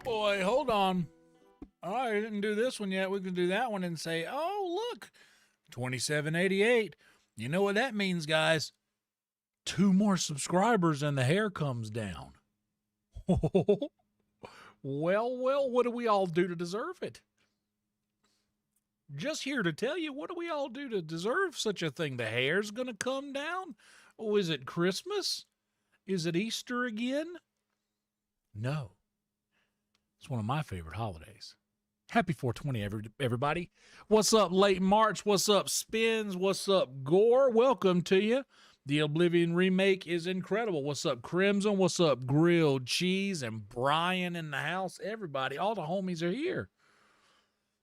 Boy, hold on. All right, I didn't do this one yet. We can do that one and say, oh, look, 2788. You know what that means, guys? 2 more subscribers and the hair comes down. Well, what do we all do to deserve it? Just here to tell you, what do we all do to deserve such a thing? The hair's going to come down? Oh, is it Christmas? Is it Easter again? No. It's one of my favorite holidays. Happy 420, everybody. What's up, Late March? What's up, Spins? What's up, Gore? Welcome to you. The Oblivion remake is incredible. What's up, Crimson? What's up, Grilled Cheese? And Brian in the house. Everybody, all the homies are here.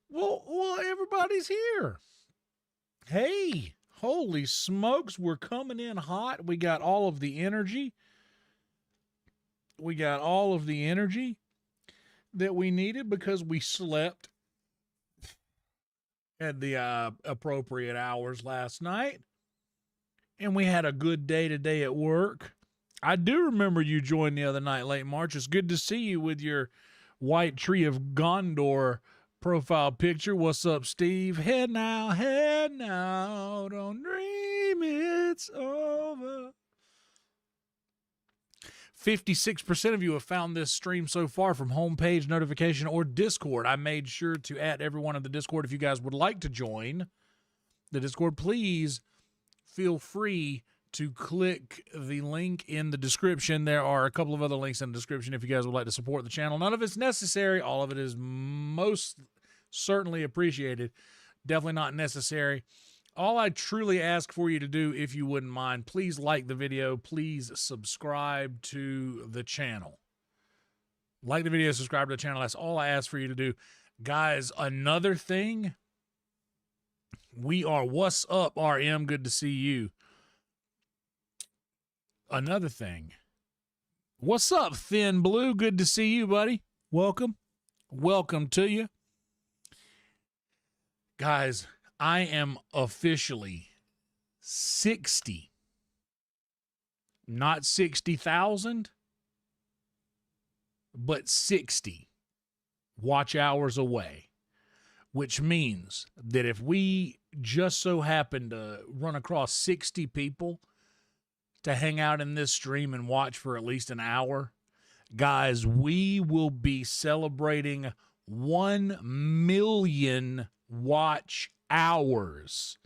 Well, everybody's here. Hey, holy smokes, we're coming in hot. We got all of the energy. That we needed because we slept at the appropriate hours last night. And we had a good day today at work. I do remember you joined the other night, Late March. It's good to see you with your White Tree of Gondor profile picture. What's up, Steve? Head now, don't dream it's over. 56% of you have found this stream so far from homepage, notification, or Discord. I made sure to add everyone in the Discord. If you guys would like to join the Discord, please feel free to click the link in the description. There are a couple of other links in the description if you guys would like to support the channel. None of it's necessary. All of it is most certainly appreciated. Definitely not necessary. All I truly ask for you to do, if you wouldn't mind, please like the video. Please subscribe to the channel. Like the video, subscribe to the channel. That's all I ask for you to do. Guys, another thing. We are, what's up, RM? Good to see you. Another thing. What's up, Thin Blue? Good to see you, buddy. Welcome. Welcome to you. Guys, I am officially 60, not 60,000, but 60 watch hours away, which means that if we just so happen to run across 60 people to hang out in this stream and watch for at least an hour, guys, we will be celebrating 1 million watch hours.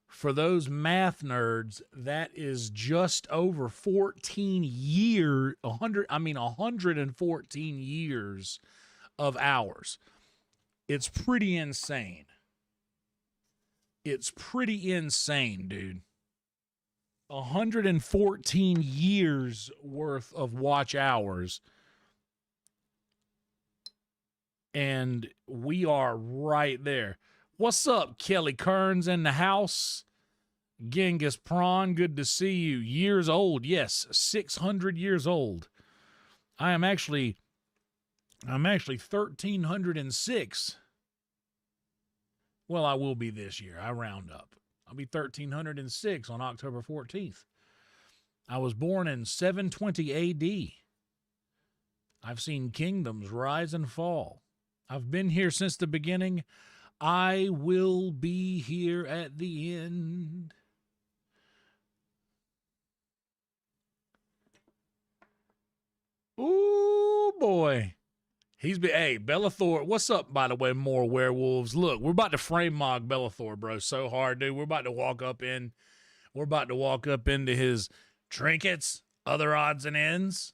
For those math nerds, that is just over 14 years, 114 years of hours. It's pretty insane. It's pretty insane, dude. 114 years worth of watch hours. And we are right there. What's up, Kelly Kearns in the house? Genghis Prawn, good to see you. Years old, yes, 600 years old. I'm actually 1306 Well, I will be this year. I round up. I'll be 1306 on October 14th. I was born in 720 AD. I've seen kingdoms rise and fall. I've been here since the beginning. I will be here at the end. Ooh, boy. Hey, Belethor, what's up, by the way, more werewolves? Look, we're about to frame mog Belethor, bro, so hard, dude. We're about to walk up into his trinkets, other odds and ends.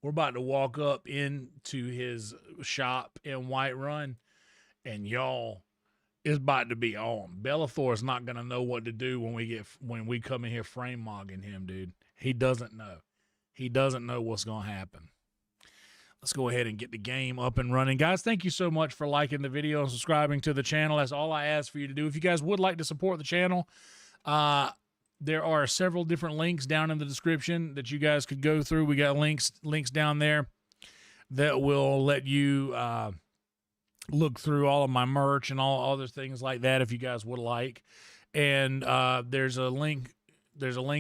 We're about to walk up into his shop in Whiterun, and y'all, it's about to be on. Belethor's not gonna know what to do when we come in here frame mogging him, dude. He doesn't know. He doesn't know what's gonna happen. Let's go ahead and get the game up and running. Guys, thank you so much for liking the video and subscribing to the channel. That's all I ask for you to do. If you guys would like to support the channel, there are several different links down in the description that you guys could go through. We got links down there that will let you look through all of my merch and all other things like that if you guys would like. And there's a link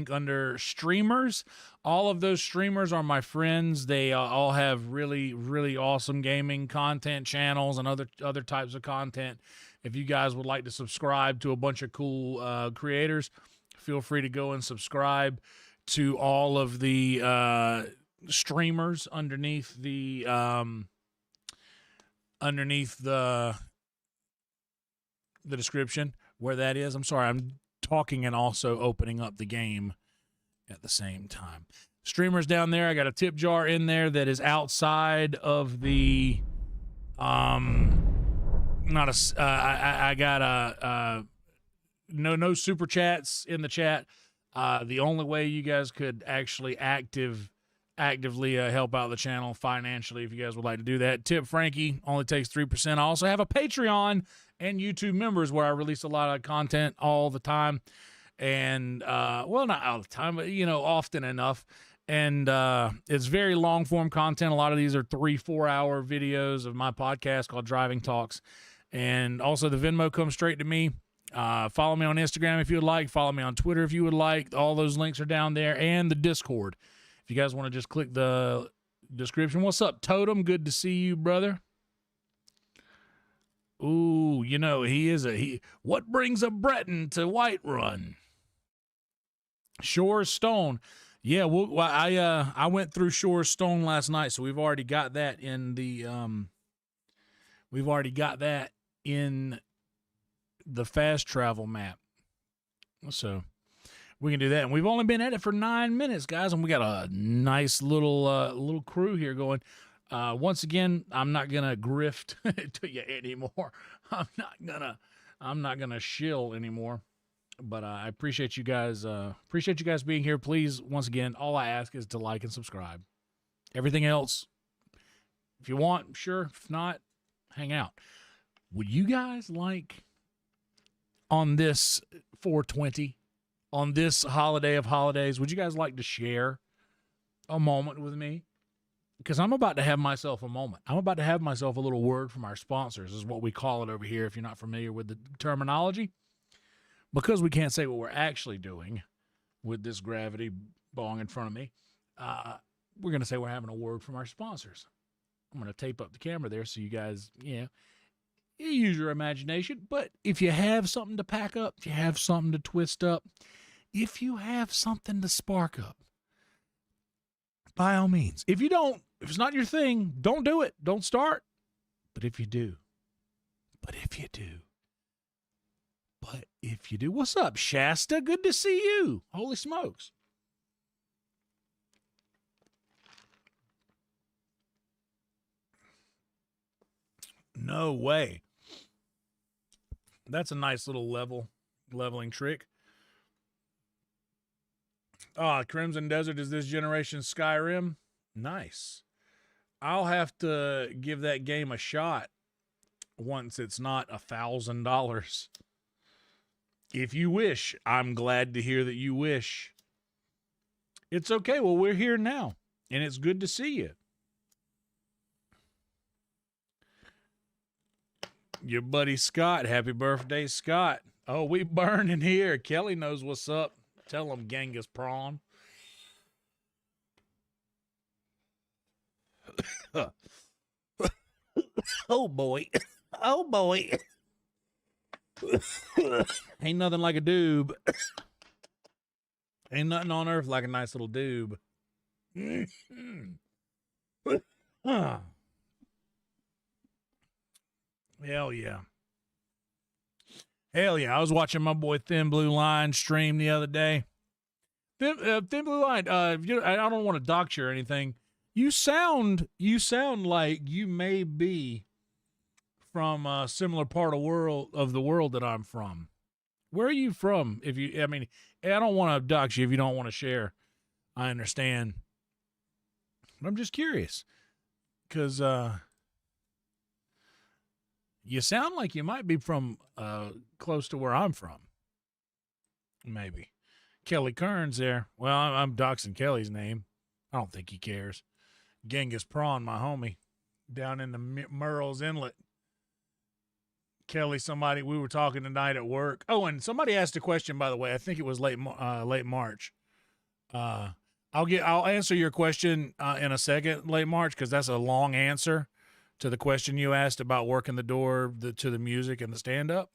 under streamers. All of those streamers are my friends. They all have really, really awesome gaming content channels and other types of content. If you guys would like to subscribe to a bunch of cool creators, feel free to go and subscribe to all of the streamers underneath the description where that is. I'm sorry, I'm talking and also opening up the game at the same time. Streamers down there, I got a tip jar in there that is outside of the I got no super chats in the chat. The only way you guys could actually actively help out the channel financially, if you guys would like to do that, tip Frankie, only takes 3%. I also have a Patreon and YouTube members where I release a lot of content all the time. And, well, not all the time, but, you know, often enough. And it's very long form content. A lot of these are 3-4 hour videos of my podcast called Driving Talks. And also the Venmo comes straight to me. Follow me on Instagram if you would like. Follow me on Twitter if you would like. All those links are down there. And the Discord. If you guys want to just click the description. What's up, Totem? Good to see you, brother. Ooh, you know, what brings a Breton to Whiterun? Shore Stone. Yeah, I went through Shore Stone last night, so we've already got that in the fast travel map. So we can do that. And we've only been at it for 9 minutes, guys, and we got a nice little crew here going. Once again, I'm not gonna grift to you anymore. I'm not gonna shill anymore. But I appreciate you guys. Appreciate you guys being here. Please, once again, all I ask is to like and subscribe. Everything else, if you want, sure. If not, hang out. Would you guys like, on this 420, on this holiday of holidays, would you guys like to share a moment with me? Because I'm about to have myself a moment. I'm about to have myself a little word from our sponsors, is what we call it over here if you're not familiar with the terminology. Because we can't say what we're actually doing with this gravity bong in front of me, we're going to say we're having a word from our sponsors. I'm going to tape up the camera there so you guys, you use your imagination. But if you have something to pack up, if you have something to twist up, if you have something to spark up, by all means. If it's not your thing, don't do it. Don't start. But if you do, what's up, Shasta? Good to see you. Holy smokes. No way. That's a nice little leveling trick. Crimson Desert is this generation's Skyrim. Nice. I'll have to give that game a shot once it's not $1,000. If you wish, I'm glad to hear that you wish. It's okay. Well, we're here now, and it's good to see you. Your buddy Scott. Happy birthday, Scott. Oh, we burning here. Kelly knows what's up. Tell him Genghis Prawn. Oh, boy. Oh, boy. Ain't nothing like a doob. Ain't nothing on earth like a nice little doob. Hell yeah. Hell yeah. I was watching my boy Thin Blue Line stream the other day. Thin Blue Line, I don't want to dox you or anything. You sound like you may be from a similar part of the world that I'm from. Where are you from? I don't want to dox you if you don't want to share. I understand. But I'm just curious. Because you sound like you might be from close to where I'm from. Maybe. Kelly Kern's there. Well, I'm doxing Kelly's name. I don't think he cares. Genghis Prawn, my homie, down in the Murrells Inlet. Kelly, we were talking tonight at work. Oh, and somebody asked a question, by the way. I think it was late March. I'll answer your question in a second, late March, because that's a long answer to the question you asked about working the door to the music and the stand-up.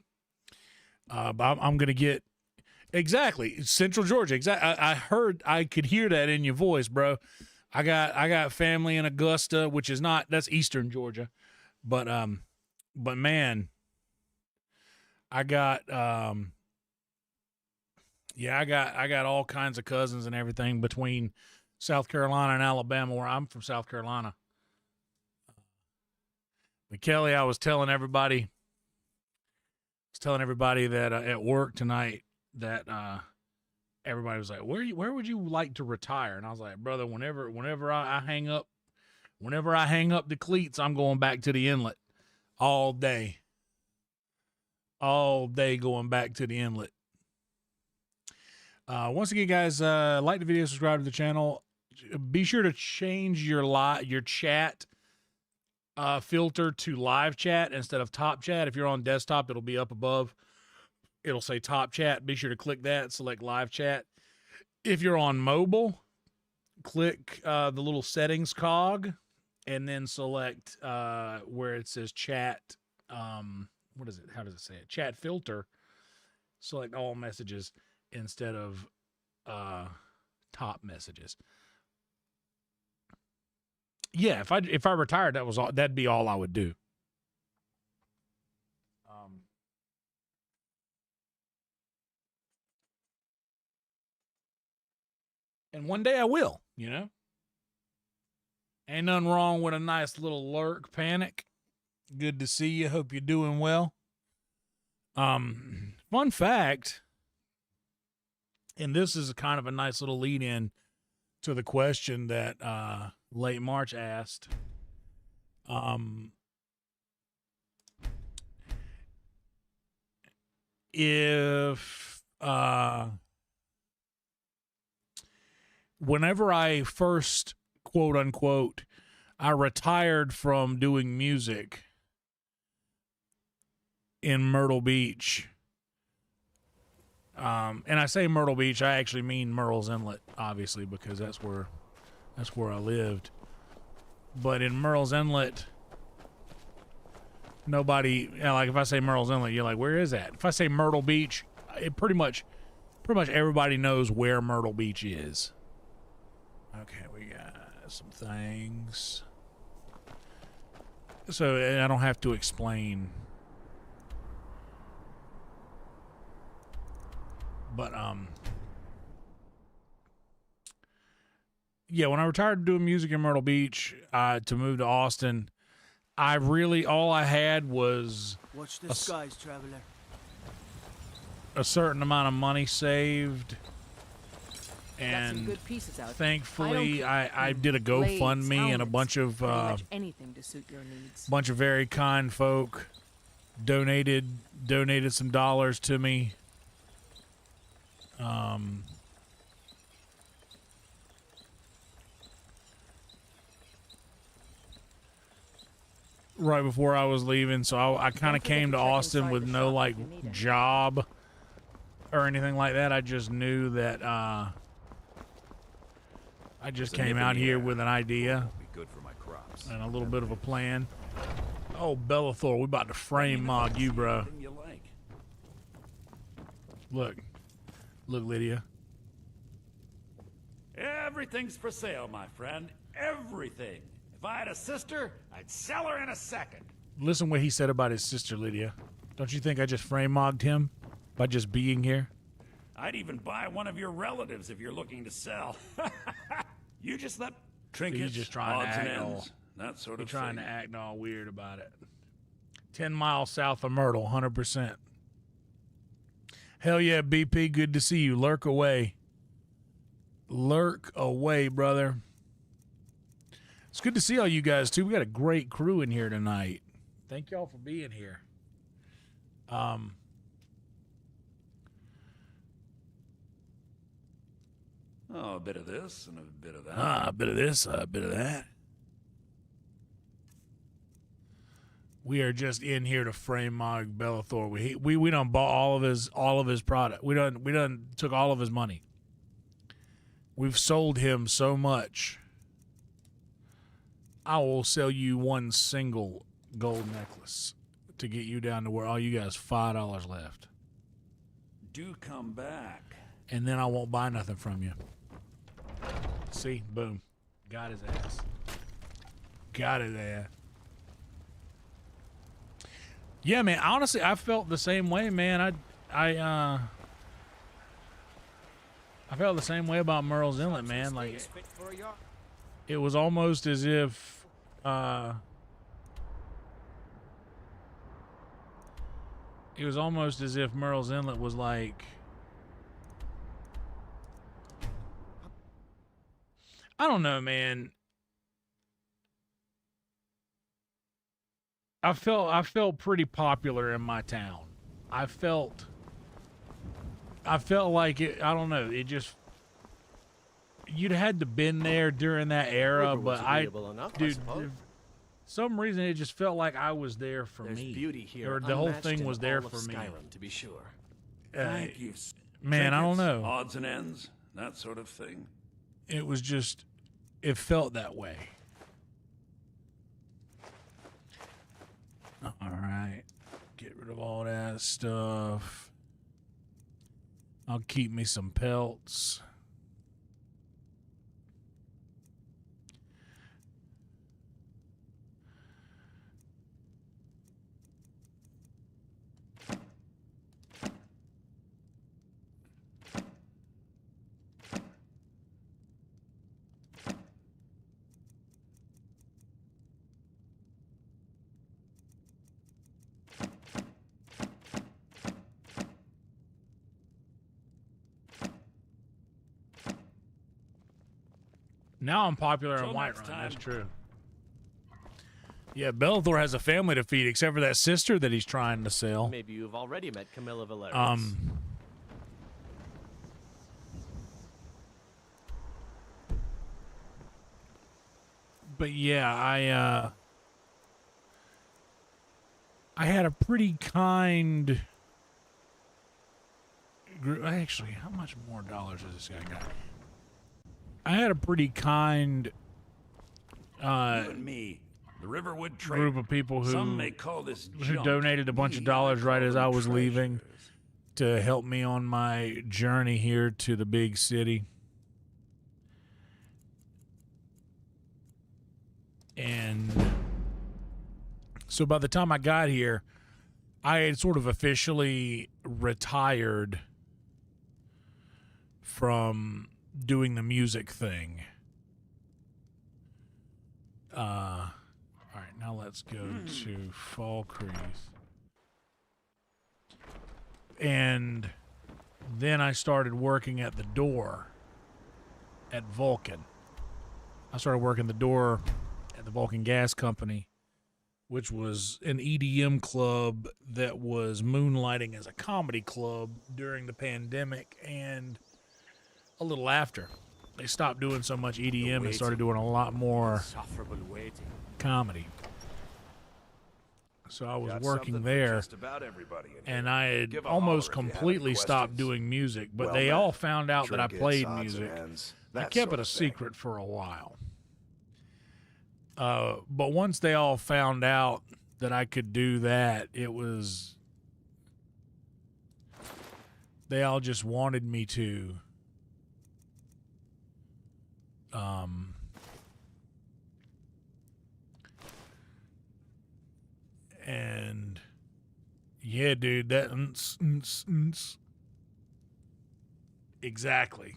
But I'm going to get exactly Central Georgia. Exactly. I could hear that in your voice, bro. I got family in Augusta, which is that's Eastern Georgia, but man, I got I got all kinds of cousins and everything between South Carolina and Alabama, where I'm from South Carolina. But Kelly, I was telling everybody that at work tonight that everybody was like, where would you like to retire? And I was like, brother, whenever I hang up the cleats, I'm going back to the inlet all day going back to the inlet. Once again, guys, like the video, subscribe to the channel. Be sure to change your chat filter to live chat instead of top chat. If you're on desktop, it'll be up above. It'll say top chat. Be sure to click that, select live chat. If you're on mobile, click the little settings cog and then select where it says chat. What is it? How does it say it? Chat filter. Select all messages instead of top messages. Yeah, if I retired, that'd be all I would do. And one day I will, Ain't nothing wrong with a nice little lurk panic. Good to see you. Hope you're doing well. Fun fact, and this is kind of a nice little lead in to the question that late March asked. If whenever I first, quote unquote, I retired from doing music in Myrtle Beach, and I say Myrtle Beach, I actually mean Murrells Inlet, obviously, because that's where I lived. But in Murrells Inlet, nobody, like if I say Murrells Inlet, you're like, where is that? If I say Myrtle Beach, it pretty much everybody knows where Myrtle Beach is. Okay, we got some things. So I don't have to explain. But yeah, when I retired doing music in Myrtle Beach, to move to Austin, all I had was watch the skies, traveler. A certain amount of money saved. And good pieces out. Thankfully, I did a GoFundMe, and a bunch of anything to suit your needs. Bunch of very kind folk donated some dollars to me. right before I was leaving, so I kind of came to Austin with no like job or anything like that. I just knew that I just came out here with an idea and a little bit of a plan. Oh, Belethor, we about to frame mog you, bro. Look, Lydia. Everything's for sale, my friend. Everything. If I had a sister, I'd sell her in a second. Listen what he said about his sister, Lydia. Don't you think I just frame mogged him by just being here? I'd even buy one of your relatives if you're looking to sell. You just let trinkets, He's just trying to odds and act all, ends, that sort of he's trying thing. to act all weird about it. 10 miles south of Myrtle, 100%. Hell yeah, BP, good to see you. Lurk away. Lurk away, brother. It's good to see all you guys, too. We got a great crew in here tonight. Thank y'all for being here. Oh, a bit of this and a bit of that. A bit of this, a bit of that. We are just in here to frame Mog Belethor. We done bought all of his product. We done took all of his money. We've sold him so much. I will sell you one single gold necklace to get you down to where all you guys $5 left. Do come back. And then I won't buy nothing from you. See? Boom. Got his ass. Got his ass. Yeah, man. Honestly, I felt the same way, man. I felt the same way about Merle's Inlet, man. Like, it was almost as if Merle's Inlet was like, I don't know, man. I felt pretty popular in my town. I felt like it. I don't know. It just, you'd had to been there during that era, but dude, for some reason it just felt like I was there for me. Beauty here, or the whole thing was there for me. Skyrim, to be sure. Thank you. Man, I don't Trinkets, know. odds and ends, that sort of thing. It was just, it felt that way. All right, get rid of all that stuff. I'll keep me some pelts. Now I'm popular in Till Whiterun. next time. That's true. Yeah, Belethor has a family to feed, except for that sister that he's trying to sell. Maybe you've already met Camilla Valerius. But yeah, I had a pretty kind group. Actually, how much more dollars has this guy got? I had a pretty kind You and me, the Riverwood Trader. group of people Some may call this who junk. donated a bunch of Me, dollars I right call as them I was leaving treasures. to help me on my journey here to the big city. And so by the time I got here, I had sort of officially retired from doing the music thing. All right, now let's go to Fall Crease. And then I started working at the door at Vulcan. I started working the door at the Vulcan Gas Company, which was an EDM club that was moonlighting as a comedy club during the pandemic and a little after. They stopped doing so much EDM and started doing a lot more Insufferable waiting. comedy. So I was Got working something for there, just about everybody in here. and I had Give a almost holler if you have any completely stopped questions. doing music, but Well they met. all found out that I Trinkets, played odds and music. ends, I that kept sort it a of thing. secret for a while. But once they all found out that I could do that, they all just wanted me to. And yeah, dude, that exactly.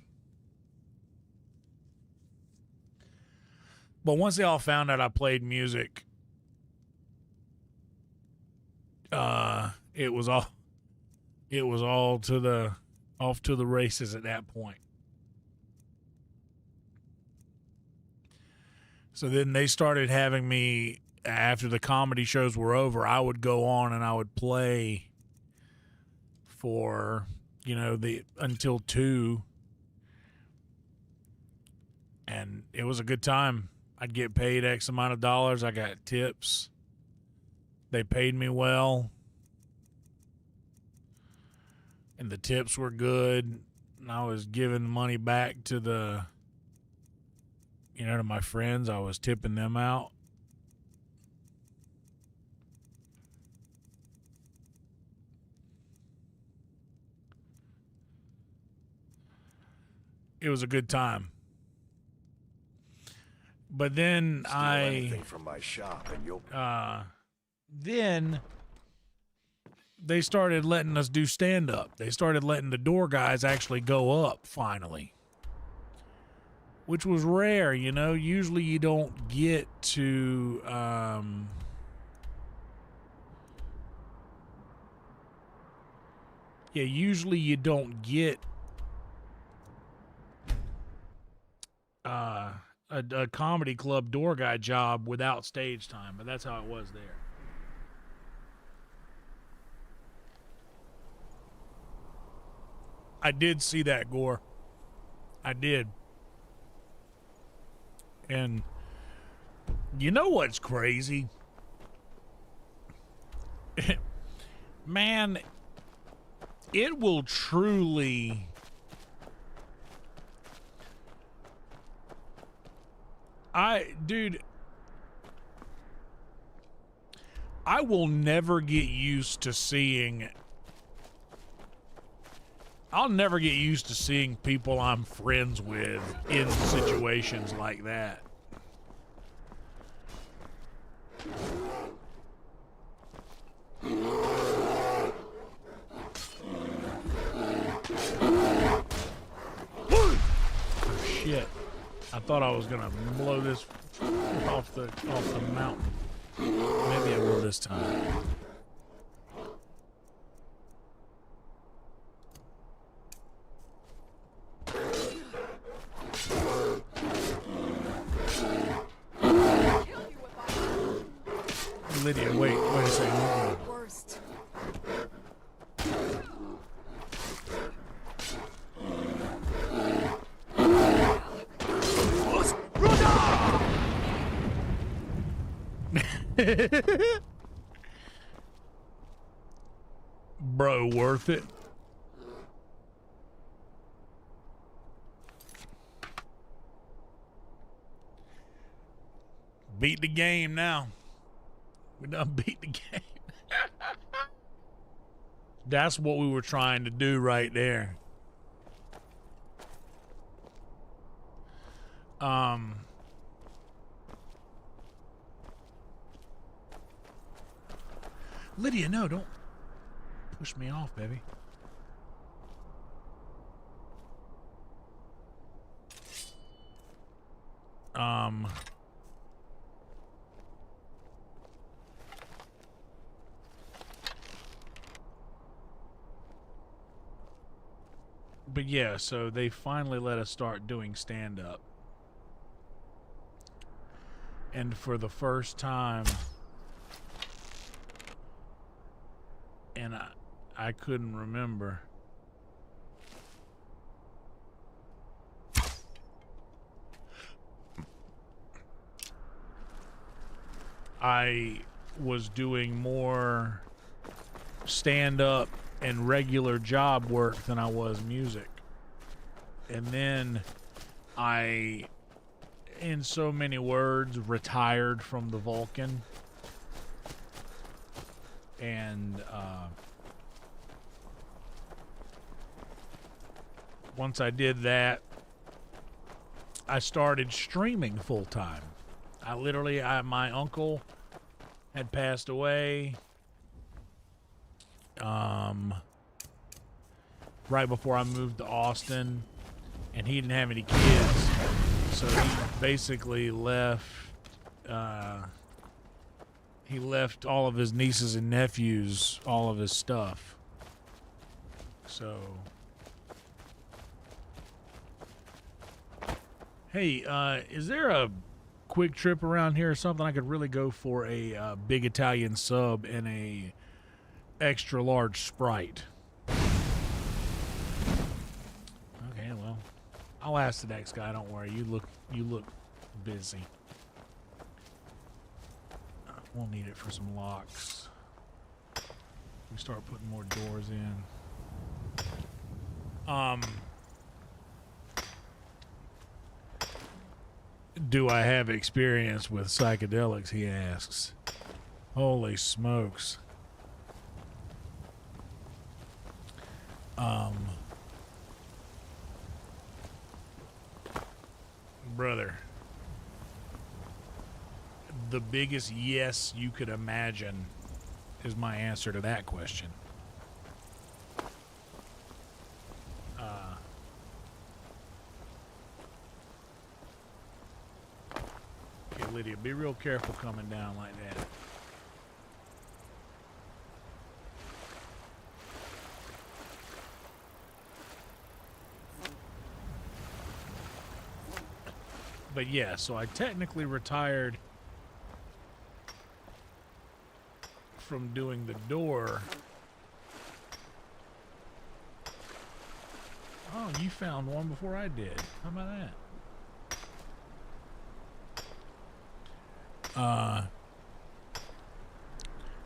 But once they all found out I played music, it was all off to the races at that point. So then they started having me, after the comedy shows were over, I would go on and I would play for, until 2. And it was a good time. I'd get paid X amount of dollars. I got tips. They paid me well. And the tips were good. And I was giving the money back to to my friends. I was tipping them out. It was a good time. But then Steal anything from my shop and you'll then they started letting us do stand-up. They started letting the door guys actually go up finally, which was rare. Usually you don't get to usually you don't get a comedy club door guy job without stage time, but that's how it was there. I did see that, Gore. I did. And you know what's crazy? Man, it will truly... Dude, I will never get used to seeing... I'll never get used to seeing people I'm friends with in situations like that. Oh, shit. I thought I was gonna blow this off the mountain. Maybe I will this time. Lydia, wait a second. Worst. Bro, worth it. Beat the game now. We done beat the game. That's what we were trying to do right there. Lydia, no, don't push me off, baby. But yeah, so they finally let us start doing stand-up. And for the first time, and I couldn't remember. I was doing more stand-up and regular job work than I was music. And then I, in so many words, retired from the Vulcan. And once I did that, I started streaming full-time. My uncle had passed away right before I moved to Austin, and he didn't have any kids, so he basically left all of his nieces and nephews all of his stuff. So hey, is there a quick trip around here or something? I could really go for a big Italian sub and a extra large Sprite. Okay, well, I'll ask the next guy. Don't worry. You look busy. We'll need it for some locks. We start putting more doors in. Do I have experience with psychedelics, he asks. Holy smokes. Brother, the biggest yes you could imagine is my answer to that question. Okay, Lydia, be real careful coming down like that. But yeah, so I technically retired from doing the door. Oh, you found one before I did. How about that?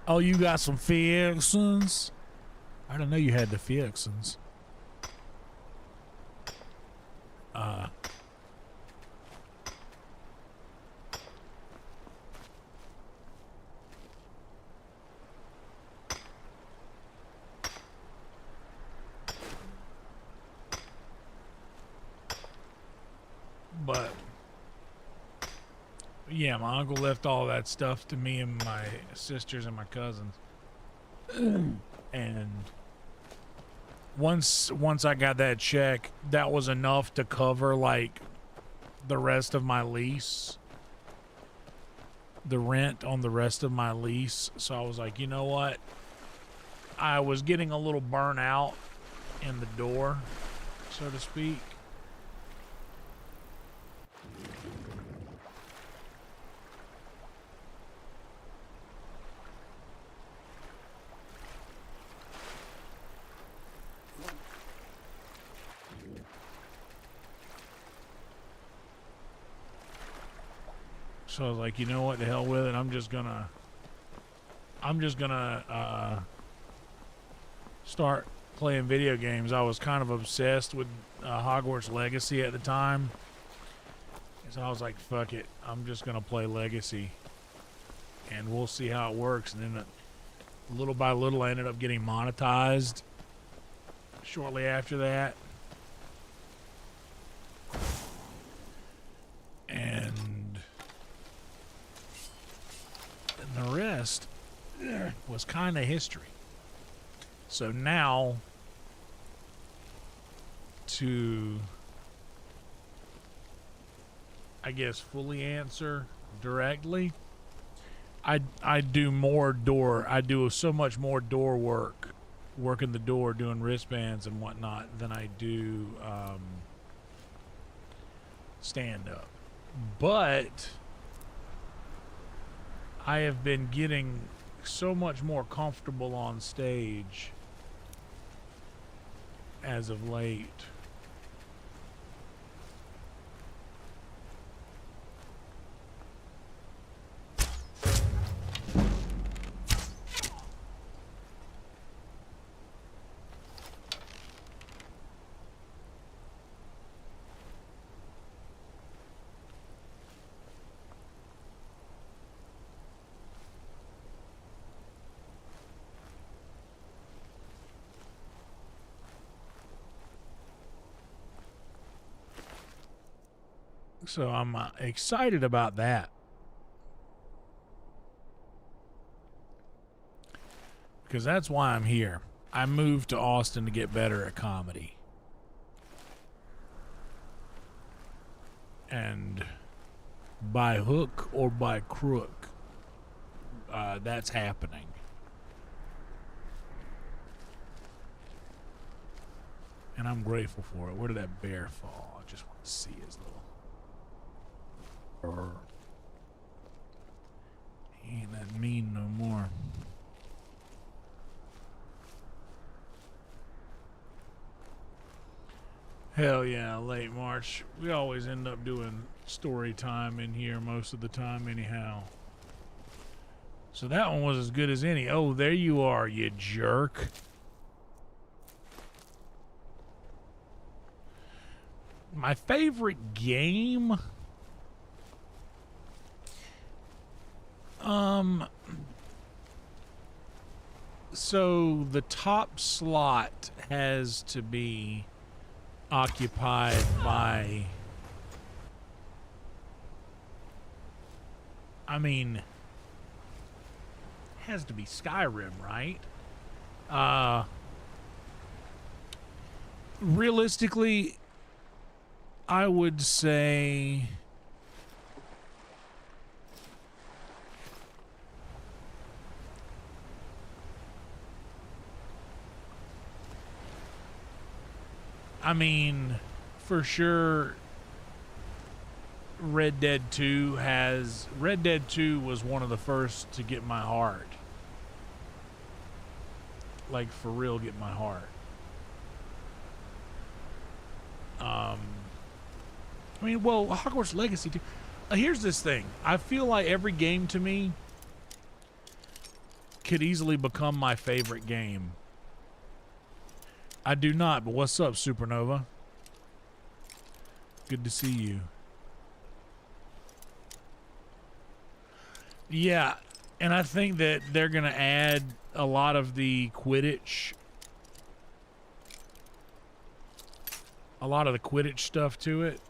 Oh, you got some fixins? I didn't know you had the fixins. But yeah, my uncle left all that stuff to me and my sisters and my cousins. And once I got that check, that was enough to cover like the rest of my lease, the rent on the rest of my lease. So I was like, you know what? I was getting a little burnt out in the door, so to speak. So I was like, you know what, the hell with it. I'm just gonna start playing video games. I was kind of obsessed with Hogwarts Legacy at the time. So I was like, fuck it. I'm just gonna play Legacy. And we'll see how it works. And then little by little, I ended up getting monetized shortly after that. And the rest was kind of history. So now, to, I guess, fully answer directly, I do more door. I do so much more door work, working the door, doing wristbands and whatnot, than I do stand up. But I have been getting so much more comfortable on stage as of late. So I'm excited about that. Because that's why I'm here. I moved to Austin to get better at comedy. And by hook or by crook, that's happening. And I'm grateful for it. Where did that bear fall? I just want to see his little... He ain't that mean no more. Hell yeah, late March. We always end up doing story time in here most of the time anyhow. So that one was as good as any. Oh, there you are, you jerk. My favorite game? So the top slot has to be occupied by, I mean, it has to be Skyrim, right? Realistically, I would say for sure Red Dead 2 was one of the first to get my heart. Like, for real, get my heart. Well, Hogwarts Legacy too. Here's this thing. I feel like every game to me could easily become my favorite game. I do not, but what's up, Supernova? Good to see you. Yeah, and I think that they're going to add a lot of the Quidditch stuff to it.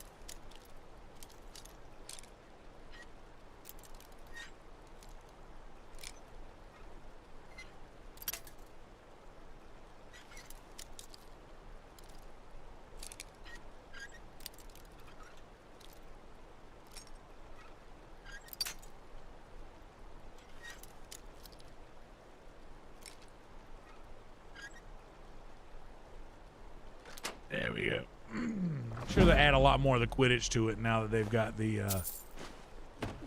There we go. I'm sure they add a lot more of the Quidditch to it now that they've got the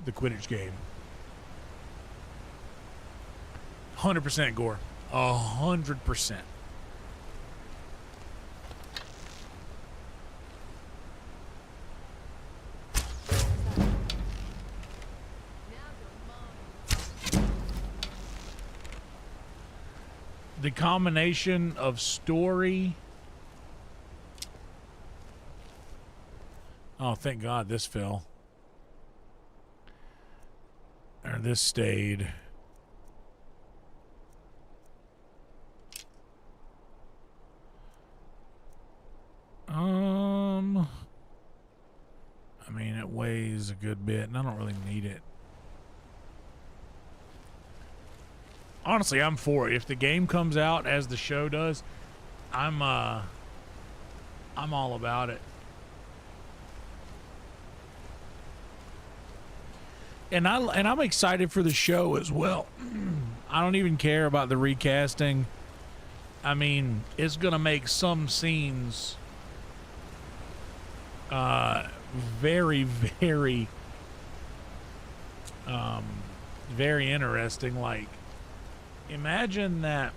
Quidditch game. 100% Gore. 100%. The combination of story... Oh, thank God this fell. Or this stayed. I mean, it weighs a good bit, and I don't really need it. Honestly, I'm for it. If the game comes out as the show does, I'm all about it. And I'm excited for the show as well. I don't even care about the recasting. I mean, it's gonna make some scenes very, very very interesting. Like, imagine that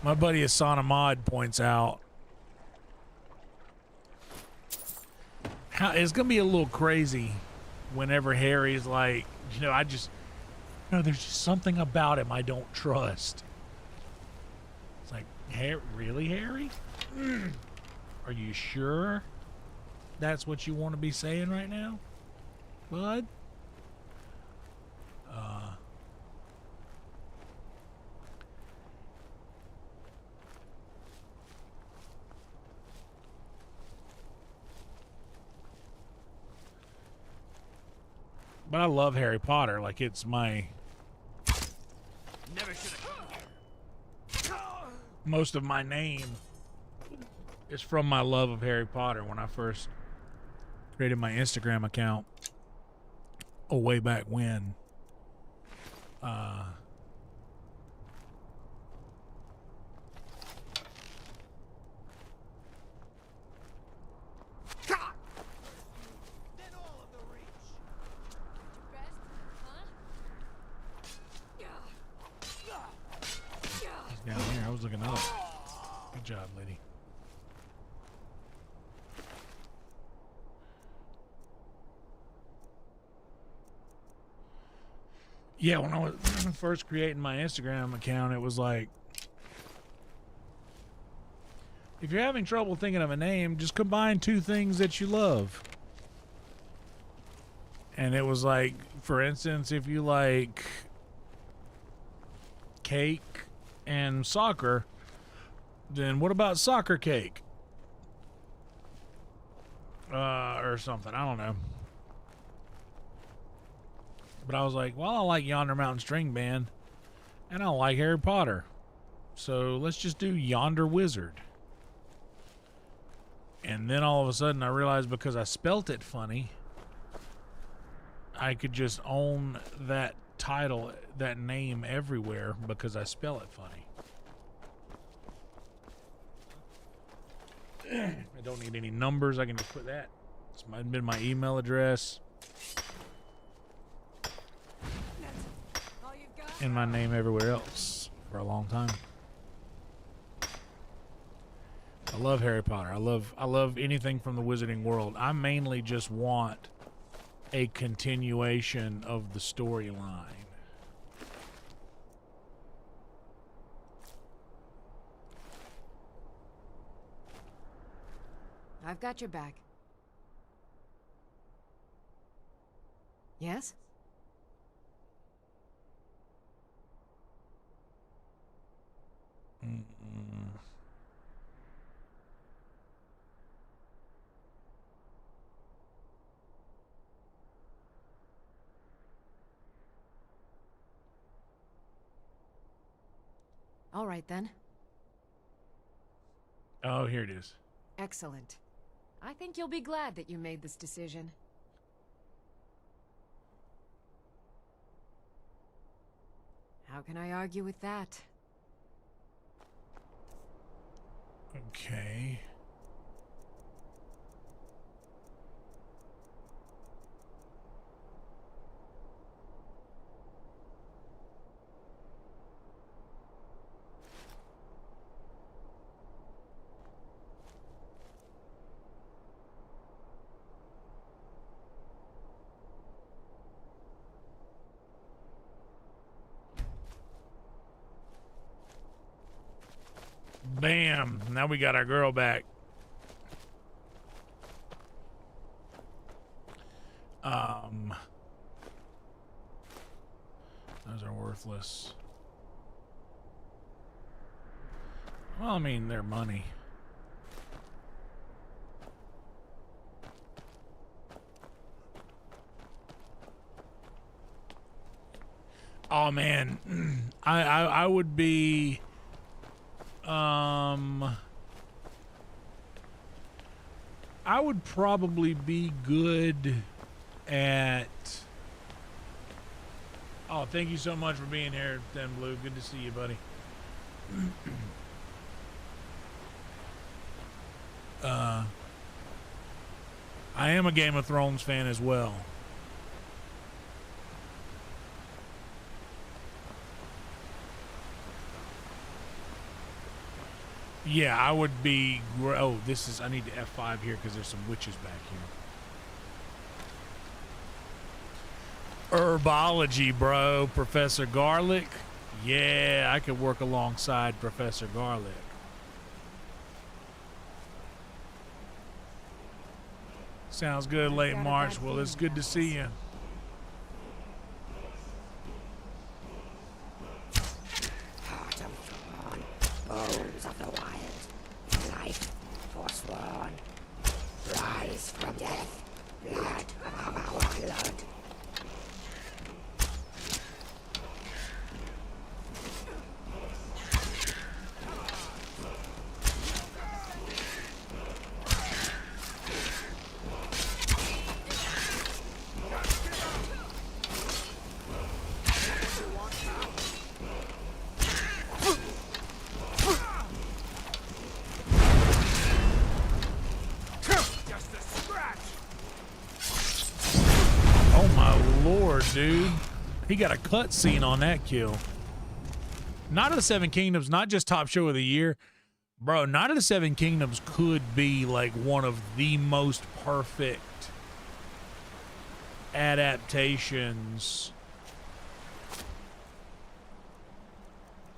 my buddy Asana Mod points out how it's gonna be a little crazy whenever Harry's like, there's just something about him I don't trust. It's like, really, Harry? Are you sure that's what you want to be saying right now, bud? But I love Harry Potter. Like, it's my... Never should have. Most of my name is from my love of Harry Potter when I first created my Instagram account. Oh, way back when. He's down here. I was looking up. Good job, lady. Yeah, when I was first creating my Instagram account, it was like, if you're having trouble thinking of a name, just combine two things that you love. And it was like, for instance, if you like cake and soccer, then what about soccer cake? Or something. I don't know. But I was like, well, I like Yonder Mountain String Band, and I like Harry Potter. So let's just do Yonder Wizard. And then all of a sudden I realized because I spelt it funny, I could just own that title, that name everywhere because I spell it funny. I don't need any numbers. I can just put that. This might have been my email address. And my name everywhere else for a long time. I love Harry Potter. I love anything from the Wizarding world. I mainly just want a continuation of the storyline. I've got your back. Yes? All right, then. Oh, here it is. Excellent. I think you'll be glad that you made this decision. How can I argue with that? Okay. Bam! Now we got our girl back. Those are worthless. Well, I mean, they're money. Oh man, I would be. I would probably be good at... Oh, thank you so much for being here, Thin Blue. Good to see you, buddy. I am a Game of Thrones fan as well. Yeah, I would be... Oh, this is... I need to F5 here because there's some witches back here. Herbology, bro. Professor Garlic. Yeah, I could work alongside Professor Garlic. Sounds good, late March. Well, it's good to see you. Bones of the wild, life forsworn, rise from death, blood of our blood. Lord, dude. He got a cutscene on that kill. Night of the Seven Kingdoms, not just top show of the year. Bro, Night of the Seven Kingdoms could be like one of the most perfect adaptations.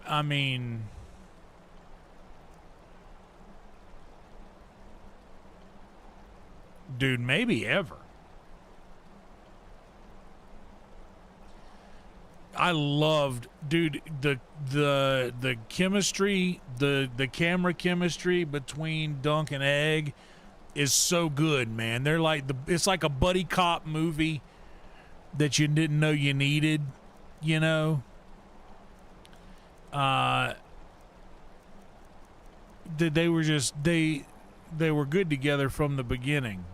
I mean, dude, maybe ever. I loved, dude, the chemistry, the camera chemistry between Dunk and Egg is so good, man. They're like it's like a buddy cop movie that you didn't know you needed, you know. They were just they were good together from the beginning.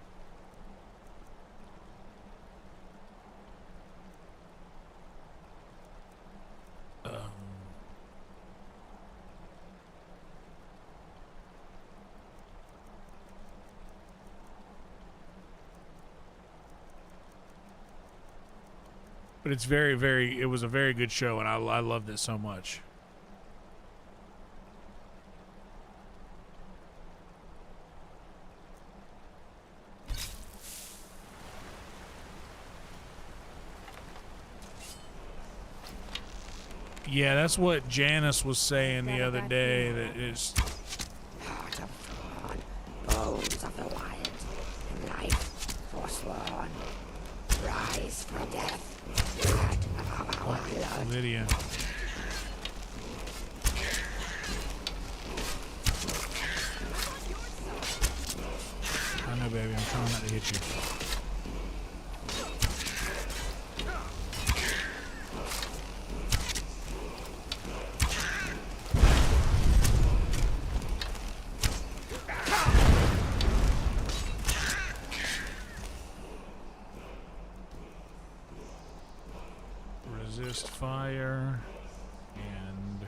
But it's it was a very good show, and I loved it so much. Yeah, that's what Janice was saying the other day, that is... Heart of thorn, bones of the wild, life forsworn. Rise from death, blood of our blood. Lydia. I know, baby, I'm trying not to hit you. Resist fire and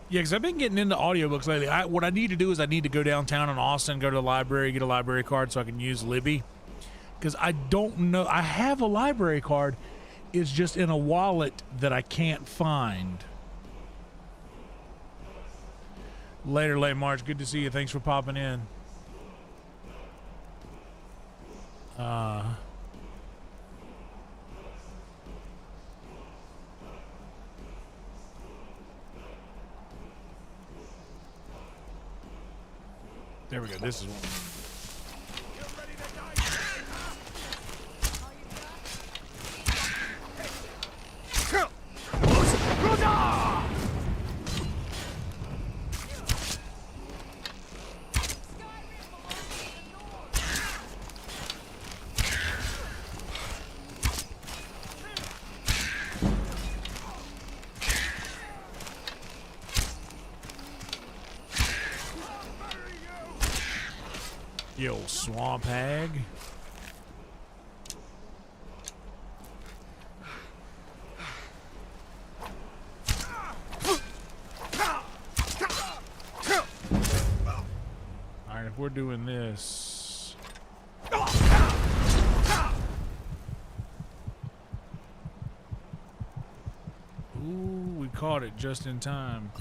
yeah, because I've been getting into audiobooks lately. What I need to do is I need to go downtown in Austin, go to the library, get a library card so I can use Libby. Because I don't know. I have a library card. It's just in a wallet that I can't find. Later, late March. Good to see you. Thanks for popping in. There we go. This is one. You old swamp hag. Alright, if we're doing this. Ooh, we caught it just in time.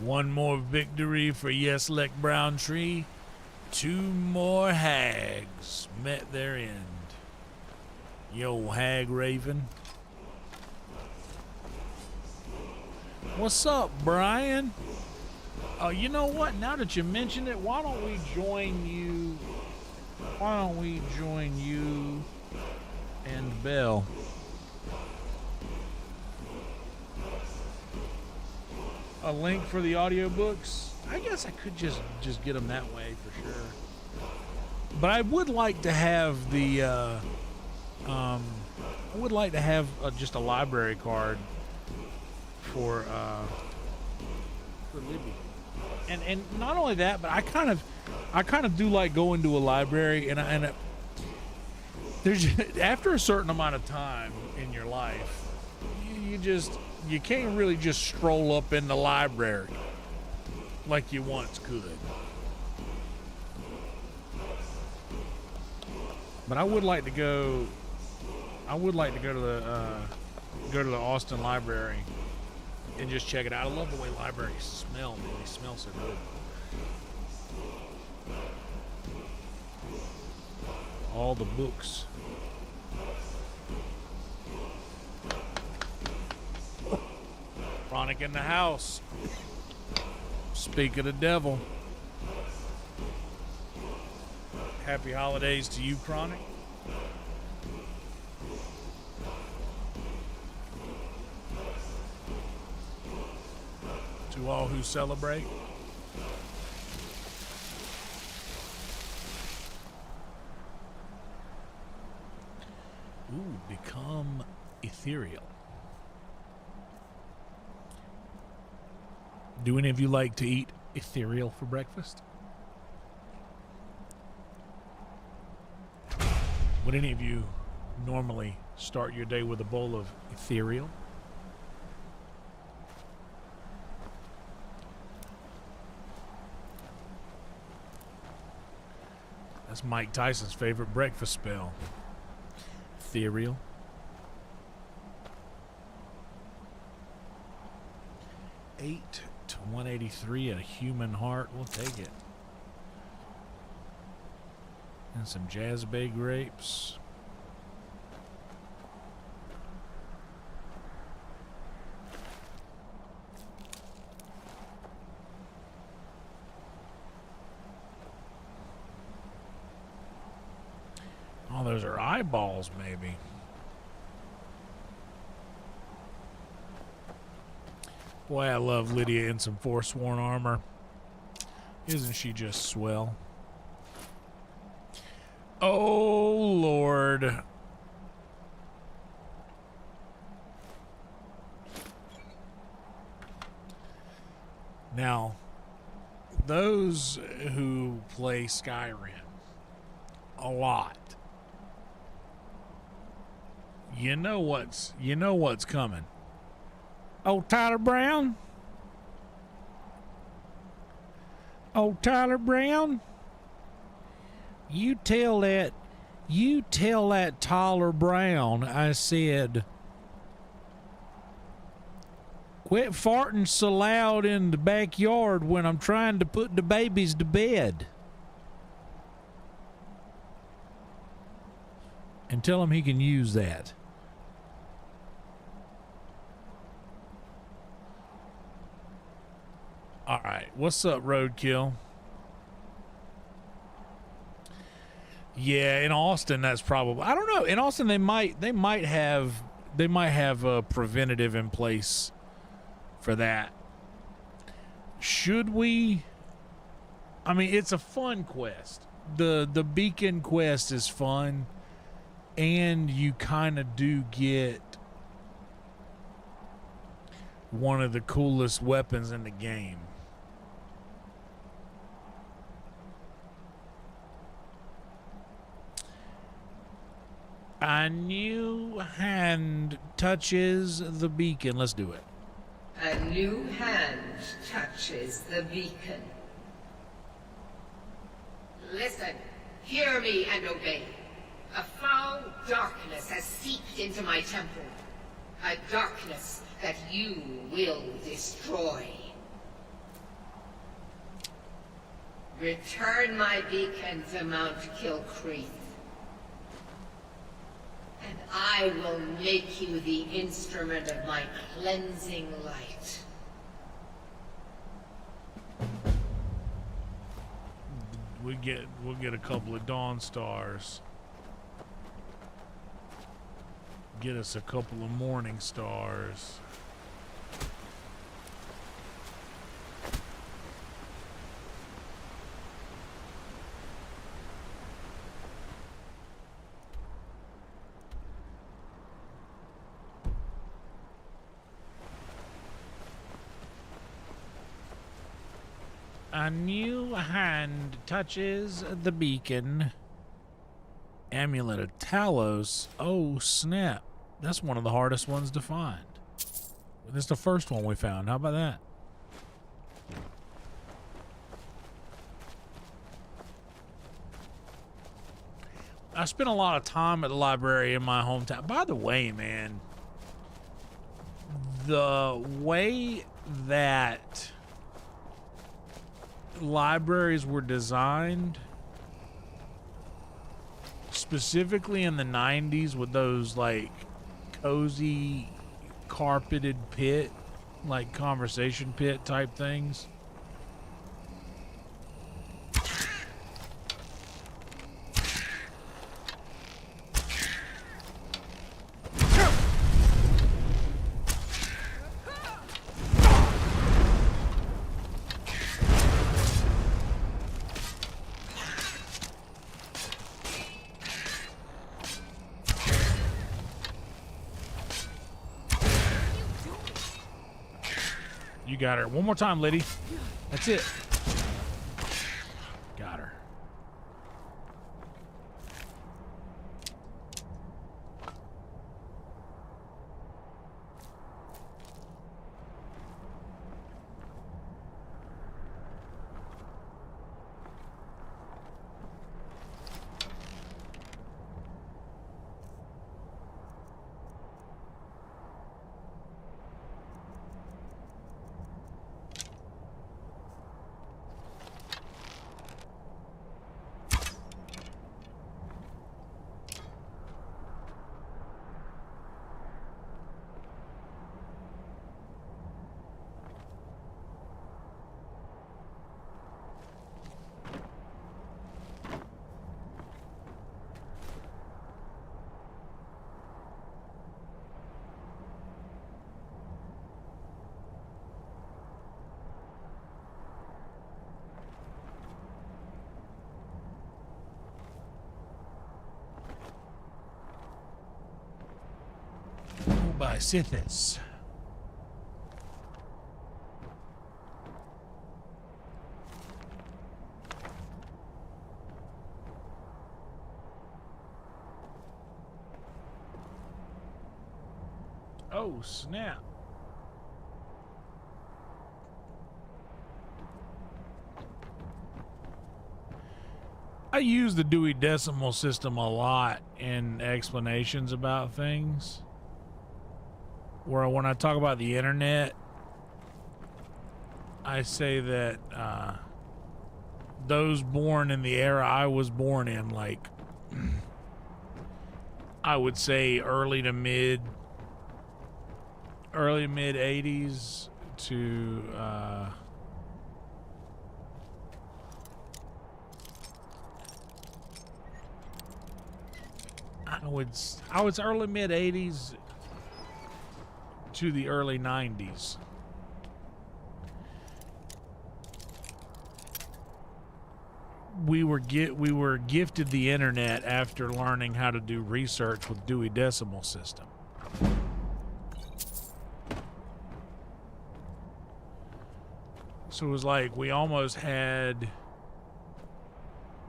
One more victory for Yes Lek Brown Tree. Two more hags met their end. Yo, hag raven. What's up, Brian? Oh, you know what? Now that you mentioned it, why don't we join you? Why don't we join you and Belle? A link for the audiobooks? I guess I could just get them that way for sure. But I would like to have the just a library card for Libby. And not only that, but I kind of do like going to a library, and there's after a certain amount of time in your life, you can't really just stroll up in the library like you once could. But I would like to go. I would like to go to the Austin Library and just check it out. I love the way libraries smell. Man, they smell so good. All the books. Chronic in the house. Speak of the devil. Happy holidays to you, Chronic. To all who celebrate. Ooh, become ethereal. Do any of you like to eat ethereal for breakfast? Would any of you normally start your day with a bowl of ethereal? That's Mike Tyson's favorite breakfast spell. Ethereal. $8 to $183 a human heart. We'll take it. And some Jazz Bay grapes. Oh, those are eyeballs, maybe. Boy, I love Lydia in some Forsworn armor. Isn't she just swell? Oh, Lord. Now, those who play Skyrim a lot, you know what's coming. Oh, Tyler Brown? Oh, Tyler Brown? You tell that Tyler Brown, I said, quit farting so loud in the backyard when I'm trying to put the babies to bed. And tell him he can use that. All right, what's up, Roadkill? Yeah, in Austin, that's probably. I don't know. In Austin, they might have a preventative in place for that. Should we? I mean, it's a fun quest. The beacon quest is fun, and you kind of do get one of the coolest weapons in the game. A new hand touches the beacon. Let's do it. A new hand touches the beacon. Listen, hear me and obey. A foul darkness has seeped into my temple. A darkness that you will destroy. Return my beacon to Mount Kilcreath, and I will make you the instrument of my cleansing light. We'll get a couple of Dawn Stars. Get us a couple of Morning Stars. A new hand touches the beacon. Amulet of Talos. Oh, snap. That's one of the hardest ones to find. This is the first one we found. How about that? I spent a lot of time at the library in my hometown. By the way, man, the way that libraries were designed, specifically in the 90s with those like cozy carpeted pit, like conversation pit type things. You got her. One more time, Liddy. That's it. Got her. By Sithis. Oh, snap. I use the Dewey Decimal System a lot in explanations about things. Where when I talk about the internet, I say that those born in the era I was born in, like I would say early mid 80s to I would early mid 80s to the early 90s. We were gifted the internet after learning how to do research with Dewey Decimal System. So it was like we almost had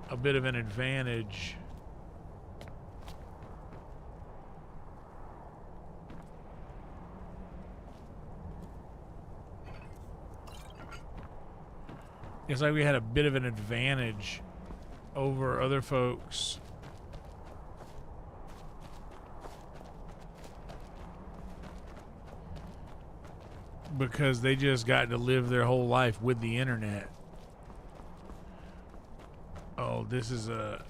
a bit of an advantage. It's like we had a bit of an advantage over other folks because they just got to live their whole life with the internet. Oh, this is a...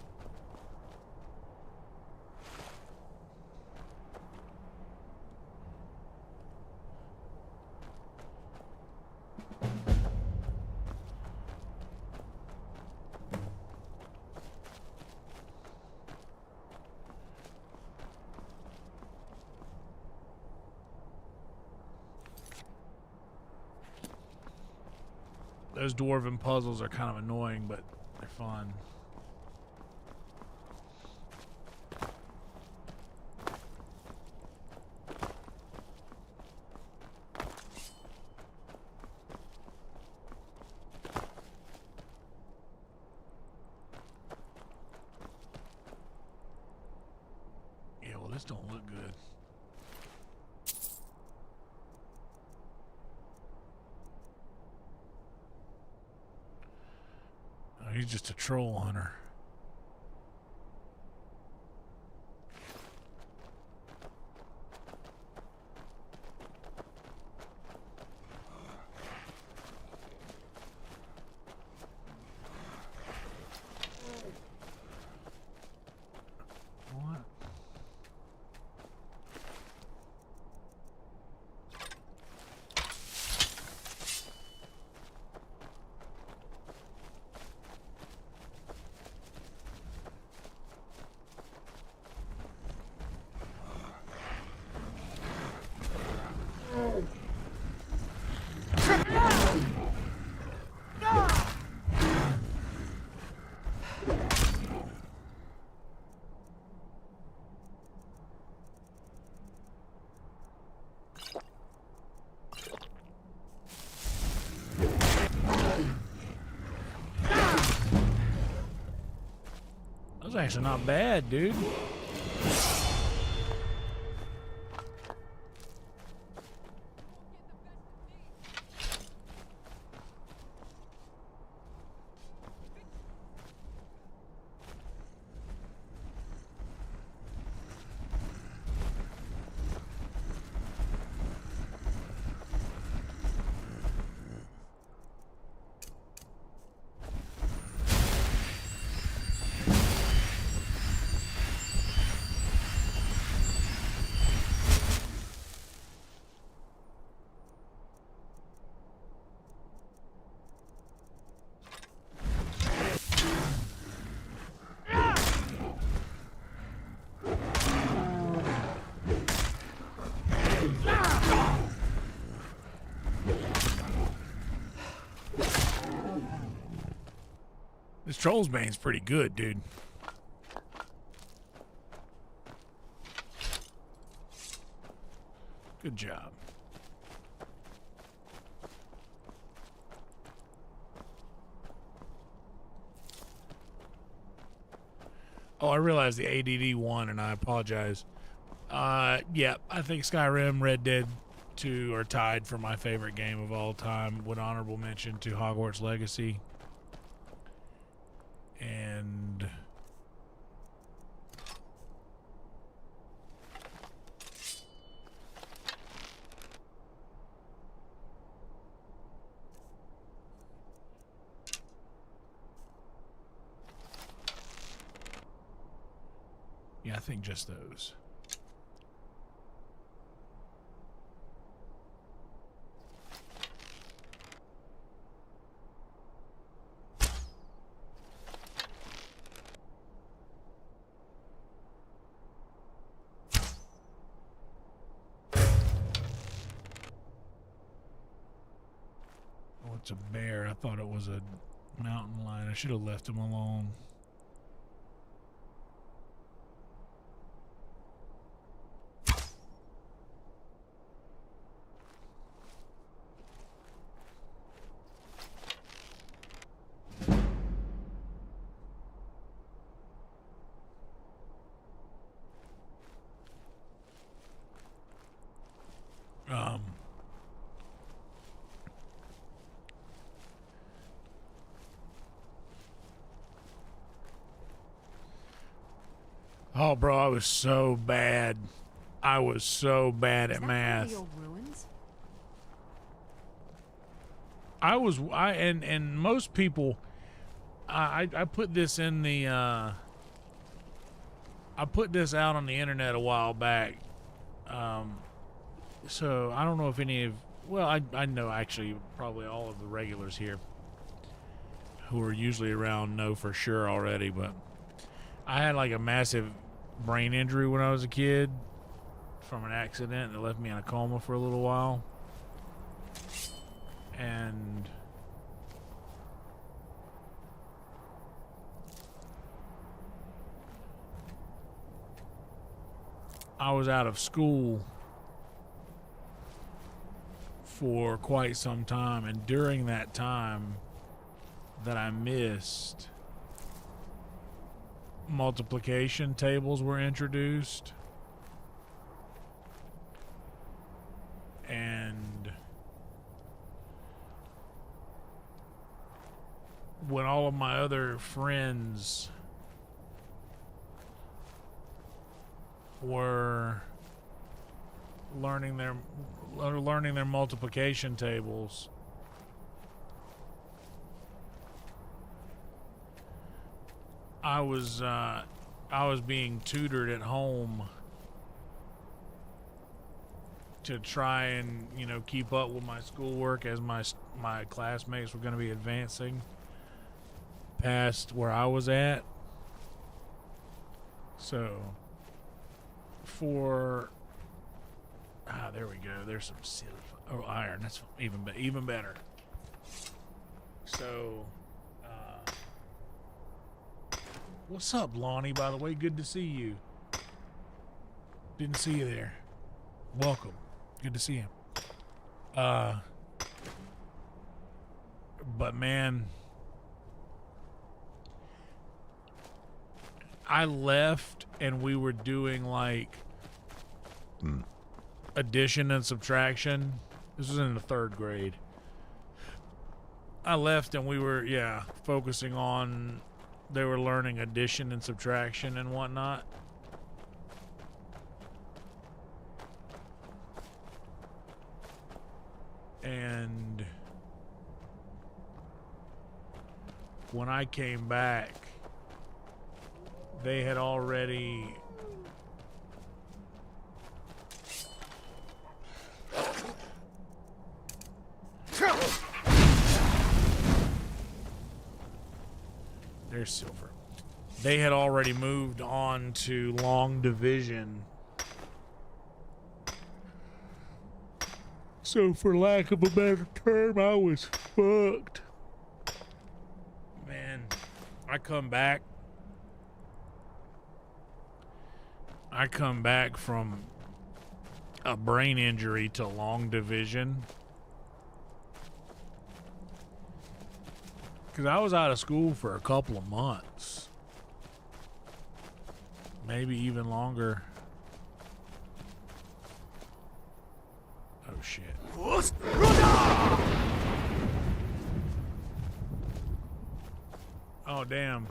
Those dwarven puzzles are kind of annoying, but they're fun. Yeah, well, this don't look good. He's just a troll hunter. What? That was actually not bad, dude. This Troll's Bane's pretty good, dude. Good job. Oh, I realized the ADD won, and I apologize. Yeah, I think Skyrim, Red Dead 2 are tied for my favorite game of all time. With honorable mention to Hogwarts Legacy. And yeah, I think just those. Oh, it's a bear. I thought it was a mountain lion. I should have left him alone. Oh, bro, I was so bad. I was so bad at math. And most people, I put this in the I put this out on the internet a while back. So I don't know if any of, well, I know actually probably all of the regulars here who are usually around know for sure already, but I had like a massive brain injury when I was a kid from an accident that left me in a coma for a little while. And I was out of school for quite some time, and during that time that I missed, multiplication tables were introduced, and when all of my other friends were learning their multiplication tables, I was being tutored at home to try and, you know, keep up with my schoolwork as my classmates were going to be advancing past where I was at. So there we go. There's some silver. Oh, iron. That's even better. So, what's up, Lonnie? By the way, good to see you. Didn't see you there. Welcome. Good to see you. But man, I left and we were doing like addition and subtraction. This was in the 3rd grade. I left and we were, focusing on, they were learning addition and subtraction and whatnot. And when I came back, they had already there's silver. They had already moved on to long division. So for lack of a better term, I was fucked. Man, I come back from a brain injury to long division. Because I was out of school for a couple of months. Maybe even longer. Oh, shit. Oh, damn.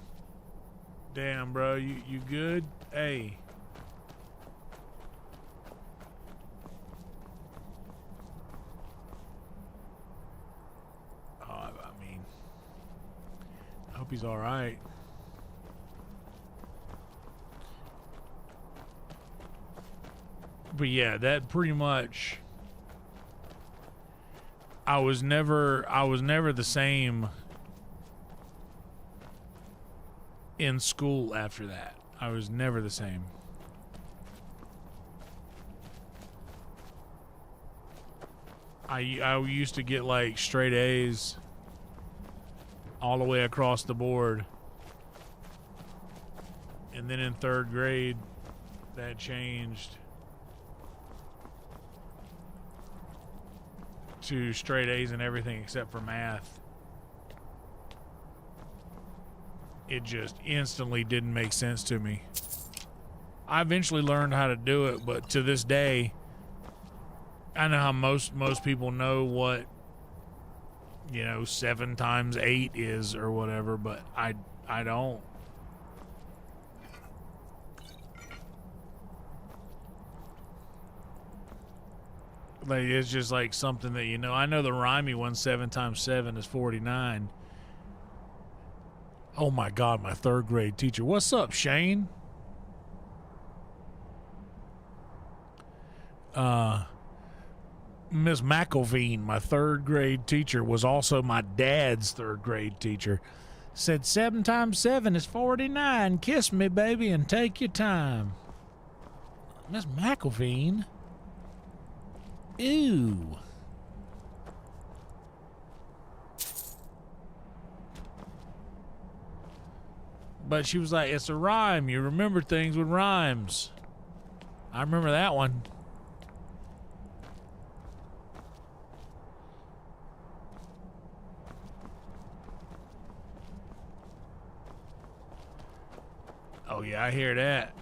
Damn, bro. You good? Hey. Hope he's all right. But yeah, that pretty much, I was never the same in school after that. I was never the same. I used to get like straight A's all the way across the board. And then in 3rd grade, that changed to straight A's in everything except for math. It just instantly didn't make sense to me. I eventually learned how to do it, but to this day, I know how most people know what, 7 times 8 is or whatever, but I don't. Like, it's just like something that, I know the rhymey one, 7 times 7 is 49. Oh my God, my third grade teacher. What's up, Shane? Miss McElveen, my third grade teacher, was also my dad's third grade teacher. Said 7 times 7 is 49. Kiss me, baby, and take your time. Miss McElveen? Ew. But she was like, it's a rhyme. You remember things with rhymes. I remember that one. Oh, yeah, I hear that.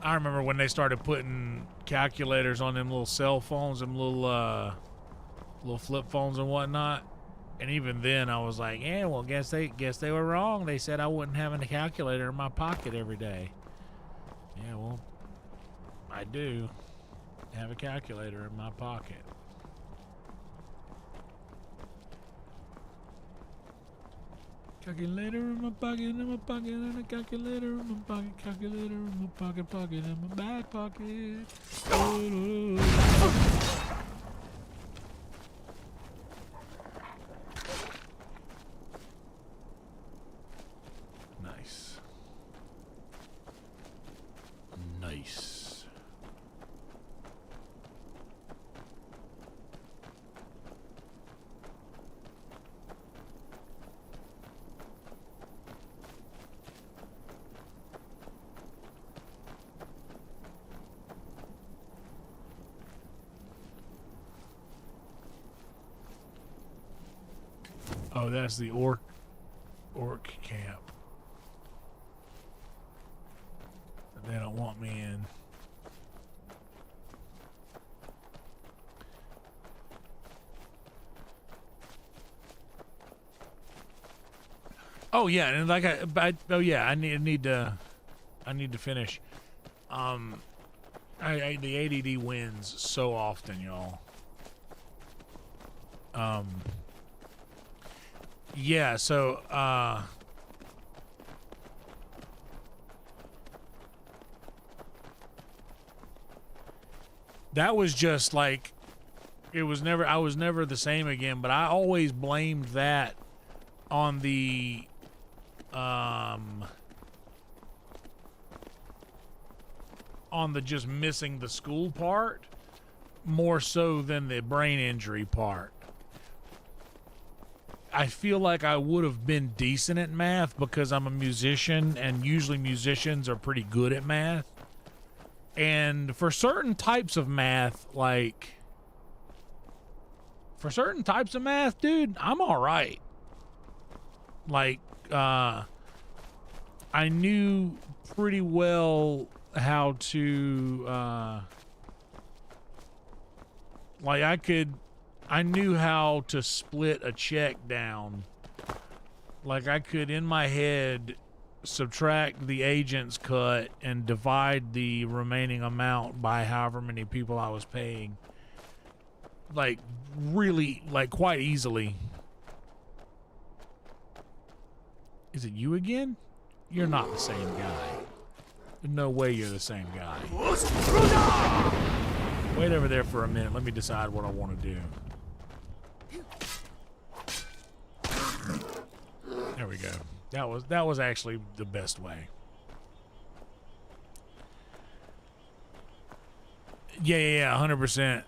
I remember when they started putting calculators on them little cell phones, them little flip phones and whatnot. And even then, I was like, "Yeah, well, guess they were wrong. They said I wouldn't have a calculator in my pocket every day." Yeah, well, I do have a calculator in my pocket. Calculator in my pocket, and a calculator in my pocket, calculator in my pocket, in my back pocket. Nice. Nice. Oh, that's the orc camp. They don't want me in. Oh yeah, and like I need to finish. The ADD wins so often, y'all. Yeah, so that was just like I was never the same again, but I always blamed that on the just missing the school part more so than the brain injury part. I feel like I would have been decent at math because I'm a musician, and usually musicians are pretty good at math. And for certain types of math, dude, I'm all right. Like, I knew pretty well how to, I knew how to split a check down. Like, I could, in my head, subtract the agent's cut and divide the remaining amount by however many people I was paying. Like, really, like, quite easily. Is it you again? You're not the same guy. There's no way you're the same guy. Wait over there for a minute. Let me decide what I want to do. There we go. That was actually the best way. Yeah, 100%.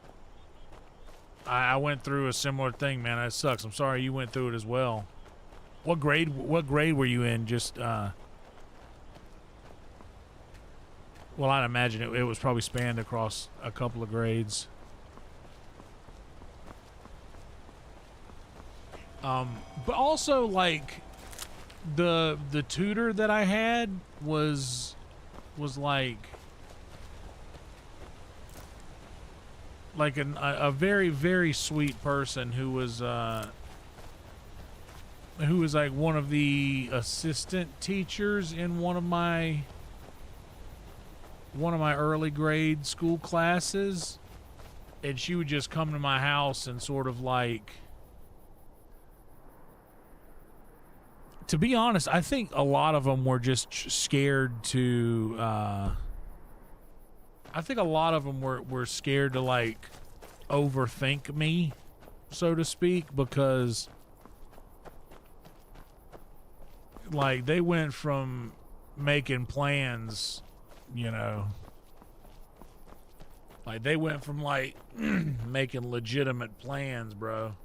I went through a similar thing, man. That sucks. I'm sorry you went through it as well. What grade were you in? Just well, I'd imagine it was probably spanned across a couple of grades. But also, like, the tutor that I had was like a very, very sweet person who was like one of the assistant teachers in one of my early grade school classes. And she would just come to my house and sort of like, to be honest, I think a lot of them were just scared to, I think a lot of them were scared to like overthink me, so to speak, because like they went from making plans, you know, like they went from like making legitimate plans, bro.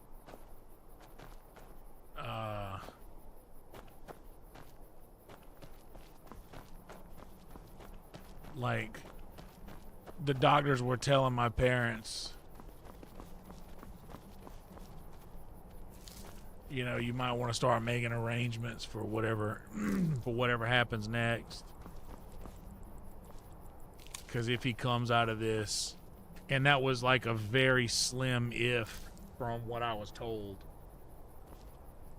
Like the doctors were telling my parents, you know, you might want to start making arrangements for whatever for whatever happens next. Because if he comes out of this, and that was like a very slim if from what I was told,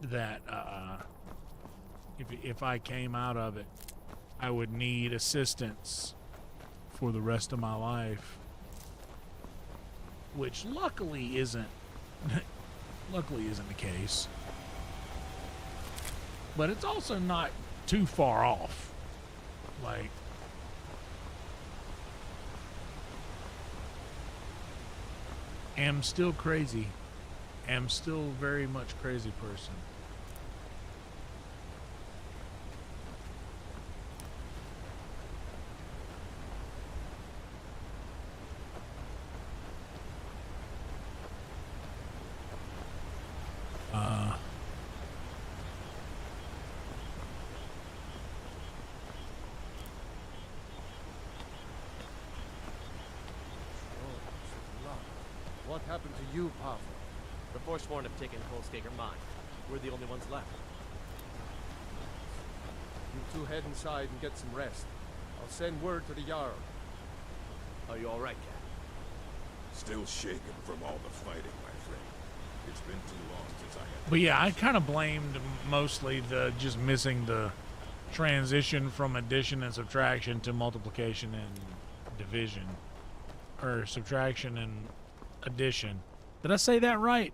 that if I came out of it, I would need assistance for the rest of my life, which luckily isn't the case. But it's also not too far off. Like, am still crazy. Am still very much crazy person. What happened to you, Pavel? The Forsworn have taken Holstager mine. We're the only ones left. You two head inside and get some rest. I'll send word to the Jarl. Are you alright, Cat? Still shaken from all the fighting, my friend. It's been too long since I had... But yeah, I kind of blamed mostly the just missing the transition from addition and subtraction to multiplication and division. Or subtraction and addition. Did I say that right?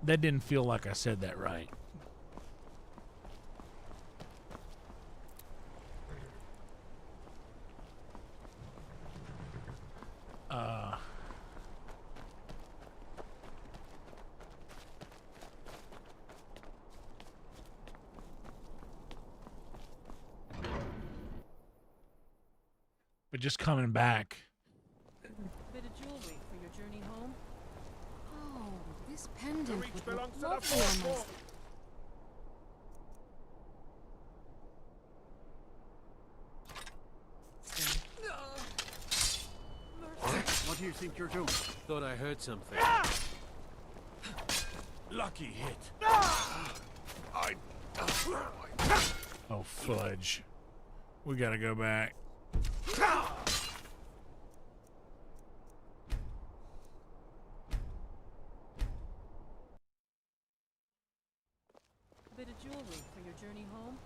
That didn't feel like I said that right. But just coming back. Bit of jewelry for your journey home. Oh, this pendant would look belongs to the lovely on my... What do you think you're doing? Thought I heard something. Lucky hit. Oh, fudge. We gotta go back. Bit of jewelry for your journey home.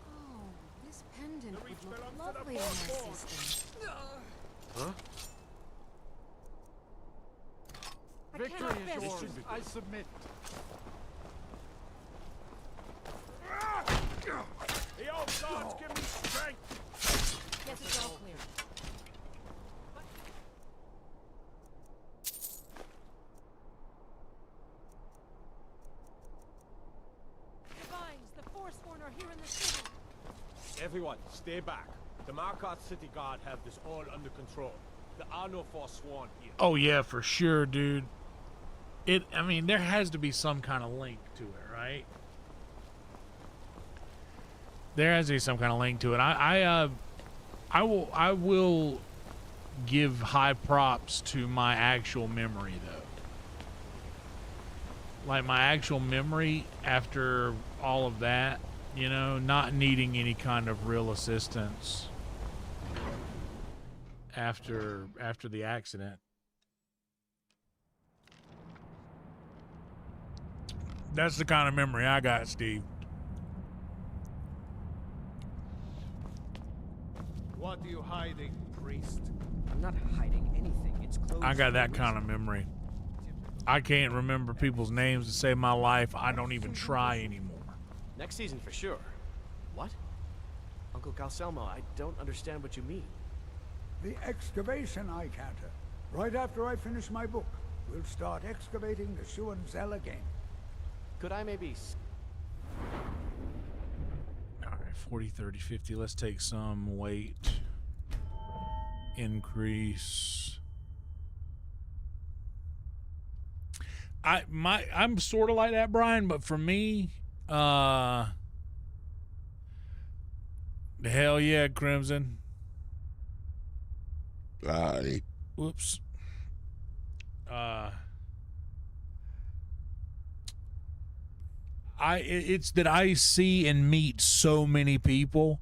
Oh, this pendant would look lovely on my system. Huh? Victory is yours. I submit. The old gods give me strength. Guess it's all clear. Divines, the Forsworn are here in the city. Everyone, stay back. The Markarth City Guard have this all under control. There are no Forsworn here. Oh yeah, for sure, dude. I mean, there has to be some kind of link to it, right? There has to be some kind of link to it. I will give high props to my actual memory, though. Like my actual memory after all of that, you know, not needing any kind of real assistance after the accident. That's the kind of memory I got, Steve. What are you hiding, priest? I'm not hiding anything. It's closed. I got that kind of memory. I can't remember people's names to save my life. I don't even try anymore. Next season for sure. What? Uncle Calcelmo, I don't understand what you mean. The excavation I canter. Right after I finish my book, we'll start excavating the Schuan Zell again. Could I maybe... All right, 40, 30, 50. Let's take some weight. Increase. I'm sort of like that, Brian, but for me, hell yeah, Crimson. Whoops. It's that I see and meet so many people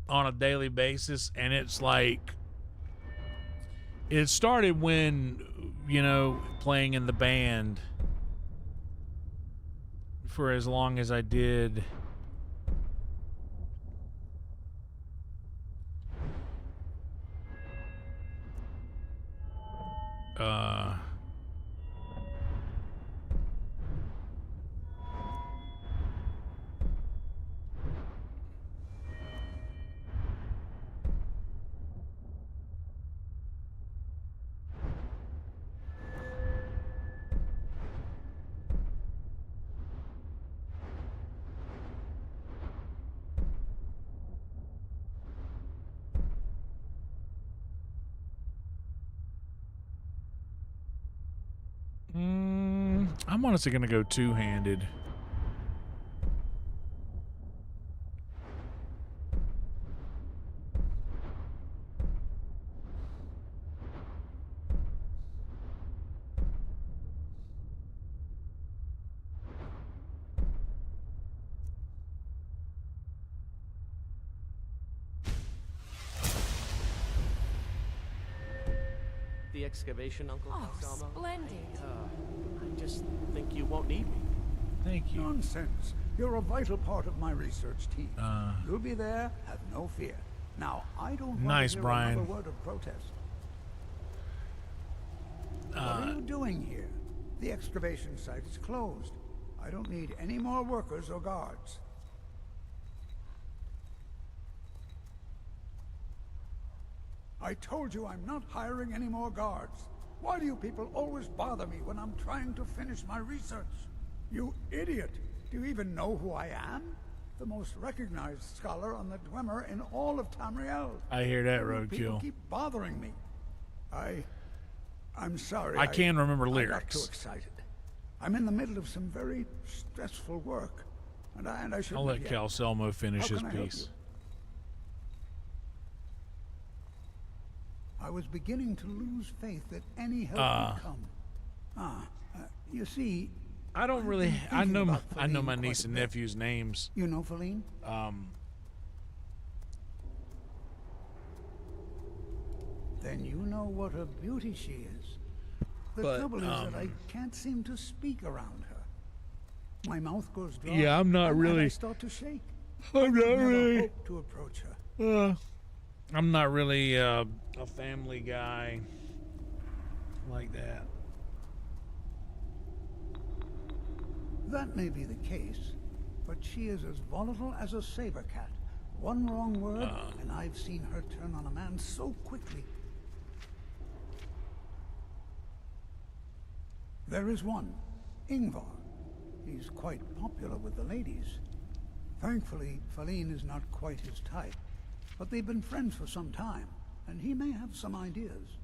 on a daily basis, and it's like it started when, you know, playing in the band for as long as I did. I'm honestly gonna go two-handed. The excavation, Uncle Oh, Calcelmo? splendid. I just think you won't need me. Thank you. Nonsense. You're a vital part of my research team. You'll be there, have no fear. Now, I don't want Nice, to hear Brian. another word of protest. What are you doing here? The excavation site is closed. I don't need any more workers or guards. I told you I'm not hiring any more guards. Why do you people always bother me when I'm trying to finish my research? You idiot! Do you even know who I am? The most recognized scholar on the Dwemer in all of Tamriel. I hear that, Why do people roadkill. keep bothering me. I'm sorry. I can remember I got lyrics. too excited. I'm in the middle of some very stressful work, and I shouldn't. I'll let yet. Calcelmo finish How his can I help piece. you? I was beginning to lose faith that any help would come. You see, I don't I've really. been I know. thinking I about know my Feline niece quite a and bit. nephew's names. You know Feline? Then you know what a beauty she is. The But, trouble is that I can't seem to speak around her. My mouth goes dry. Yeah, I'm not and really- I start to shake. I'm not I never really. hoped to approach her. I'm not really a family guy like that. That may be the case, but she is as volatile as a saber cat. One wrong word, and I've seen her turn on a man so quickly. There is one, Ingvar. He's quite popular with the ladies. Thankfully, Feline is not quite his type, but they've been friends for some time, and he may have some ideas.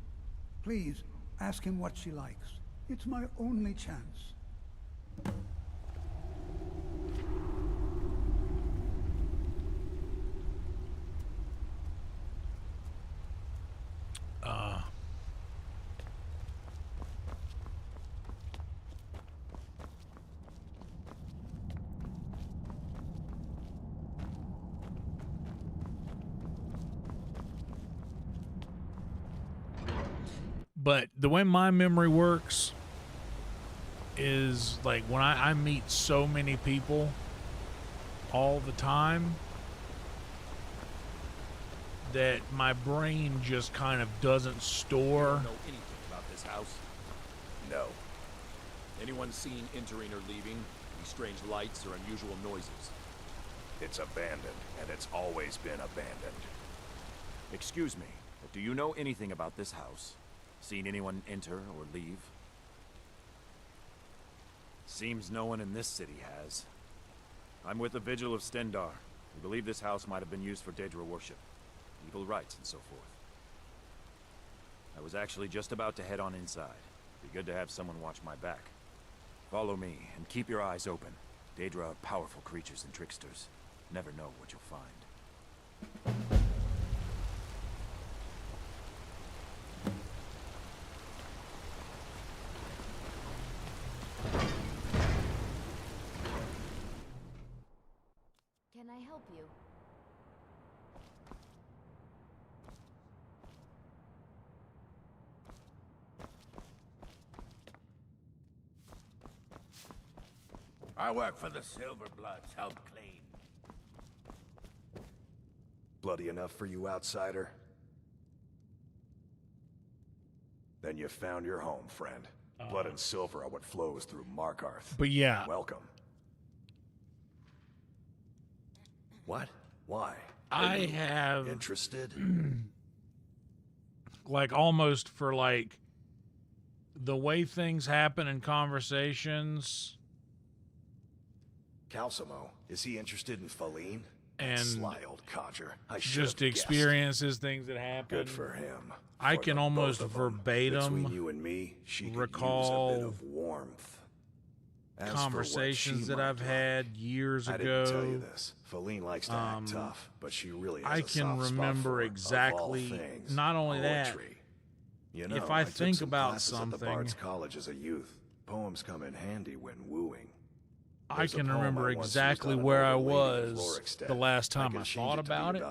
Please, ask him what she likes. It's my only chance. But the way my memory works is like when I meet so many people all the time, that my brain just kind of doesn't store. Know anything about this house? No. Anyone seen entering or leaving? Any strange lights or unusual noises? It's abandoned, and it's always been abandoned. Excuse me, but do you know anything about this house? Seen anyone enter or leave? Seems no one in this city has. I'm with the Vigil of Stendar. We believe this house might have been used for Daedra worship, evil rites, and so forth. I was actually just about to head on inside. Be good to have someone watch my back. Follow me, and keep your eyes open. Daedra are powerful creatures and tricksters. Never know what you'll find. Can I help you? I work for the Silverbloods, help clean. Bloody enough for you, outsider? Then you found your home, friend. Blood and silver are what flows through Markarth. But yeah. Welcome. What? Why? I have interested? like almost for like the way things happen in conversations. Calcimo, is he interested in Faline? And sly old codger. I just guessed. experiences, things that happen. Good for him. I can almost verbatim between you and me, she recall could use a bit of warmth. As conversations that I've had years I ago. didn't tell you this. Faline likes to act tough, but she really has I a can soft spot remember for, exactly. of all things, Not only poetry. that, You know, if I took think some about classes something, at the Bard's College as a youth. Poems come in handy when wooing. I can remember exactly where I was the last time I thought about it.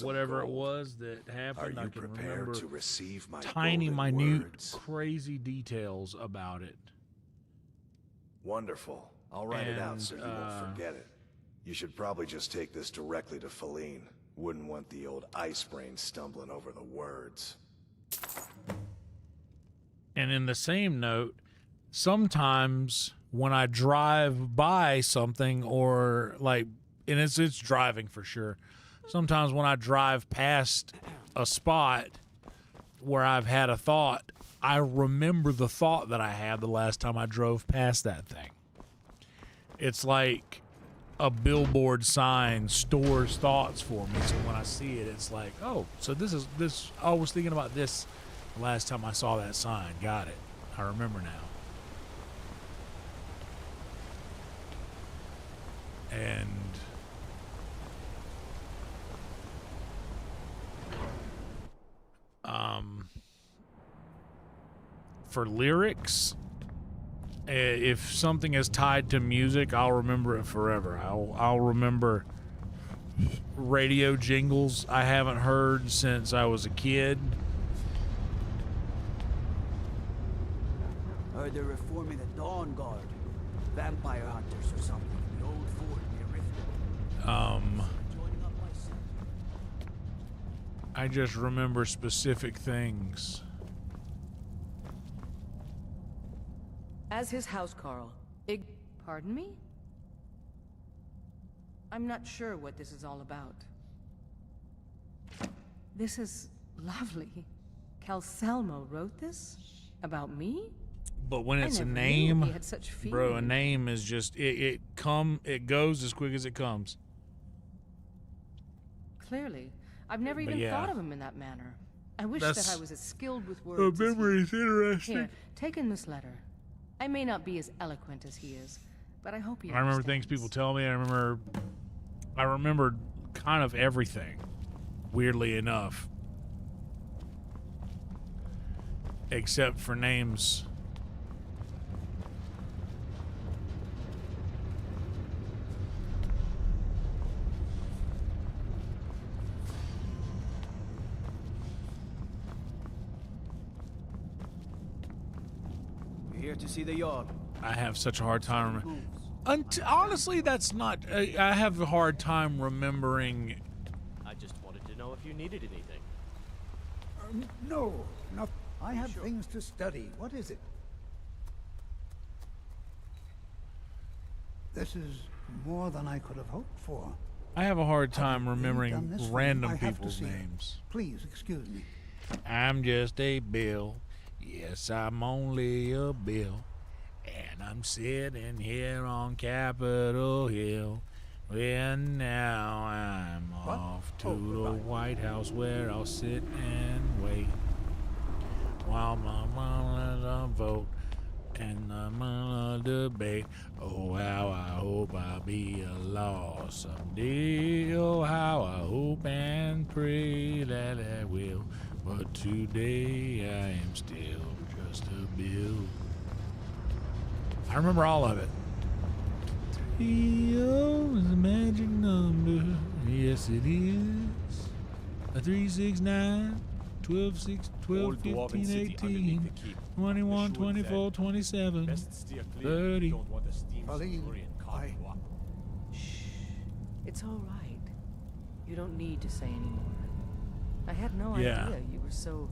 Whatever it was that happened, I can remember to receive my tiny, golden minute, words? crazy details about it. Wonderful. I'll write it out so you won't forget it. You should probably just take this directly to Faline. Wouldn't want the old ice brain stumbling over the words. And in the same note, sometimes when I drive by something or like, and it's driving for sure. Sometimes when I drive past a spot where I've had a thought, I remember the thought that I had the last time I drove past that thing. It's like a billboard sign stores thoughts for me. So when I see it, it's like, oh, so this. I was thinking about this the last time I saw that sign. Got it. I remember now. And for lyrics, if something is tied to music, I'll remember it forever. I'll remember radio jingles I haven't heard since I was a kid. Heard they're reforming the Dawn Guard. Vampire hunters or something. The old fort near Riften. I just remember specific things. As his housecarl, Pardon me? I'm not sure what this is all about. This is lovely. Calcelmo wrote this? About me? But when it's a I never knew name, he had such bro, a feelings. name is just it goes as quick as it comes. Clearly. I've never But even yeah. thought of him in that manner. I wish That's- that I was as skilled with words. memory's interesting. Here, take in this letter. I may not be as eloquent as he is, but I hope he I remember things people tell me. I remember kind of everything, weirdly enough, except for names. We're here to see the yard. I have such a hard time. Honestly, that's not. I have a hard time remembering I just wanted know if you needed anything. No. I have things to study. What is it? This is more than I could have hoped for. I have a hard time remembering random I have to people's see it. names. Please excuse me. I'm just a bill. Yes, I'm only a bill. And I'm sitting here on Capitol Hill. Well, now I'm off to the White House where I'll sit and wait while my mama vote and the mama debate. Oh, how I hope I'll be a law someday. Oh, how I hope and pray that I will. But today I am still just a bill. I remember all of it. 30 is a magic number. Yes, it is. A 369, 12, 6, 12, 15, 18, 21, 24, 27, 30. Shh. It's all right. You don't need to say anymore. I had no idea you were so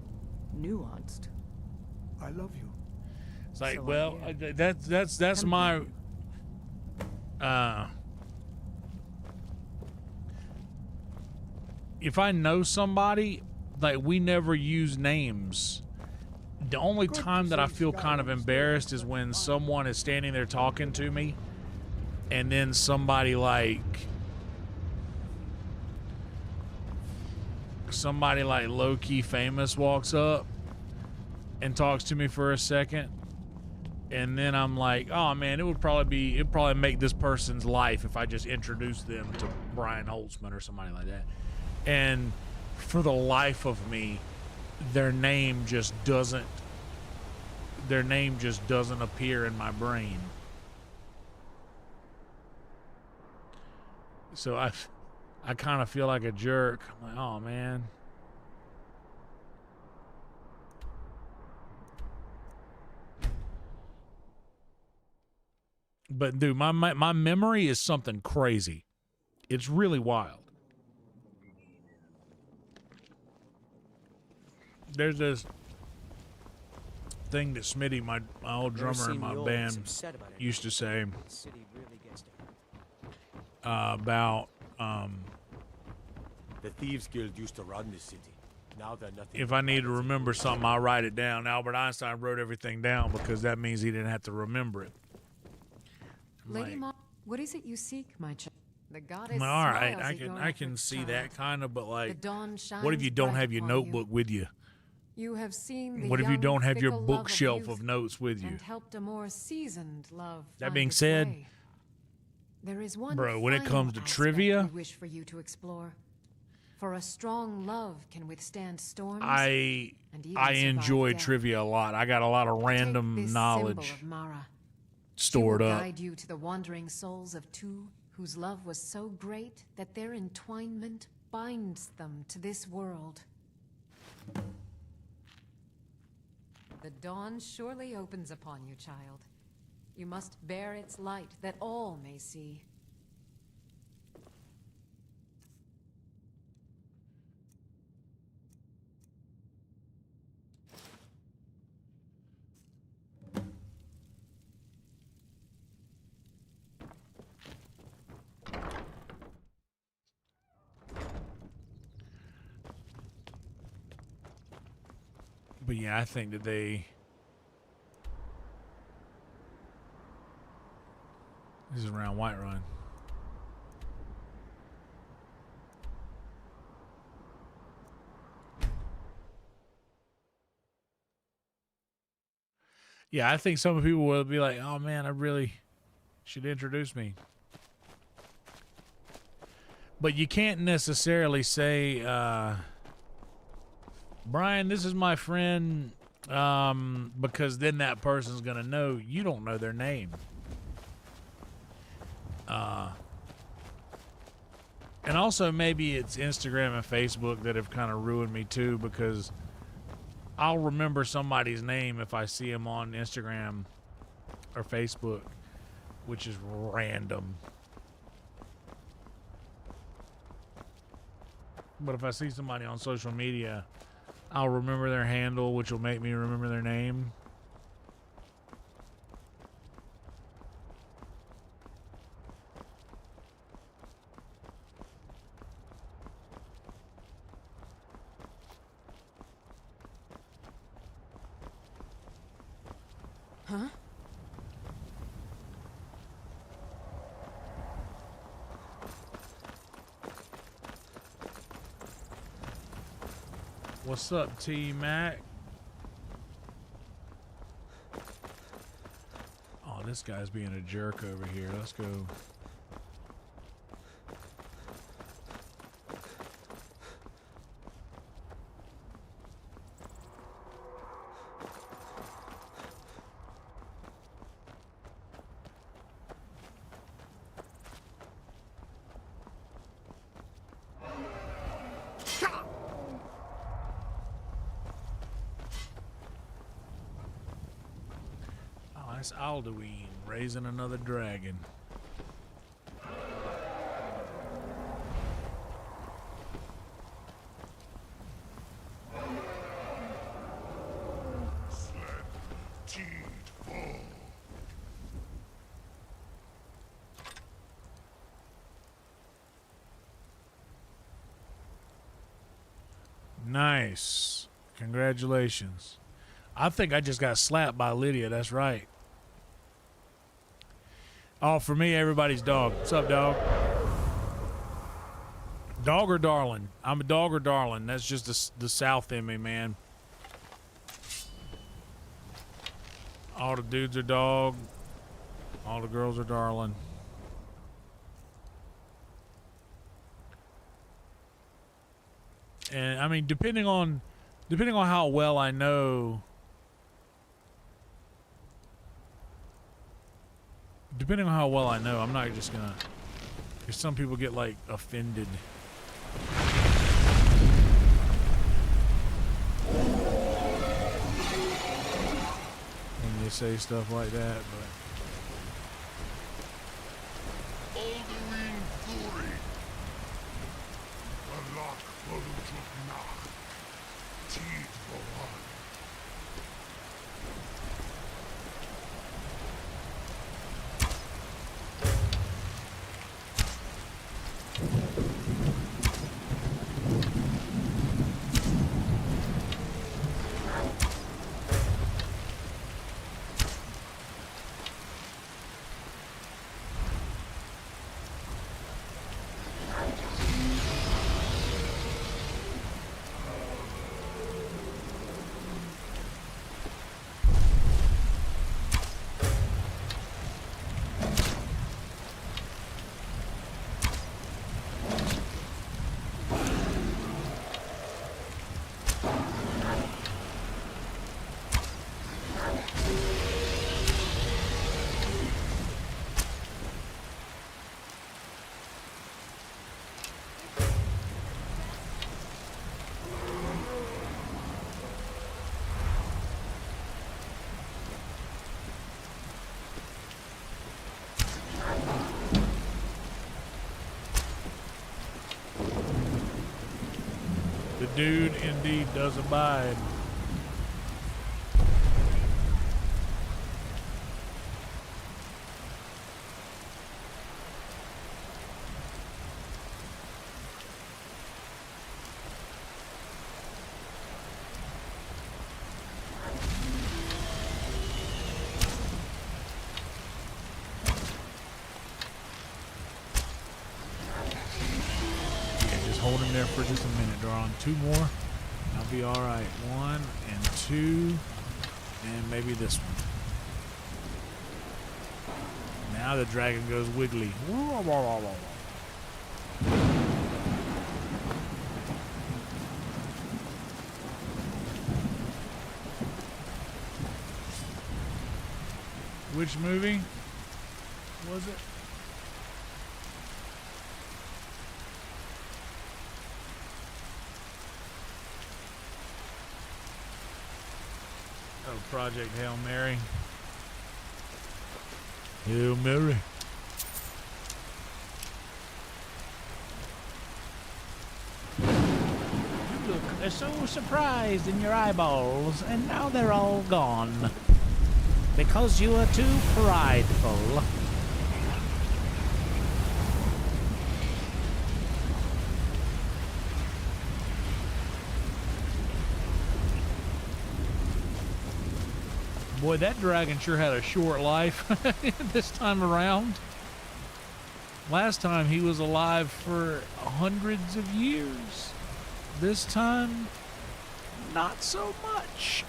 nuanced. I love you. It's like, well, that's my if I know somebody, like, we never use names. The only time that I feel kind of embarrassed is when someone is standing there talking to me and then somebody like low-key famous walks up and talks to me for a second, and then I'm like, oh man, it'd probably make this person's life if I just introduced them to Brian Holtzman or somebody like that. And for the life of me, their name just doesn't appear in my brain. So I kind of feel like a jerk. I'm like, oh man. But dude, my memory is something crazy. It's really wild. There's this thing that Smitty, my old drummer in my band, used to say about the Thieves Guild used to run the city. Now they're nothing. If I need to remember something, I'll write it down. Albert Einstein wrote everything down because that means he didn't have to remember it. Lady Mom, what is it you seek, my child? The goddess. All right, I can see that kind of, but like, what if you don't have your notebook with you? You have seen the what if you don't have your fickle love bookshelf youth of notes with you? And helped a more seasoned love. That find being its said, way. There is one bro, when it final comes to aspect trivia, we wish for you to explore. For a strong love can withstand storms. I and even enjoy survive death. trivia a lot. I got a lot of random Take this knowledge symbol of Mara. stored She will up. guide you to the wandering souls of two whose love was so great that their entwinement binds them to this world. The dawn surely opens upon you, child. You must bear its light that all may see. But yeah, I think that this is around Whiterun. Yeah, I think some people will be like, oh man, I really should introduce me. But you can't necessarily say, Brian, this is my friend, because then that person's going to know you don't know their name. And also maybe it's Instagram and Facebook that have kind of ruined me too, because I'll remember somebody's name if I see them on Instagram or Facebook, which is random. But if I see somebody on social media, I'll remember their handle, which will make me remember their name. Huh? What's up, T-Mac? Oh, this guy's being a jerk over here. Let's go. That's Alduin raising another dragon. Nice. Congratulations. I think I just got slapped by Lydia. That's right. Oh, for me, everybody's dog. What's up, dog? Dog or darling? I'm a dog or darling. That's just the South in me, man. All the dudes are dog. All the girls are darling. And I mean, depending on how well I know. Depending on how well I know, I'm not just gonna. Because some people get like offended. When they say stuff like that, but. The dude indeed does abide. Hold him there for just a minute, darling. Two more. I'll be all right. 1 and 2, and maybe this one. Now the dragon goes wiggly. Which movie was it? Oh, Project Hail Mary. Hail Mary. so surprised in your eyeballs, and now they're all gone. Because you are too prideful. Boy, that dragon sure had a short life this time around. Last time he was alive for hundreds of years. This time, not so much.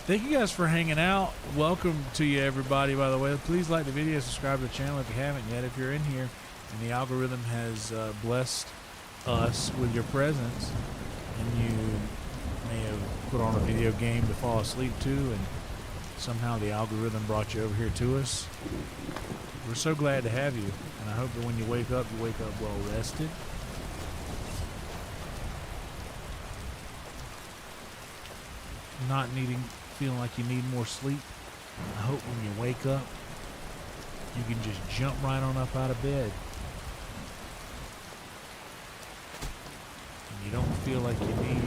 Thank you guys for hanging out. Welcome to you, everybody, by the way. Please like the video, subscribe to the channel if you haven't yet. If you're in here and the algorithm has blessed us with your presence, and you may have put on a video game to fall asleep to, and somehow the algorithm brought you over here to us. We're so glad to have you, and I hope that when you wake up well rested. Not feeling like you need more sleep. I hope when you wake up, you can just jump right on up out of bed. And you don't feel like you need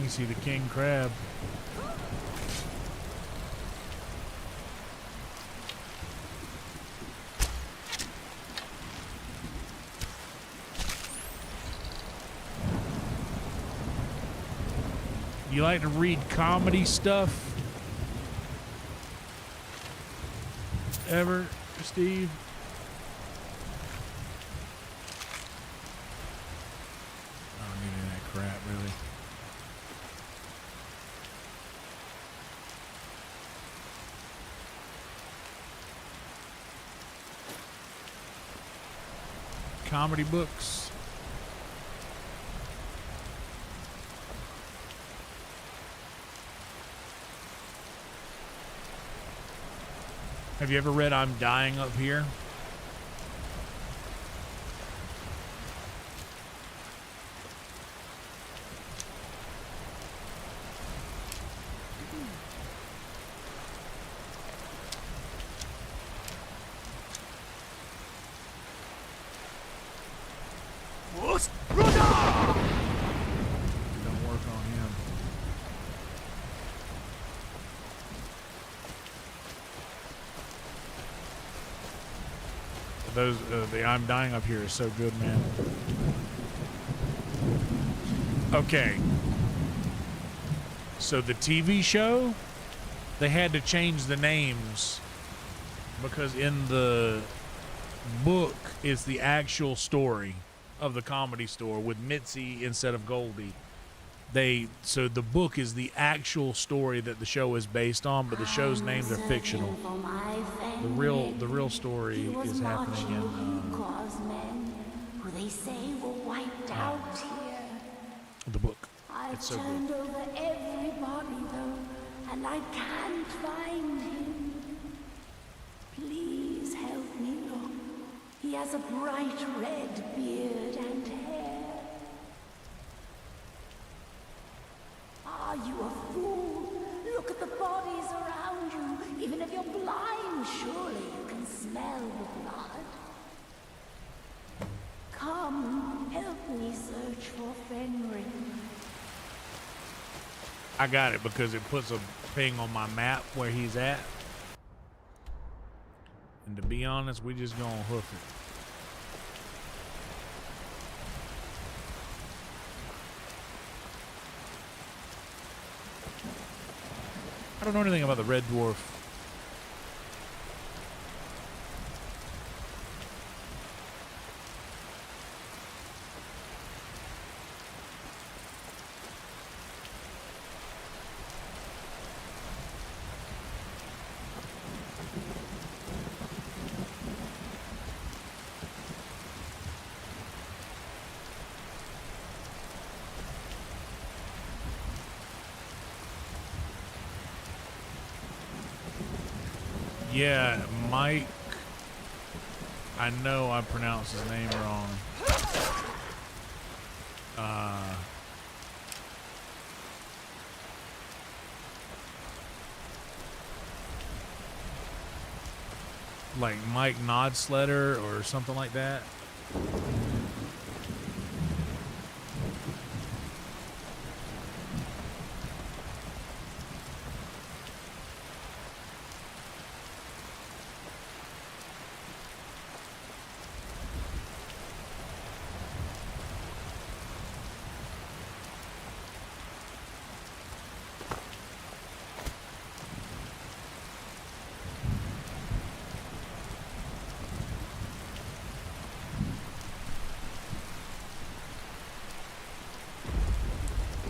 see the king crab. You like to read comedy stuff? Ever, Steve? I don't need any of that crap, really. Comedy books. Have you ever read I'm Dying Up Here? The I'm Dying Up Here is so good, man. Okay. So the TV show, they had to change the names because in the book it's the actual story of the Comedy Store with Mitzi instead of Goldie. So the book is the actual story that the show is based on, but the show's names are fictional. The real story is happening in who they say were wiped out here. The book. I've turned over everybody though, and I can't find him. Please help me look. He has a bright red beard and hair. Are you a fool? Look at the bodies around you. Even if you're blind, surely you can smell the blood. Come, help me search for Fenrir. I got it because it puts a thing on my map where he's at. And to be honest, we just gonna hoof it. I don't know anything about the Red Dwarf. Yeah, Mike. I know I pronounced his name wrong. Like Mike Nodsletter or something like that.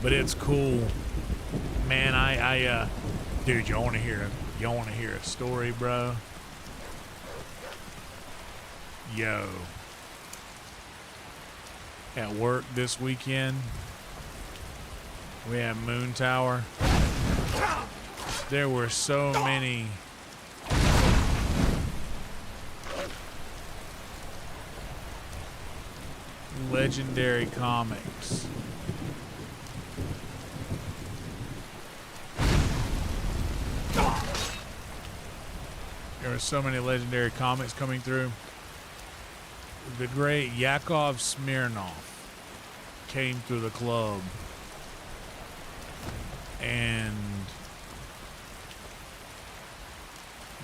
But it's cool, man. Dude, you want to hear a story, bro? Yo, at work this weekend, we had Moon Tower. There were so many legendary comics. There were so many legendary comics coming through. The great Yakov Smirnoff came through the club, and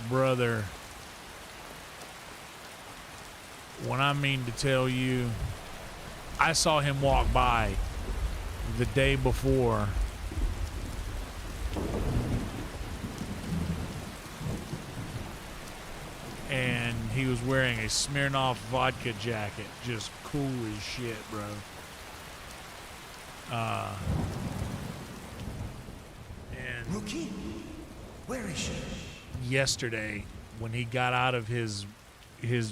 brother, when I mean to tell you, I saw him walk by the day before. And he was wearing a Smirnoff vodka jacket. Just cool as shit, bro. And Rookie? Where is she? Yesterday, when he got out of his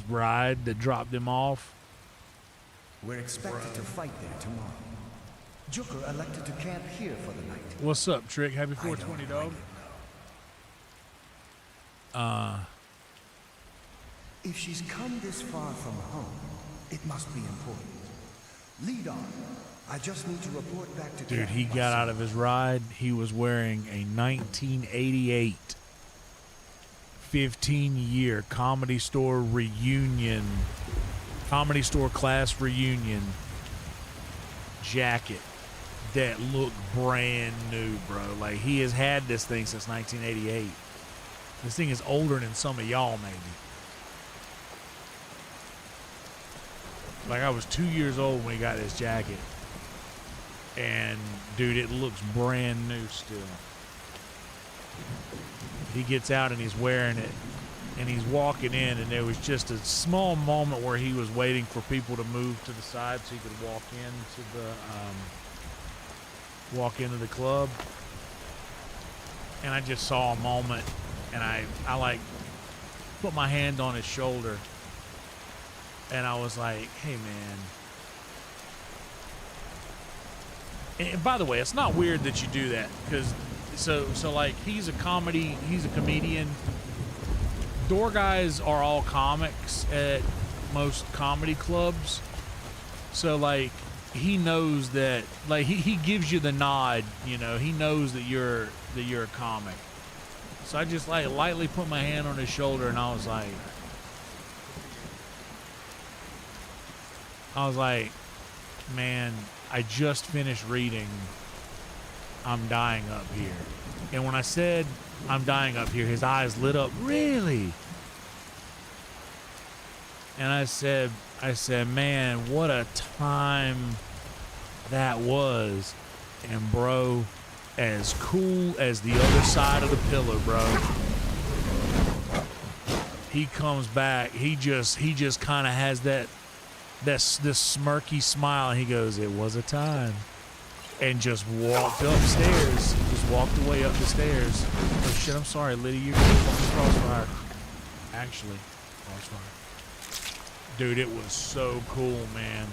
ride that dropped him off. We're expected to fight there tomorrow. Joker elected to camp here for the night. What's up, Trick? Happy 420, dog. If she's come this far from home, it must be important. Lead on. I just need to report back to Dude, camp he got out of his ride. He was wearing a 1988 15-year Comedy Store class reunion jacket that looked brand new, bro. Like, he has had this thing since 1988. This thing is older than some of y'all, maybe. Like, I was 2 years old when he got this jacket. And, dude, it looks brand new still. He gets out and he's wearing it. And he's walking in, and there was just a small moment where he was waiting for people to move to the side so he could walk into the club. And I just saw a moment, and I like put my hand on his shoulder. And I was like, hey, man. And by the way, it's not weird that you do that, because so like, he's a comedian. Door guys are all comics at most comedy clubs. So like, he knows that, like, he gives you the nod, you know, he knows that you're a comic. So I just like lightly put my hand on his shoulder, and I was like, man, I just finished reading I'm Dying Up Here. And when I said I'm dying up here, his eyes lit up. Really? And I said, man, what a time that was. And bro, as cool as the other side of the pillar, bro. He comes back. He just kind of has this smirky smile, and he goes, it was a time. And just walked upstairs. Just walked away up the stairs. Oh shit, I'm sorry, Liddy, you're going to crossfire. Actually, crossfire. Dude, it was so cool, man.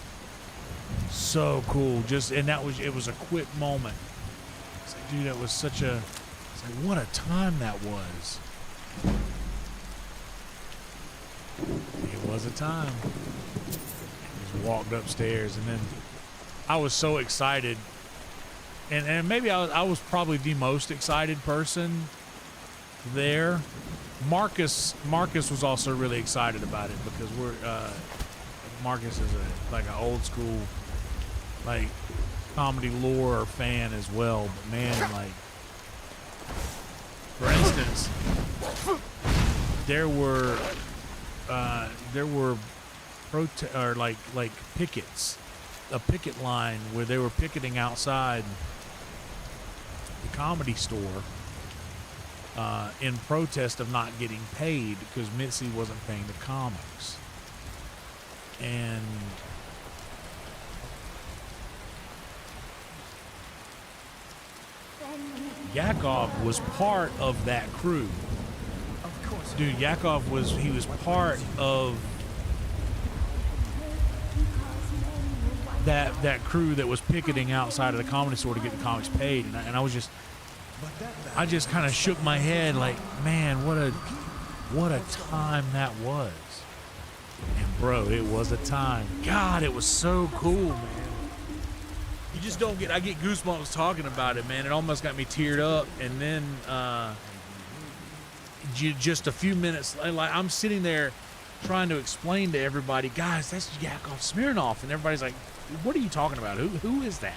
So cool. It was a quick moment. It's like, dude, that was it's like, what a time that was. It was a time. Just walked upstairs, and then I was so excited. And maybe I was probably the most excited person there. Marcus was also really excited about it because Marcus is like an old school like comedy lore fan as well. But man, like for instance, there were pickets, a picket line where they were picketing outside the Comedy Store in protest of not getting paid because Mitzi wasn't paying the comics. And Yakov was part of that crew. Of course. Dude, Yakov was part of that crew that was picketing outside of the Comedy Store to get the comics paid, and I just kind of shook my head like, man, what a time that was. And bro, it was a time. God, it was so cool, man. You just don't get, I get goosebumps talking about it, man. It almost got me teared up. And then just a few minutes, like I'm sitting there trying to explain to everybody, guys, that's Yakov Smirnoff. And everybody's like, what are you talking about? Who is that?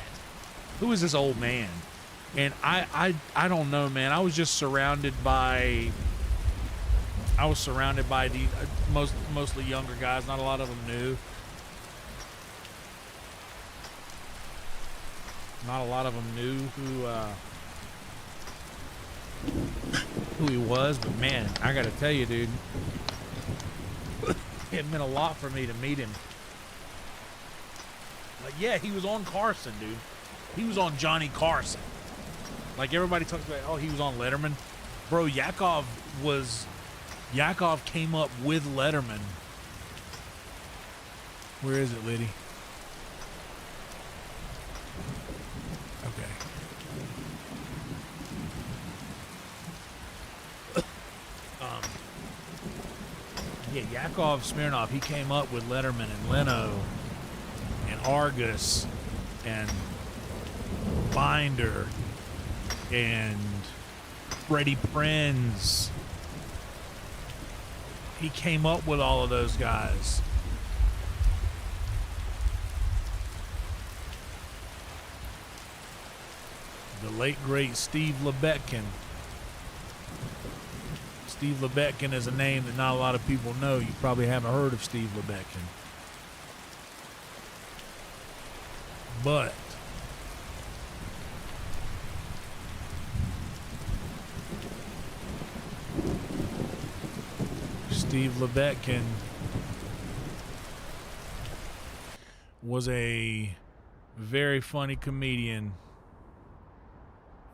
Who is this old man? And I don't know, man. I was just surrounded by the mostly younger guys. Not a lot of them knew. Not a lot of them knew who he was. But man, I got to tell you, dude, it meant a lot for me to meet him. Like, yeah, he was on Carson, dude. He was on Johnny Carson. Like, everybody talks about, oh, he was on Letterman. Bro, Yakov came up with Letterman. Where is it, Liddy? Okay. Yeah, Yakov Smirnoff, he came up with Letterman and Leno and Argus and Binder and Freddie Prinz. He came up with all of those guys. The late, great Steve Lebetkin. Steve Lebetkin is a name that not a lot of people know. You probably haven't heard of Steve Lebetkin. But Steve Lebetkin was a very funny comedian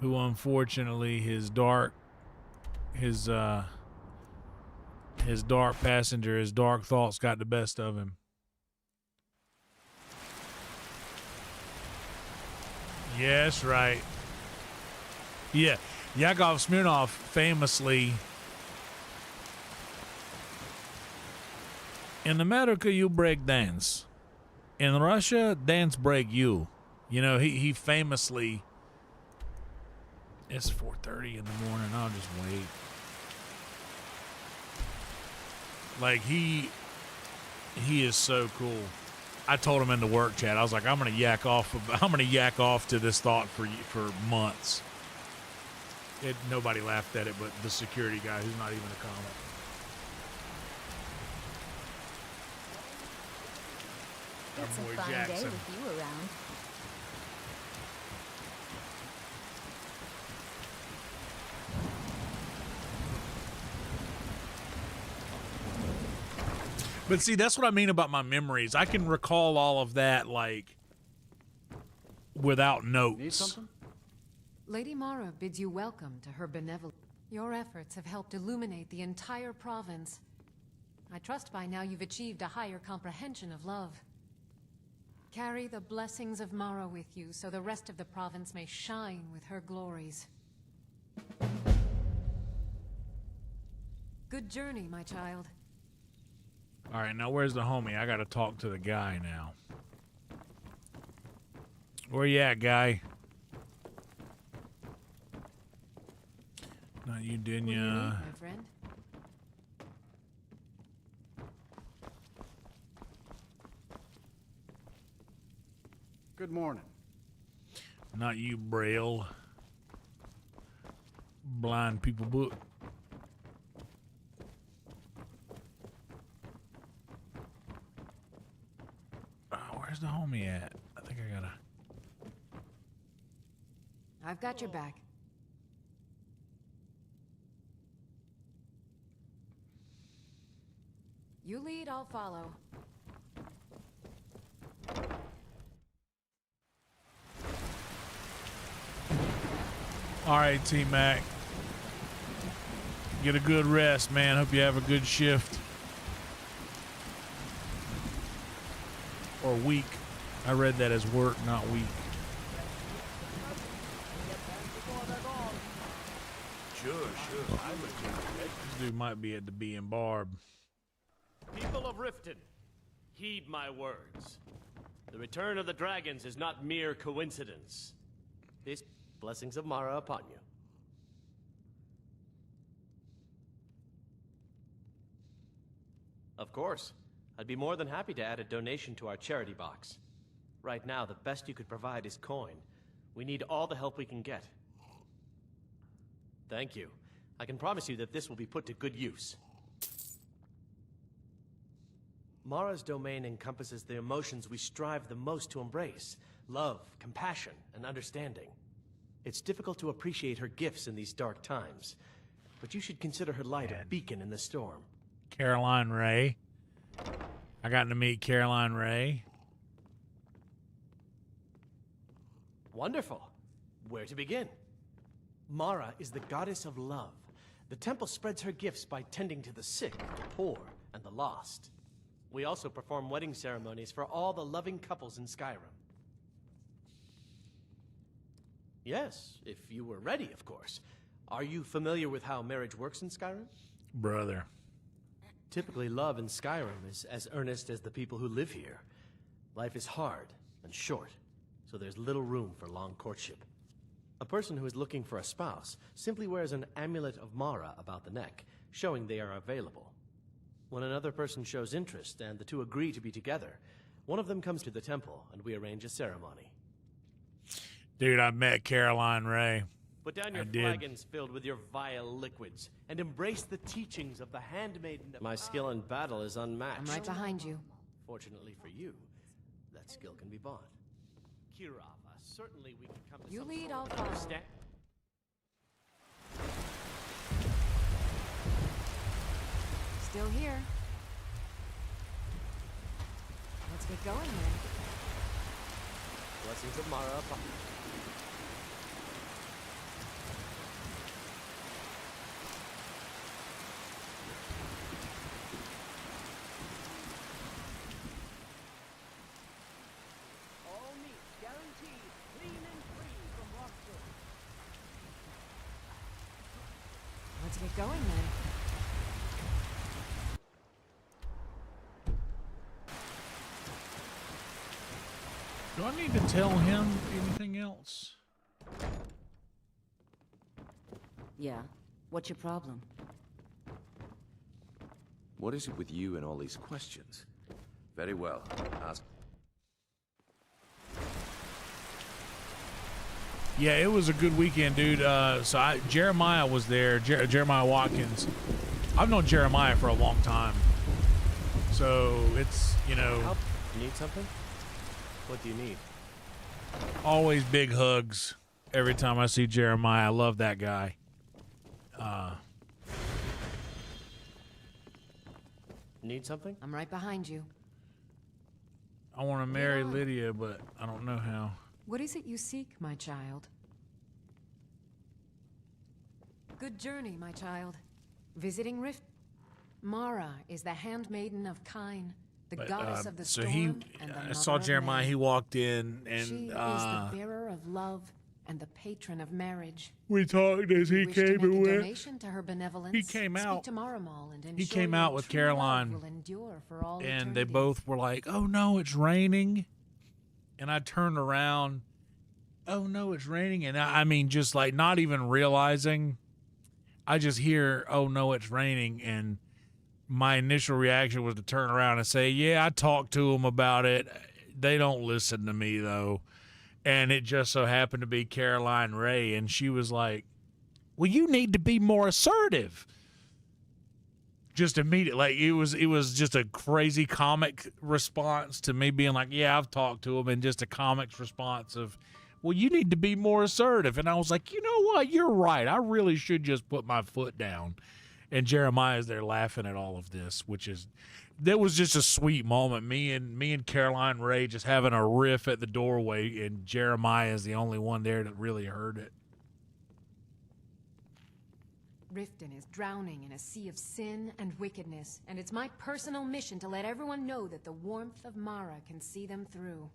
who, unfortunately, his dark passenger, his dark thoughts got the best of him. Yes, right. Yeah, Yakov Smirnoff famously, in America you break dance, in Russia dance break you. You know, he famously, it's 4:30 in the morning, I'll just wait. Like, he is so cool. I told him in the work chat, I was like, I'm gonna yak off to this thought for months. Nobody laughed at it, but the security guy, who's not even a comic. It's a fine day with you around. But see, that's what I mean about my memories. I can recall all of that, like, without notes. Need something? Lady Mara bids you welcome to her benevolence. Your efforts have helped illuminate the entire province. I trust by now you've achieved a higher comprehension of love. Carry the blessings of Mara with you so the rest of the province may shine with her glories. Good journey, my child. All right, now where's the homie? I gotta talk to the guy now. Where you at, guy? Not you, What do you need, Dinya. my friend? Good morning. Not you, Braille. Blind people book. Where's the homie at? I think I gotta. I've got your back. You lead, I'll follow. All right, T-Mac. Get a good rest, man. Hope you have a good shift. Or week. I read that as work, not week. Sure. This dude might be at the Bee and Barb. People of Riften, heed my words. The return of the dragons is not mere coincidence. These blessings of Mara upon you. Of course. I'd be more than happy to add a donation to our charity box. Right now, the best you could provide is coin. We need all the help we can get. Thank you. I can promise you that this will be put to good use. Mara's domain encompasses the emotions we strive the most to embrace: love, compassion, and understanding. It's difficult to appreciate her gifts in these dark times, but you should consider her light a beacon in the storm. Caroline Ray. I got to meet Caroline Ray. Wonderful. Where to begin? Mara is the goddess of love. The temple spreads her gifts by tending to the sick, the poor, and the lost. We also perform wedding ceremonies for all the loving couples in Skyrim. Yes, if you were ready, of course. Are you familiar with how marriage works in Skyrim? Brother. Typically, love in Skyrim is as earnest as the people who live here. Life is hard and short, so there's little room for long courtship. A person who is looking for a spouse simply wears an amulet of Mara about the neck, showing they are available. When another person shows interest and the two agree to be together, one of them comes to the temple and we arrange a ceremony. Dude, I met Caroline Ray. Put down your flagons filled with your vile liquids and embrace the teachings of the handmaiden. My skill in battle is unmatched. I'm right behind you. Fortunately for you, that skill can be bought. Kirava, certainly we can come to You some lead, sort I'll of follow. understand. Still here. Let's get going then. Blessings of Mara upon you. All meat guaranteed, clean and free from Rockford. Let's get going then. Do I need to tell him anything else? Yeah. What's your problem? What is it with you and all these questions? Very well. Ask. Yeah, it was a good weekend, dude. Jeremiah was there. Jeremiah Watkins. I've known Jeremiah for a long time. So it's, you know. Help? You need something? What do you need? Always big hugs every time I see Jeremiah. I love that guy. Need something? I'm right behind you. I want to marry Lydia, but I don't know how. What is it you seek, my child? Good journey, my child. Visiting Rift. Mara is the handmaiden of Kine, the goddess of the storm and the I mother saw of Jeremiah. men. He walked in, and She is the bearer of love and the patron of marriage. We talked as he Wish to came make and a went. donation to her benevolence. He came out. Speak to Maramal and He ensure came your out with true love Caroline, will endure for all and they eternity. both were like, "Oh no, it's raining." And I turned around, "Oh no, it's raining." And I mean, just like not even realizing, I just hear, "Oh no, it's raining." And my initial reaction was to turn around and say, "Yeah, I talked to them about it. They don't listen to me though." And it just so happened to be Caroline Ray, and she was like, "Well, you need to be more assertive." Just immediate, like it was just a crazy comic response to me being like, "Yeah, I've talked to him," and just a comic's response of, "Well, you need to be more assertive." And I was like, "You know what? You're right. I really should just put my foot down." And Jeremiah's there laughing at all of this, that was just a sweet moment. Me and Caroline Ray just having a riff at the doorway, and Jeremiah is the only one there that really heard it. Riften is drowning in a sea of sin and wickedness, and it's my personal mission to let everyone know that the warmth of Mara can see them through.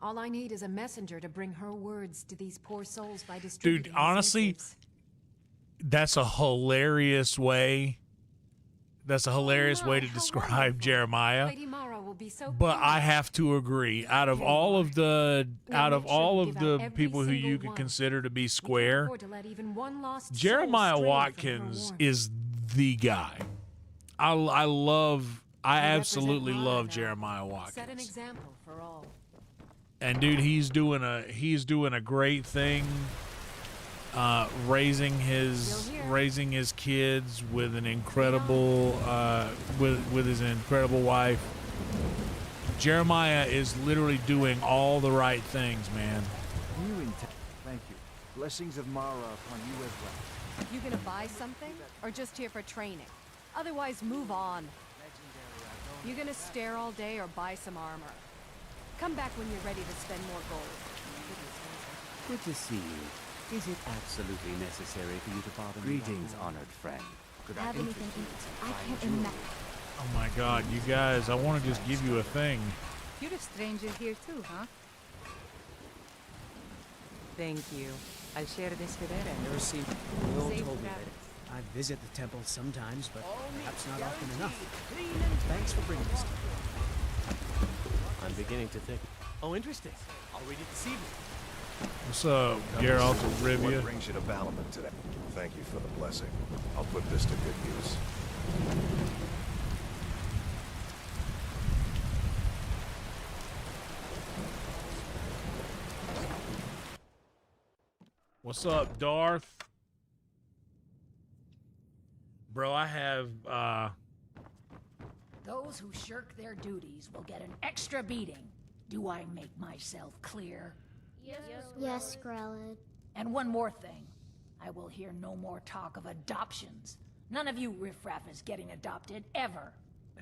All I need is a messenger to bring her words to these poor souls by distributing. Dude, honestly, that's a hilarious way. That's a hilarious way to describe Jeremiah. Lady Mara will be so But I have to agree. Out of all of the people who you could one. consider to be square, afford to let even one lost Jeremiah soul stray from her Watkins warmth. is the guy. I absolutely love Jeremiah Watkins. Set an example for all. And dude, he's doing a great thing, raising his kids with an incredible with his incredible wife. Jeremiah is literally doing all the right things, man. Thank you. Blessings of Mara upon you as well. You gonna buy something, or just here for training? Otherwise, move on. You gonna stare all day or buy some armor? Come back when you're ready to spend more gold. Good to see you. Is it absolutely necessary for you to bother me? Greetings, honored friend. Could I Have interest anything you? to eat? I can't imagine. Oh my God, you guys! I want to just give you a thing. You're a stranger here too, huh? Thank you. I'll share this with Eren. Never seen. You all Safe told me travels. that. I visit the temple sometimes, but perhaps not often enough. Thanks for bringing this to me. I'm beginning to think. Oh, interesting. I'll read it this evening. What's up, Geralt of Rivia? What brings you to Balamon today? Thank you for the blessing. I'll put this to good use. What's up, Darth? Bro, I have Those who shirk their duties will get an extra beating. Do I make myself clear? Yes, Grelid. And one more thing. I will hear no more talk of adoptions. None of you riffraff is getting adopted, ever.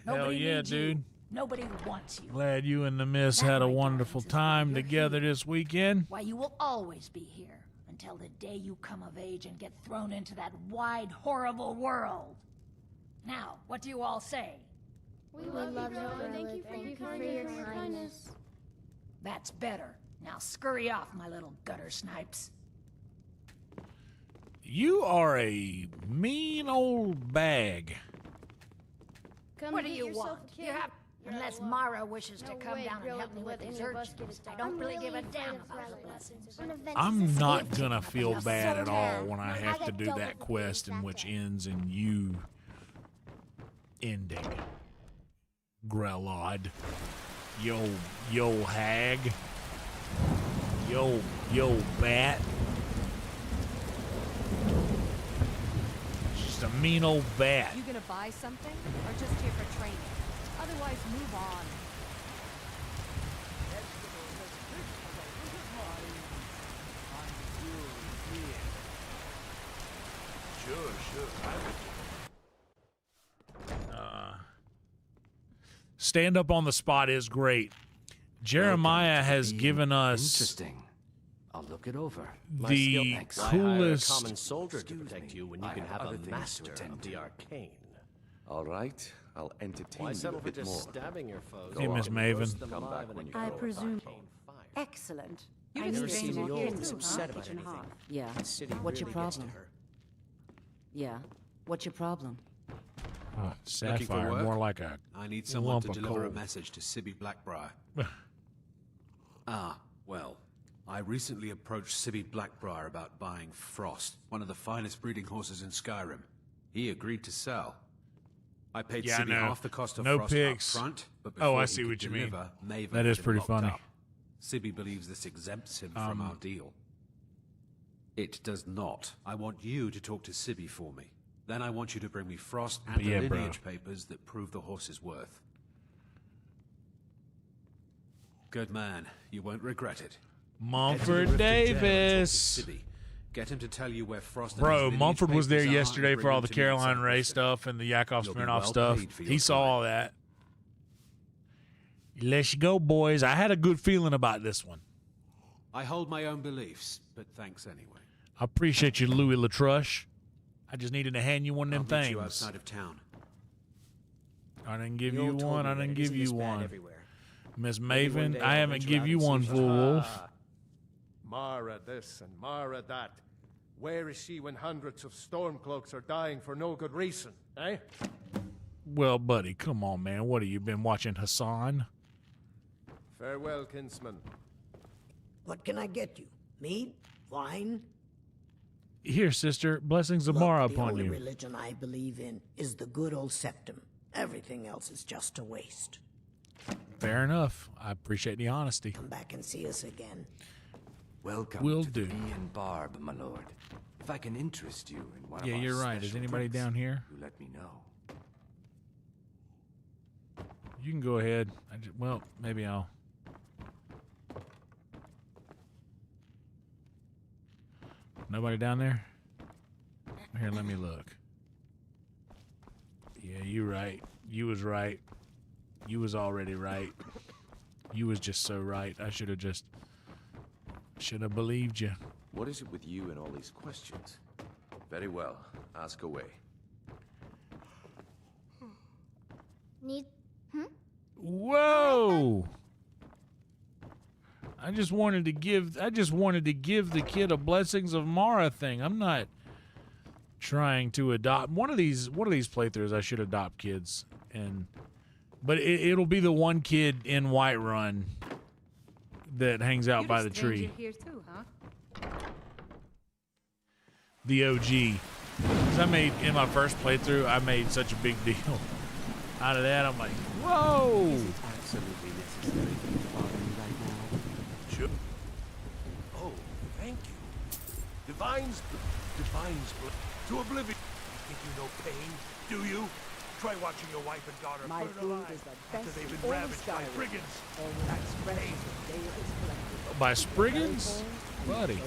Hell Nobody yeah, needs you. dude. Nobody wants you. Glad you and the miss had a wonderful time together this weekend. Why, you will always be here until the day you come of age and get thrown into that wide, horrible world. Now, what do you all say? We love you, Grelid. Thank you for your kindness. That's better. Now scurry off, my little gutter snipes. You are a mean old bag. What do you want? You have, unless Mara wishes to come down and help me with these urchins. I don't really give a damn about the blessings. I'm not gonna feel bad at all when I have to do that quest in which ends in you ending. Grelod. Yo hag. Yo bat. Just a mean old bat. You gonna buy something, or just here for training? Otherwise, move on. Stand up on the spot is great. Jeremiah has given us Interesting. I'll look it over. the Why hire a coolest. common soldier to protect you when you I can have have other a things to master attend of the to. arcane? All right, I'll entertain Why you settle a for bit just more. stabbing your foes? Hey, when Miss you can Maven. roast them Come alive back in when a you kettle go. of presume- arcane fire? Excellent. You've never exchanged seen your Yul kids this too, upset huh? about anything. Yeah. The city What's your really gets to problem? her. Yeah. What's your problem? Looking for Sapphire, work? more like a I need someone lump to of deliver a coal. message to Sibby Blackbriar. Well, I recently approached Sibby Blackbriar about buying Frost, one of the finest breeding horses in Skyrim. He agreed to sell. I paid Yeah, I Sibby know. half the cost of No Frost pics. up front, but Oh, before I he see could what you mean. deliver, Maven That had is him pretty locked funny. up. Sibby believes this exempts him from our deal. It does not. I want you to talk to Sibby for me. Then I want you to bring me Frost and Yeah, the bro. lineage papers that prove the horse's worth. Good man. You won't regret it. Mumford Head to the Riften Dale and talk to Davis. Sibby. Get him to tell you where Frost and Bro, his lineage Mumford was there papers are, and yesterday bring for all them the to me in Caroline South Ray Riften. stuff and the Yakov You'll be Smirnoff well stuff. paid for He your saw time. all that. Let's go, boys. I had a good feeling about this one. I hold my own beliefs, but thanks anyway. I appreciate you, Louis Latrush. I just needed to hand you one of them I'll meet you things. outside of town. I didn't give Yul you told one. me I that didn't it give isn't you this bad one. everywhere. Miss Maybe one Maven, day I I'll haven't venture give out you and see one, what- Full Wolf. Mara this and Mara that. Where is she when hundreds of Stormcloaks are dying for no good reason, eh? Well, buddy, come on, man. What have you been watching, Hassan? Farewell, kinsman. What can I get you? Meat? Wine? Here, sister. Blessings of Look, Mara the upon only you. religion I believe in is the good old septum. Everything else is just a waste. Fair enough. I appreciate the honesty. Come back and see us again. Welcome Will to do. the Bee and Barb, my lord. If I can interest you in one Yeah, of our you're right. Is special anybody drinks, down here? you let me know. You can go ahead. Well, maybe I'll. Nobody down there? Here, let me look. Yeah, you right. You was right. You was already right. You was just so right. I should have believed you. What is it with you and all these questions? Very well. Ask away. Need. Whoa! I just wanted to give the kid a Blessings of Mara thing. I'm not trying to adopt one of these playthroughs. I should adopt kids, but it'll be the one kid in Whiterun that hangs out by the tree. Here too, huh? The OG. 'Cause I made in my first playthrough, I made such a big deal out of that. I'm like, whoa! Absolutely necessary for you to bother me right now. Sure. Oh, thank you. Divine's blood. To oblivion. You think you know pain, do you? Try watching your wife and daughter My burn food alive is the after best they've in been all ravaged by Skyrim. brigands. That's pain. By Spriggans? Buddy.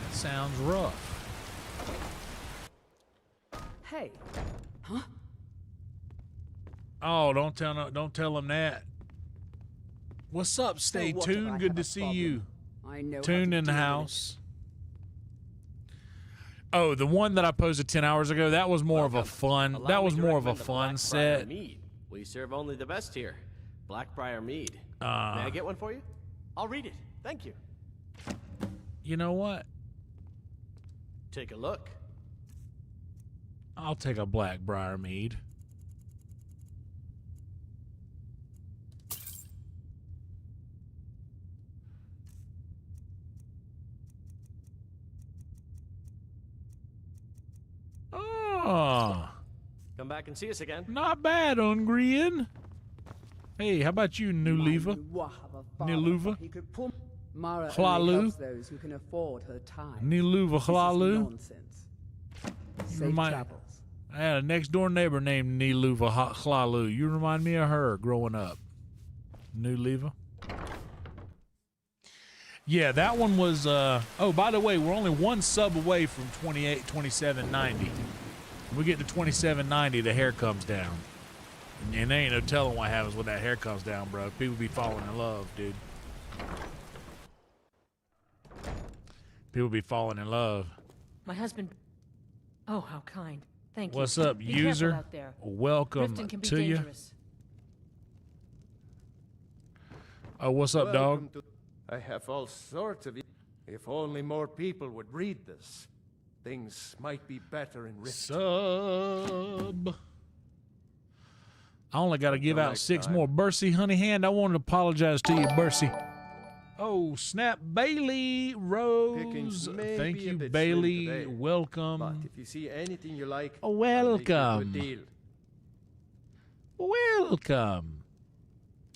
That sounds rough. Hey. Huh? Oh, don't tell him that. What's up, Stay what if I Tuned? have Good a to see problem? you. I know how Tuned to in the deal with it. house. Oh, the one that I posted 10 hours ago, that was more of a fun. Allow That me was to more of a recommend the fun Blackbriar set. Mead. We serve only the best here. Blackbriar Mead. May Uh, I get one for you? I'll read it. Thank you. You know what? Take a look. I'll take a Blackbriar Mead. Oh, Come back and see us again. not bad, Ungrian. Hey, how about you, New Lever? Niluva? Mara only Chlalu? helps those who can afford her time. Niluva This is Chlalu? nonsense. You Safe remind- travels. I had a next door neighbor named Niluva Chlalu. You remind me of her growing up. New Leva. Yeah, that one was oh, by the way, we're only one sub away from 2790. When we get to 2790, the hair comes down. And there ain't no telling what happens when that hair comes down, bro. People be falling in love, dude. People be falling in love. My husband. Oh, how kind. Thank you. What's up, Be user? careful out there. Welcome Riften can be to you. dangerous. Oh, what's up, dog? Welcome to- I have all sorts of... If only more people would read this, things might be better in Rift. Sub. I only got to give Until out next 6 time. more. Bercy, honey hand, I wanted to apologize to you, Bercy. Oh, snap. Bailey Pickings Rose. may Thank be a you, bit Bailey. slim today, Welcome. But if you see anything you like, Welcome. I'll make you a good deal. Welcome.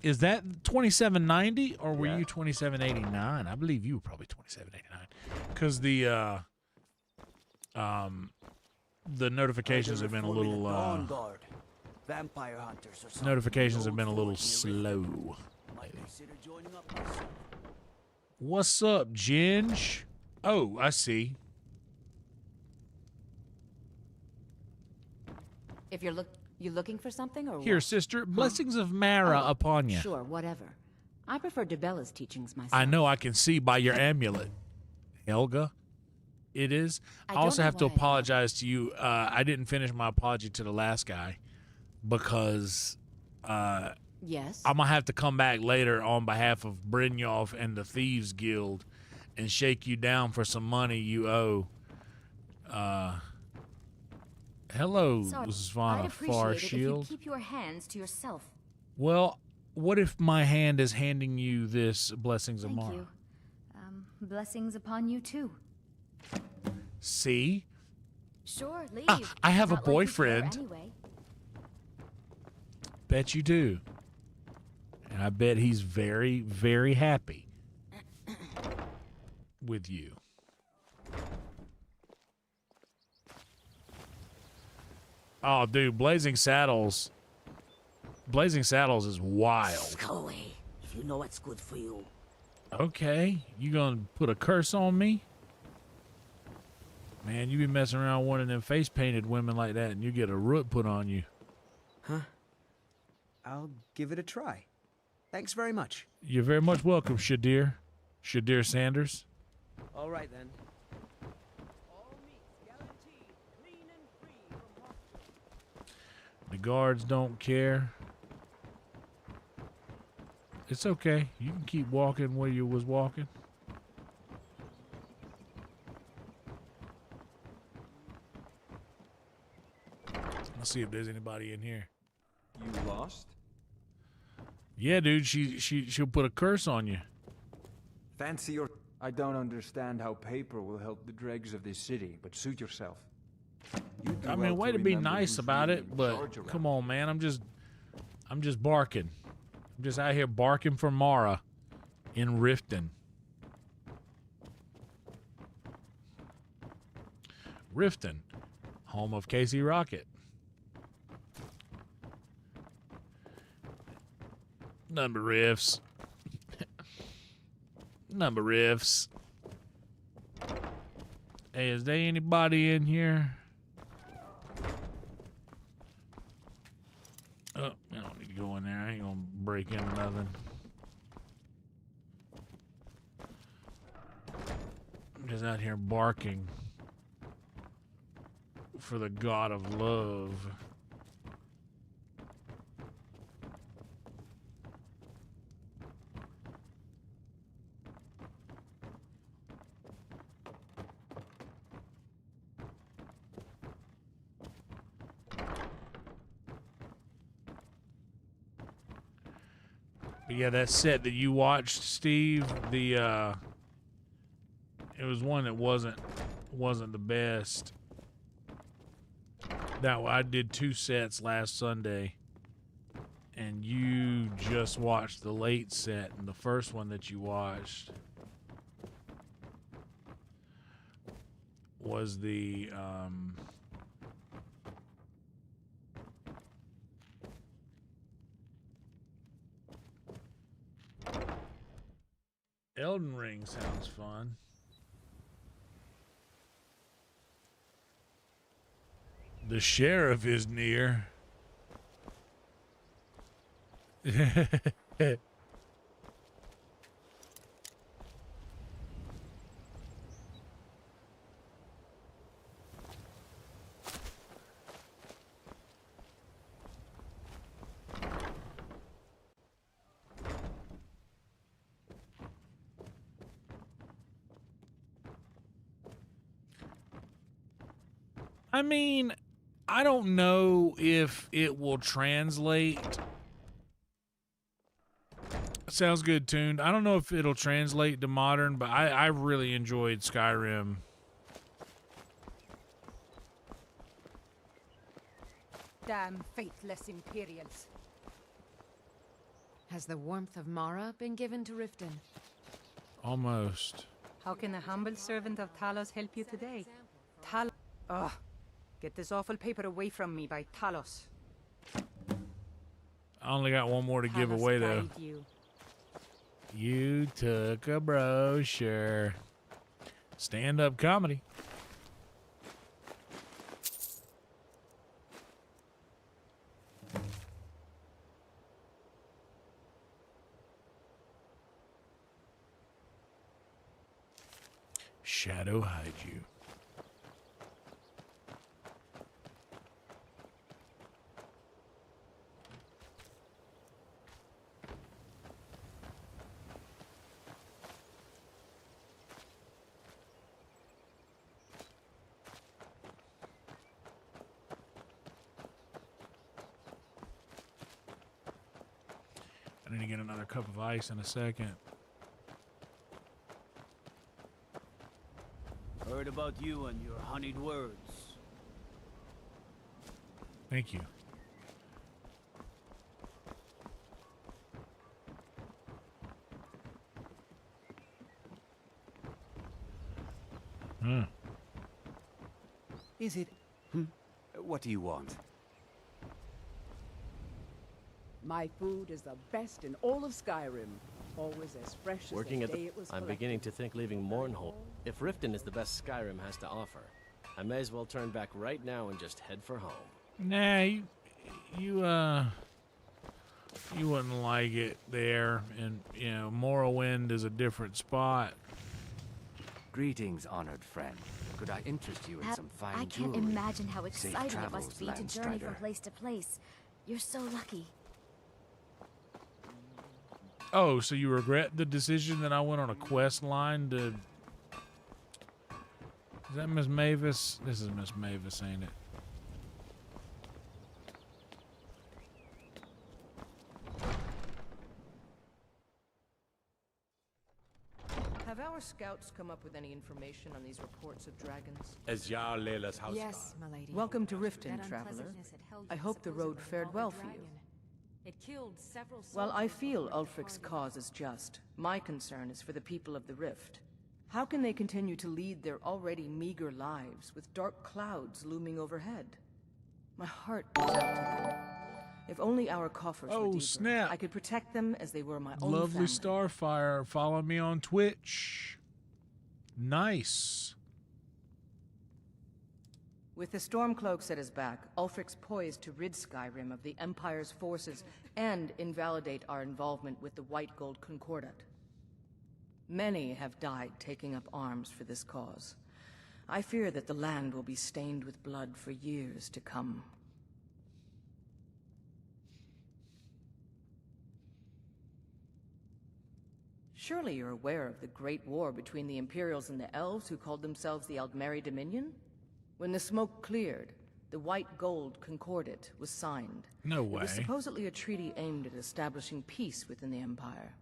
Is that 2790 or were you 2789? I believe you were probably 2789 because the notifications have been a little Dawn Guard. Vampire hunters or something. notifications have been a little slow. Might consider joining up myself. What's up, Ginge? Oh, I see. If you're looking for something or Here, what? sister. Blessings of Mara Oh, upon you. Sure, whatever. I prefer DeBella's teachings myself. I know I can see by your amulet, Helga. It is. I I don't also know have to why I apologize to you. I didn't finish my apology to the last guy because Yes. I'm gonna have to come back later on behalf of Brynjolf and the Thieves Guild and shake you down for some money you owe. Hello, Sorry, Zvana I'd appreciate it if you Farshield. keep your hands to yourself. Well, what if my hand is handing you this Blessings of Thank Mara? you. Blessings upon you too. See? Sure, leave. I have a Not like you care boyfriend. anyway. Bet you do. And I bet he's very, very happy with you. Oh, dude, Blazing Saddles. Blazing Saddles is wild. Go away, if you know what's good for you. Okay, you gonna put a curse on me? Man, you be messing around with one of them face-painted women like that and you get a root put on you. Huh? I'll give it a try. Thanks very much. You're very much welcome, Shadir. Shadir Sanders. All right, then. The guards don't care. It's okay. You can keep walking where you was walking. Let's see if there's anybody in here. You lost? Yeah, dude, she'll put a curse on you. Fancy your... I don't understand how paper will help the dregs of this city, but suit yourself. You do I well mean, way to be remember nice who's about really it, in but charge around come on, man. I'm just barking. I'm just out here barking for Mara in Riften. Riften, home of Casey Rocket. Number riffs. Number riffs. Hey, is there anybody in here? Oh, I don't need to go in there. I ain't gonna break into nothing. I'm just out here barking for the god of love. But yeah, that set that you watched, Steve, it was one that wasn't the best. That I did 2 sets last Sunday, and you just watched the late set, and the first one that you watched was the Elden Ring sounds fun. The sheriff is near. I mean, I don't know if it will translate. Sounds good, Tuned. I don't know if it'll translate to modern, but I really enjoyed Skyrim. Damn faithless Imperials. Has the warmth of Mara been given to Riften? Almost. How can a humble servant of Talos help you today? Ugh. Get this awful paper away from me by Talos. I only got one more to give away, though. You took a brochure. Stand-up comedy. Shadow hide you. I need to get another cup of ice in a second. Heard about you and your honeyed words. Thank you. Is it? What do you want? My food is the best in all of Skyrim. Always as fresh Working as at the the... day it was I'm collected. beginning to think leaving Mournhold. If Riften is the best Skyrim has to offer, I may as well turn back right now and just head for home. Nah, you wouldn't like it there, and you know, Morrowind is a different spot. Greetings, honored friend. Could I interest you in some fine I can't jewelry? imagine how Safe exciting it travels, must be to journey Landstrider. from place to place. You're so lucky. Oh, so you regret the decision that I went on a quest line to... Is that Miss Mavis? This is Miss Mavis, ain't it? Have our scouts come up with any information on these reports of dragons? As Jarl Leila's house. Yes, my lady. Welcome to Riften, That traveler. unpleasantness had held I you hope the road supposedly fared while well the for you. dragon. It killed several Well, I soldiers feel before it Ulfric's departed. cause is just. My concern is for the people of the Rift. How can they continue to lead their already meager lives with dark clouds looming overhead? My heart goes out to them. If only our coffers were Oh, deeper, snap. I could protect them as they were my own Lovely family. Starfire. Follow me on Twitch. Nice. With the Stormcloaks at his back, Ulfric's poised to rid Skyrim of the Empire's forces and invalidate our involvement with the White Gold Concordat. Many have died taking up arms for this cause. I fear that the land will be stained with blood for years to come. Surely you're aware of the Great War between the Imperials and the Elves who called themselves the Aldmeri Dominion? When the smoke cleared, the White Gold Concordat was signed. No It was way. supposedly a treaty aimed at establishing peace within the Empire.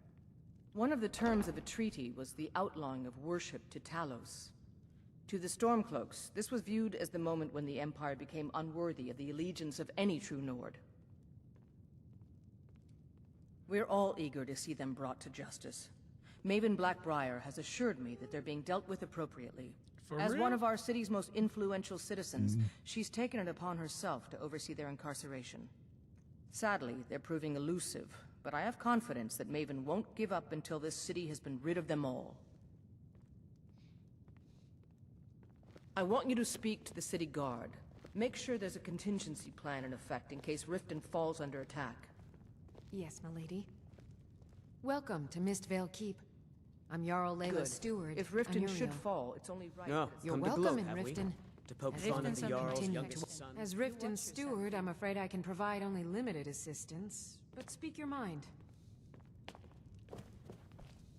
One of the terms of the treaty was the outlawing of worship to Talos. To the Stormcloaks, this was viewed as the moment when the Empire became unworthy of the allegiance of any true Nord. We're all eager to see them brought to justice. Maven Blackbriar has assured me that they're being dealt with appropriately. For As real? one of our city's most influential citizens, she's taken it upon herself to oversee their incarceration. Sadly, they're proving elusive, but I have confidence that Maven won't give up until this city has been rid of them all. I want you to speak to the city guard. Make sure there's a contingency plan in effect in case Riften falls under attack. Yes, my lady. Welcome to Mistvale Keep. I'm Jarl Good. Leila's steward. If Riften should Anuriel. fall, it's only right. No, that You're come to welcome gloat, in have we? Riften. To poke As fun at Riften the Jarl's continue youngest to- son. As Riften's steward, I'm afraid I can provide only limited assistance. But speak your mind.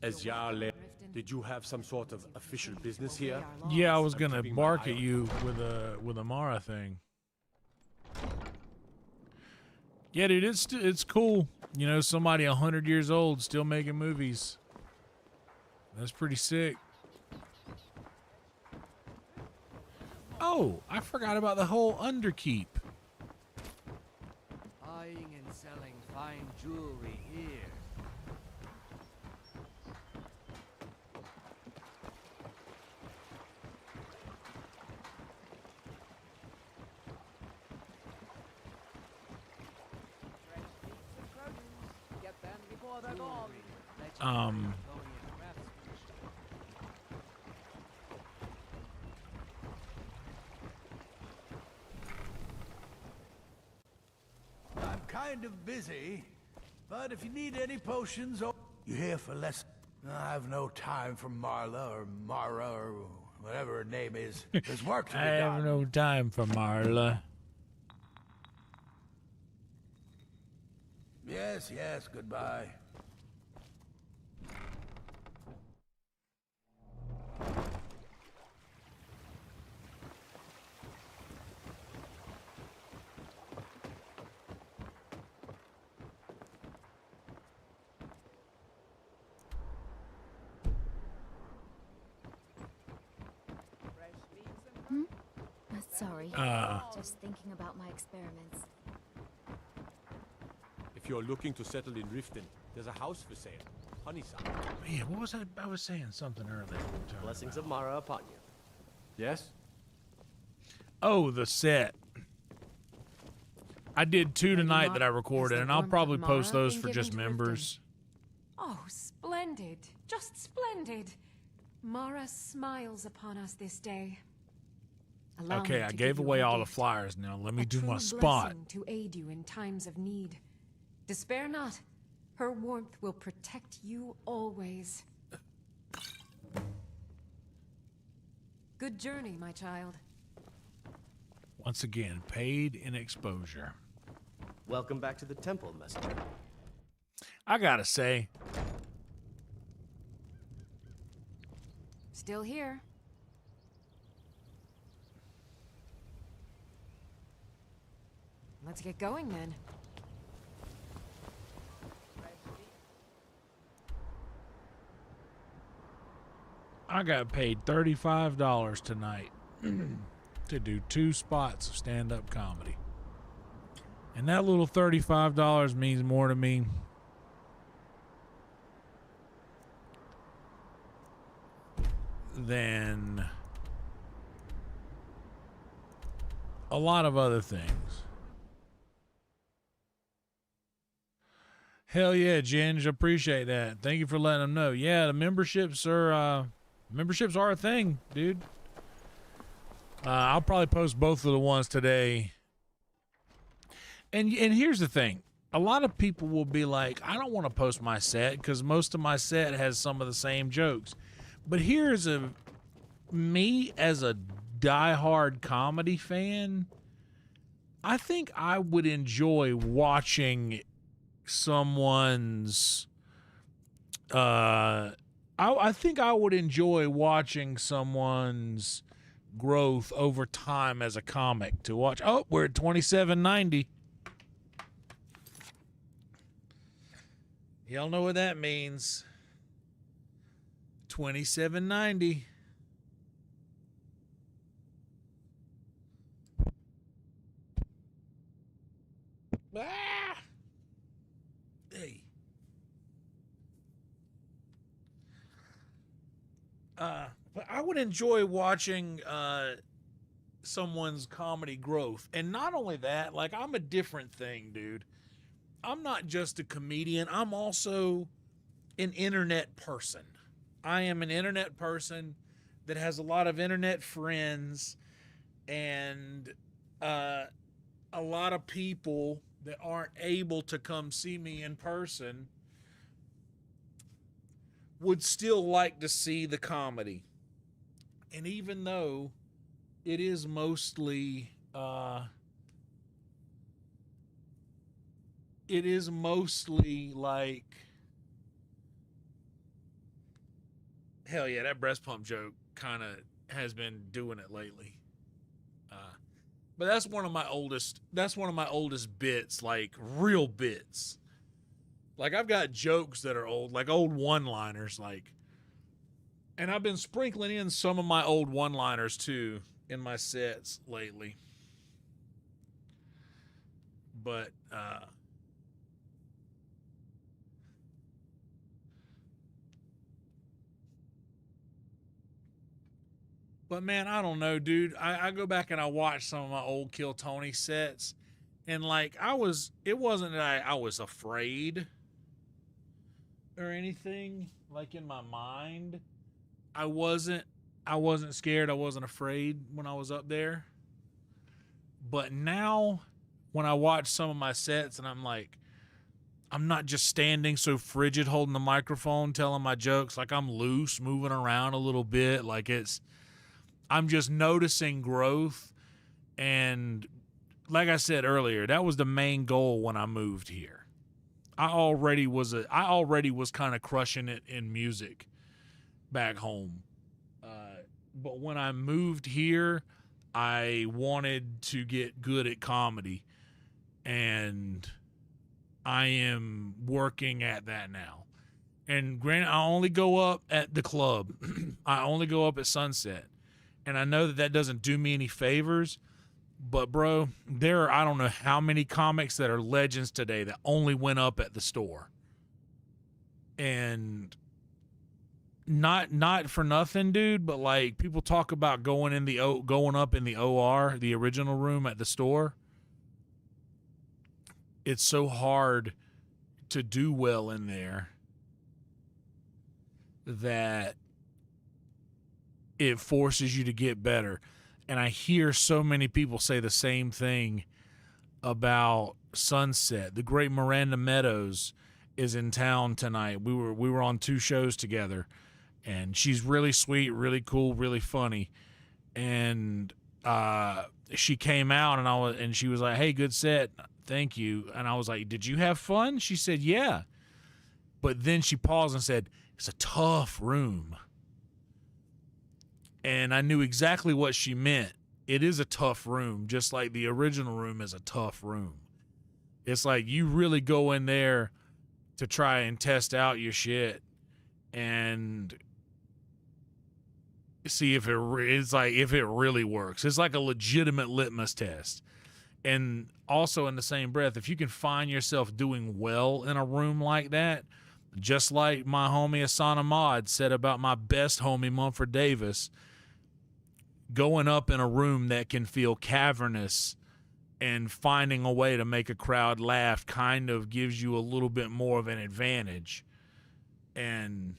As Jarl Leila. Riften. Did you have some sort of official business here? Yeah, I was gonna bark at you with a Mara thing. Yeah, dude, it's cool. You know, somebody 100 years old still making movies. That's pretty sick. Oh, I forgot about the whole underkeep. Buying and selling fine jewelry here. Get them before they're gone. I'm kind of busy, but if you need any potions or you here for less, I have no time for Marla or Mara or whatever her name is. There's work to be I done. have no time for Marla. Yes, yes, goodbye. Sorry. Uh. Just thinking about my experiments. If you're looking to settle in Riften, there's a house for sale. Honeyside. Man, what was I was saying something earlier. Blessings of Mara upon you. Yes? Oh, the set. I did 2 tonight that I recorded, and I'll probably post those for just members. Oh, splendid. Just splendid. Mara smiles upon us this day. Allow Okay, me I to gave give you away her all the gift. flyers now. Let me A do my true spot. blessing to aid you in times of need. Despair not. Her warmth will protect you always. Good journey, my child. Once again, paid in exposure. Welcome back to the temple, messenger. I gotta say, Still here. Let's get going then. I got paid $35 tonight to do 2 spots of stand-up comedy. And that little $35 means more to me than a lot of other things. Hell yeah, Ginge, appreciate that. Thank you for letting them know. Yeah, the memberships are a thing, dude. I'll probably post both of the ones today. And here's the thing. A lot of people will be like, I don't want to post my set because most of my set has some of the same jokes. But here's me as a diehard comedy fan, I think I would enjoy watching someone's I think I would enjoy watching someone's growth over time as a comic to watch. Oh, we're at 2790. Y'all know what that means. 2790. Ah! Hey. But I would enjoy watching someone's comedy growth. And not only that, like, I'm a different thing, dude. I'm not just a comedian. I'm also an internet person. I am an internet person that has a lot of internet friends and a lot of people that aren't able to come see me in person would still like to see the comedy. And even though it is mostly like hell yeah, that breast pump joke kind of has been doing it lately. But that's one of my oldest bits, like real bits. Like I've got jokes that are old, like old one-liners, like, and I've been sprinkling in some of my old one-liners too in my sets lately. But man, I don't know, dude. I go back and I watch some of my old Kill Tony sets, and like it wasn't that I was afraid or anything. Like in my mind, I wasn't scared. I wasn't afraid when I was up there. But now, when I watch some of my sets, and I'm like, I'm not just standing so frigid holding the microphone telling my jokes. Like I'm loose, moving around a little bit. Like I'm just noticing growth. And like I said earlier, that was the main goal when I moved here. I already was kind of crushing it in music back home. But when I moved here, I wanted to get good at comedy. And I am working at that now. And granted, I only go up at the club. I only go up at sunset. And I know that doesn't do me any favors, but bro, there are, I don't know how many comics that are legends today that only went up at the store. And not for nothing, dude, but like people talk about going up in the OR, the original room at the store. It's so hard to do well in there that it forces you to get better. And I hear so many people say the same thing about Sunset. The great Miranda Meadows is in town tonight. We were on 2 shows together, and she's really sweet, really cool, really funny. And she came out and she was like, "Hey, good set. Thank you." And I was like, "Did you have fun?" She said, "Yeah." But then she paused and said, "It's a tough room." And I knew exactly what she meant. It is a tough room, just like the original room is a tough room. It's like you really go in there to try and test out your shit and see if it really works. It's like a legitimate litmus test. And also in the same breath, if you can find yourself doing well in a room like that, just like my homie Asana Mod said about my best homie Mumford Davis, going up in a room that can feel cavernous and finding a way to make a crowd laugh kind of gives you a little bit more of an advantage. And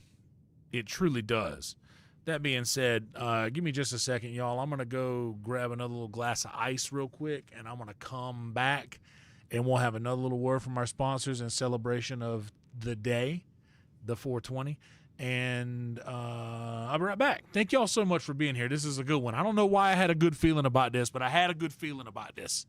it truly does. That being said, give me just a second, y'all. I'm going to go grab another little glass of ice real quick, and I'm going to come back, and we'll have another little word from our sponsors in celebration of the day, the 420. And I'll be right back. Thank y'all so much for being here. This is a good one. I don't know why I had a good feeling about this, but I had a good feeling about this.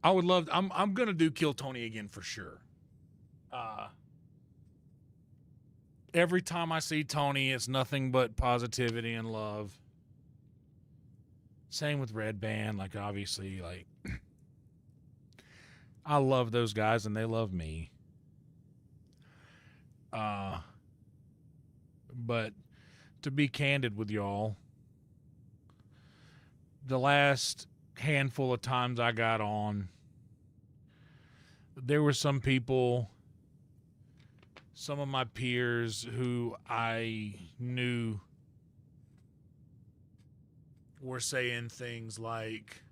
I would love. I'm gonna do Kill Tony again for sure. Every time I see Tony, it's nothing but positivity and love. Same with Red Band. Like obviously, like I love those guys and they love me. But to be candid with y'all, the last handful of times I got on, there were some people, some of my peers who I knew were saying things like,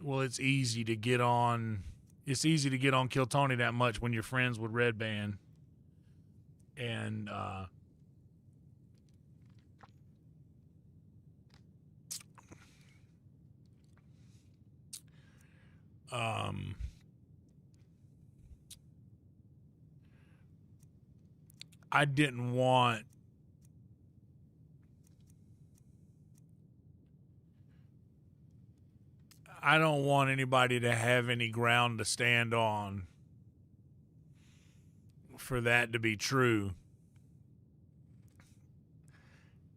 well, it's easy to get on Kill Tony that much when you're friends with Red Band. And I didn't want I don't want anybody to have any ground to stand on for that to be true.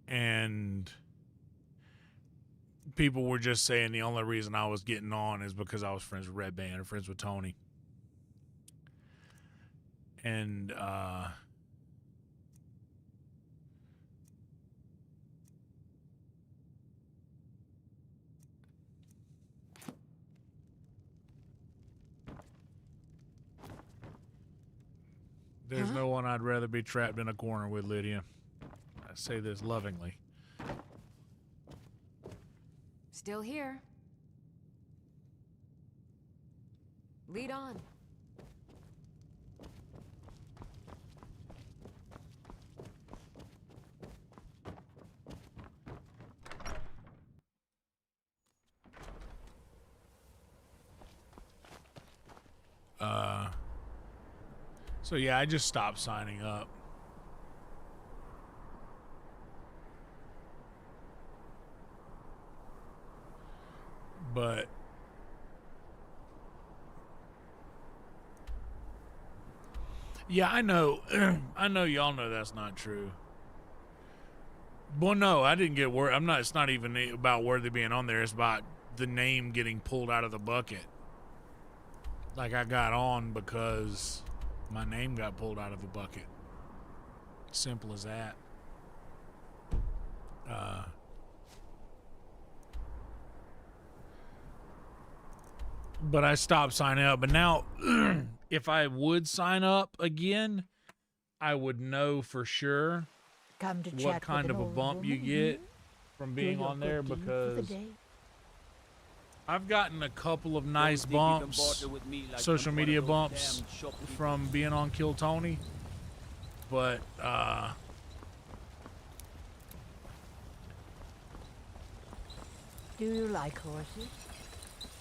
And people were just saying the only reason I was getting on is because I was friends with Red Band or friends with Tony. And there's no one I'd rather be trapped in a corner with, Lydia. I say this lovingly. Still here. Lead on. So yeah, I just stopped signing up. But yeah, I know. I know y'all know that's not true. Well, no, I didn't get word. It's not even about Worthy being on there. It's about the name getting pulled out of the bucket. Like, I got on because my name got pulled out of the bucket. Simple as that. But I stopped signing up. But now, if I would sign up again, I would know for sure what kind of a bump you get from being on there, because I've gotten a couple of nice bumps, social media bumps, from being on Kill Tony. But do you like horses?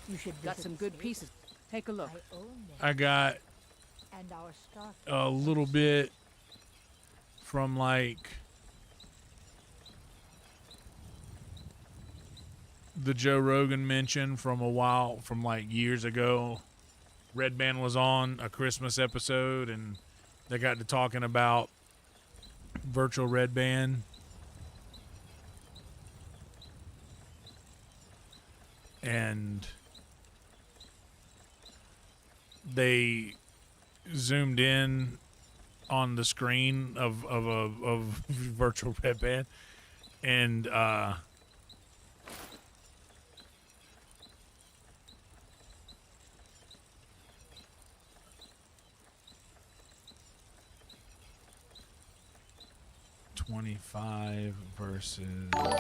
You should got some good pieces. Take a look. I got a little bit from like the Joe Rogan mention from like years ago. Red Band was on a Christmas episode and they got to talking about virtual Red Band. And they zoomed in on the screen of virtual Red Band, and $25 versus 30.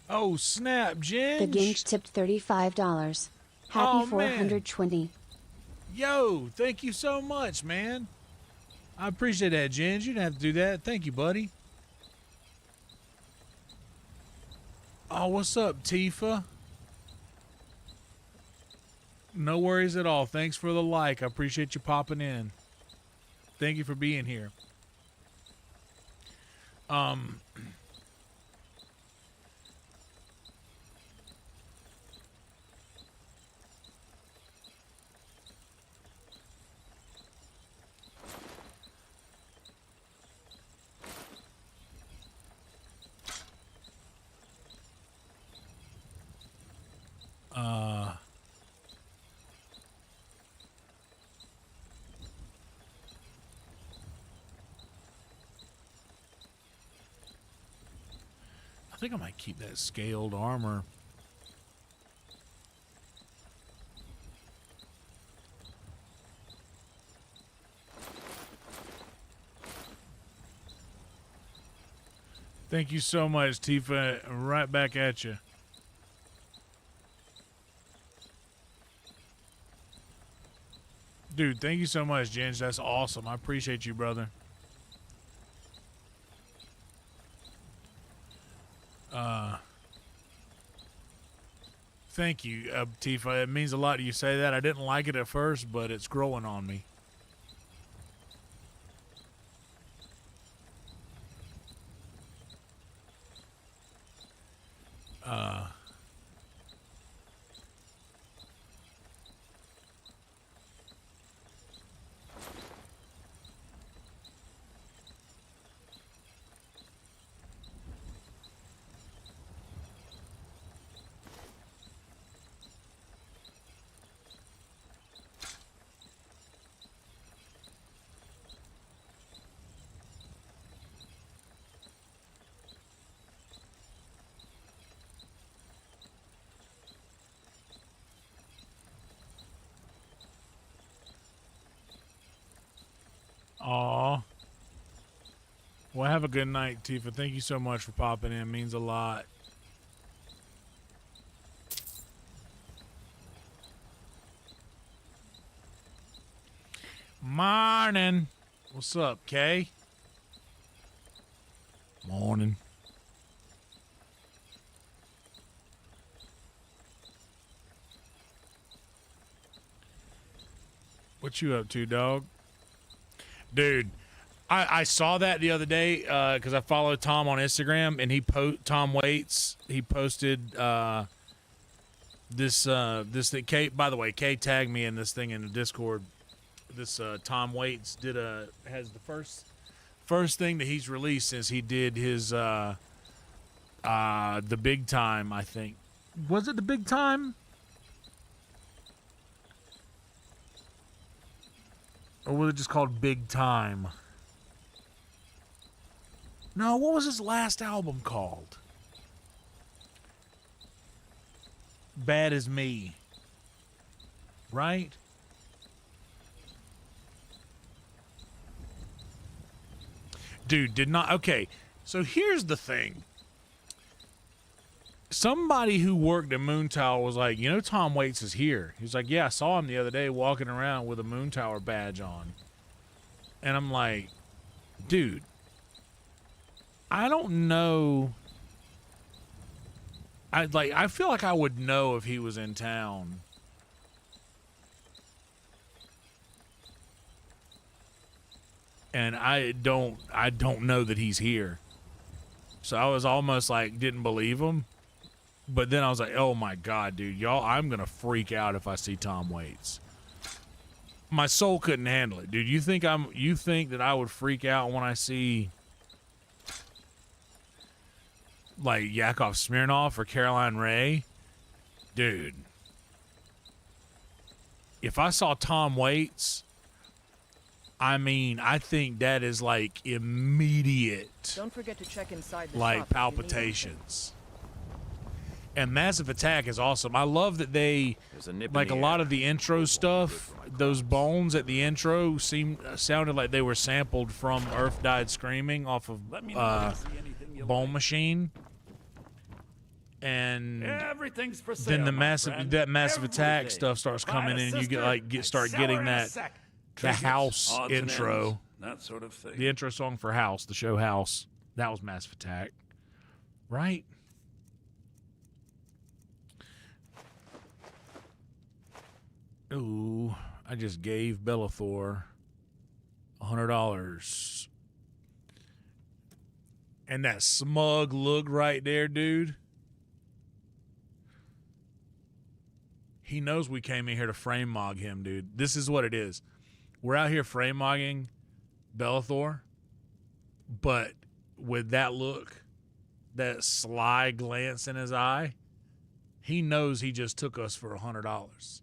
Oh snap, Ginge! The Ginge tipped $35. Happy 420. Yo, thank you so much, man. I appreciate that, Ginge. You didn't have to do that. Thank you, buddy. Oh, what's up, Tifa? No worries at all. Thanks for the like. I appreciate you popping in. Thank you for being here. I think I might keep that scaled armor. Thank you so much, Tifa. Right back at you. Dude, thank you so much, Jens. That's awesome. I appreciate you, brother. Thank you, Tifa. It means a lot to you say that. I didn't like it at first, but it's growing on me. Aw. Well, have a good night, Tifa. Thank you so much for popping in. It means a lot. Morning. What's up, Kay? Morning. What you up to, dog? Dude, I saw that the other day because I followed Tom on Instagram, and Tom Waits. He posted this thing. Kay, by the way, Kay tagged me in this thing in the Discord. This Tom Waits has the first thing that he's released since he did his the Big Time. I think, was it the Big Time? Or was it just called Big Time? No, what was his last album called? Bad as Me. Right? Dude, did not... Okay, so here's the thing. Somebody who worked at Moon Tower was like, you know, Tom Waits is here. He's like, yeah, I saw him the other day walking around with a Moon Tower badge on. And I'm like, dude, I don't know. I feel like I would know if he was in town. And I don't know that he's here. So I was almost like, didn't believe him. But then I was like, oh my God, dude, y'all, I'm going to freak out if I see Tom Waits. My soul couldn't handle it, dude. You think that I would freak out when I see like Yakov Smirnoff or Caroline Ray? Dude. If I saw Tom Waits, I mean, I think that is like immediate. Don't forget to check inside the like shop if you need palpitations. And Massive Attack is awesome. I love that they, like a lot of the intro stuff, those bones at the intro sounded like they were sampled from Earth Died Screaming off of Bone Machine. And everything's for sale, then the friend. Massive Attack stuff starts coming in, and you start getting the House intro, that sort of thing. the intro song for House, the show House. That was Massive Attack, right? Ooh, I just gave Belethor $100. And that smug look right there, dude. He knows we came in here to frame mog him, dude. This is what it is. We're out here frame mogging Belethor, but with that look, that sly glance in his eye, he knows he just took us for $100.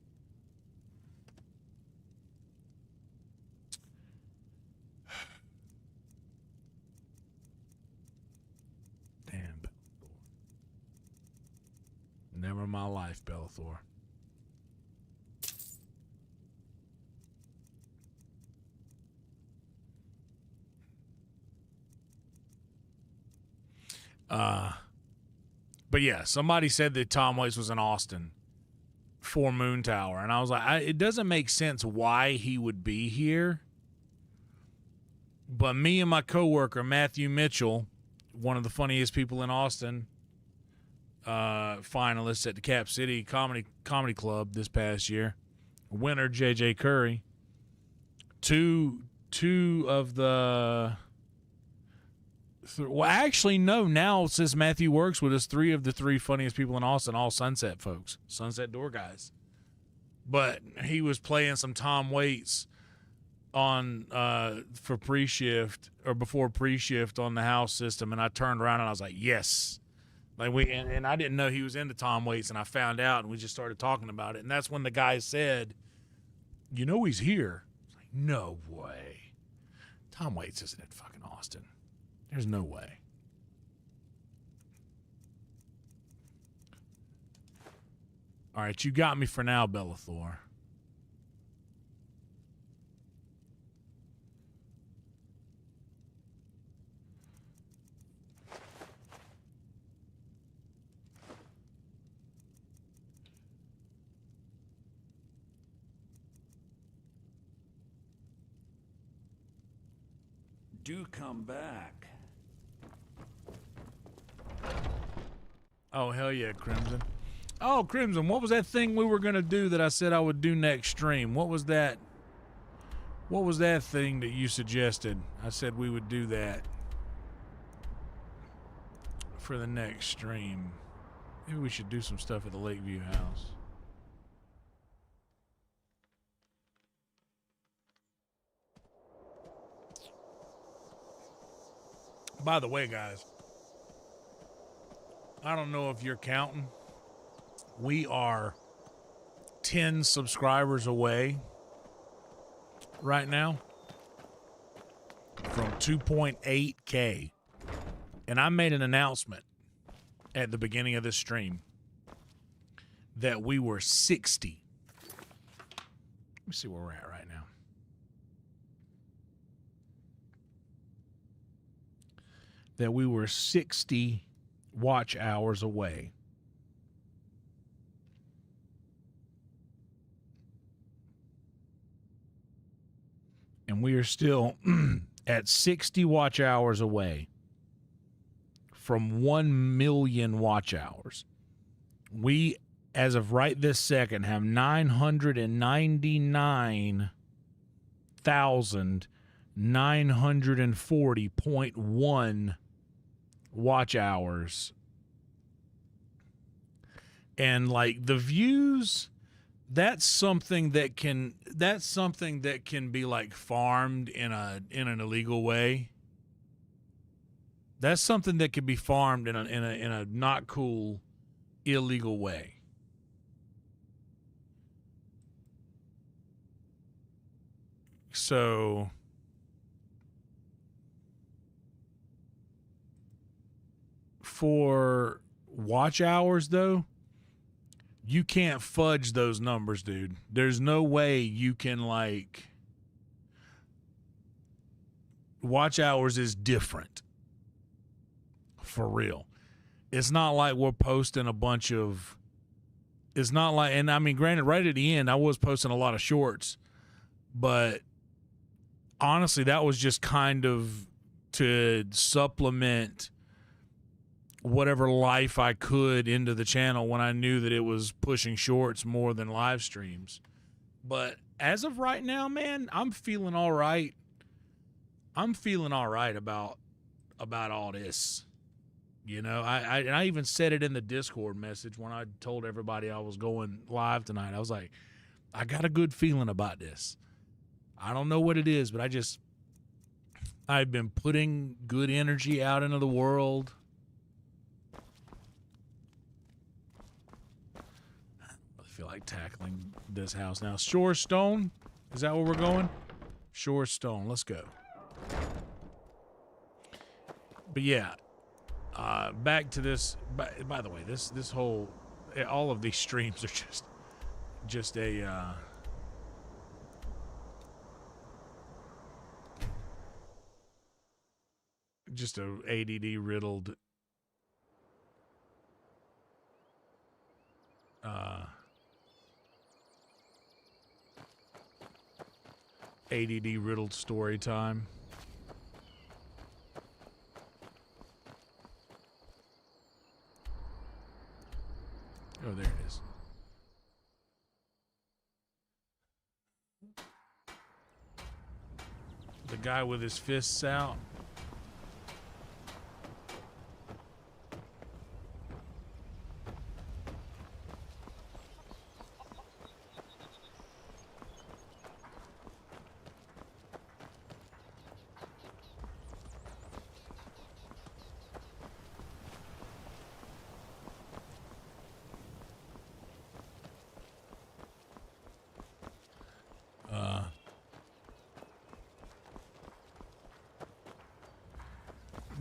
Damn, Belethor. Never in my life, Belethor. But yeah, somebody said that Tom Waits was in Austin for Moon Tower, and I was like, it doesn't make sense why he would be here. But me and my coworker Matthew Mitchell, one of the funniest people in Austin, finalists at the Cap City Comedy Club this past year, winner JJ Curry, two of the. Well, actually, no. Now, since Matthew works with us, 3 of the 3 funniest people in Austin, all Sunset folks, Sunset Door guys. But he was playing some Tom Waits on for pre-shift or before pre-shift on the house system, and I turned around and I was like, yes. Like and I didn't know he was into Tom Waits, and I found out, and we just started talking about it, and that's when the guy said, "You know he's here." I was like, no way. Tom Waits isn't in fucking Austin. There's no way. All right, you got me for now, Belethor. Do come back. Oh, hell yeah, Crimson. Oh, Crimson, what was that thing we were going to do that I said I would do next stream? What was that? What was that thing that you suggested? I said we would do that for the next stream. Maybe we should do some stuff at the Lakeview house. By the way, guys, I don't know if you're counting. We are 10 subscribers away right now from 2.8K. And I made an announcement at the beginning of this stream that we were 60. Let me see where we're at right now. That we were 60 watch hours away. And we are still at 60 watch hours away from 1 million watch hours. We, as of right this second, have 999,940.1 watch hours. And like the views, that's something that can be like farmed in an illegal way. That's something that can be farmed in a not cool, illegal way. So for watch hours, though, you can't fudge those numbers, dude. There's no way you can, like... Watch hours is different. For real. It's not like we're posting a bunch of... It's not like... And, I mean, granted, right at the end, I was posting a lot of shorts. But, honestly, that was just kind of to supplement whatever life I could into the channel when I knew that it was pushing shorts more than live streams. But as of right now, man, I'm feeling all right. I'm feeling all right about all this. You know, I even said it in the Discord message when I told everybody I was going live tonight. I was like, I got a good feeling about this. I don't know what it is, but I've been putting good energy out into the world. I feel like tackling this house now. Shore Stone? Is that where we're going? Shore Stone. Let's go. But yeah, back to this. By the way, this whole, all of these streams are just a ADD riddled ADD riddled story time. Oh, there it is. The guy with his fists out.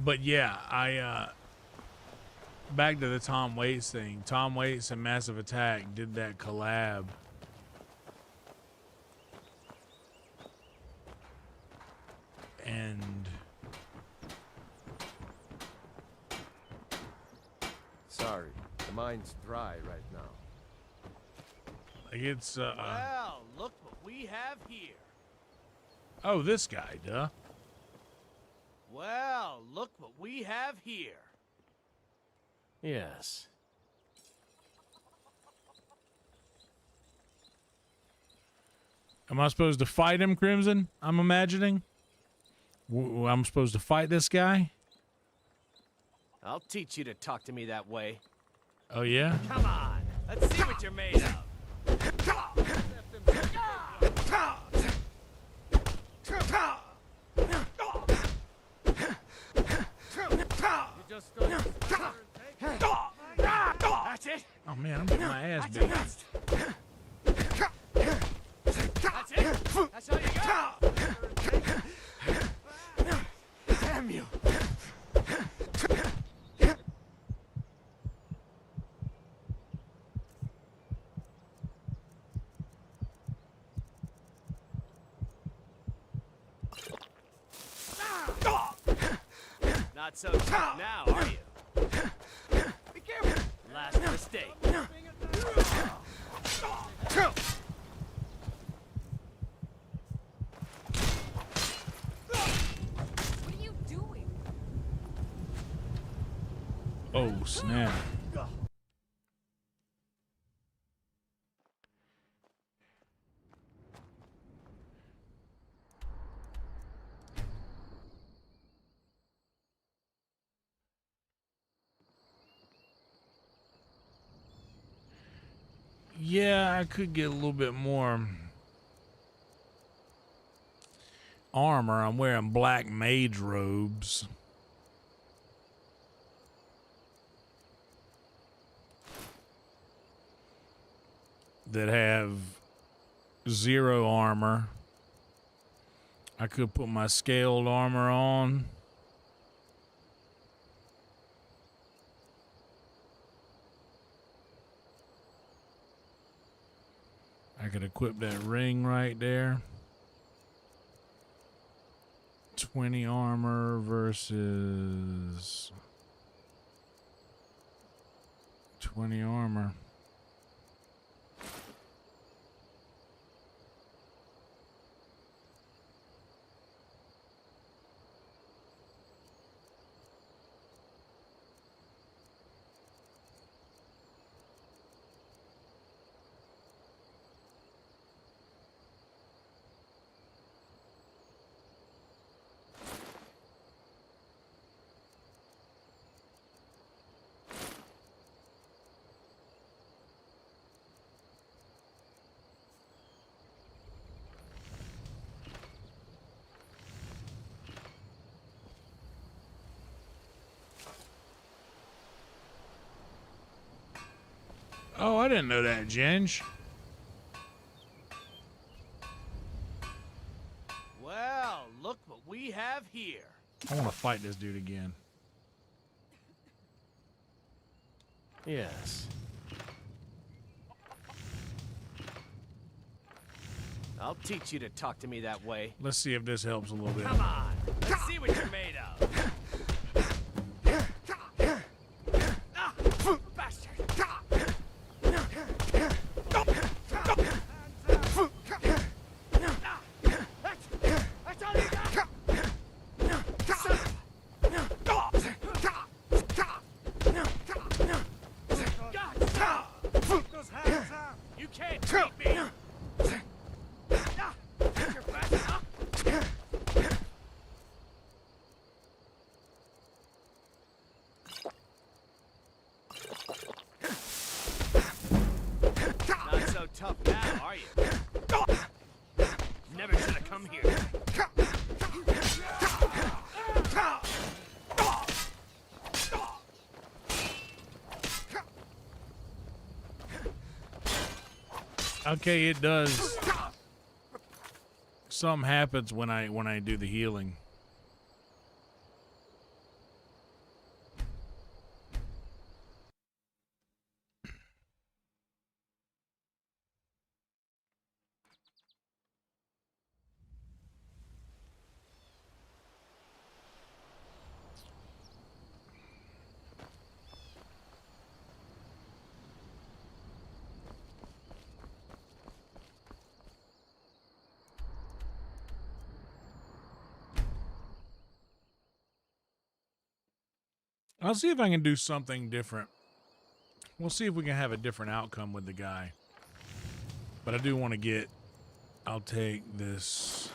But yeah, I back to the Tom Waits thing. Tom Waits and Massive Attack did that collab. And sorry, the mine's dry right now. like it's Well, look what we have here. oh, this guy, duh. Well, look what we have here. Yes. Am I supposed to fight him, Crimson? I'm imagining. I'm supposed to fight this guy? I'll teach you to talk to me that way. Oh, yeah? Come on, let's see what you're made of. That's it. Oh, man, I'm getting my ass beat. That's it. That's all you got. Damn you. Not so tough now, are you? Be careful. Last mistake. What are you doing? Oh, snap. Yeah, I could get a little bit more armor. I'm wearing black mage robes. That have 0 armor. I could put my scaled armor on. I could equip that ring right there. 20 armor versus 20 armor. Oh, I didn't know that, Ginge. Well, look what we have here. I want to fight this dude again. Yes. I'll teach you to talk to me that way. Let's see if this helps a little bit. Come on, let's see what you're made of. Ah, bastard. tough now, are you? Never should have come here. Okay, it does. Something happens when I do the healing. I'll see if I can do something different. We'll see if we can have a different outcome with the guy. But I do want to get... I'll take this...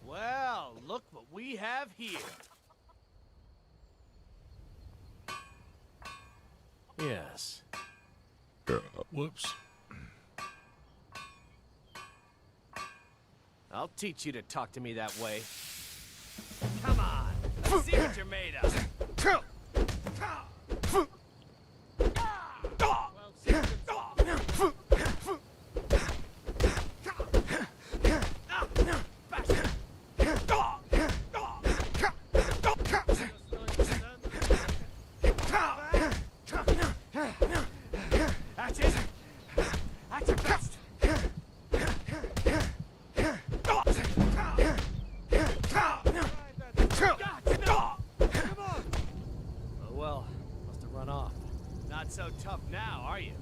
Well, look what we have here. Yes. Whoops. I'll teach you to talk to me that way. Come on, let's see what you're made of. So tough now, are you?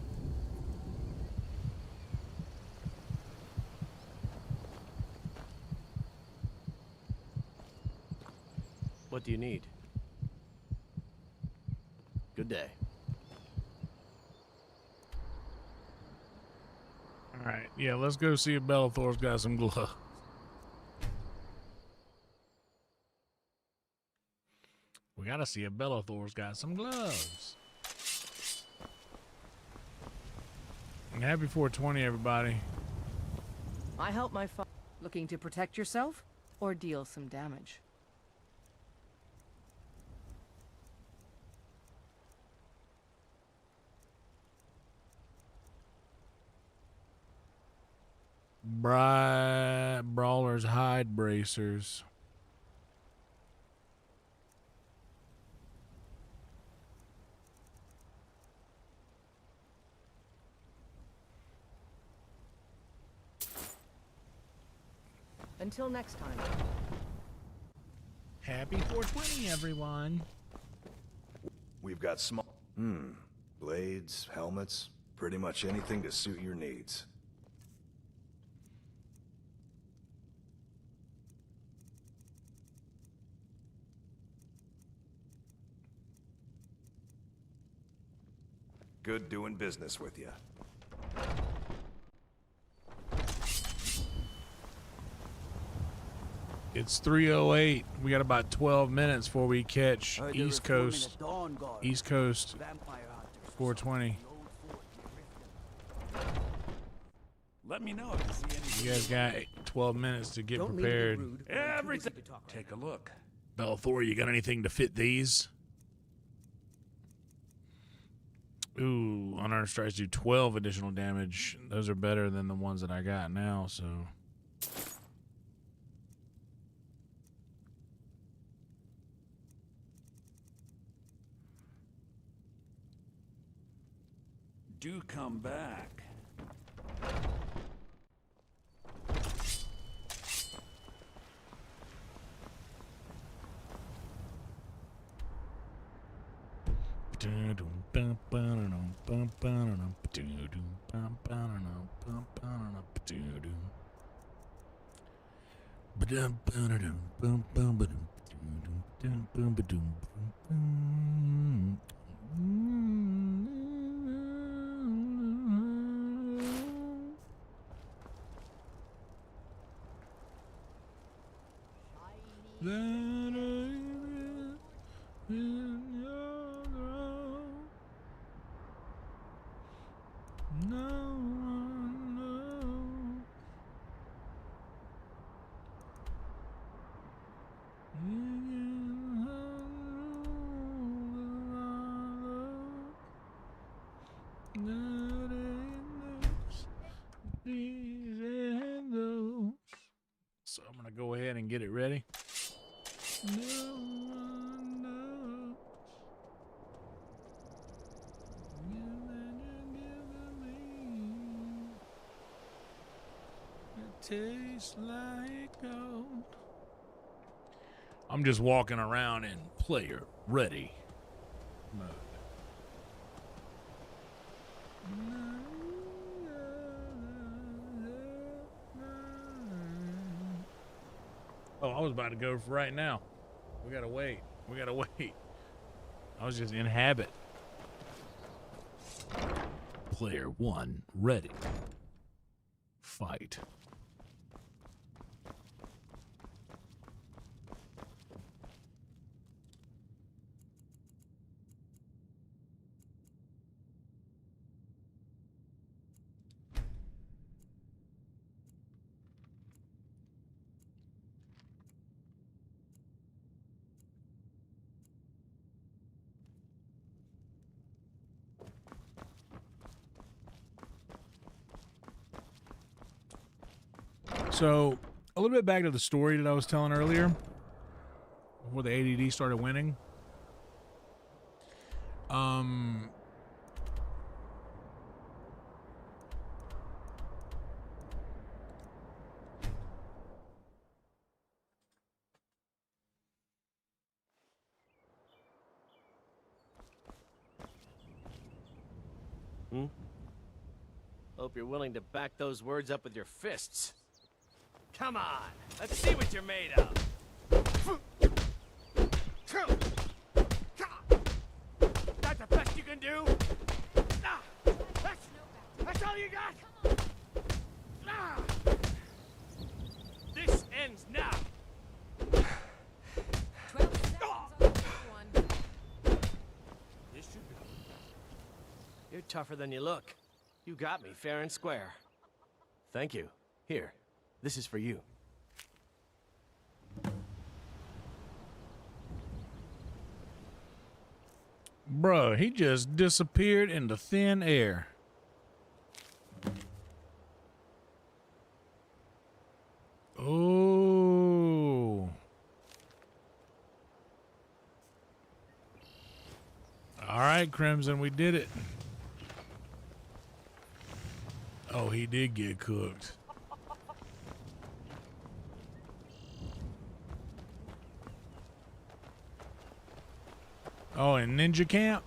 What do you need? Good day. All right, yeah, let's go see if Belethor's got some gloves. We gotta see if Belethor's got some gloves. Happy 420, everybody. I help my father. Looking to protect yourself or deal some damage? Brawler's hide bracers. Until next time. Happy 420, everyone. We've got small... blades, helmets, pretty much anything to suit your needs. Good doing business with you. It's 3:08. We got about 12 minutes before we catch East Coast. East Coast 420. Let me know if you see anything. You guys got 12 minutes to get prepared. Everything. Take a look. Belethor, you got anything to fit these? Ooh, unarmed strikes do 12 additional damage. Those are better than the ones that I got now, so... Do come back. So I'm gonna go ahead and get it ready. Tastes like gold. I'm just walking around in player ready mode. Oh, I was about to go for right now. We gotta wait. We gotta wait. I was just in habit. Player 1 ready. Fight. So, a little bit back to the story that I was telling earlier, before the ADD started winning. Hope you're willing to back those words up with your fists. Come on, let's see what you're made of. That's the best you can do? That's all you got? This ends now. 12 seconds on the big one. This should be. You're tougher than you look. You got me fair and square. Thank you. Here, this is for you. Bruh, he just disappeared into thin air. Oh. All right, Crimson, we did it. Oh, he did get cooked. Oh, in Ninja Camp?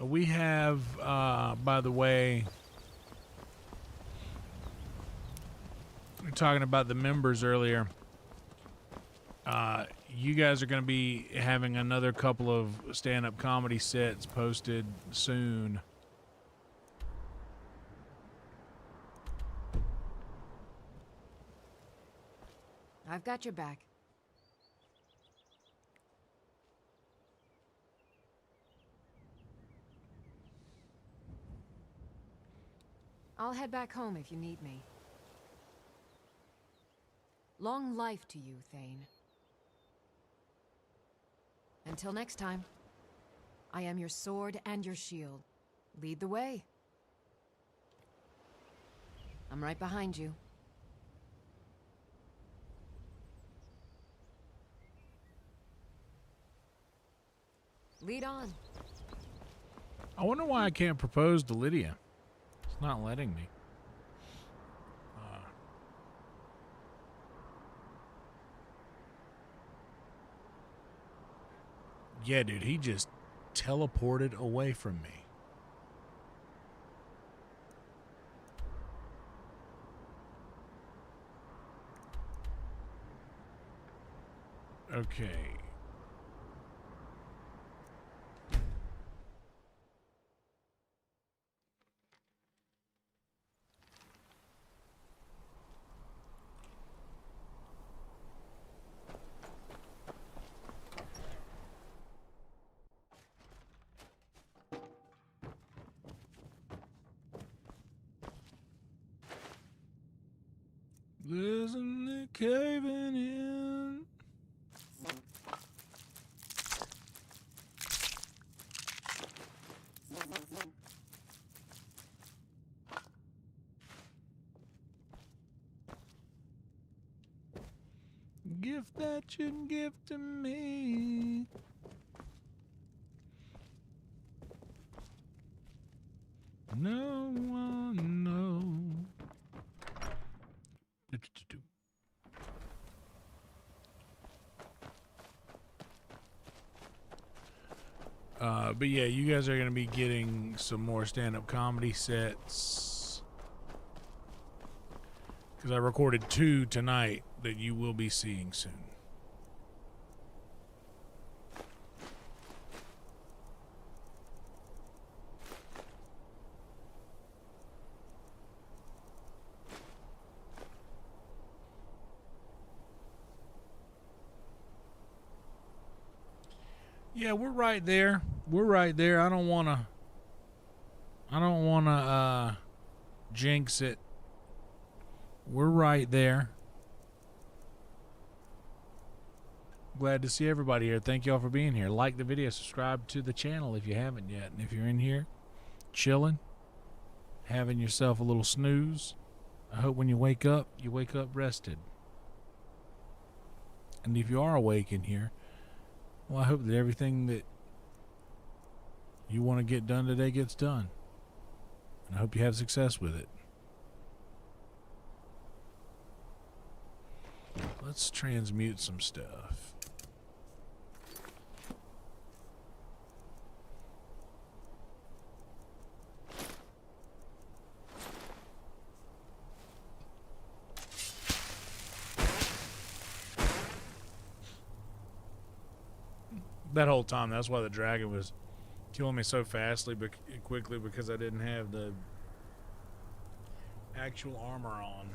We have, by the way, we were talking about the members earlier. You guys are going to be having another couple of stand-up comedy sets posted soon. I've got your back. I'll head back home if you need me. Long life to you, Thane. Until next time, I am your sword and your shield. Lead the way. I'm right behind you. Lead on. I wonder why I can't propose to Lydia. It's not letting me. Yeah, dude, he just teleported away from me. Okay. Isn't it caving in? Gift that you give to me. No one knows. But yeah, you guys are going to be getting some more stand-up comedy sets. Because I recorded 2 tonight that you will be seeing soon. Yeah, we're right there. We're right there. I don't want to jinx it. We're right there. Glad to see everybody here. Thank y'all for being here. Like the video, subscribe to the channel if you haven't yet. And if you're in here chilling, having yourself a little snooze, I hope when you wake up rested. And if you are awake in here, well, I hope that everything that you want to get done today gets done. And I hope you have success with it. Let's transmute some stuff. That whole time, that's why the dragon was killing me so quickly, because I didn't have the actual armor on.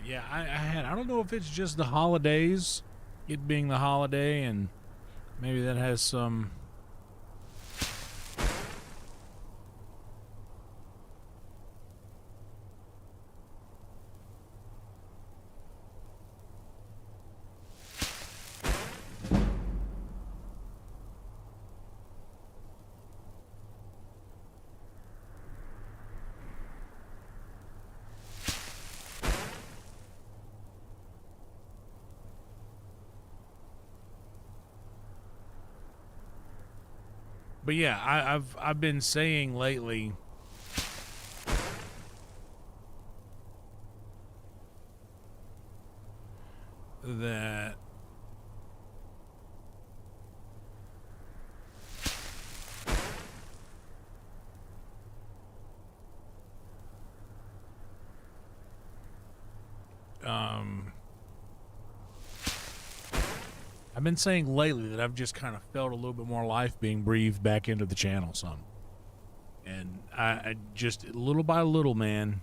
Yeah, I don't know if it's just the holidays, it being the holiday, and maybe that has some But yeah, I've been saying lately that I've been saying lately that I've just kind of felt a little bit more life being breathed back into the channel some. And I just, little by little, man,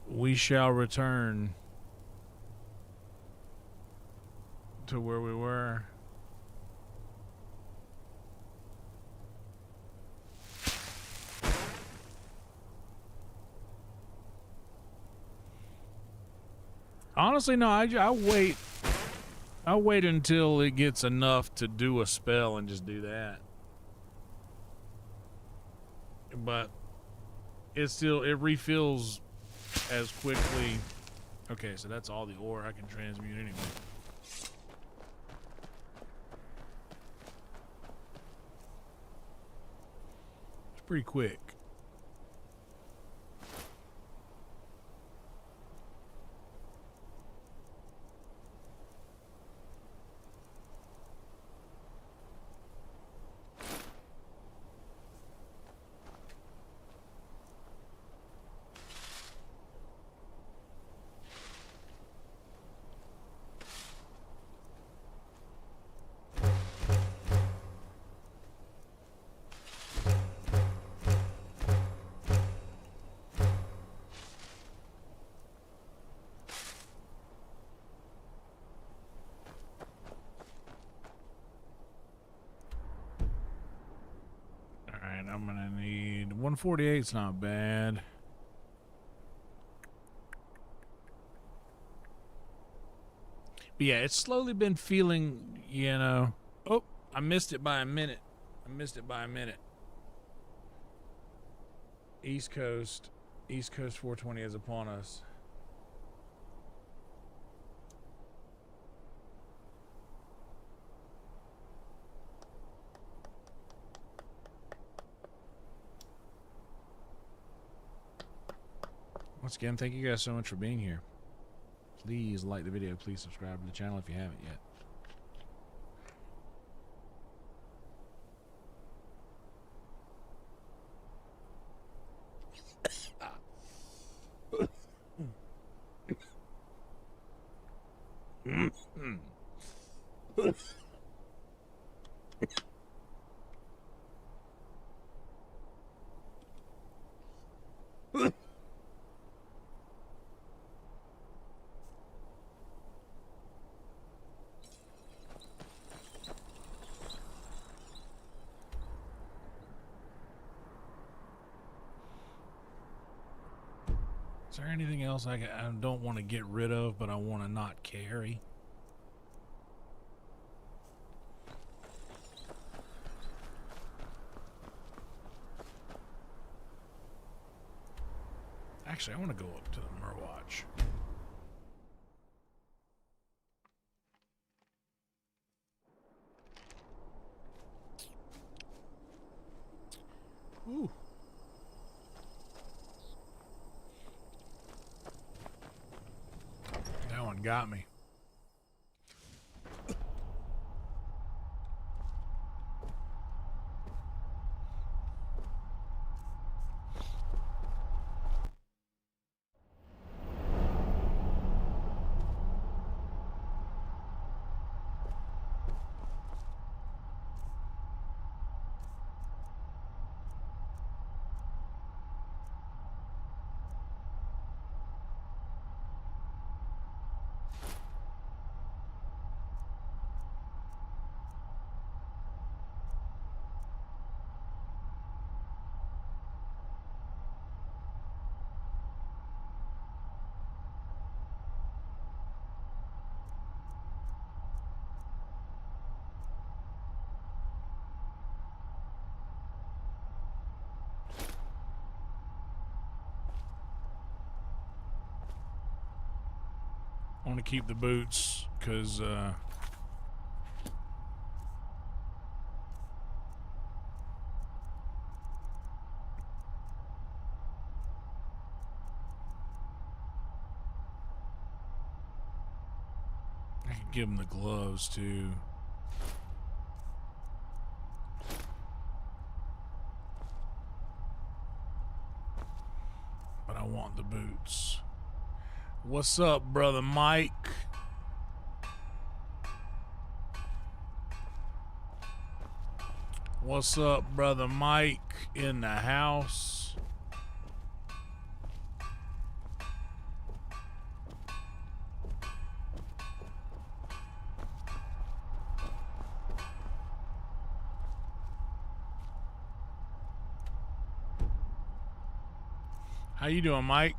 we shall return to where we were. Honestly, no, I wait until it gets enough to do a spell and just do that. But it refills as quickly. Okay, so that's all the ore I can transmute anyway. It's pretty quick. I'm gonna need 148's not bad. But yeah, it's slowly been feeling, you know. Oh, I missed it by a minute. East Coast 420 is upon us. Once again, thank you guys so much for being here. Please like the video. Please subscribe to the channel if you haven't yet. Is there anything else I don't want to get rid of, but I want to not carry? Actually, I want to go up to the Merwatch. Ooh. That one got me. I want to keep the boots because I can give them the gloves too. But I want the boots. What's up, brother Mike? What's up, brother Mike in the house? How you doing, Mike?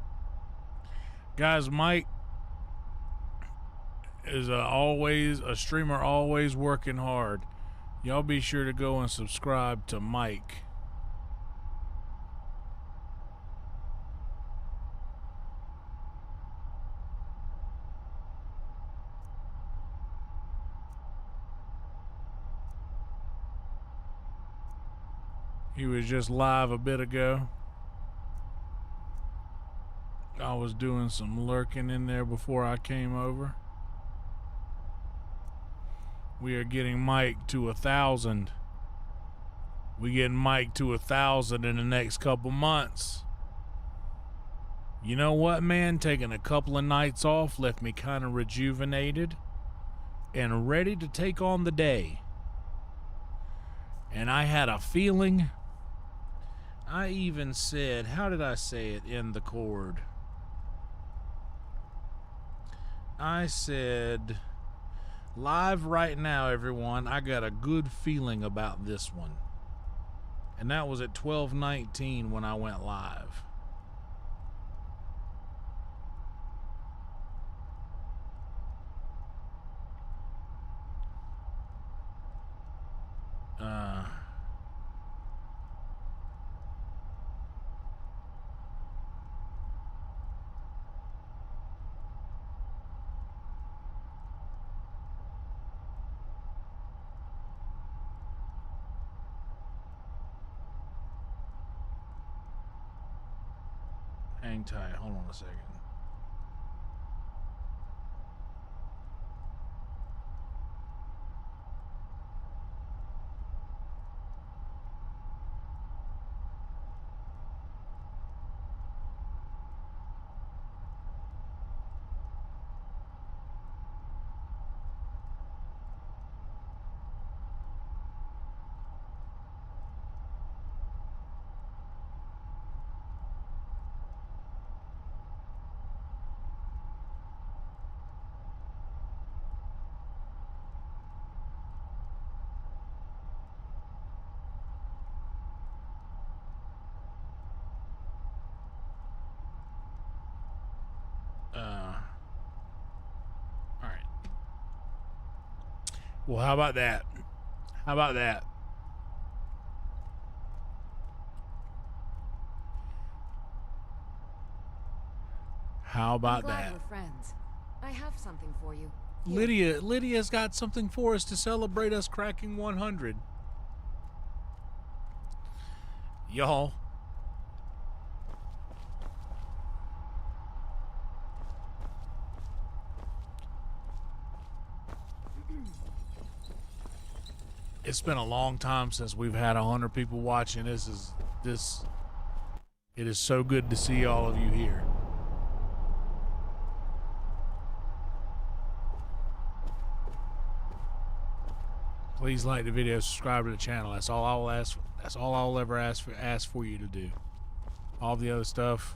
Guys, Mike is always a streamer, always working hard. Y'all be sure to go and subscribe to Mike. He was just live a bit ago. I was doing some lurking in there before I came over. We are getting Mike to 1,000. We getting Mike to 1,000 in the next couple months. You know what, man? Taking a couple of nights off left me kind of rejuvenated and ready to take on the day. And I had a feeling. I even said, how did I say it in the chord? I said, live right now, everyone. I got a good feeling about this one. And that was at 12:19 when I went live. Hang tight. Hold on a second. All right. Well, how about that? How about that? How about I'm glad that? we're friends. I have something for you. Lydia's got something for us to celebrate us cracking 100. Y'all. It's been a long time since we've had 100 people watching. It is so good to see all of you here. Please like the video, subscribe to the channel. That's all I'll ask. That's all I'll ever ask for you to do. All the other stuff,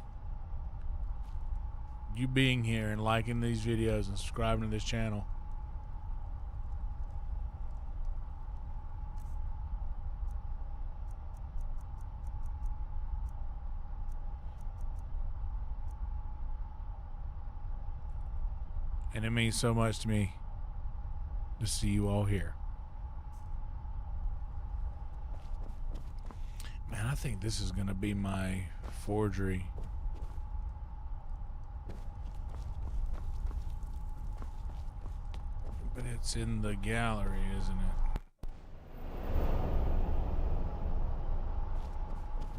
you being here and liking these videos and subscribing to this channel. And it means so much to me to see you all here. Man, I think this is going to be my forgery. But it's in the gallery, isn't it?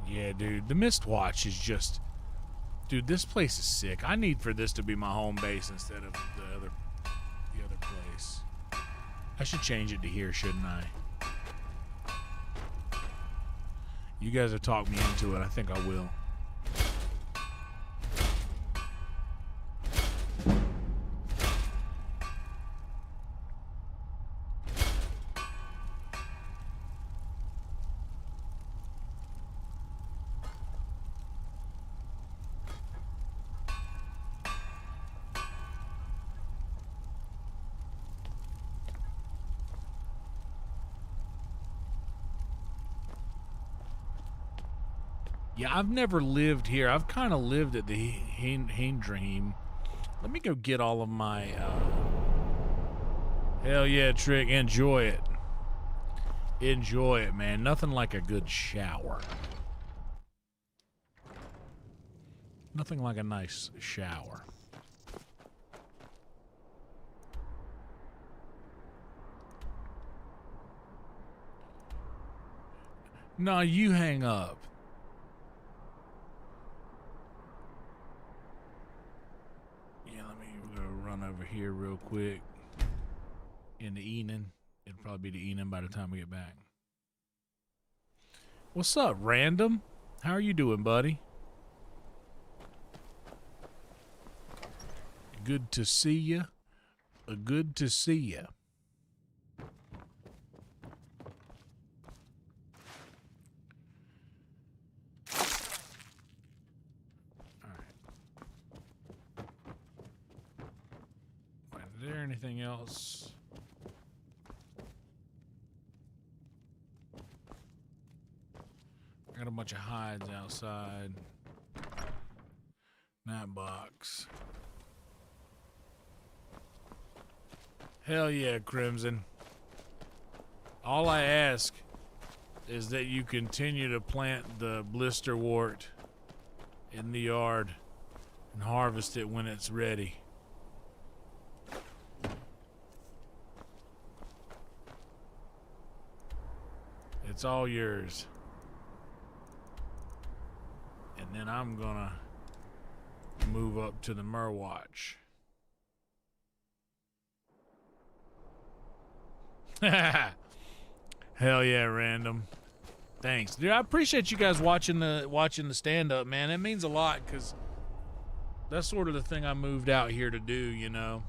Yeah, dude. The Mistwatch is just... Dude, this place is sick. I need for this to be my home base instead of the other place. I should change it to here, shouldn't I? You guys have talked me into it. I think I will. Yeah, I've never lived here. I've kind of lived at the Dream. Let me go get all of my... Hell yeah, Trick. Enjoy it. Enjoy it, man. Nothing like a good shower. Nothing like a nice shower. No, you hang up. Yeah, let me go run over here real quick. In the evening. It'll probably be the evening by the time we get back. What's up, Random? How are you doing, buddy? Good to see you. Good to see you. Is there anything else? I got a bunch of hides outside. Night box. Hell yeah, Crimson. All I ask is that you continue to plant the blisterwort in the yard and harvest it when it's ready. It's all yours. And then I'm gonna move up to the Murwatch. Hell yeah, Random. Thanks, dude. I appreciate you guys watching the stand up, man. It means a lot because that's sort of the thing I moved out here to do, you know.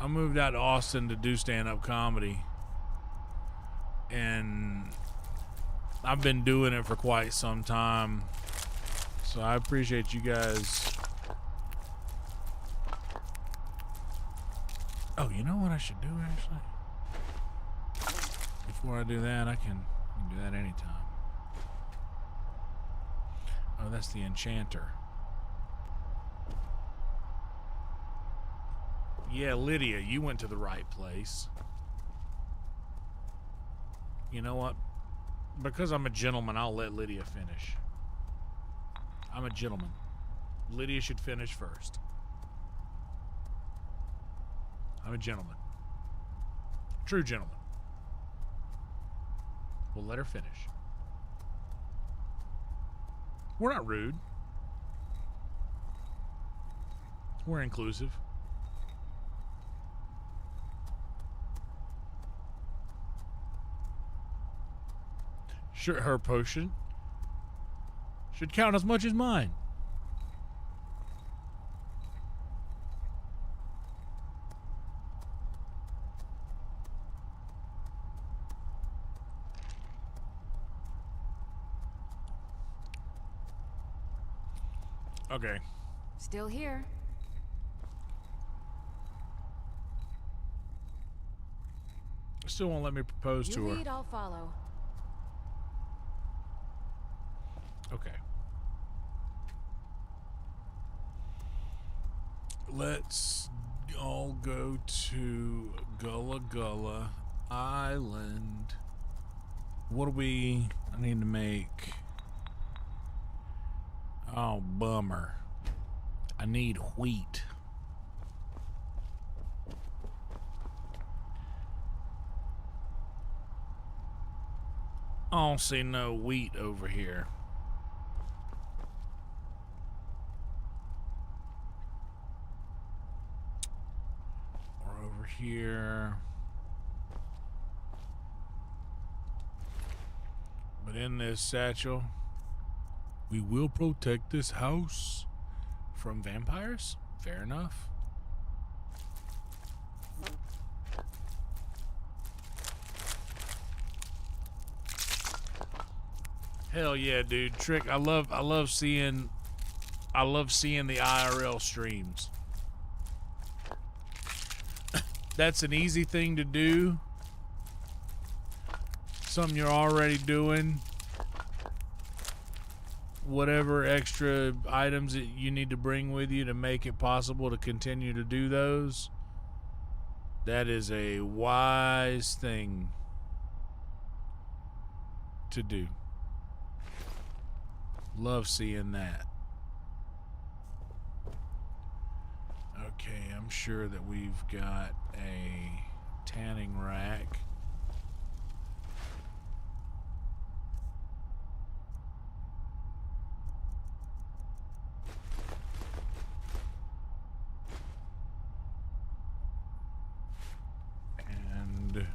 I moved out to Austin to do stand-up comedy, and I've been doing it for quite some time, so I appreciate you guys. Oh, you know what I should do, actually? Before I do that, I can do that anytime. Oh, that's the enchanter. Yeah, Lydia, you went to the right place. You know what? Because I'm a gentleman, I'll let Lydia finish. I'm a gentleman. Lydia should finish first. I'm a gentleman. True gentleman. We'll let her finish. We're not rude. We're inclusive. Sure, her potion should count as much as mine. Okay. Still here. Still won't let me propose to her. You lead, I'll follow. Okay. Let's all go to Gullah Gullah Island. What do we... I need to make... Oh, bummer. I need wheat. I don't see no wheat over here. Here, but in this satchel, we will protect this house from vampires. Fair enough. Hell yeah, dude. Trick, I love seeing the IRL streams. That's an easy thing to do. Something you're already doing. Whatever extra items that you need to bring with you to make it possible to continue to do those. That is a wise thing to do. Love seeing that. Okay, I'm sure that we've got a tanning rack. And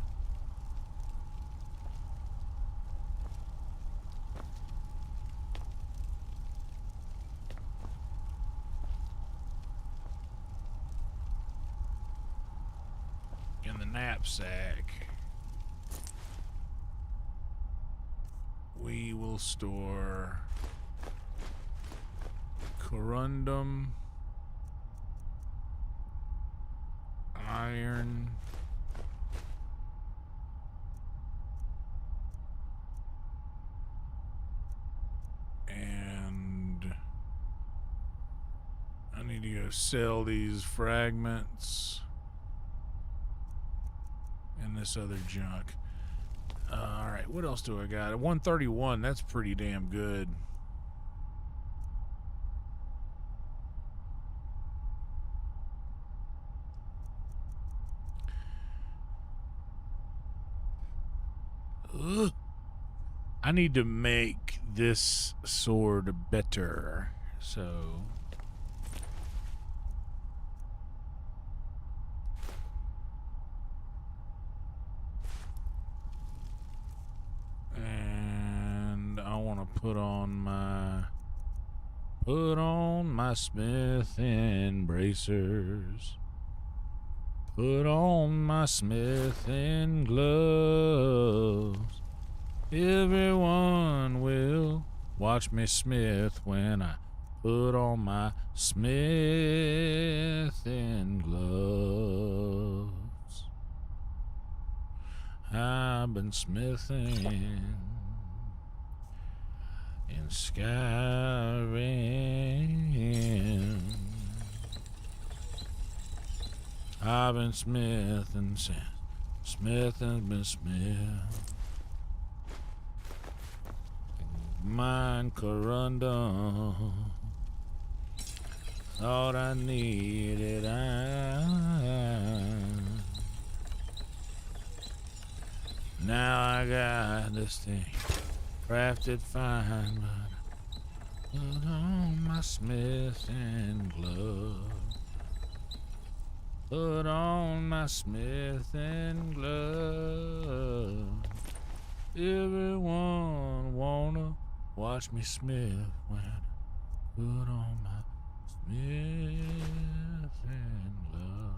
in the knapsack, we will store corundum, iron, and I need to go sell these fragments and this other junk. All right, what else do I got? At 131, that's pretty damn good. Ugh. I need to make this sword better, so and I want to put on my Smith and bracers. Put on my Smith and gloves. Everyone will watch me Smith when I put on my Smith and gloves. I've been smithing in Skyrim. I've been smithing since Smith has been Smith. Mine corundum. Thought I needed iron. Now I got this thing crafted fine, but put on my Smith and glove. Put on my Smith and glove. Everyone wanna watch me smith when I put on my Smith and glove.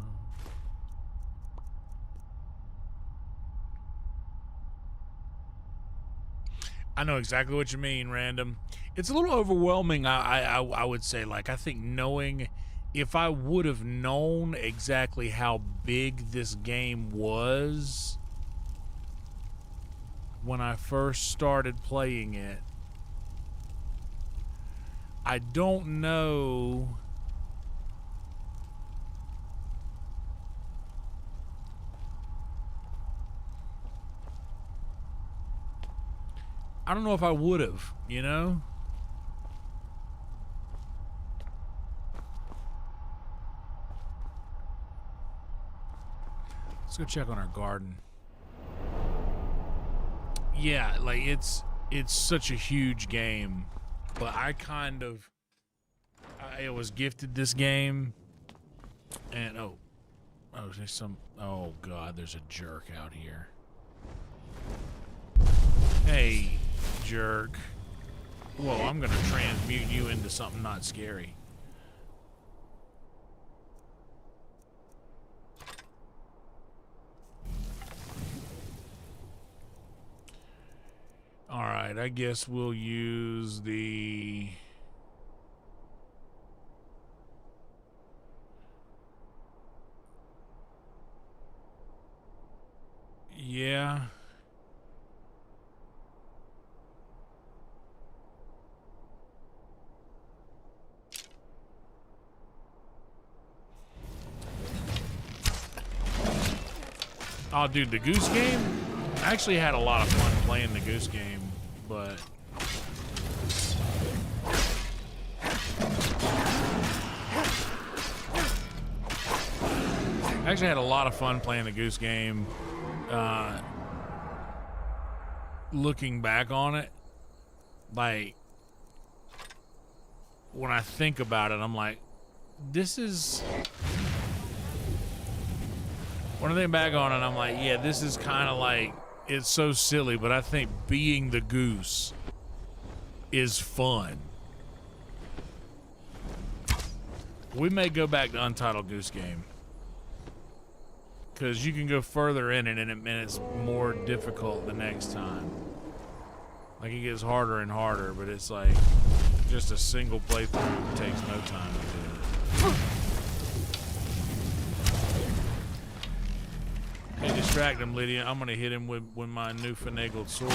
I know exactly what you mean, Random. It's a little overwhelming, I would say. Like, I think knowing, if I would have known exactly how big this game was when I first started playing it, I don't know. I don't know if I would have, you know? Let's go check on our garden. Yeah, like it's such a huge game, but I was gifted this game, and oh god, there's a jerk out here. Hey, jerk. Whoa, I'm gonna transmute you into something not scary. Alright, I guess we'll use the... Yeah. Oh, dude, the Goose Game? I actually had a lot of fun playing the Goose Game, but I actually had a lot of fun playing the Goose Game. Looking back on it, like, when I think about it, I'm like, this is... When I think back on it, I'm like, yeah, this is kind of like, it's so silly, but I think being the goose is fun. We may go back to Untitled Goose Game, because you can go further in it, and it's more difficult the next time. Like, it gets harder and harder, but it's like just a single playthrough takes no time to do it. Hey, distract him, Lydia. I'm gonna hit him with my new finagled sword.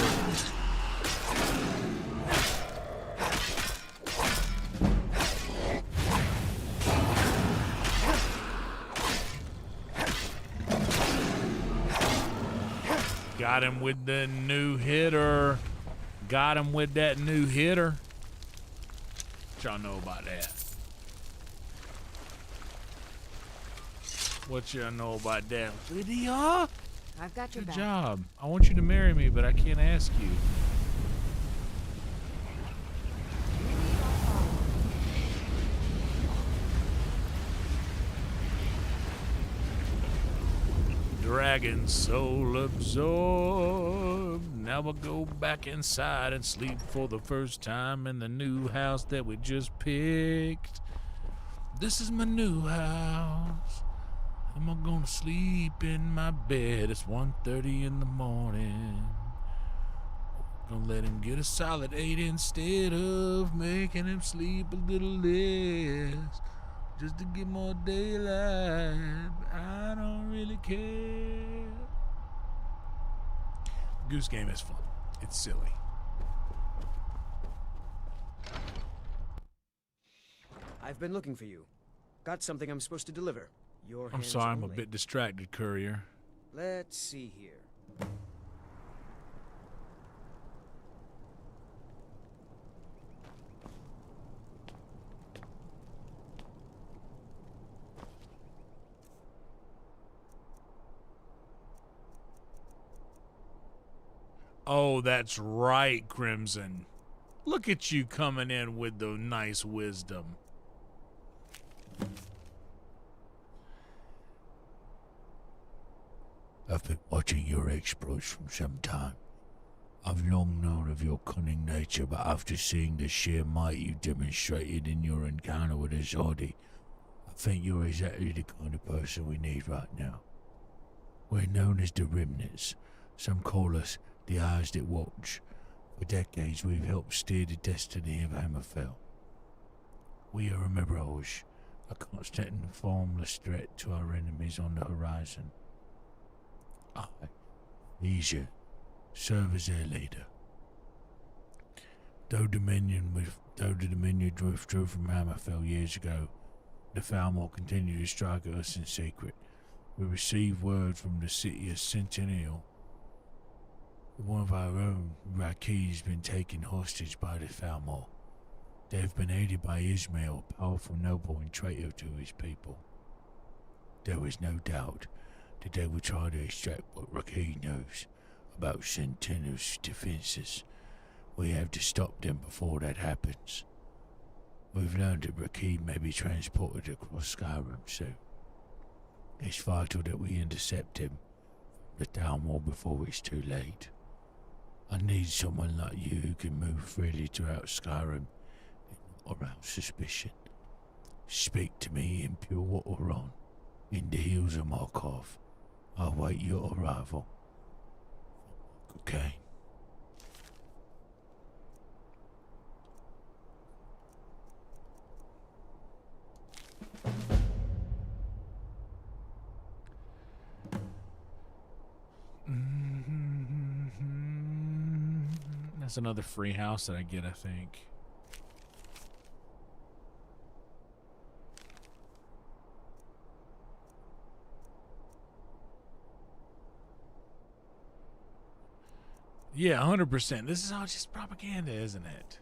Got him with the new hitter. Got him with that new hitter. What y'all know about that? What y'all know about that? Lydia? I've got your Good back. job. I want you to marry me, but I can't ask you. Dragon soul absorbed. Now we'll go back inside and sleep for the first time in the new house that we just picked. This is my new house. I'm gonna sleep in my bed. It's 1:30 in the morning. Gonna let him get a solid 8 instead of making him sleep a little less. Just to get more daylight. I don't really care. Goose Game is fun. It's silly. I've been looking for you. Got something I'm supposed to deliver. Your I'm hands sorry, I'm a only. bit distracted, courier. Let's see here. Oh, that's right, Crimson. Look at you coming in with the nice wisdom. I've been watching your exploits from some time. I've long known of your cunning nature, but after seeing the sheer might you demonstrated in your encounter with Azadi, I think you're exactly the kind of person we need right now. We're known as the Remnants. Some call us the Eyes That Watch. For decades we've helped steer the destiny of Hammerfell. We are a mirage, a constant and formless threat to our enemies on the horizon. I, Leisure, serve as their leader. Though the Dominion withdrew from Hammerfell years ago, the Falmor continue to strike at us in secret. We received word from the city of Centennial. One of our own, Raki, has been taken hostage by the Falmor. They have been aided by Ismail, a powerful noble and traitor to his people. There is no doubt that they will try to extract what Raki knows about Centennial's defenses. We have to stop them before that happens. We've learned that Raki may be transported across Skyrim soon. It's vital that we intercept him from the town wall before it's too late. I need someone like you who can move freely throughout Skyrim and not arouse suspicion. Speak to me in Pure Oron, in the hills of Markov. I'll wait your arrival. Okay. That's another free house that I get, I think. Yeah, 100%. This is all just propaganda, isn't it?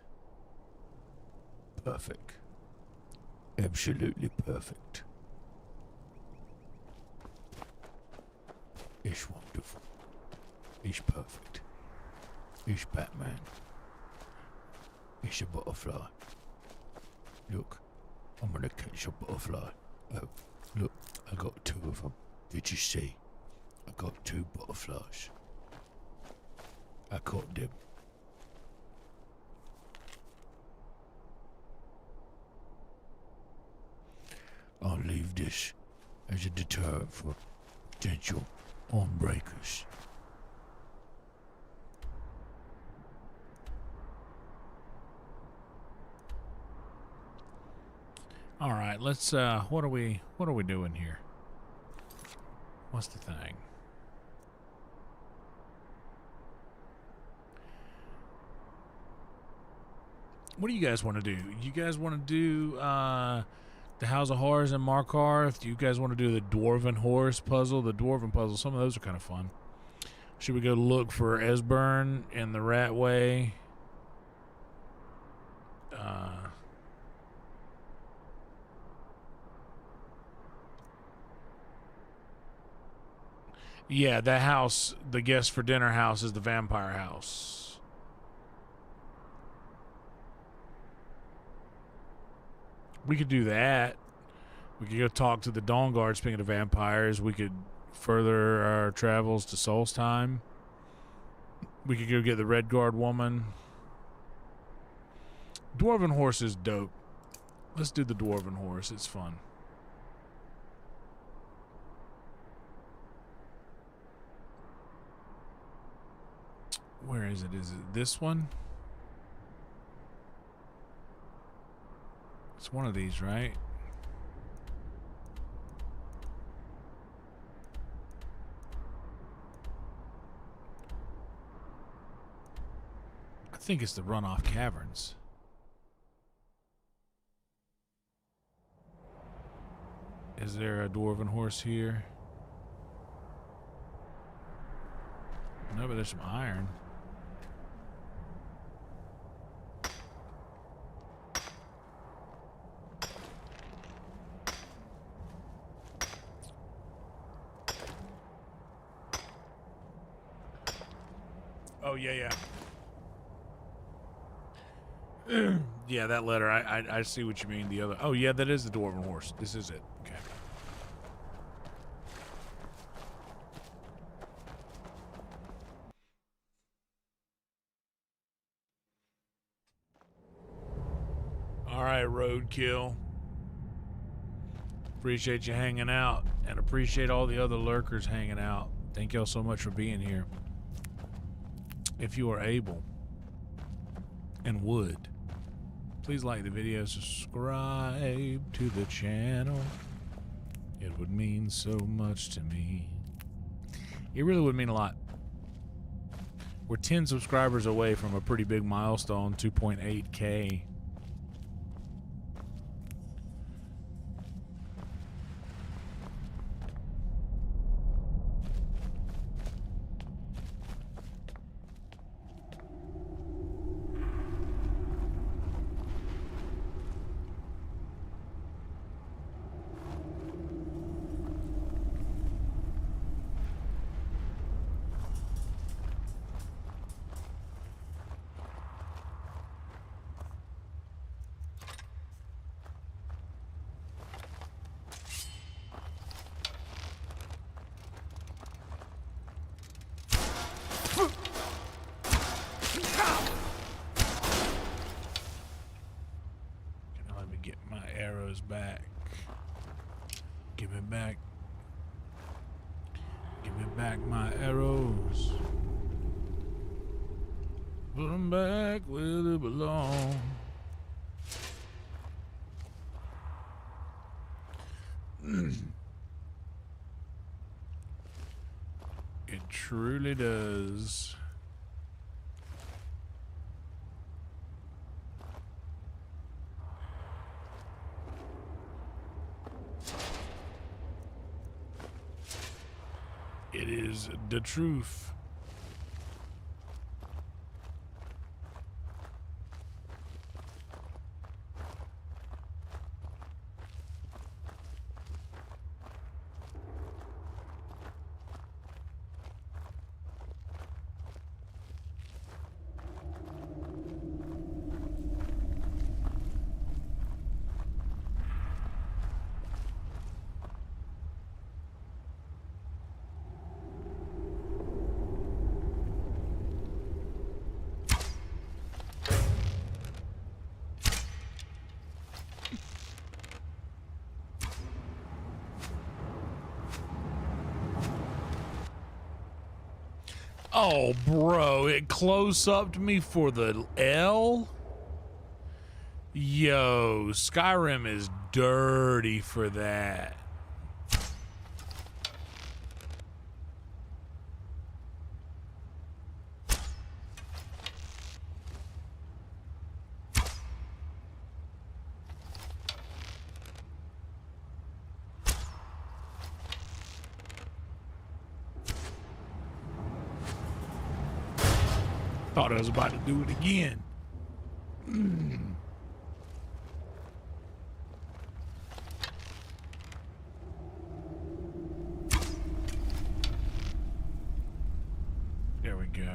Perfect. Absolutely perfect. It's wonderful. It's perfect. It's Batman. It's a butterfly. Look, I'm gonna catch a butterfly. Oh, look, I got 2 of them. Did you see? I got 2 butterflies. I caught them. I'll leave this as a deterrent for potential arm breakers. All right, let's what are we doing here? What's the thing? What do you guys want to do? You guys want to do the House of Horrors and Markarth? Do you guys want to do the Dwarven Horse puzzle? The Dwarven puzzle, some of those are kind of fun. Should we go look for Esbern and the Ratway? Yeah, that house, the guest for dinner house, is the vampire house. We could do that. We could go talk to the Dawn Guard. Speaking of vampires, we could further our travels to Solstheim. We could go get the Red Guard woman. Dwarven Horse is dope. Let's do the Dwarven Horse. It's fun. Where is it? Is it this one? It's one of these, right? I think it's the Runoff Caverns. Is there a Dwarven Horse here? No, but there's some iron. Oh, yeah. Yeah, that letter. I see what you mean. The other. Oh, yeah, that is the Dwarven Horse. This is it. Okay. All right, Roadkill. Appreciate you hanging out, and appreciate all the other lurkers hanging out. Thank y'all so much for being here. If you are able and would, please like the video, subscribe to the channel. It would mean so much to me. It really would mean a lot. We're 10 subscribers away from a pretty big milestone, 2.8K. Back. Give me back. Give me back my arrows. Put them back where they belong. It truly does. It is the truth. Oh, bro, it close-upped me for the L? Yo, Skyrim is dirty for that. Thought I was about to do it again. There we go.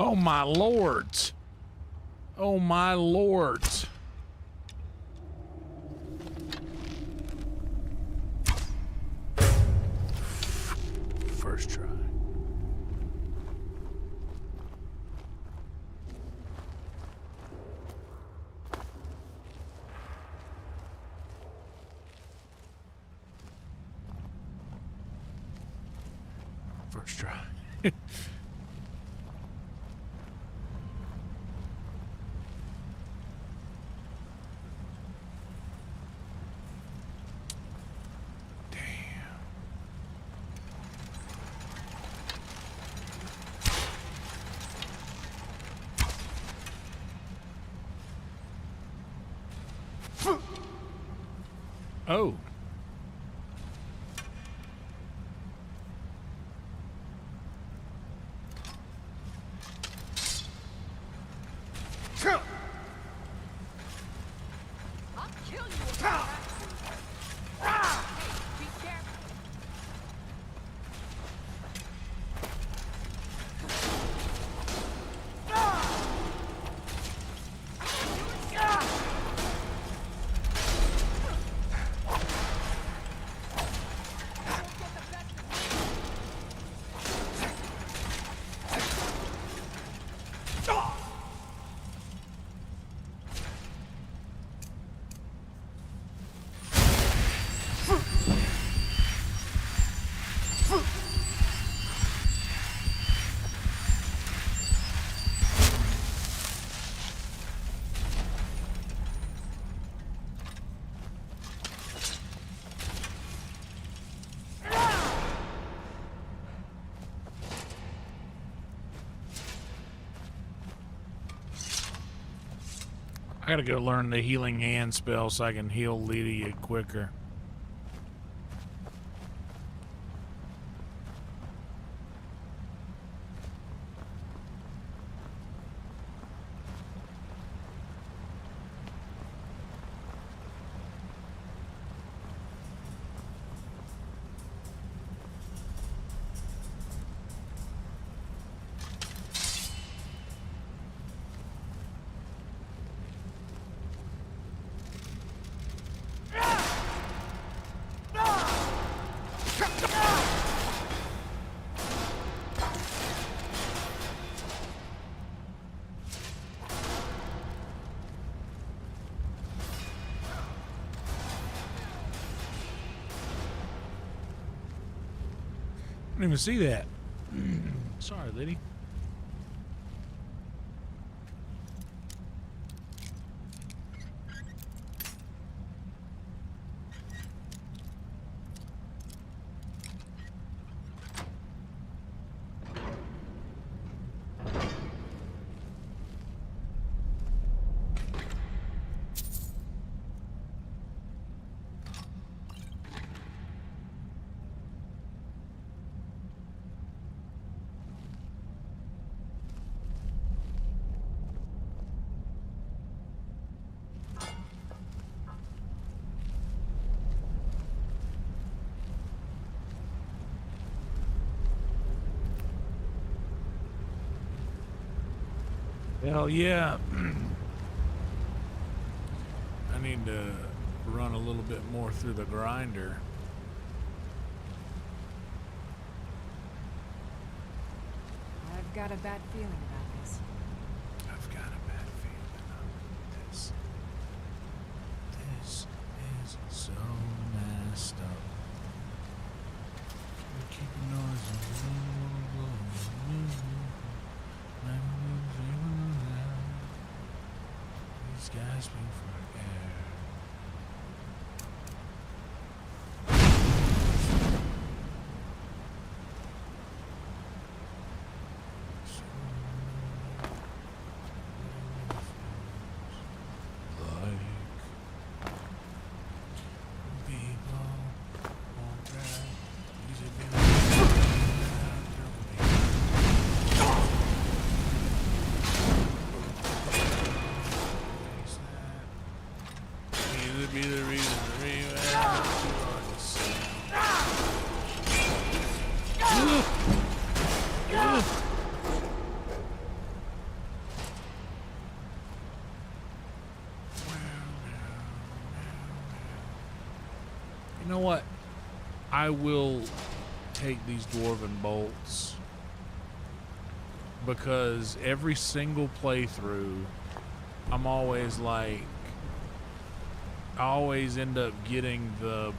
Oh my lords. Oh my lords. First try. First try. Oh. I'll kill you with that. Hey, be careful. I gotta go learn the healing hand spell so I can heal Lydia quicker. I didn't even see that. Sorry, Liddy. Hell yeah. I need to run a little bit more through the grinder. I've got a bad feeling about this. I've got a bad feeling about this. This is so messed up. Keep the noise these guys been for air. Be the reason the You know what? I will take these dwarven bolts because every single playthrough I'm always like I always end up getting the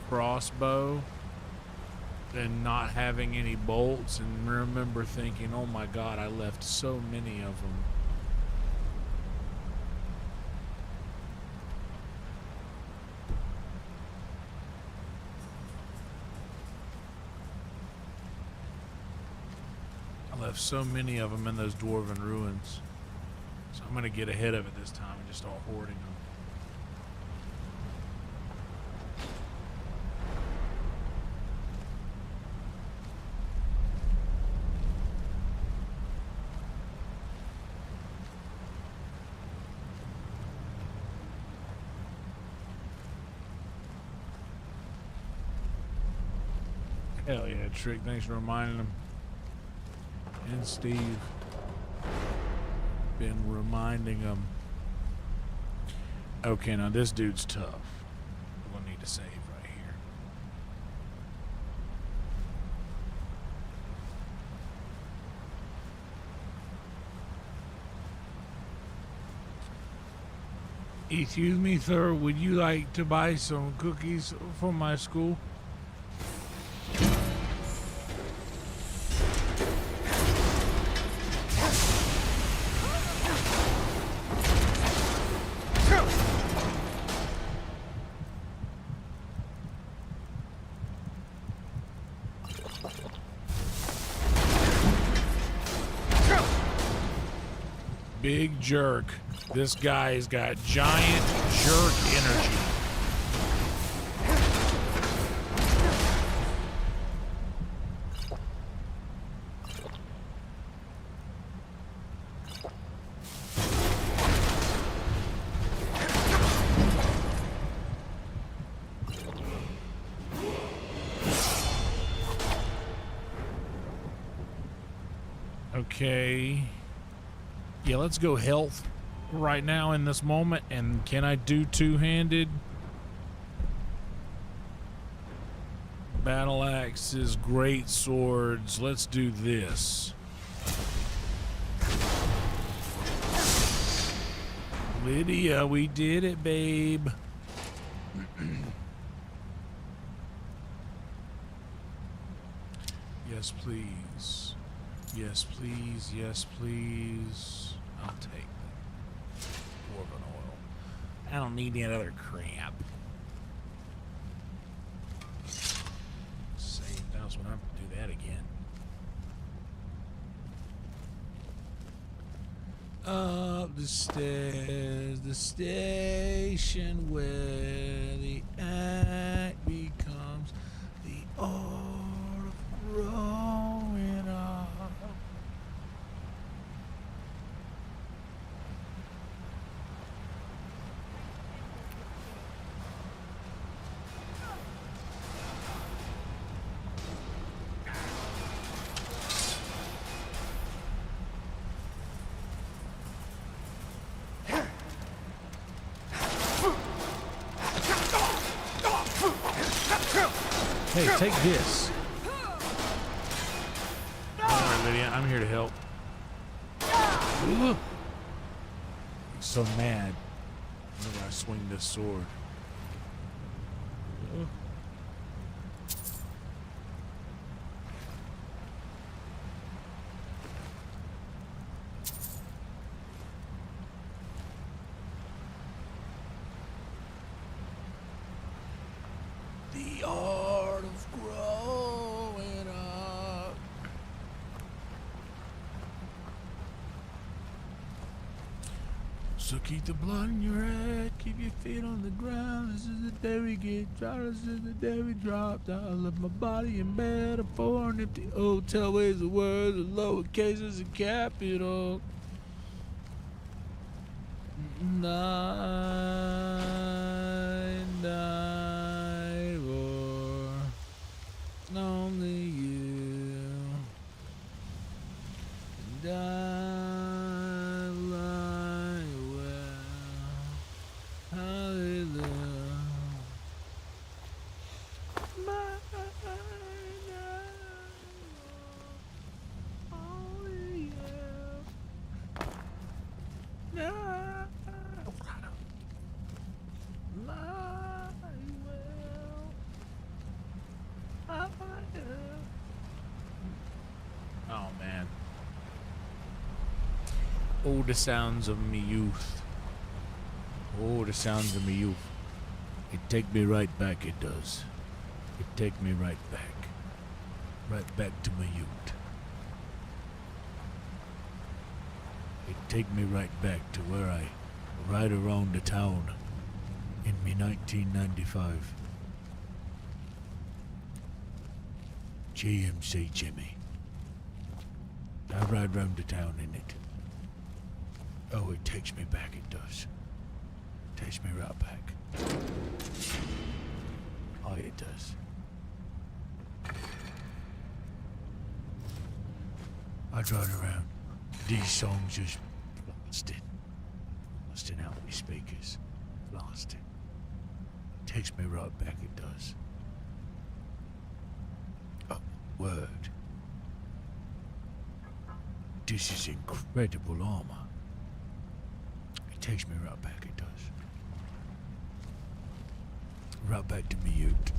crossbow and not having any bolts, and remember thinking, oh my god, I left so many of them. I left so many of them in those dwarven ruins. So I'm going to get ahead of it this time and just start hoarding them. Hell yeah, Trick. Thanks for reminding them. And Steve. Been reminding them. Okay, now this dude's tough. We'll need to save right here. Excuse me, sir. Would you like to buy some cookies for my school? Big jerk. This guy's got giant jerk energy. Okay. Yeah, let's go health right now in this moment. And can I do two-handed? Battle axes, great swords. Let's do this. Lydia, we did it, babe. Yes, please. Yes, please. Yes, please. I'll take the dwarven oil. I don't need any other crap. Save. That was when I do that again. Up the stairs, the station where the act becomes the art of growing up. Hey, take this. Alright, Lydia, I'm here to help. Ugh. I'm so mad whenever I swing this sword. Ugh. The art of growing up. So keep the blood in your head, keep your feet on the ground. This is the day we get dropped, this is the day we dropped. I left my body in bed for an empty hotel. Ways of words, of lower cases and capital. Die for only you. Die lie well. Hallelujah. Only you. Oh man. Oh, the sounds of me youth. Oh, the sounds of me youth. It take me right back, it does. It take me right back. Right back to my youth. It take me right back to where I ride around the town in me 1995. GMC Jimmy. I ride round the town in it. Oh, it takes me back, it does. It takes me right back. Oh, it does. I drive around. These songs just blasting. Blasting out my speakers. Blasting. Takes me right back, it does. Oh, word. This is incredible armor. It takes me right back, it does. Right back to me ute.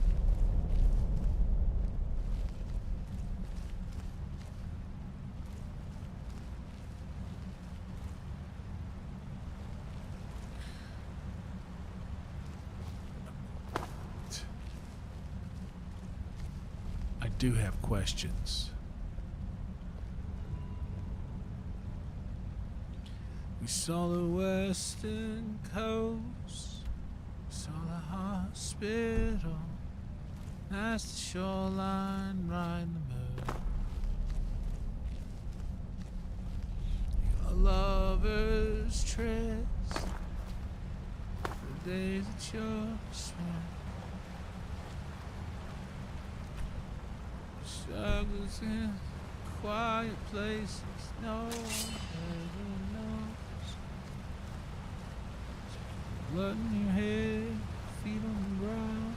I do have questions. We saw the western coast, we saw the hospital, that's the shoreline right in the middle. Your lover's tryst, the days that you're spent. Struggles in quiet places, no one ever knows. Blood in your head, feet on the ground.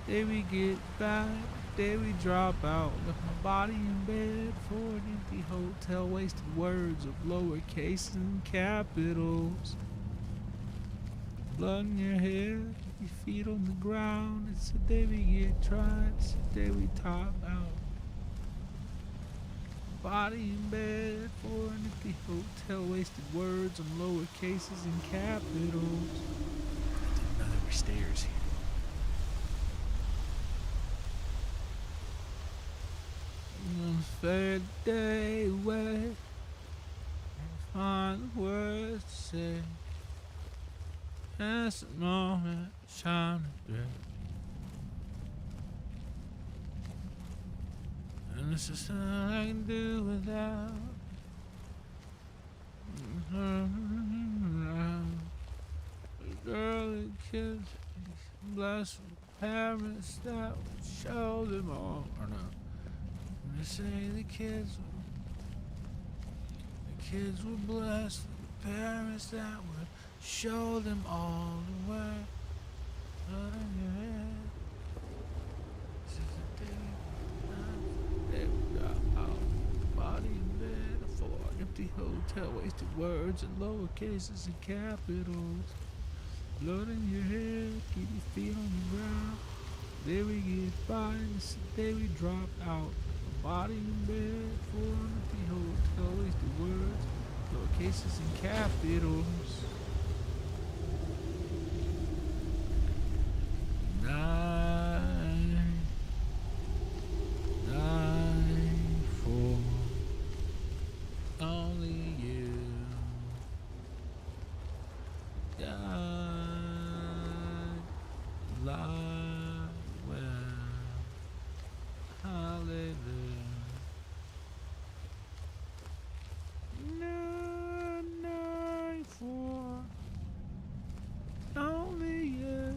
Day we get back, day we drop out. Left my body in bed for an empty hotel. Wasted words of lowercase and capitals. Blood in your hair, your feet on the ground. It's the day we get tried, it's the day we top out. Body in bed for an empty hotel. Wasted words on lower cases and capitals. I didn't know there were stairs here. Unfair day away. Find the words to say. That's the moment, shine the day. And it's just something I can do without. The girl and kids, blessed with parents that would show them all. Or no. And they say the kids were blessed with parents that would show them all the way. Blood in your head. This is the hotel, wasted words and lower cases and capitals. Blood in your head, keep your feet on the ground. There we get by, and day we drop out. A body in bed, 400 feet hotel, wasted words, lower cases and capitals. Nine, 4. Only you. Died live well. Hallelujah. 994. Only you.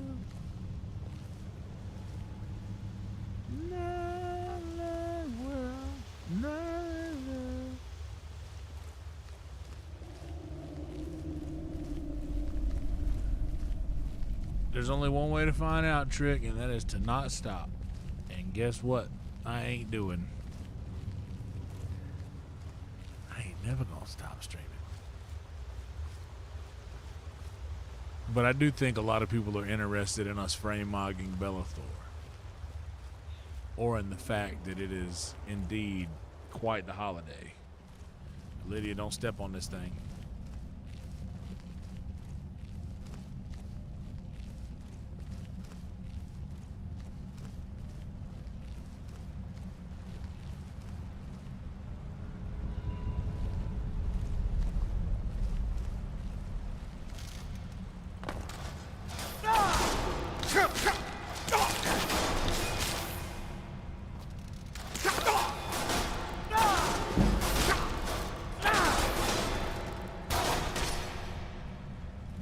There's only one way to find out, Trick, and that is to not stop. And guess what? I ain't doing. I ain't never gonna stop streaming. But I do think a lot of people are interested in us frame-mogging Belethor. Or in the fact that it is indeed quite the holiday. Lydia, don't step on this thing.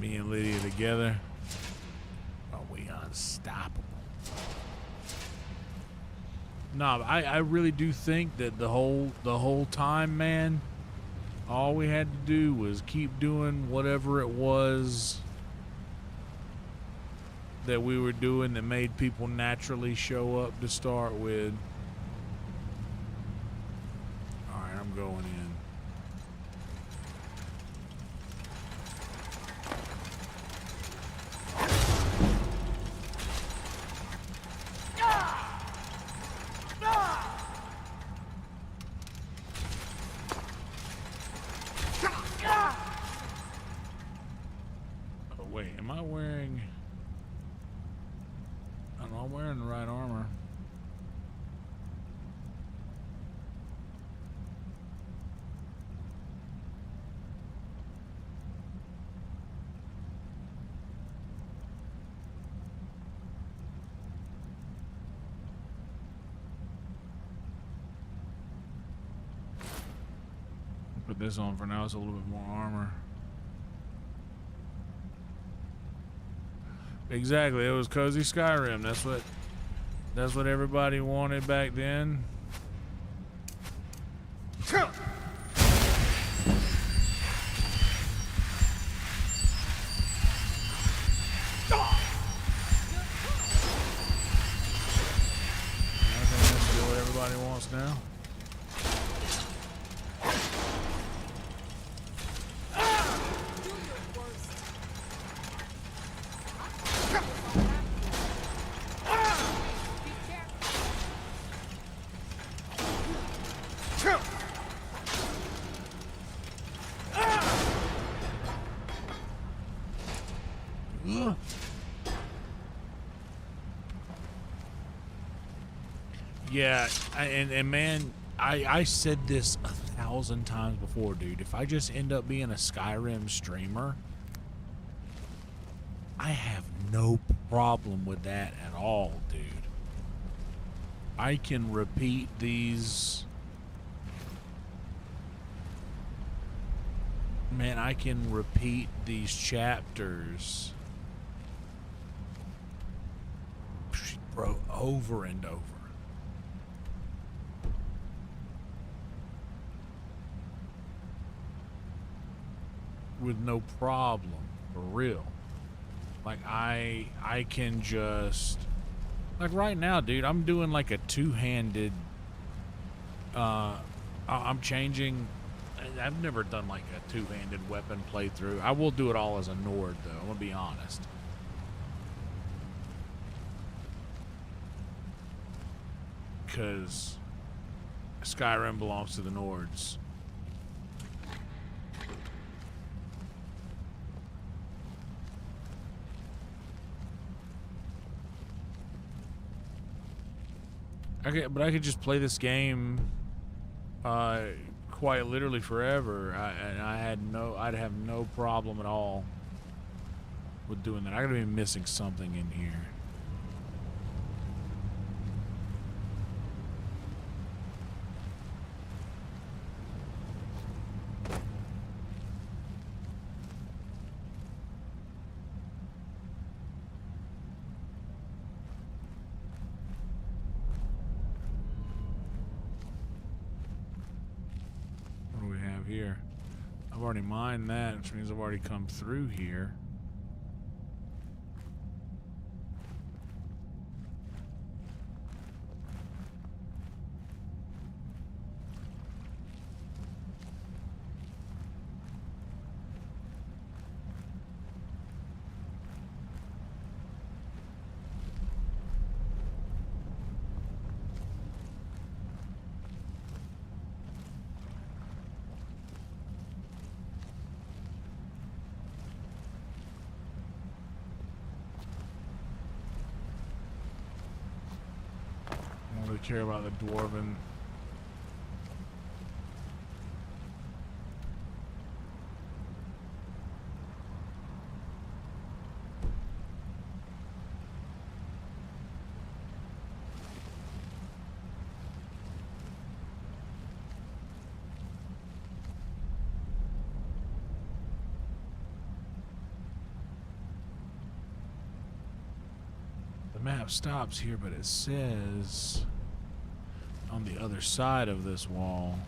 Me and Lydia together. Are we unstoppable? No, I really do think that the whole time, man, all we had to do was keep doing whatever it was that we were doing that made people naturally show up to start with. All right, I'm going in. Oh, wait, am I wearing... I'm not wearing the right armor. Put this on for now. It's a little bit more armor. Exactly, it was cozy Skyrim. That's what everybody wanted back then. I think that's what everybody wants now. Yeah, and man, I said this 1,000 times before, dude. If I just end up being a Skyrim streamer, I have no problem with that at all, dude. I can repeat these. Man, I can repeat these chapters, bro, over and over. With no problem, for real. Like I can just, like right now, dude, I'm doing like a two-handed, I'm changing I've never done like a two-handed weapon playthrough. I will do it all as a Nord, though. I'm gonna be honest. Because Skyrim belongs to the Nords. Okay, but I could just play this game quite literally forever, and I'd have no problem at all with doing that. I gotta be missing something in here. Here. I've already mined that, which means I've already come through here. Care about the dwarven. The map stops here, but it says on the other side of this wall.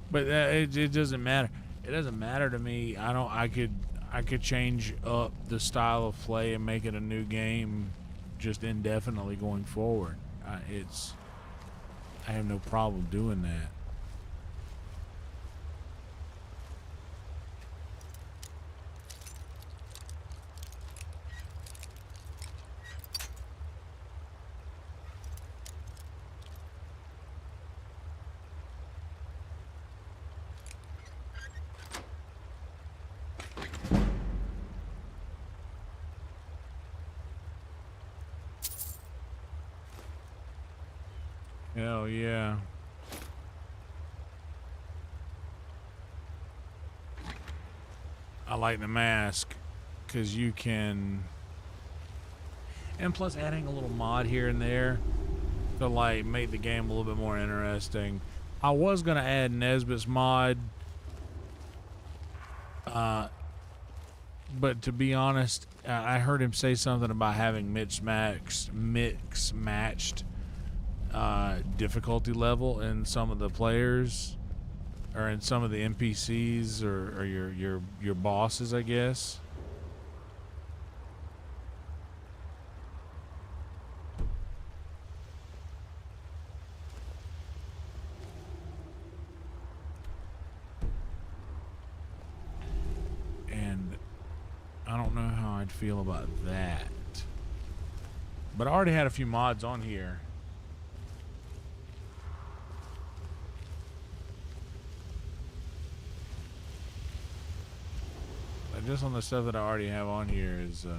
But it doesn't matter. It doesn't matter to me. I could change up the style of play and make it a new game just indefinitely going forward. I have no problem doing that. Hell yeah. I like the mask because you can, and plus adding a little mod here and there to like make the game a little bit more interesting. I was gonna add Nesbitt's mod, but to be honest, I heard him say something about having mix matched difficulty level in some of the players, or in some of the NPCs, or your bosses, I guess. And I don't know how I'd feel about that. But I already had a few mods on here. Just on the stuff that I already have on here is oh,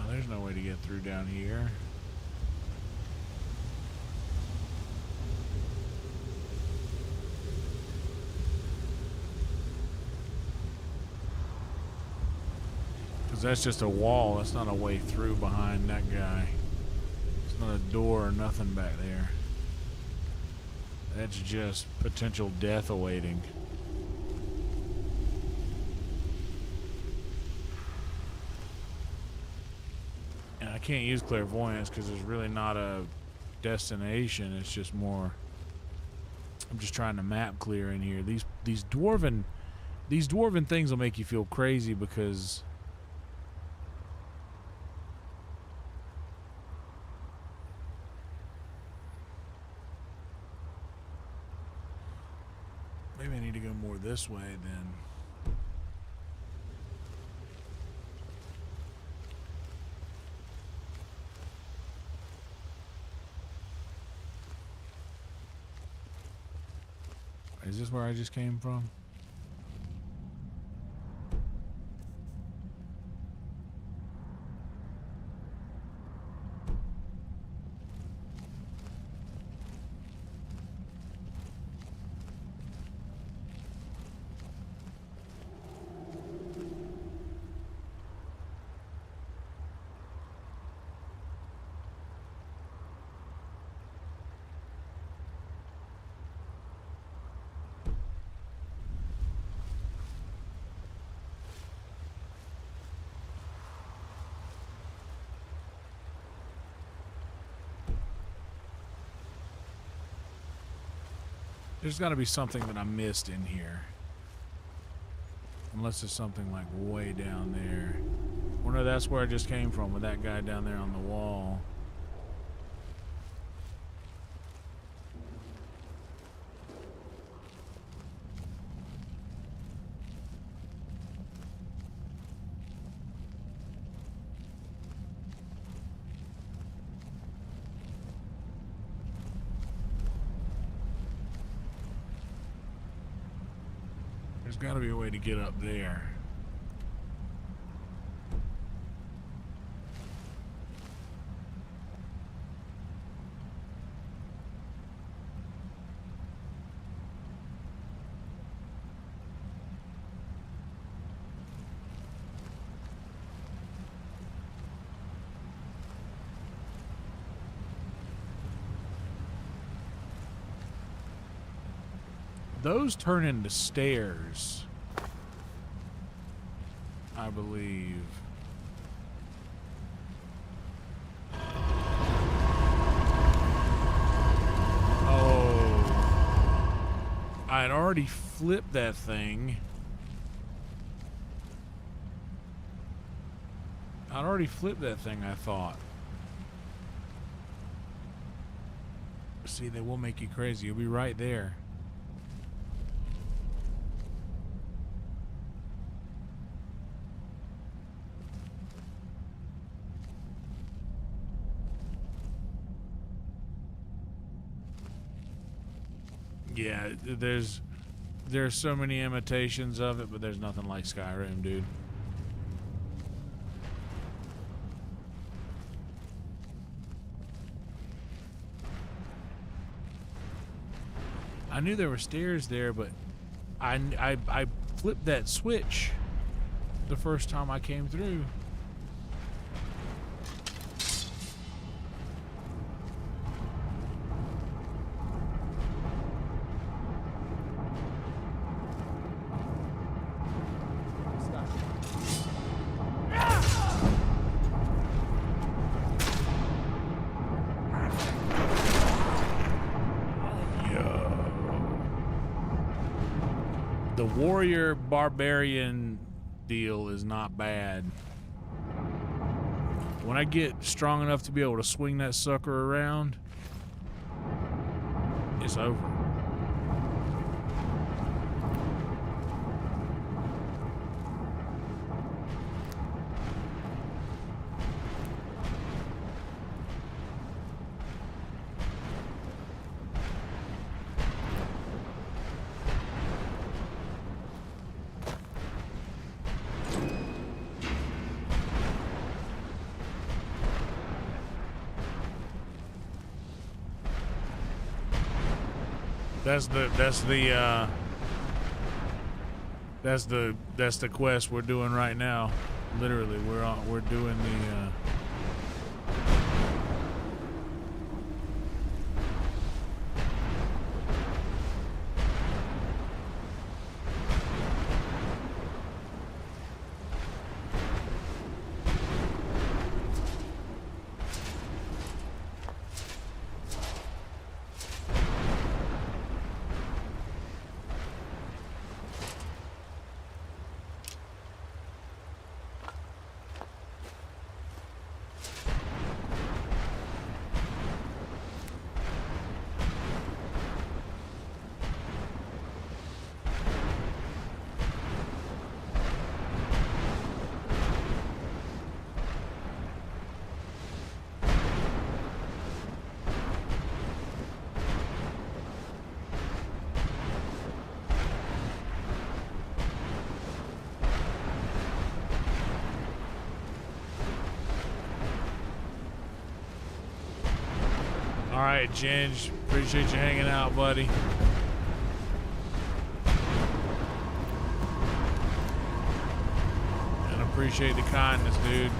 there's no way to get through down here. Because that's just a wall. That's not a way through behind that guy. It's not a door or nothing back there. That's just potential death awaiting. And I can't use clairvoyance because there's really not a destination. It's just more, I'm just trying to map clear in here. These dwarven These dwarven things will make you feel crazy because maybe I need to go more this way then. Is this where I just came from? There's got to be something that I missed in here. Unless there's something like way down there. I wonder if that's where I just came from with that guy down there on the wall. There's got to be a way to get up there. Those turn into stairs, I believe. Oh, I had already flipped that thing. I'd already flipped that thing, I thought. See, they will make you crazy. You'll be right there. Yeah, there's so many imitations of it, but there's nothing like Skyrim, dude. I knew there were stairs there, but I flipped that switch the first time I came through. Warrior barbarian deal is not bad. When I get strong enough to be able to swing that sucker around, it's over. That's the quest we're doing right now. Literally, we're doing the right, Ginge. Appreciate you hanging out, buddy. And appreciate the kindness, dude.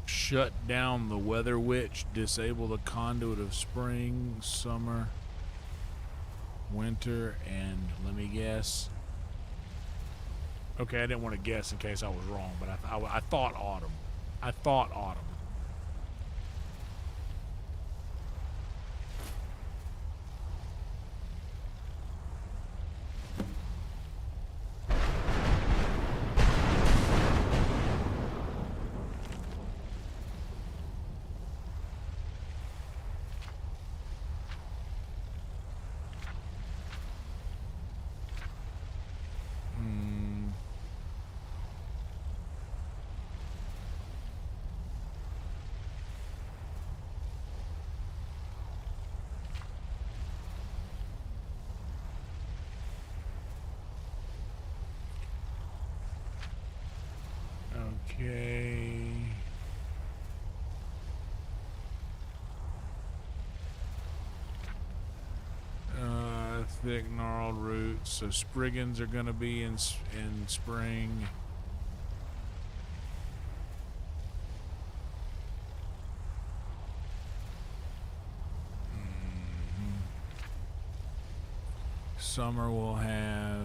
Shut down the weather witch, disable the conduit of spring, summer, winter, and let me guess. Okay, I didn't want to guess in case I was wrong, but I thought autumn. I thought autumn. Okay. Thick gnarled roots. So spriggans are going to be in spring. Summer will have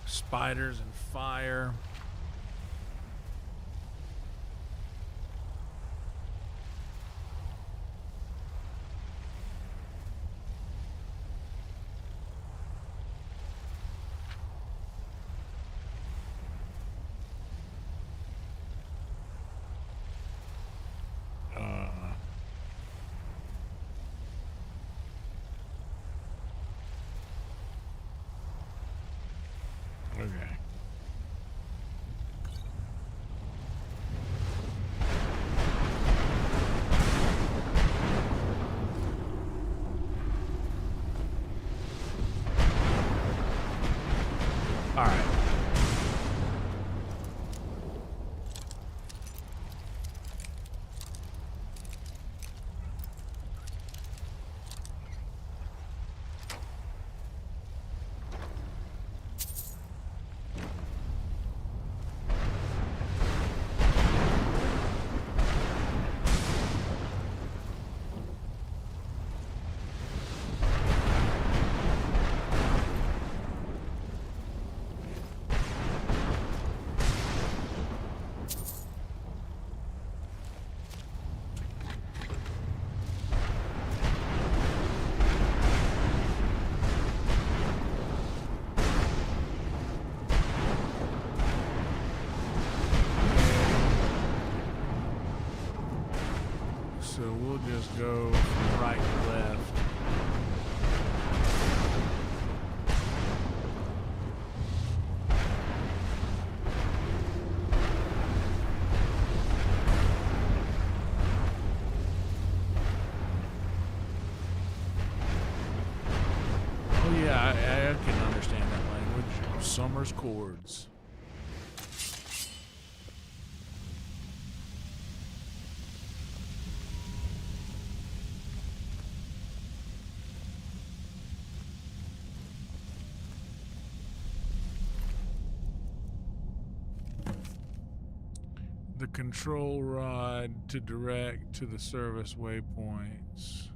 spiders and fire. Okay. All right. So we'll just go from right to left. I can understand that language. Summer's chords. The control rod to direct to the service waypoints.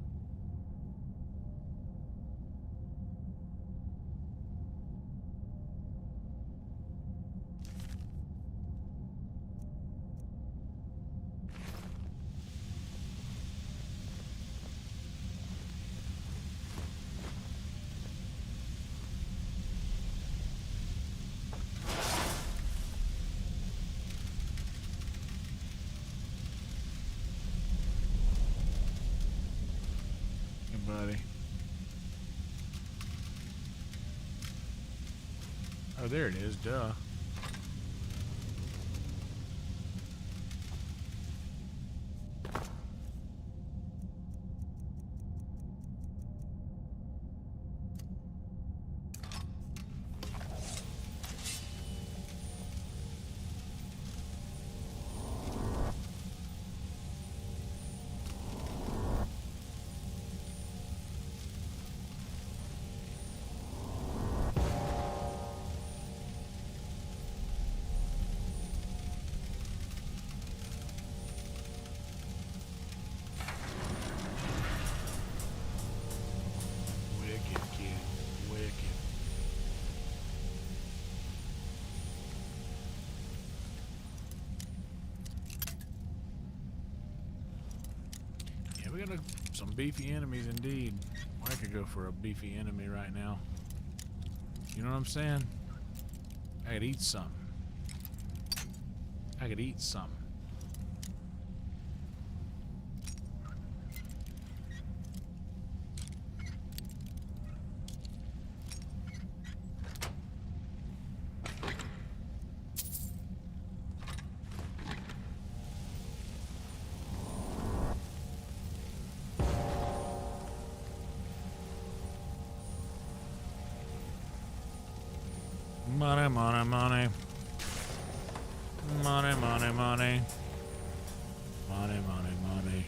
Buddy. Oh, there it is, duh. We got some beefy enemies indeed. I could go for a beefy enemy right now. You know what I'm saying? I could eat something. I could eat something. Money, money, money. Money, money, money. Money, money, money.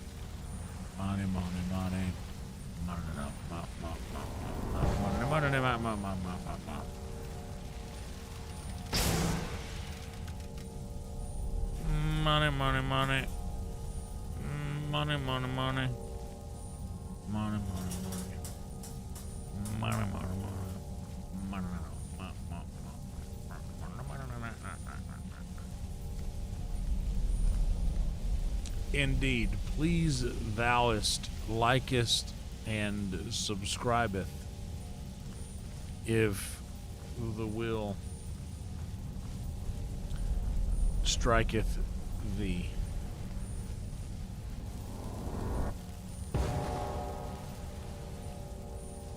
Money, money, money. Money, money, money. Money, money, money. Money, money, money. Money, money, money. Indeed, please thouest, likest, and subscribeth, if the will striketh thee.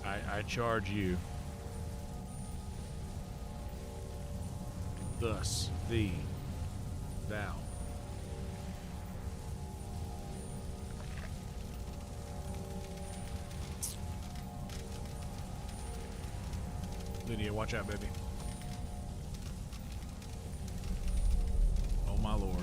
I charge you. Thus, thee, thou. Lydia, watch out, baby. Oh, my Lord.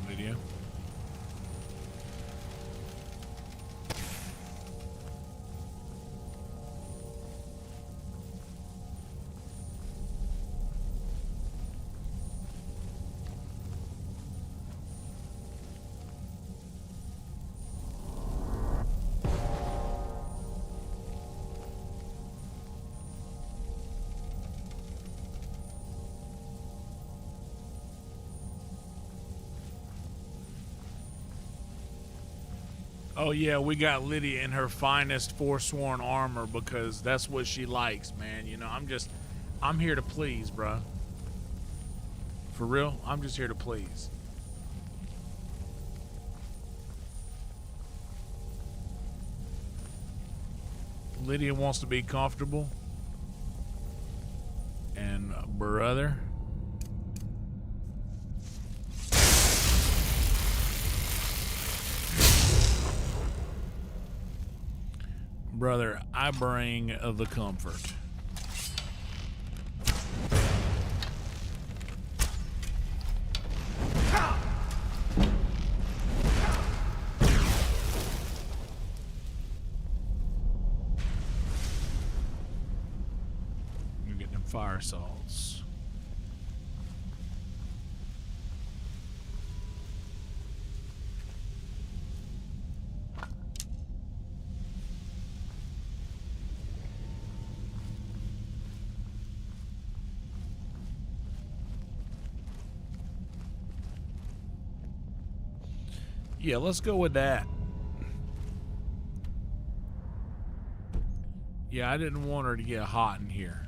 Lydia. Oh yeah, we got Lydia in her finest forsworn armor because that's what she likes, man. You know, I'm here to please, bruh. For real, I'm just here to please. Lydia wants to be comfortable. And brother. Brother, I bring the comfort. You're getting them fire salts. Yeah, let's go with that. Yeah, I didn't want her to get hot in here.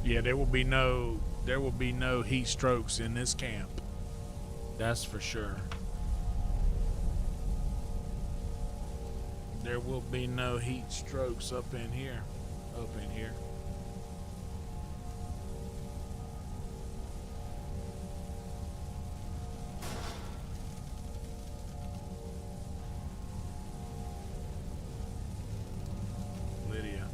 Yeah, there will be no heat strokes in this camp. That's for sure. There will be no heat strokes up in here. Up in here. Lydia.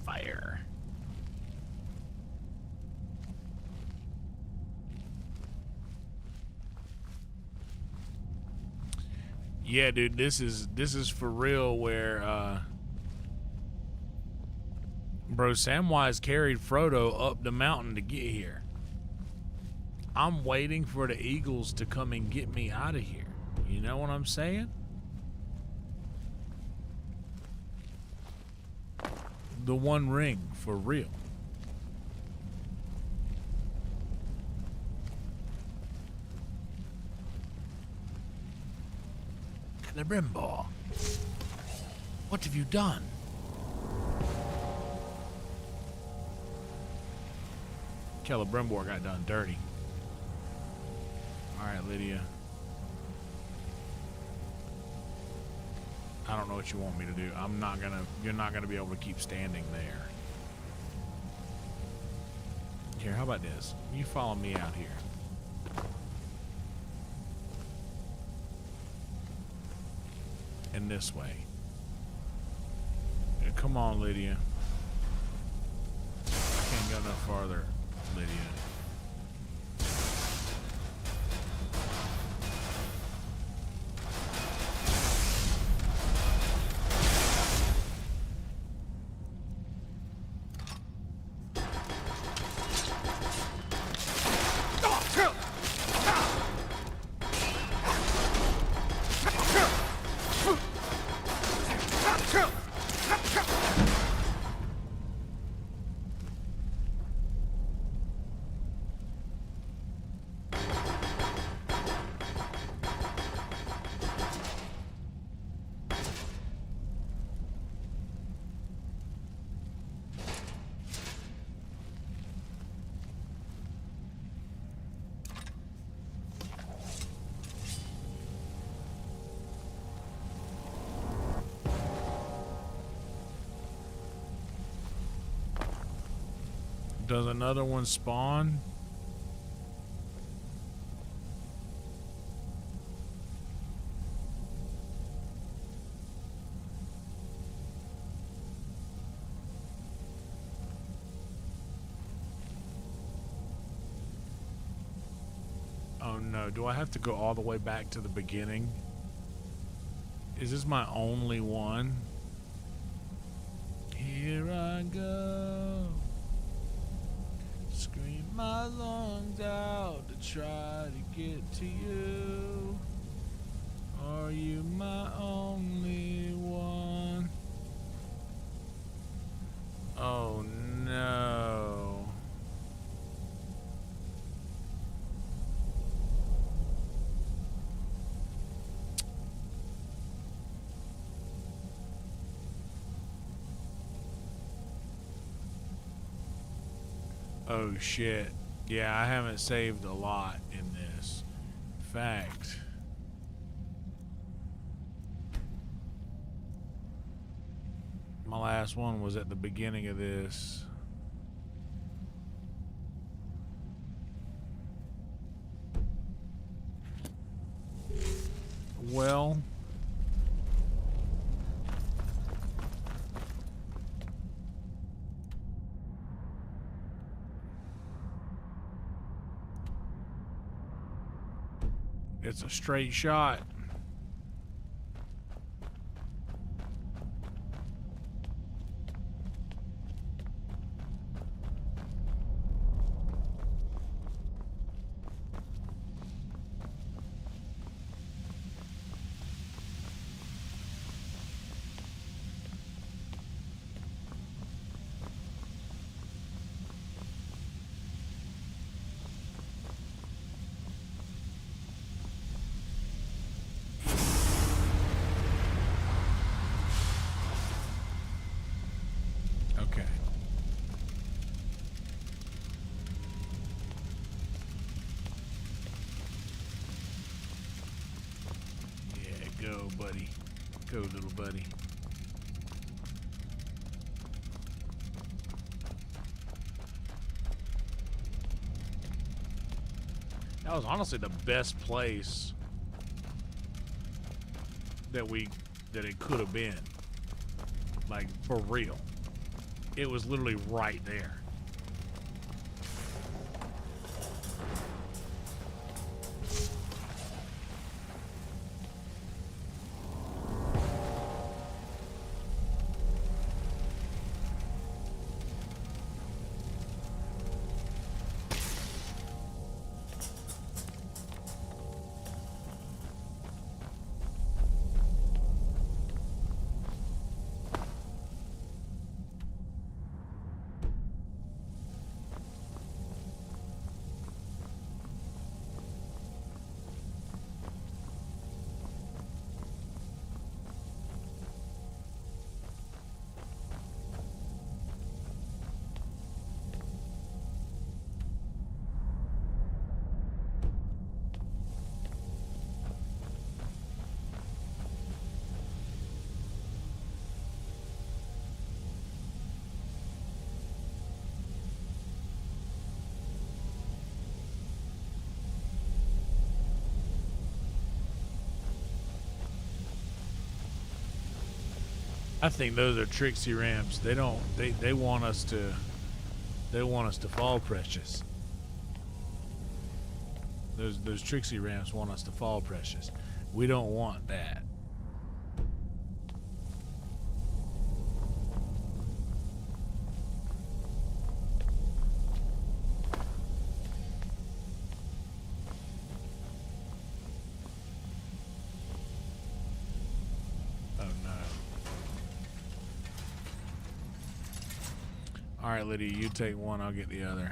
Fire. Yeah, dude, this is for real where bro, Samwise carried Frodo up the mountain to get here. I'm waiting for the Eagles to come and get me out of here. You know what I'm saying? The One Ring, for real. Celebrimbor, what have you done? Celebrimbor got done dirty. All right, Lydia. I don't know what you want me to do. You're not gonna be able to keep standing there. Here, how about this? You follow me out here. And this way. Yeah, come on, Lydia. I can't go no farther, Lydia. Does another one spawn? Oh no, do I have to go all the way back to the beginning? Is this my only one? Here I go. Scream my lungs out to try to get to you. Are you my only one? Oh no. Oh shit. Yeah, I haven't saved a lot in this. In fact, my last one was at the beginning of this. Well, it's a straight shot. Okay. Yeah, go, buddy. Go, little buddy. That was honestly the best place that it could have been. Like, for real. It was literally right there. I think those are tricksy ramps. They want us to fall precious. Those tricksy ramps want us to fall precious. We don't want that. All right, Lydia, you take one, I'll get the other.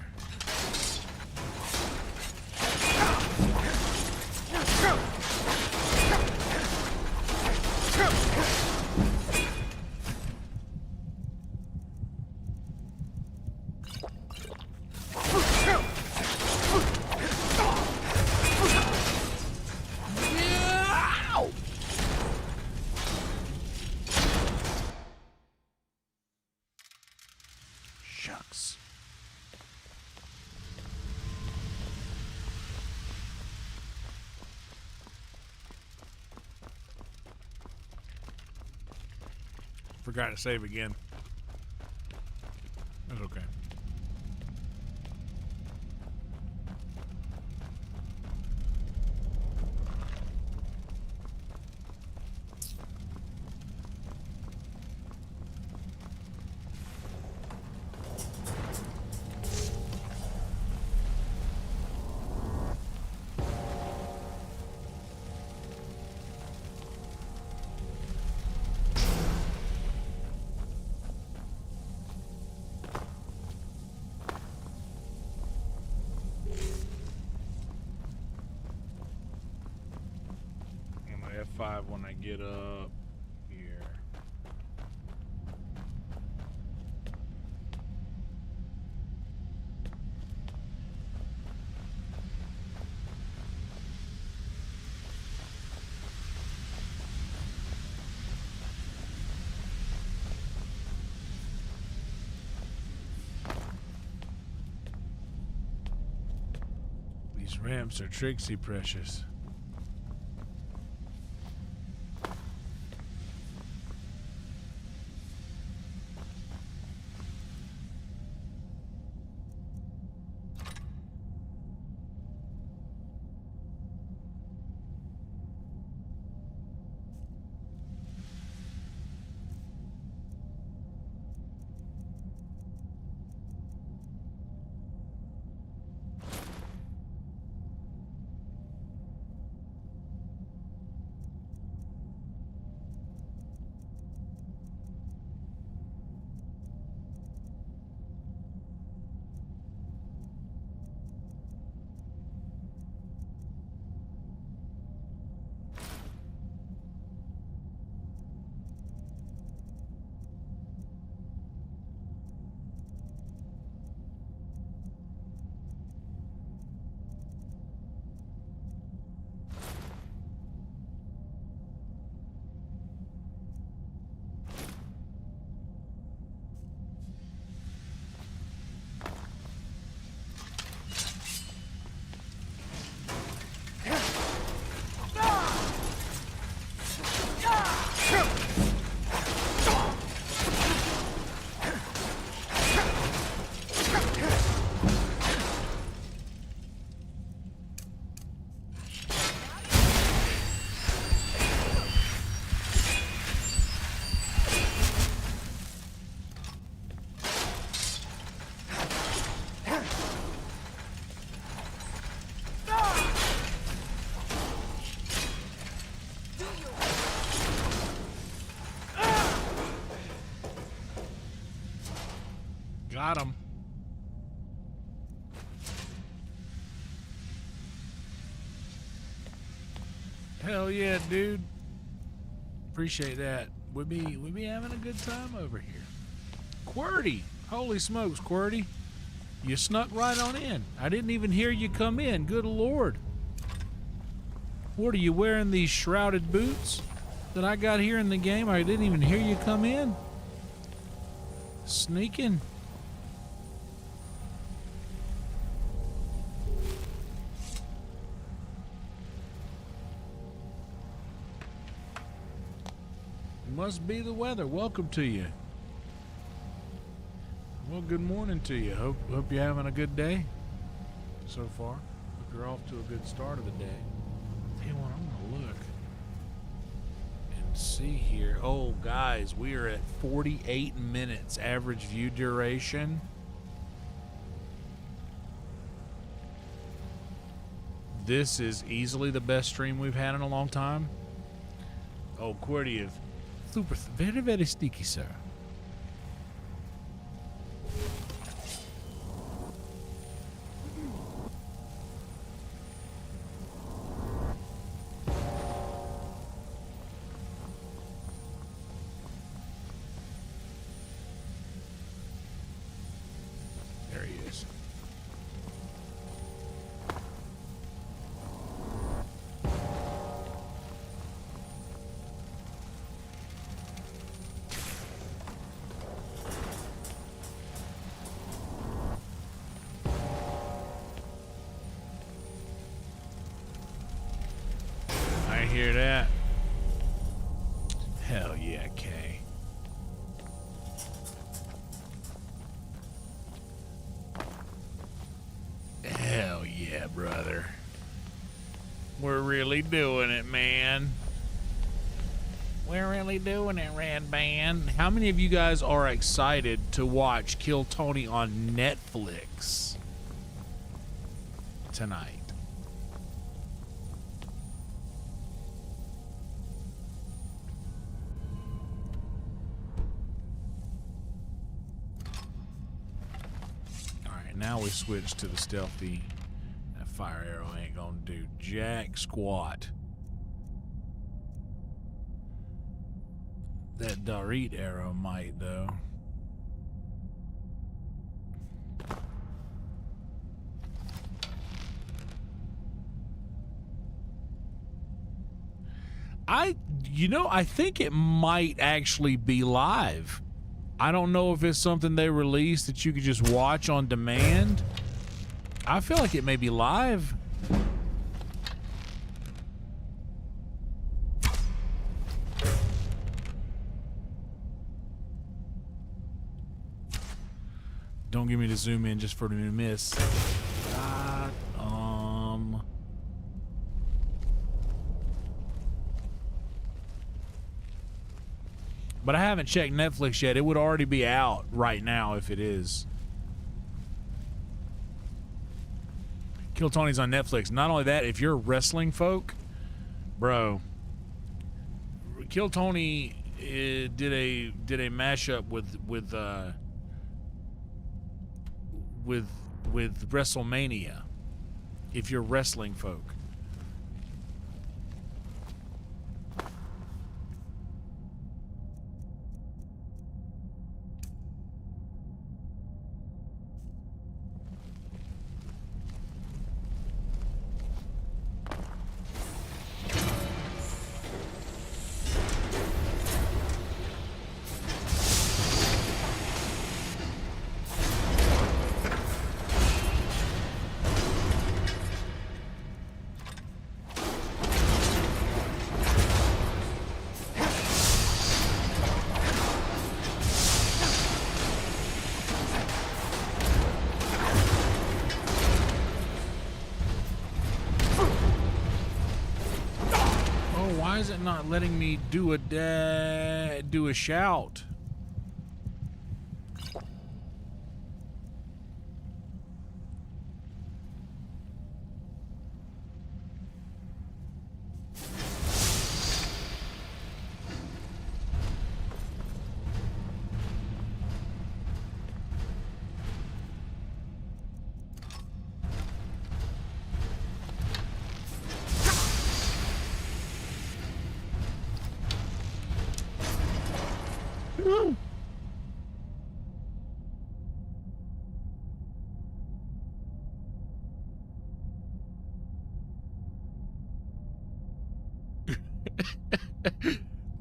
Forgot to save again. That's okay. F5 when I get up here. These ramps are tricksy precious. Got him. Hell yeah, dude. Appreciate that. We be having a good time over here. QWERTY. Holy smokes, QWERTY. You snuck right on in. I didn't even hear you come in. Good Lord. What are you wearing, these shrouded boots that I got here in the game? I didn't even hear you come in. Sneaking. Must be the weather. Welcome to you. Well, good morning to you. Hope you're having a good day so far. Hope you're off to a good start of the day. Hey, well, I'm gonna look and see here. Oh, guys, we are at 48 minutes average view duration. This is easily the best stream we've had in a long time. Oh, QWERTY is super, very, very sticky, sir. There he is. I hear that. Hell yeah, Kay. really doing it, man. We're really doing it, Red Band. How many of you guys are excited to watch Kill Tony on Netflix tonight? Alright, now we switch to the stealthy. That fire arrow ain't gonna do jack squat. That Dorit arrow might, though. I think it might actually be live. I don't know if it's something they released that you could just watch on demand. I feel like it may be live. Don't give me to zoom in just for me to miss. But I haven't checked Netflix yet. It would already be out right now if it is. Kill Tony's on Netflix. Not only that, if you're wrestling folk, bro, Kill Tony did a mashup with WrestleMania. If you're wrestling folk. Why is it not letting me do a shout?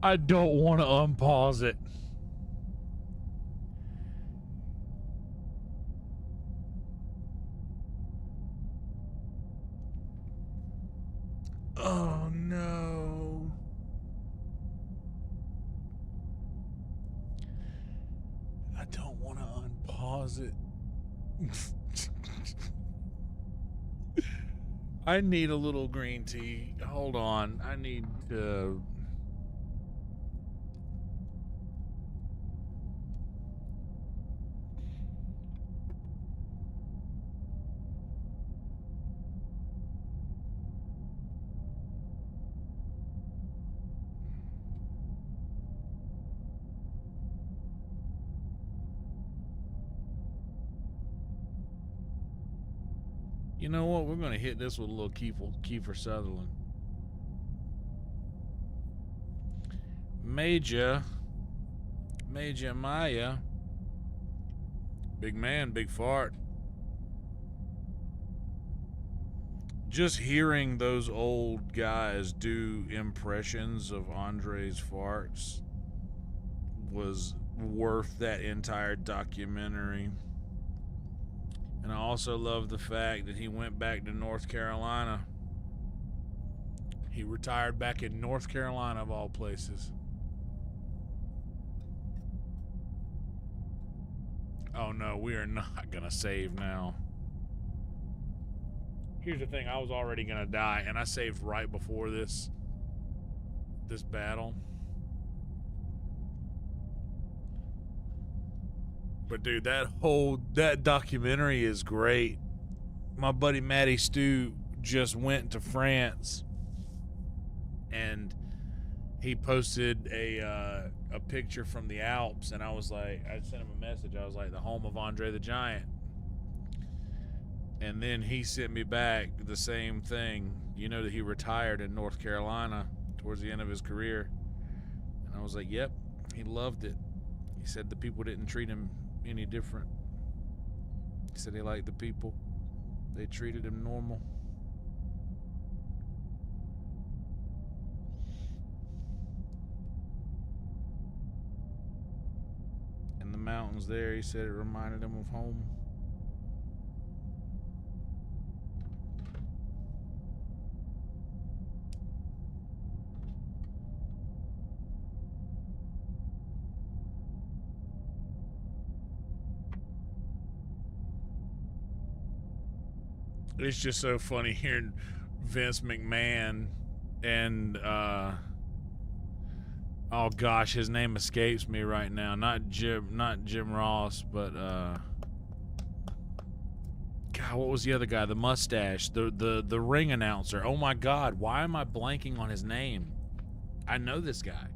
I don't want to unpause it. Oh no. I don't want to unpause it. I need a little green tea. Hold on. I need to... You know what? We're going to hit this with a little Kiefer Sutherland. Major Maya. Big man, big fart. Just hearing those old guys do impressions of Andre's farts was worth that entire documentary. And I also love the fact that he went back to North Carolina. He retired back in North Carolina, of all places. Oh no, we are not gonna save now. Here's the thing, I was already gonna die, and I saved right before this battle. But dude, that documentary is great. My buddy Matty Stu just went to France, and he posted a picture from the Alps, and I sent him a message. I was like, the home of Andre the Giant. And then he sent me back the same thing. You know that he retired in North Carolina towards the end of his career. And I was like, yep, he loved it. He said the people didn't treat him any different. He said he liked the people. They treated him normal. And the mountains there, he said it reminded him of home. It's just so funny hearing Vince McMahon and oh gosh, his name escapes me right now. Not Jim Ross, but God, what was the other guy? The mustache, the ring announcer. Oh my God, why am I blanking on his name? I know this guy.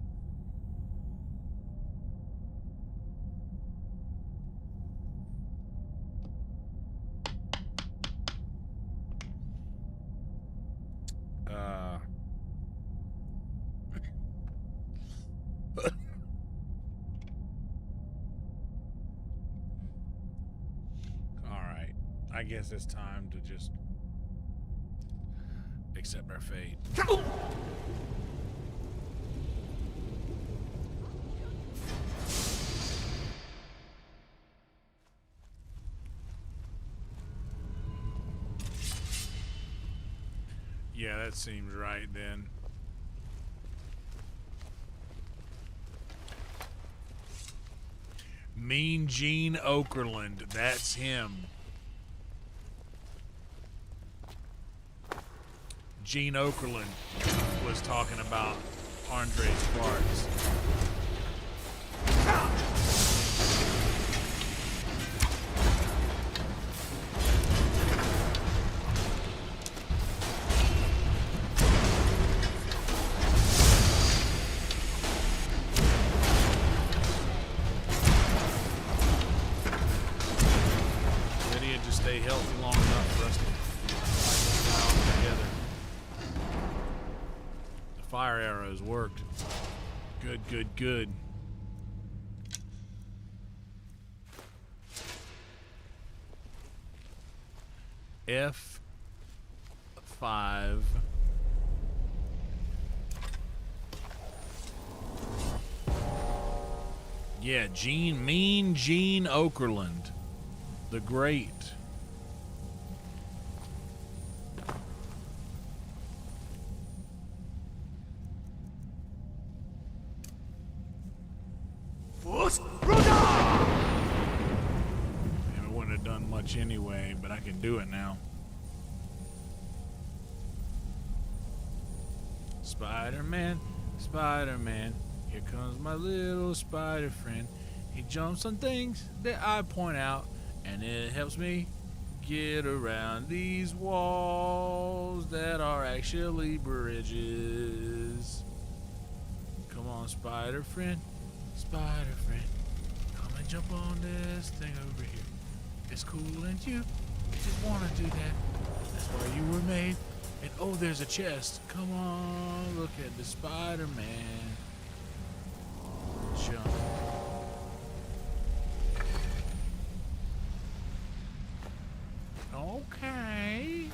I guess it's time to just accept our fate. Yeah, that seems right then. Mean Gene Okerlund, that's him. Gene Okerlund was talking about Andre's farts. Then he had to stay healthy long enough for us to fight this guy all together. Fire arrows worked. Good, good, good. F5. Yeah, Mean Gene Okerlund. The Great. It wouldn't have done much anyway, but I can do it now. Spider-Man, Spider-Man, here comes my little spider friend. He jumps on things that I point out, and it helps me get around these walls that are actually bridges. Come on, spider friend. Spider friend, come and jump on this thing over here. It's cool, and you just want to do that. That's why you were made. And oh, there's a chest. Come on, look at the Spider-Man. Jump. Okay.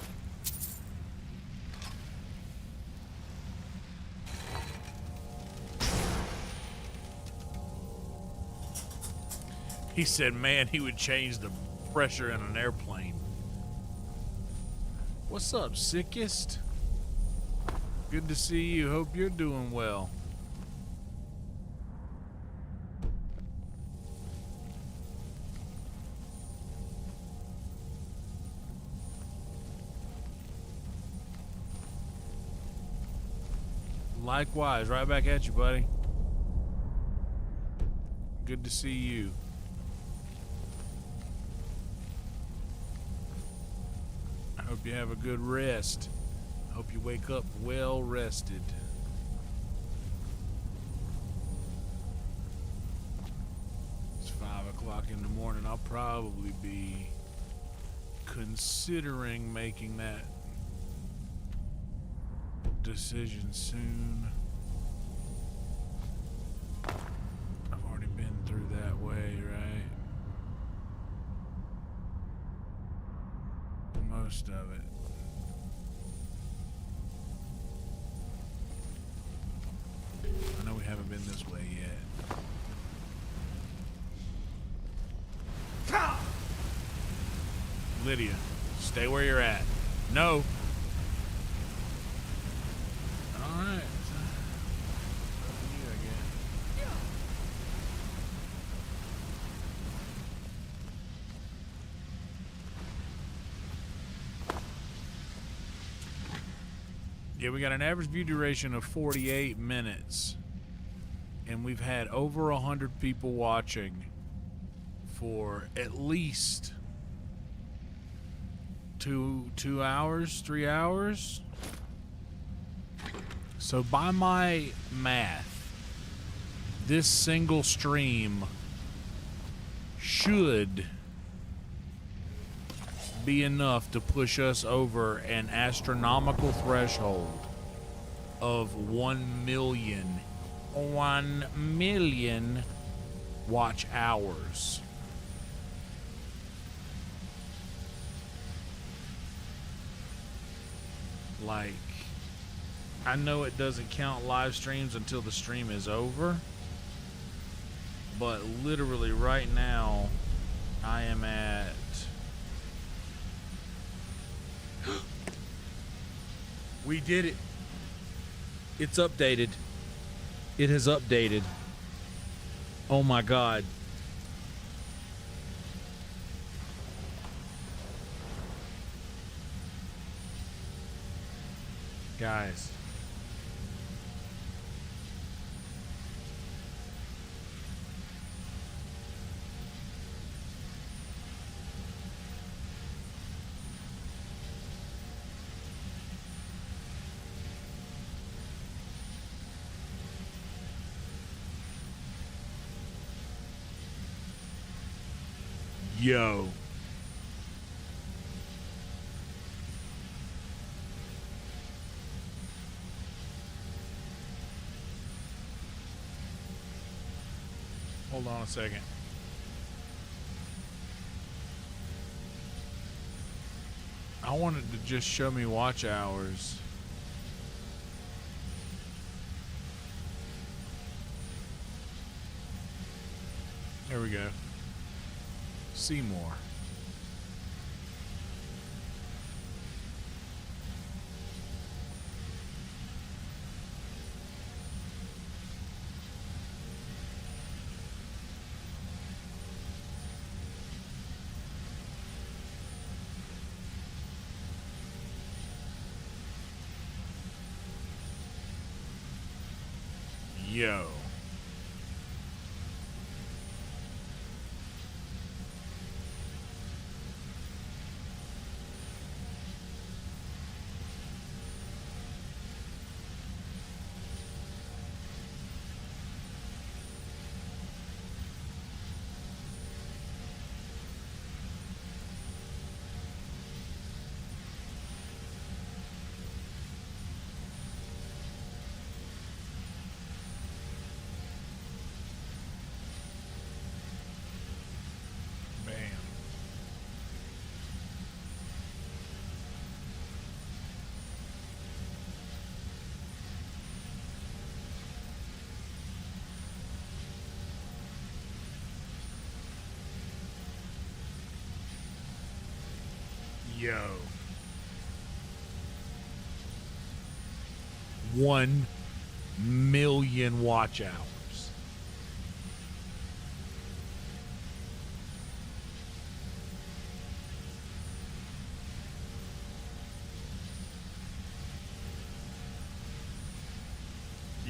He said, man, he would change the pressure in an airplane. What's up, sickest? Good to see you. Hope you're doing well. Likewise, right back at you, buddy. Good to see you. I hope you have a good rest. I hope you wake up well rested. It's 5 o'clock in the morning. I'll probably be considering making that decision soon. I've already been through that way, right? Most of it. I know we haven't been this way yet. Lydia, stay where you're at. No. Alright. You again. Yeah, we got an average view duration of 48 minutes. And we've had over 100 people watching for at least 2 hours, 3 hours. So by my math, this single stream should be enough to push us over an astronomical threshold of 1 million watch hours. Like, I know it doesn't count live streams until the stream is over, but literally right now I am at we did it. It's updated. It has updated. Oh my God. Guys. Yo. Hold on a second. I wanted to just show me watch hours. There we go. See more. Yo. Yo. 1 million watch hours.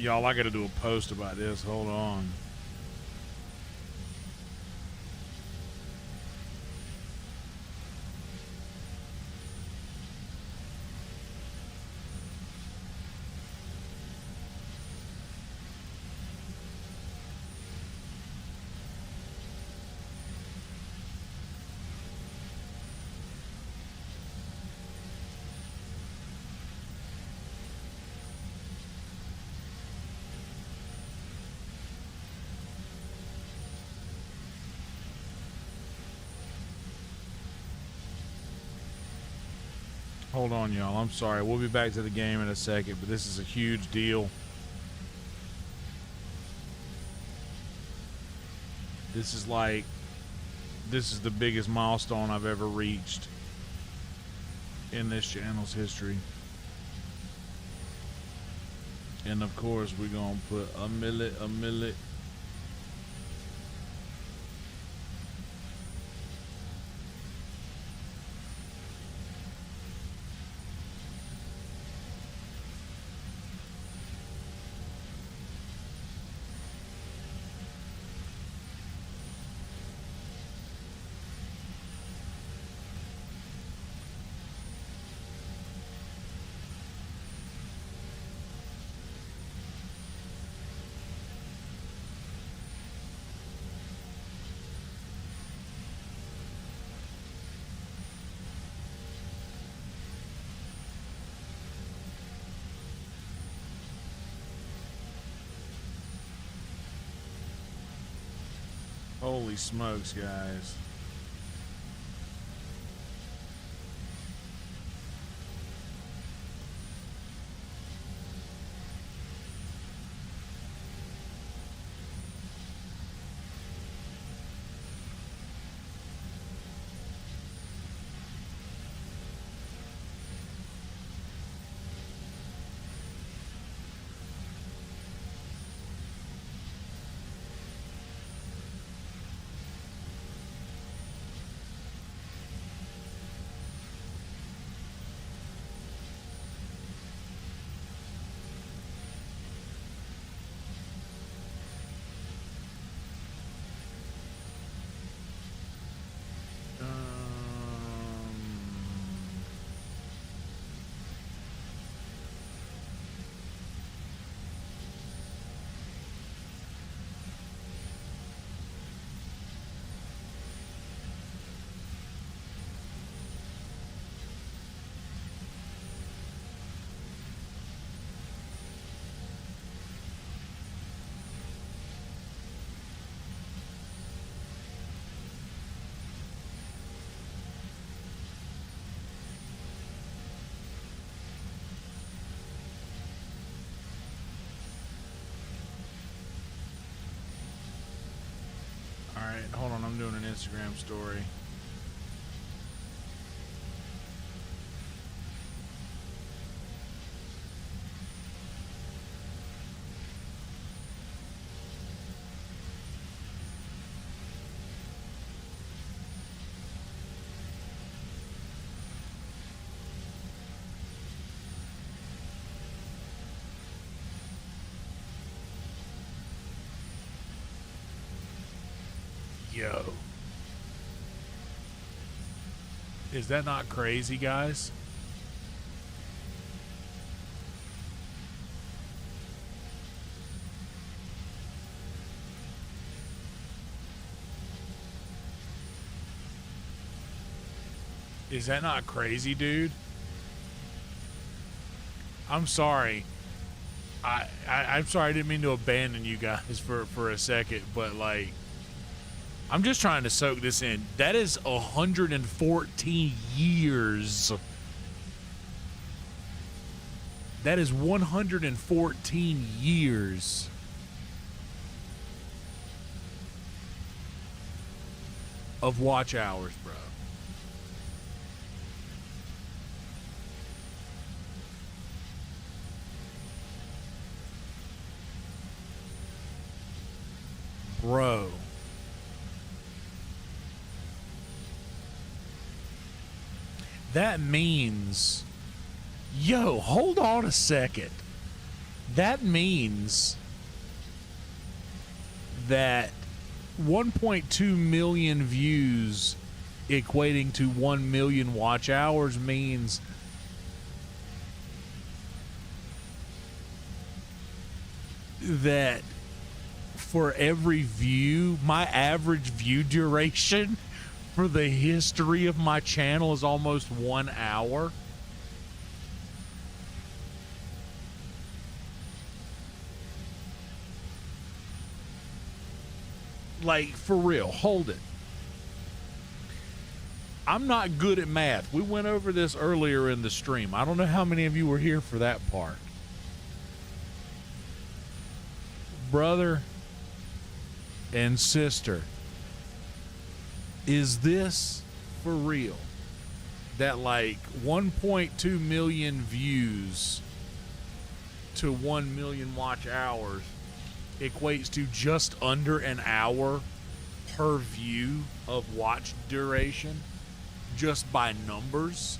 Y'all, I gotta do a post about this. Hold on. Hold on, y'all. I'm sorry. We'll be back to the game in a second, but this is a huge deal. This is the biggest milestone I've ever reached in this channel's history. And of course, we're gonna put a millet. Holy smokes, guys. Alright, hold on, I'm doing an Instagram story. Yo. Is that not crazy, guys? Is that not crazy, dude? I'm sorry. I'm sorry, I didn't mean to abandon you guys for a second, but like, I'm just trying to soak this in. That is 114 years. That is 114 years. Of watch hours, bro. Bro. That means, yo, hold on a second. That means that 1.2 million views equating to 1 million watch hours means that for every view, my average view duration for the history of my channel is almost 1 hour. Like, for real, hold it. I'm not good at math. We went over this earlier in the stream. I don't know how many of you were here for that part. Brother and sister, is this for real? That like 1.2 million views to 1 million watch hours equates to just under an hour per view of watch duration, just by numbers?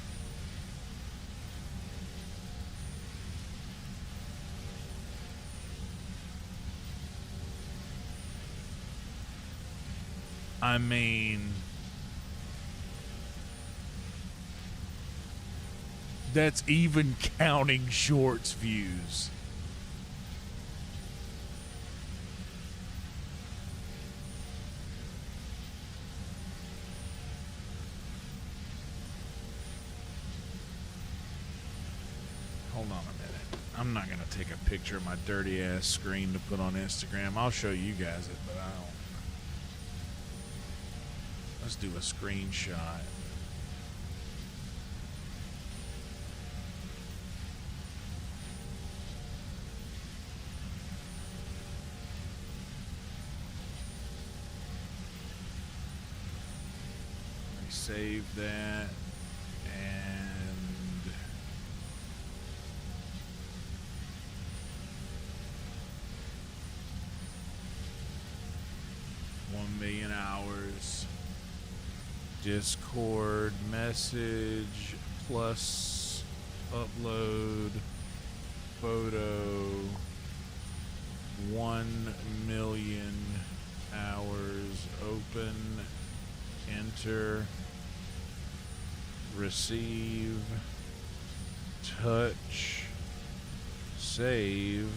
I mean, that's even counting shorts views. Hold on a minute. I'm not going to take a picture of my dirty ass screen to put on Instagram. I'll show you guys it, but I don't. Let's do a screenshot. Let me save that and $1 million hours. Discord message plus upload photo 1 million hours. Open, enter, receive, touch, save,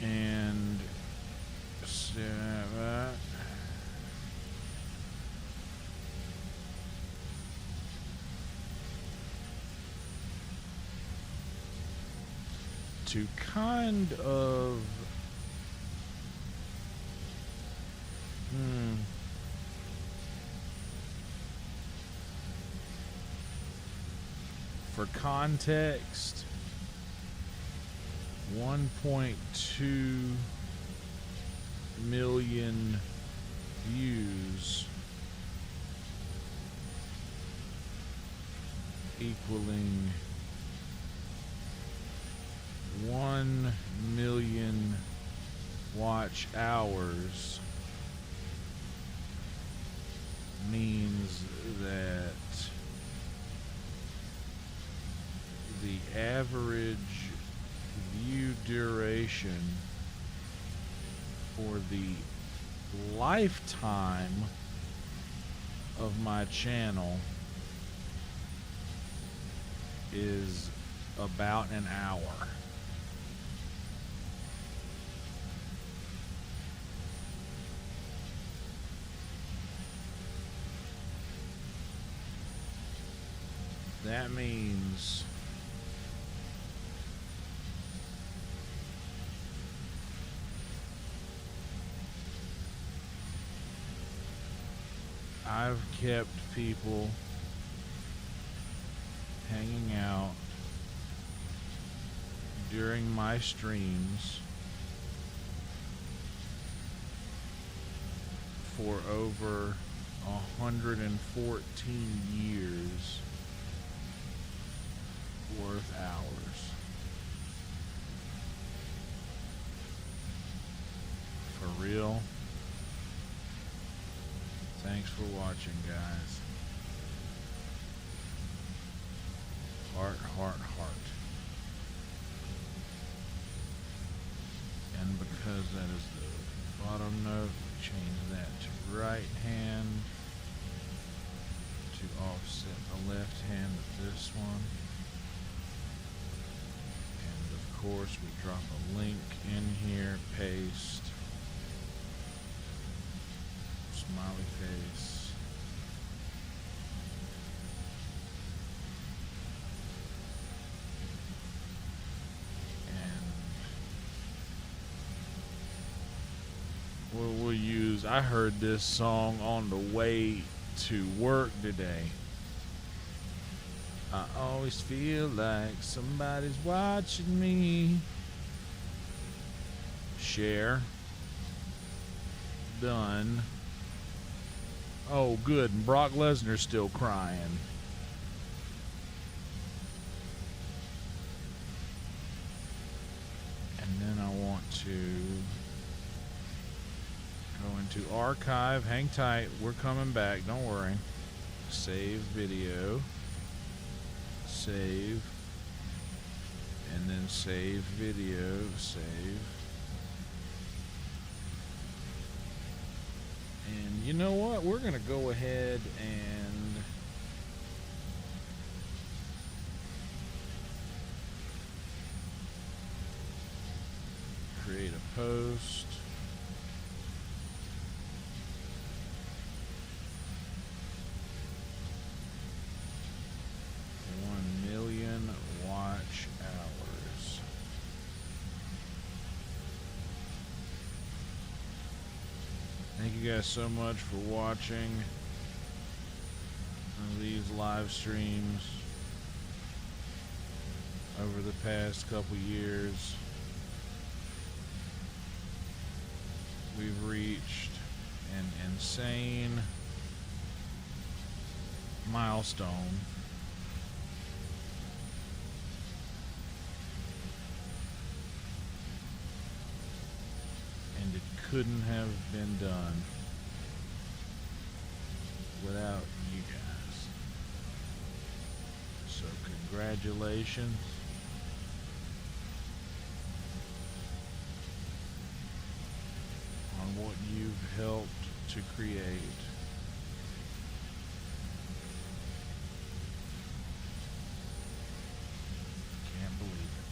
and to kind of for context, 1.2 million views equaling 1 million watch hours means that the average view duration for the lifetime of my channel is about an hour. That means I've kept people hanging out during my streams for over 114 years worth hours. For real. Thanks for watching, guys. Heart, heart, heart. because that is the bottom note. Change that to right hand to offset the left hand of this one. And of course we drop a link in here, paste, smiley face. We'll use, I heard this song on the way to work today. I always feel like somebody's watching me. Share. Done. Oh, good. And Brock Lesnar's still crying. And then I want to go into archive. Hang tight. We're coming back. Don't worry. Save video. Save. And then save video. Save. And you know what? We're going to go ahead and create a post. 1 million watch hours. Thank you guys so much for watching these live streams over the past couple years. We've reached an insane milestone. And it couldn't have been done without you guys. So congratulations. On what you've helped to create. Can't believe it.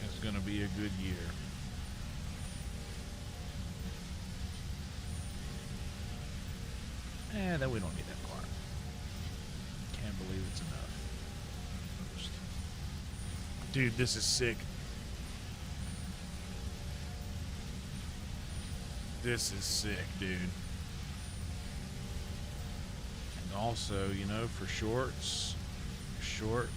It's gonna be a good year. Then we don't need that part. Can't believe it's enough. Dude, this is sick. This is sick, dude. And also, you know, for shorts, short.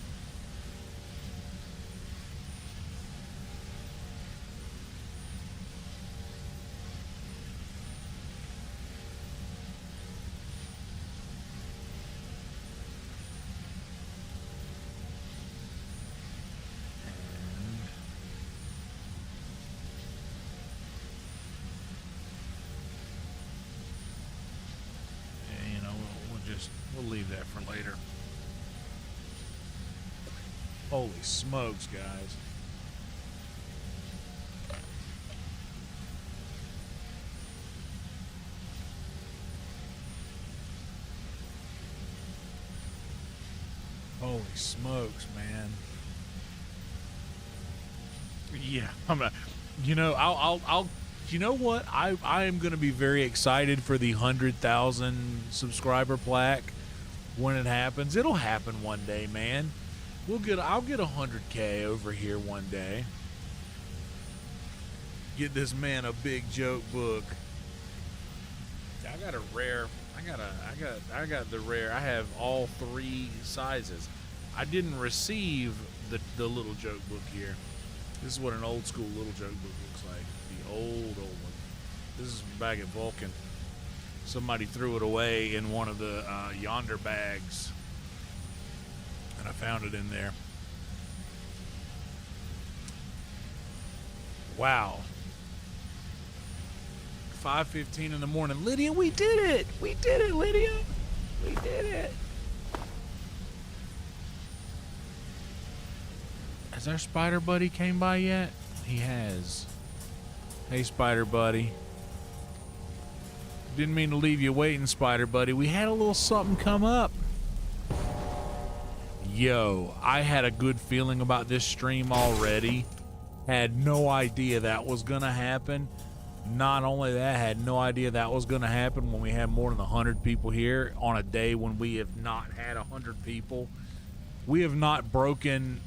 We'll leave that for later. Holy smokes, guys. Holy smokes, man. Yeah, I'm not, you know, I'll you know what? I am going to be very excited for the 100,000 subscriber plaque when it happens. It'll happen one day, man. I'll get 100K over here one day. Get this man a big joke book. I got a rare. I got the rare. I have all 3 sizes. I didn't receive the little joke book here. This is what an old school little joke book looks like. The old one. This is back at Vulcan. Somebody threw it away in one of the Yonder bags, and I found it in there. Wow. 5:15 in the morning. Lydia, we did it! We did it, Lydia! We did it! Has our spider buddy came by yet? He has. Hey, spider buddy. Didn't mean to leave you waiting, spider buddy. We had a little something come up. Yo, I had a good feeling about this stream already. Had no idea that was gonna happen. Not only that, had no idea that was gonna happen when we had more than 100 people here on a day when we have not had 100 people. We have not broken,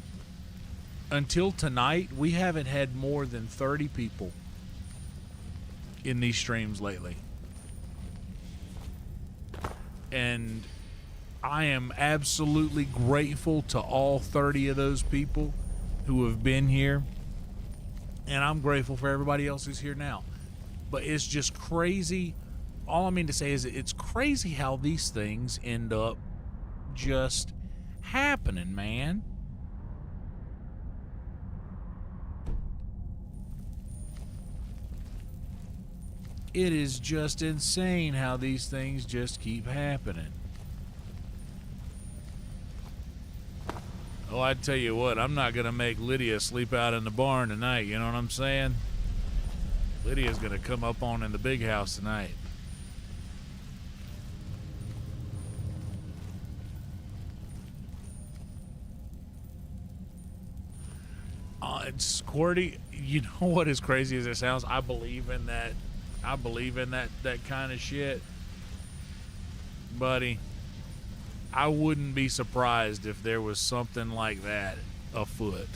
until tonight, we haven't had more than 30 people in these streams lately. And I am absolutely grateful to all 30 of those people who have been here. And I'm grateful for everybody else who's here now. But it's just crazy. All I mean to say is it's crazy how these things end up just happening, man. It is just insane how these things just keep happening. Oh, I tell you what, I'm not going to make Lydia sleep out in the barn tonight, you know what I'm saying? Lydia's going to come up on in the big house tonight. It's Squirty, you know what, as crazy as it sounds, I believe in that. I believe in that kind of shit. Buddy, I wouldn't be surprised if there was something like that afoot.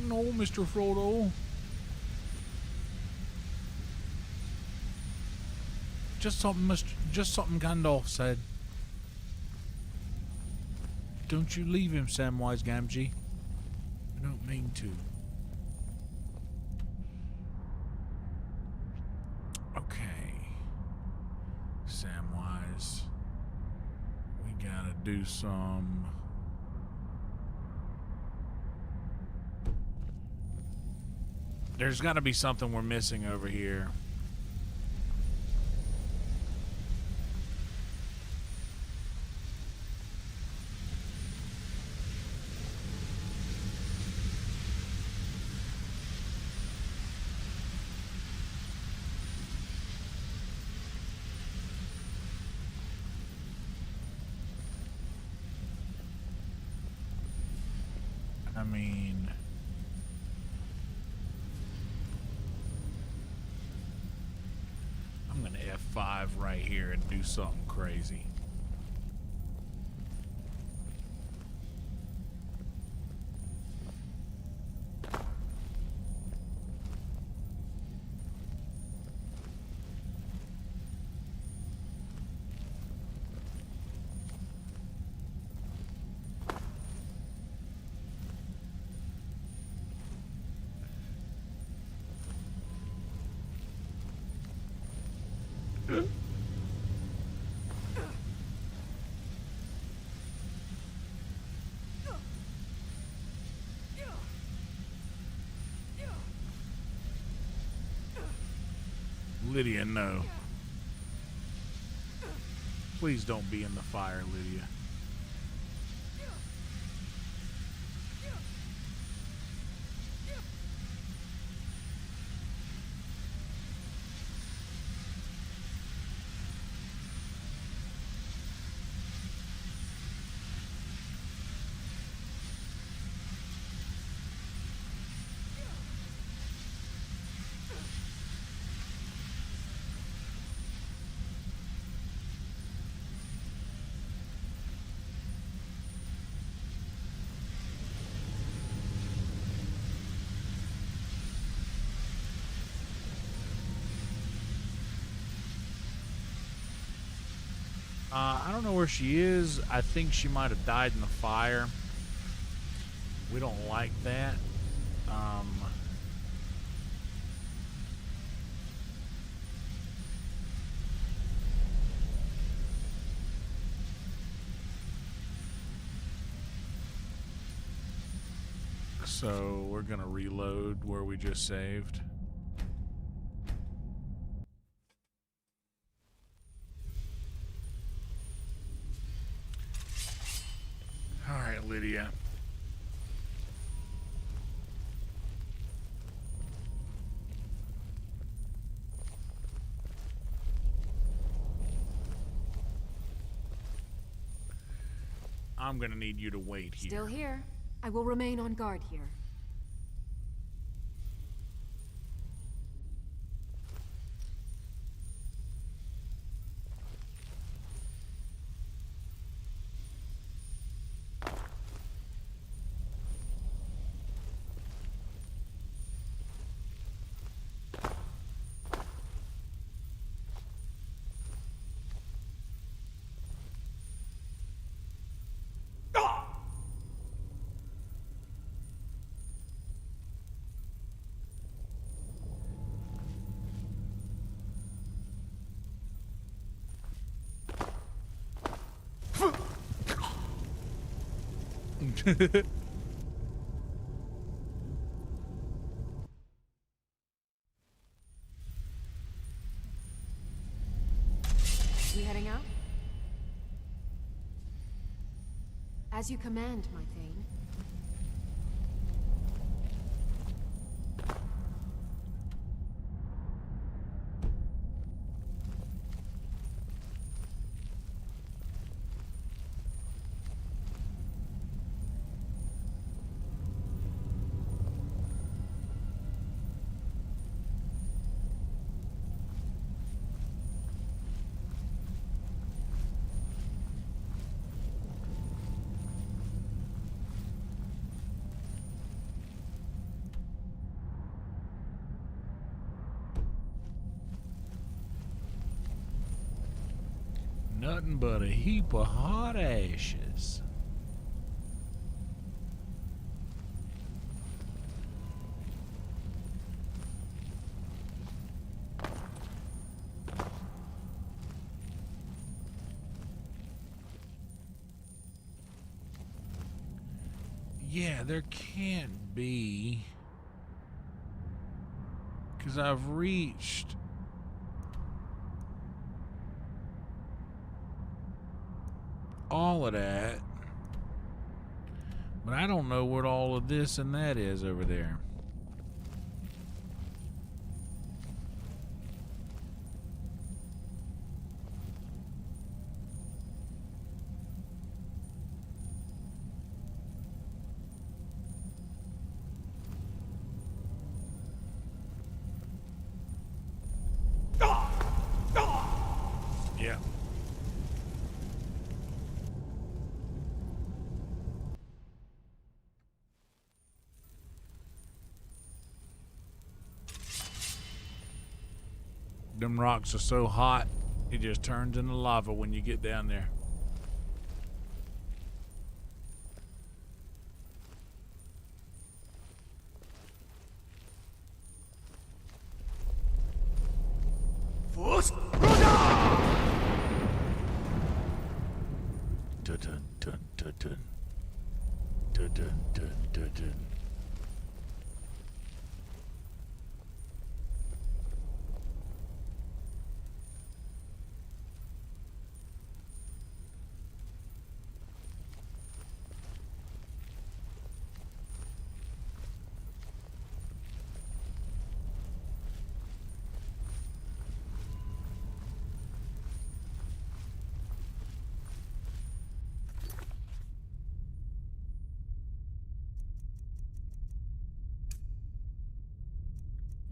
No, Mr. Frodo. Just something Gandalf said. Don't you leave him, Samwise Gamgee. I don't mean to. Okay. Samwise. We gotta do some... There's got to be something we're missing over here. I mean... I'm gonna F5 right here and do something crazy. Lydia, no. Please don't be in the fire, Lydia. I don't know where she is. I think she might have died in the fire. We don't like that. So we're gonna reload where we just saved. All right, Lydia. I'm gonna need you to wait here. Still here. I will remain on guard here. We heading out? As you command, my Thane. Nothing but a heap of hot ashes. Yeah, there can't be. 'Cause I've reached all of that, but I don't know what all of this and that is over there. Yeah. Them rocks are so hot, it just turns into lava when you get down there. Dun dun dun dun dun dun dun dun dun.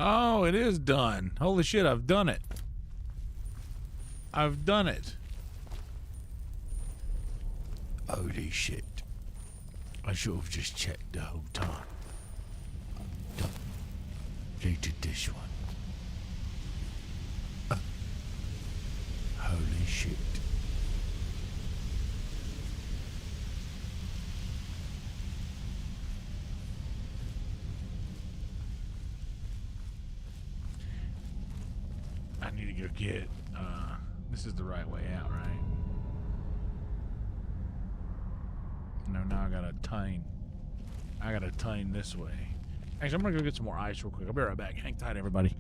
Oh, it is done. Holy shit, I've done it. I've done it. Holy shit. I should have just checked the whole time. Deleted this one. Holy shit. I need to go get, this is the right way out, right? No, now I gotta turn. I gotta turn this way. Actually, I'm gonna go get some more ice real quick. I'll be right back. Hang tight, everybody.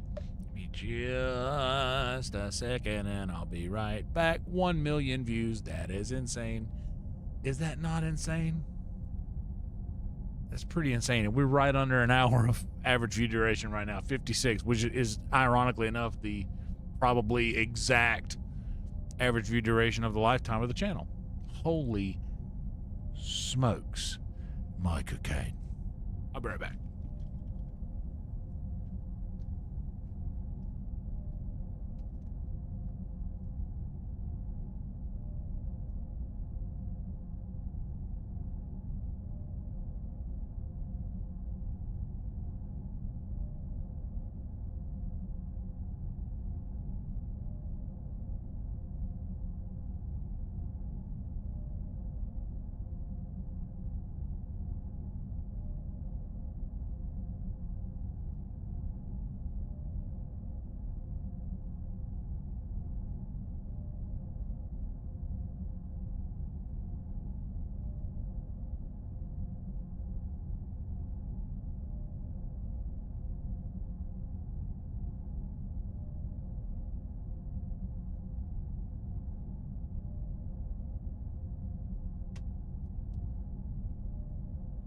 Be just a second and I'll be right back. 1 million views. That is insane. Is that not insane? That's pretty insane. And we're right under an hour of average view duration right now, 56, which is ironically enough the probably exact average view duration of the lifetime of the channel. Holy smokes. My cocaine. I'll be right back.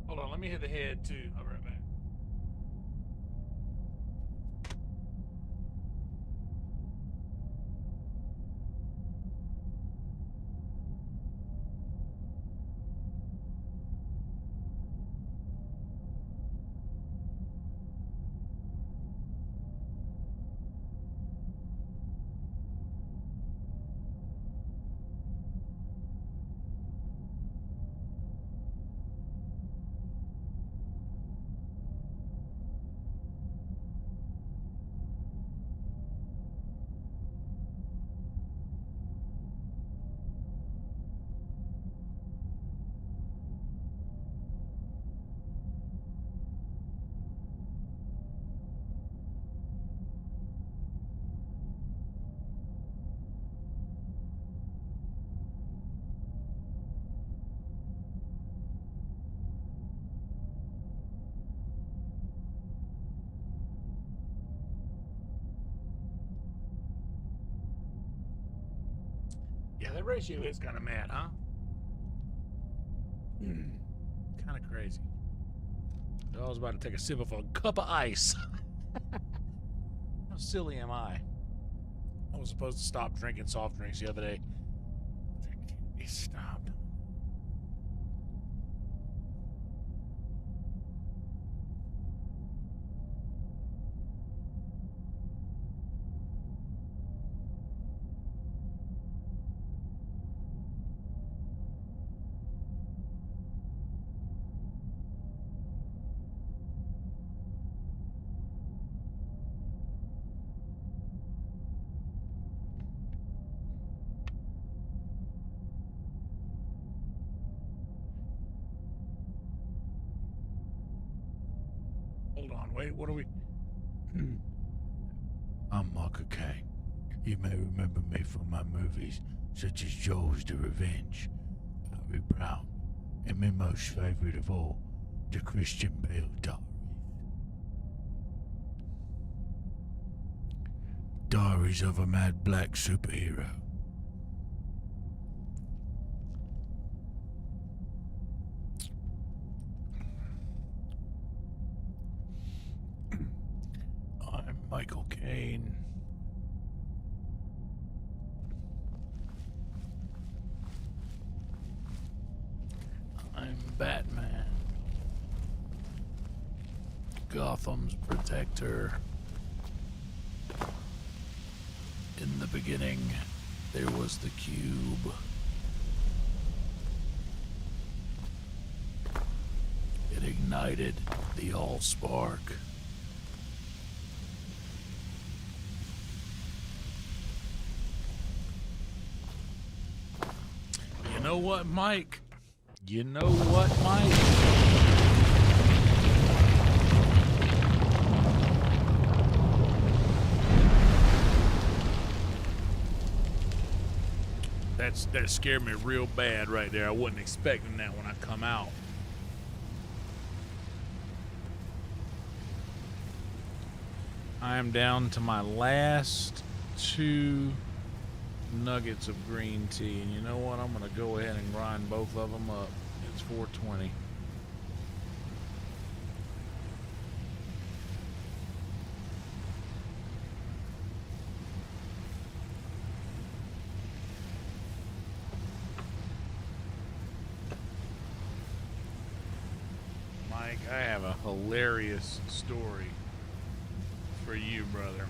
Hold on, let me hit the head too. I'll be right back. Yeah, that ratio is kind of mad, huh? Kind of crazy. I was about to take a sip of a cup of ice. How silly am I? I was supposed to stop drinking soft drinks the other day. I can't be stopped. Hold on, wait, what are we? I'm Mark Kane. You may remember me from my movies, such as Jaws the Revenge, Harry Brown, and my most favorite of all, the Christian Bale Diaries. Diaries of a Mad Black Superhero. I'm Michael Caine. I'm Batman. Gotham's protector. In the beginning, there was the cube. It ignited the Allspark. You know what, Mike? You know what, Mike? That scared me real bad right there. I wasn't expecting that when I come out. I am down to my last 2 nuggets of green tea, and you know what? I'm gonna go ahead and grind both of them up. It's 420. Mike, I have a hilarious story for you, brother.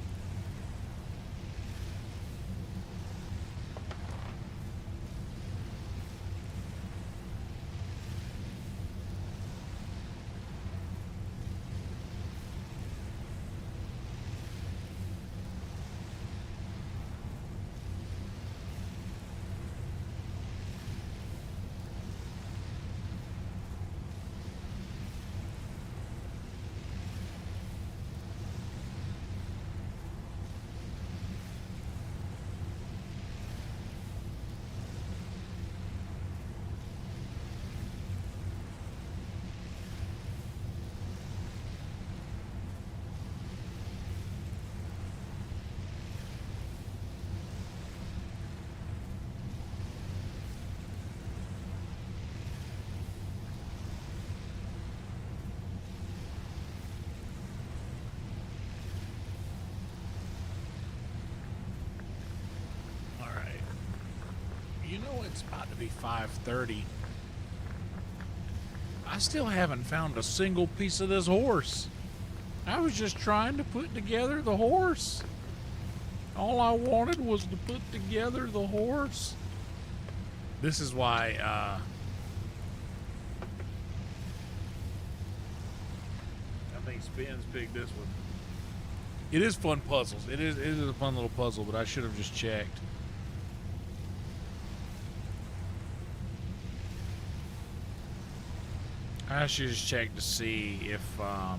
You know it's about to be 5:30. I still haven't found a single piece of this horse. I was just trying to put together the horse. All I wanted was to put together the horse. This is why I think Spins picked this one. It is fun puzzles. It is a fun little puzzle, but I should have just checked. I should just check to see if I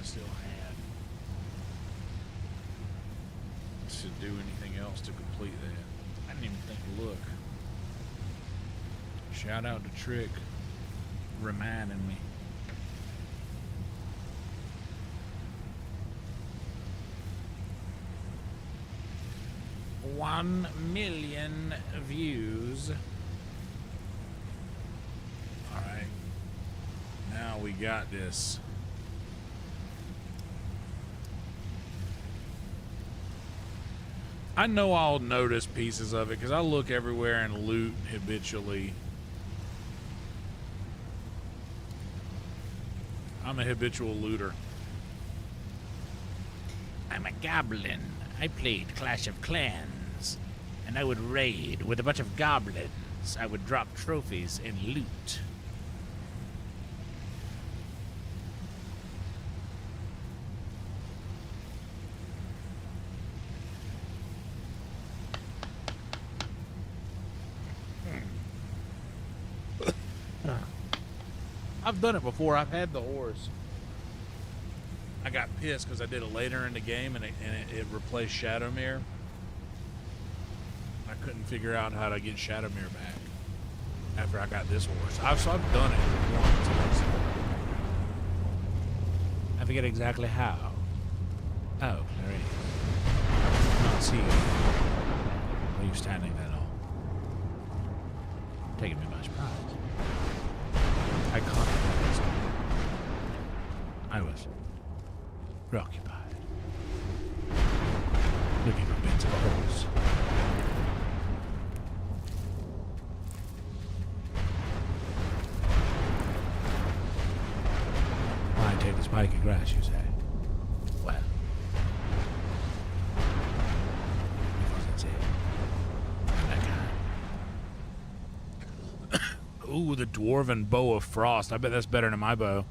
still had to do anything else to complete that. I didn't even think to look. Shout out to Trick reminding me. $1 million views. Alright. Now we got this. I know I'll notice pieces of it because I look everywhere and loot habitually. I'm a habitual looter. I'm a goblin. I played Clash of Clans, and I would raid with a bunch of goblins. I would drop trophies and loot. I've done it before. I've had the horse. I got pissed because I did it later in the game and it replaced Shadowmere. I couldn't figure out how to get Shadowmere back after I got this horse. So I've done it once. I forget exactly how. Oh, there he is. Not see you. Why are you standing that long? Taking me by surprise. I caught it. I was preoccupied, looking for bits of a horse. Why take the spiky grass, you say? Well, Ooh, the Dwarven Bow of Frost. I bet that's better than my bow.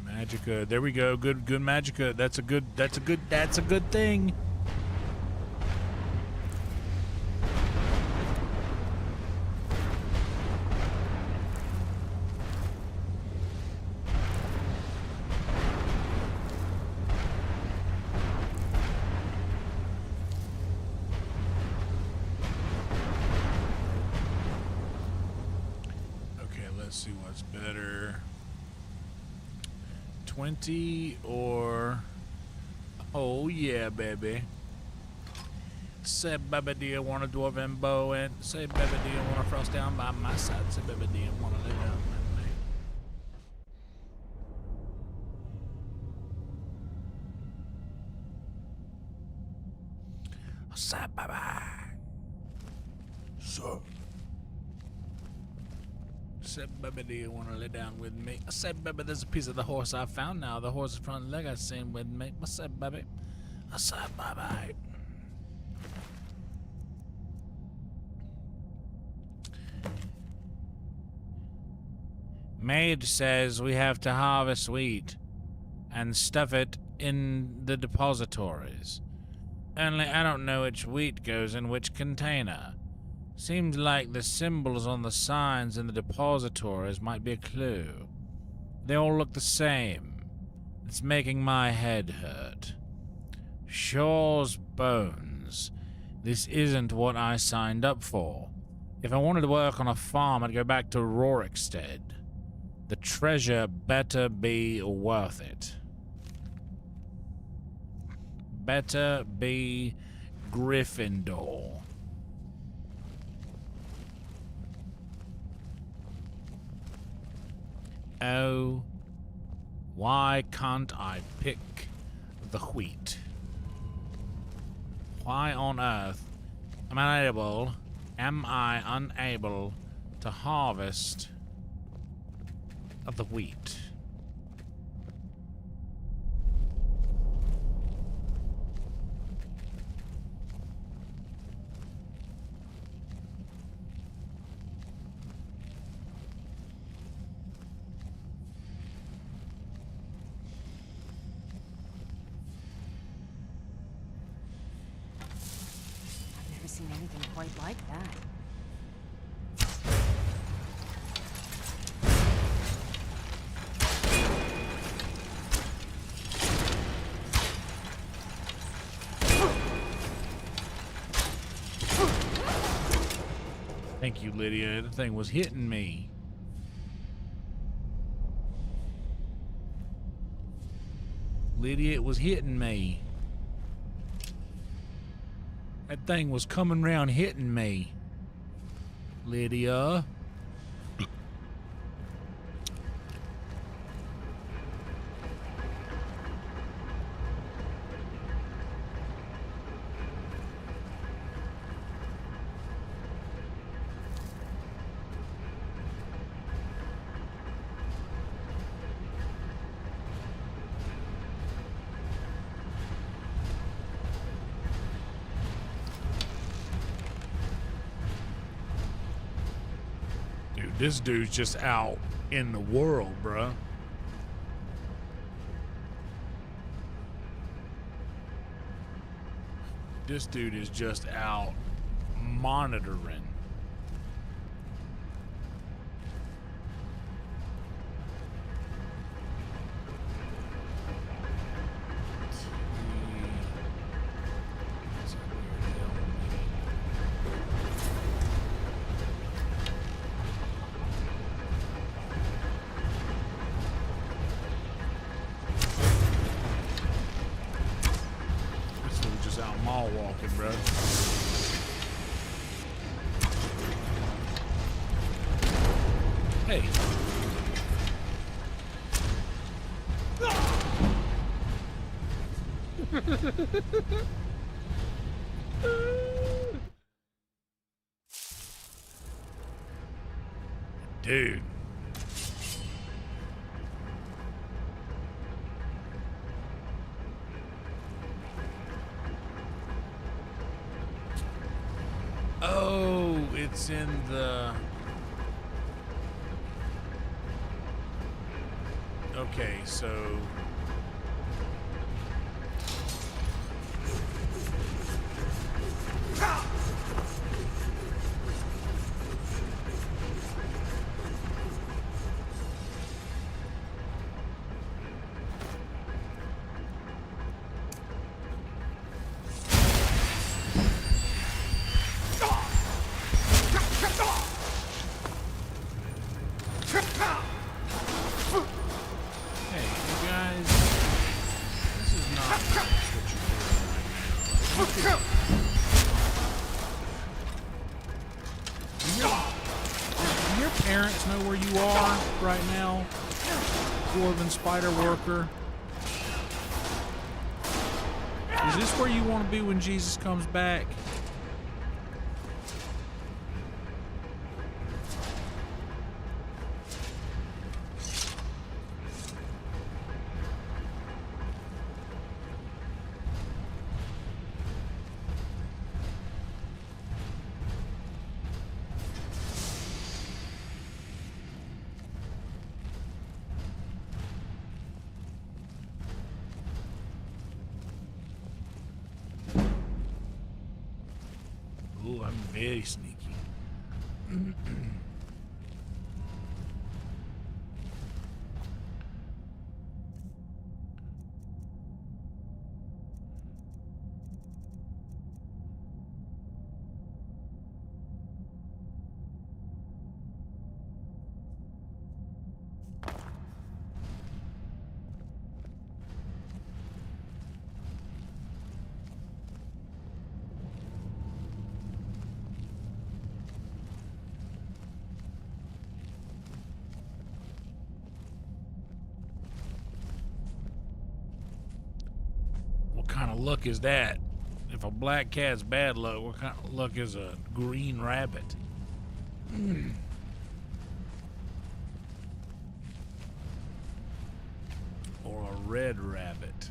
Magica. There we go. Good Magica. That's a good thing. Okay, let's see what's better. 20 or... Oh, yeah, baby. Say, baby, do you want a Dwarven bow? And say, baby, do you want to frost down by my side? Say, baby, do you want to lay down with me? Say, baby. So. Say, baby, do you want to lay down with me? I said, baby, there's a piece of the horse I found now. The horse's front leg I seen with me. I said, baby. I said, baby. Maid says we have to harvest wheat and stuff it in the depositories. Only I don't know which wheat goes in which container. Seems like the symbols on the signs in the depositories might be a clue. They all look the same. It's making my head hurt. Shaw's bones. This isn't what I signed up for. If I wanted to work on a farm, I'd go back to Rorikstead. The treasure better be worth it. Better be Gryffindor. Oh, why can't I pick the wheat? Why on earth am I unable to harvest the wheat? Anything quite like that. Thank you, Lydia. The thing was hitting me. Lydia, it was hitting me. That thing was coming around hitting me. Lydia. This dude's just out in the world, bruh. This dude is just out monitoring. Hey. Dude. it's in the... Okay, so... Spider worker. Is this where you want to be when Jesus comes back? Oh, I'm very sneaky. What kind of luck is that? If a black cat's bad luck, what kind of luck is a green rabbit? Or a red rabbit?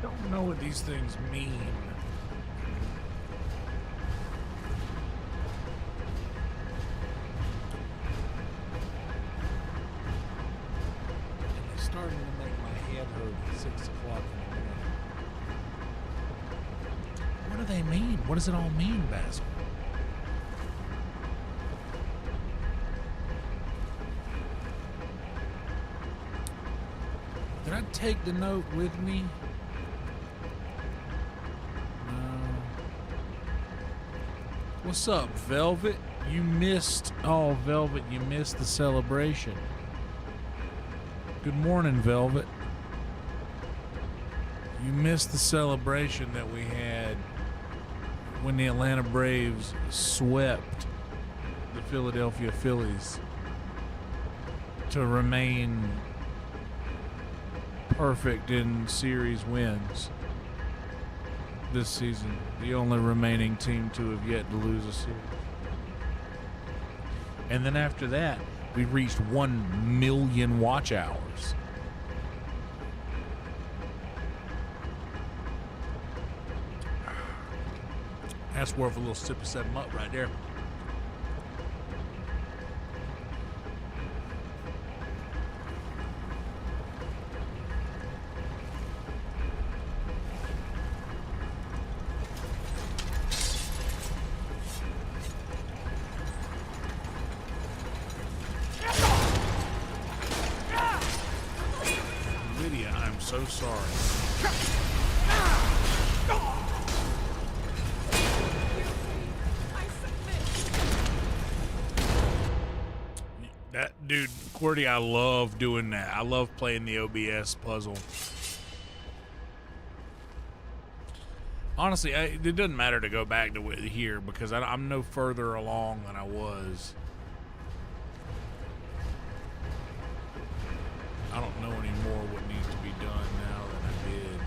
Don't know what these things mean. It's starting to make my head hurt at 6 o'clock in the morning. What do they mean? What does it all mean, Basil? Did I take the note with me? What's up, Velvet? You missed, oh, Velvet, you missed the celebration. Good morning, Velvet. You missed the celebration that we had when the Atlanta Braves swept the Philadelphia Phillies to remain perfect in series wins this season. The only remaining team to have yet to lose a series. And then after that, we reached 1 million watch hours. That's worth a little sip of 7-Up right there. Lydia, I'm so sorry. That dude, QWERTY, I love doing that. I love playing the OBS puzzle. Honestly, it doesn't matter to go back to here because I'm no further along than I was. I don't know anymore what needs to be done now than I did.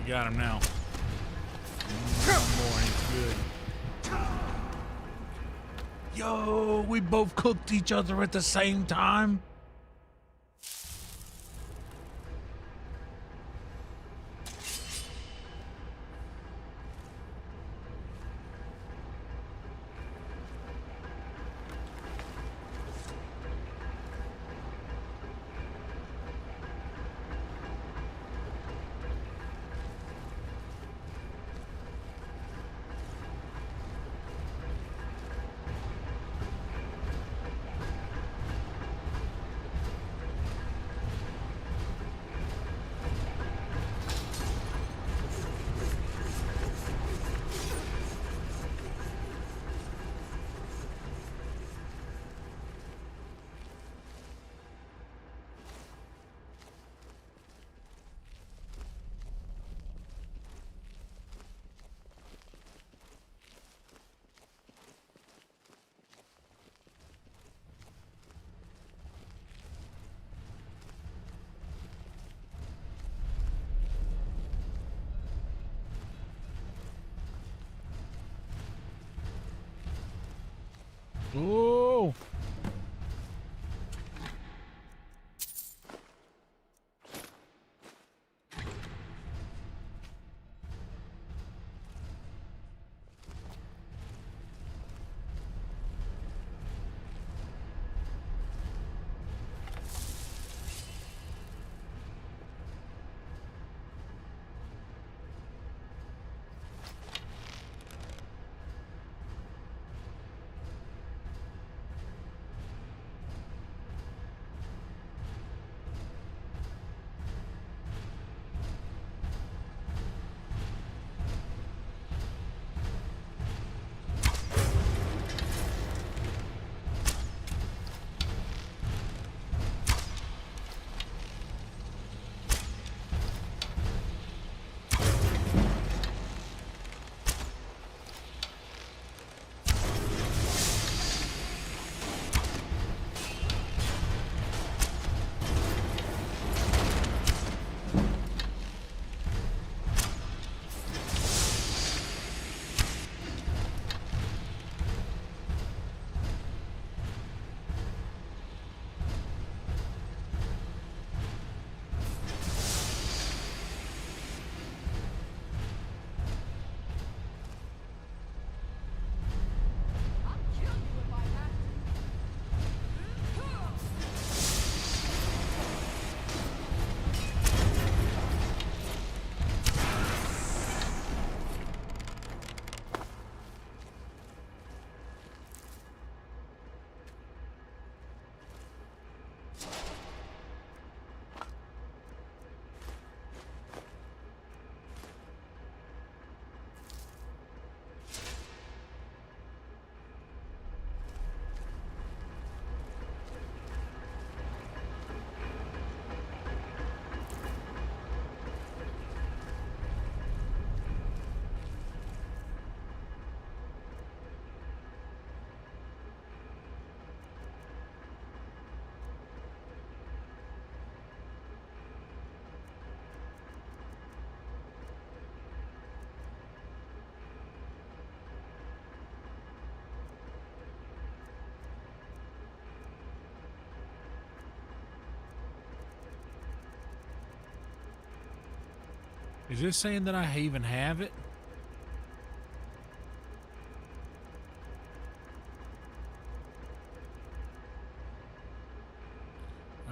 Got him now. One more, he's good. Yo, we both cooked each other at the same time. Ooh. Is this saying that I even have it?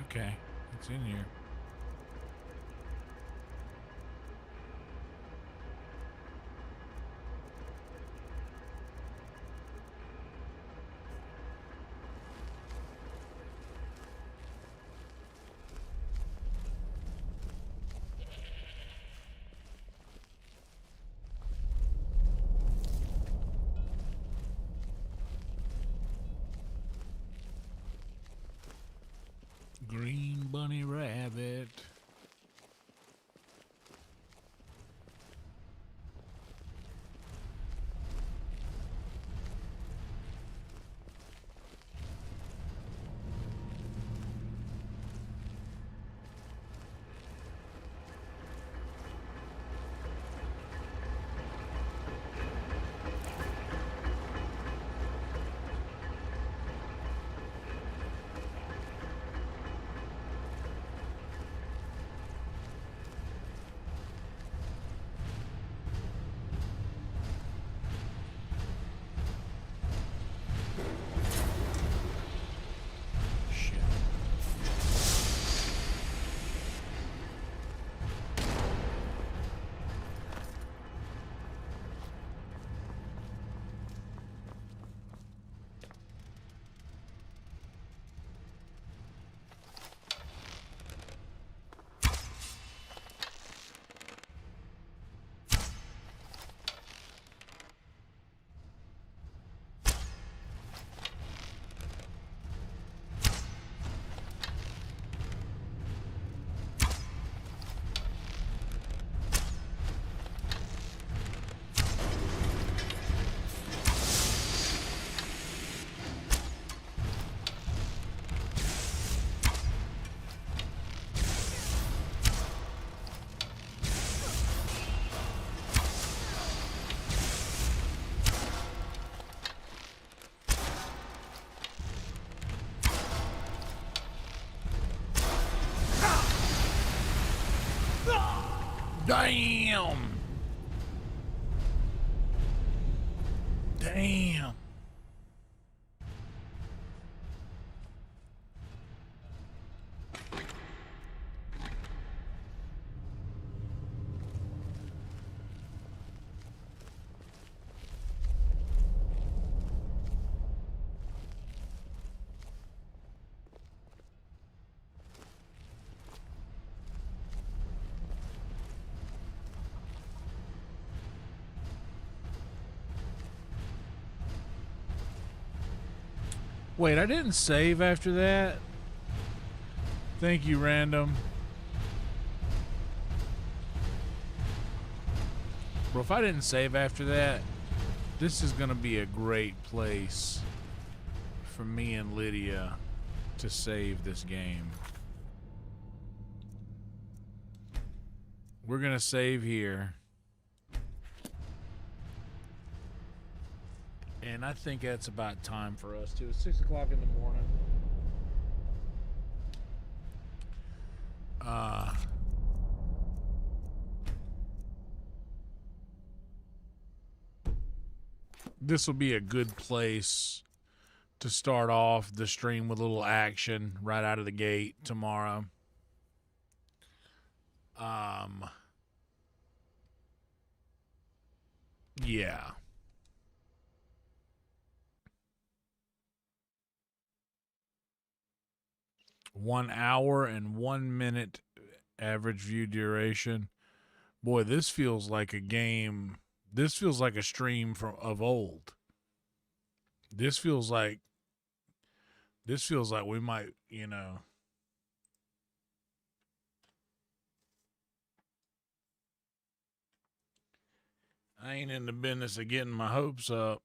Okay, it's in here. Green bunny rabbit. Damn. Damn. Wait, I didn't save after that? Thank you, random. Bro, if I didn't save after that, this is going to be a great place for me and Lydia to save this game. We're going to save here. And I think that's about time for us too. It's 6 o'clock in the morning. This will be a good place to start off the stream with a little action right out of the gate tomorrow. Yeah. One hour and 1 minute average view duration. Boy, this feels like a game. This feels like a stream of old. This feels like we might, you know. I ain't in the business of getting my hopes up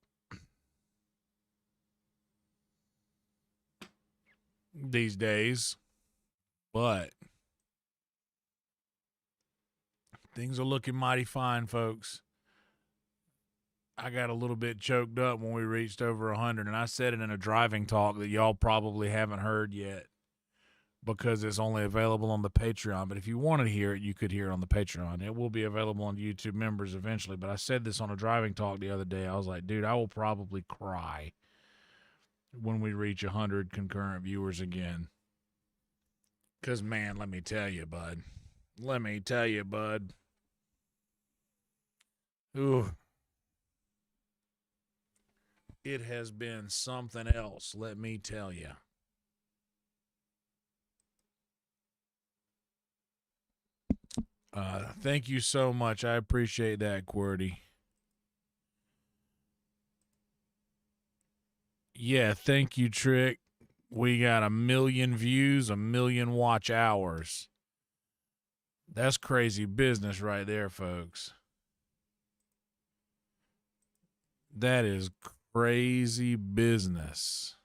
these days, but things are looking mighty fine, folks. I got a little bit choked up when we reached over 100, and I said it in a driving talk that y'all probably haven't heard yet. because it's only available on the Patreon. But if you want to hear it, you could hear it on the Patreon. It will be available on YouTube members eventually. But I said this on a driving talk the other day. I was like, dude, I will probably cry when we reach 100 concurrent viewers again. Because, man, let me tell you, bud. Ooh. It has been something else, let me tell you. Thank you so much. I appreciate that, QWERTY. Yeah, thank you, Trick. We got 1 million views, 1 million watch hours. That's crazy business right there, folks. That is crazy business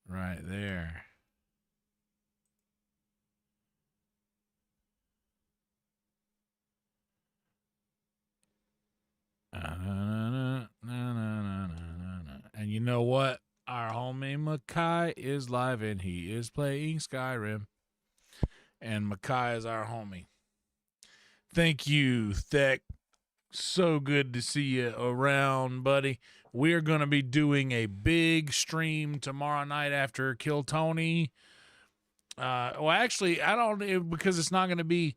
right there. And you know what? Our homie Makai is live and he is playing Skyrim. And Makai is our homie. Thank you, Thek. So good to see you around, buddy. We're going to be doing a big stream tomorrow night after Kill Tony. Well, actually, I don't, because it's not going to be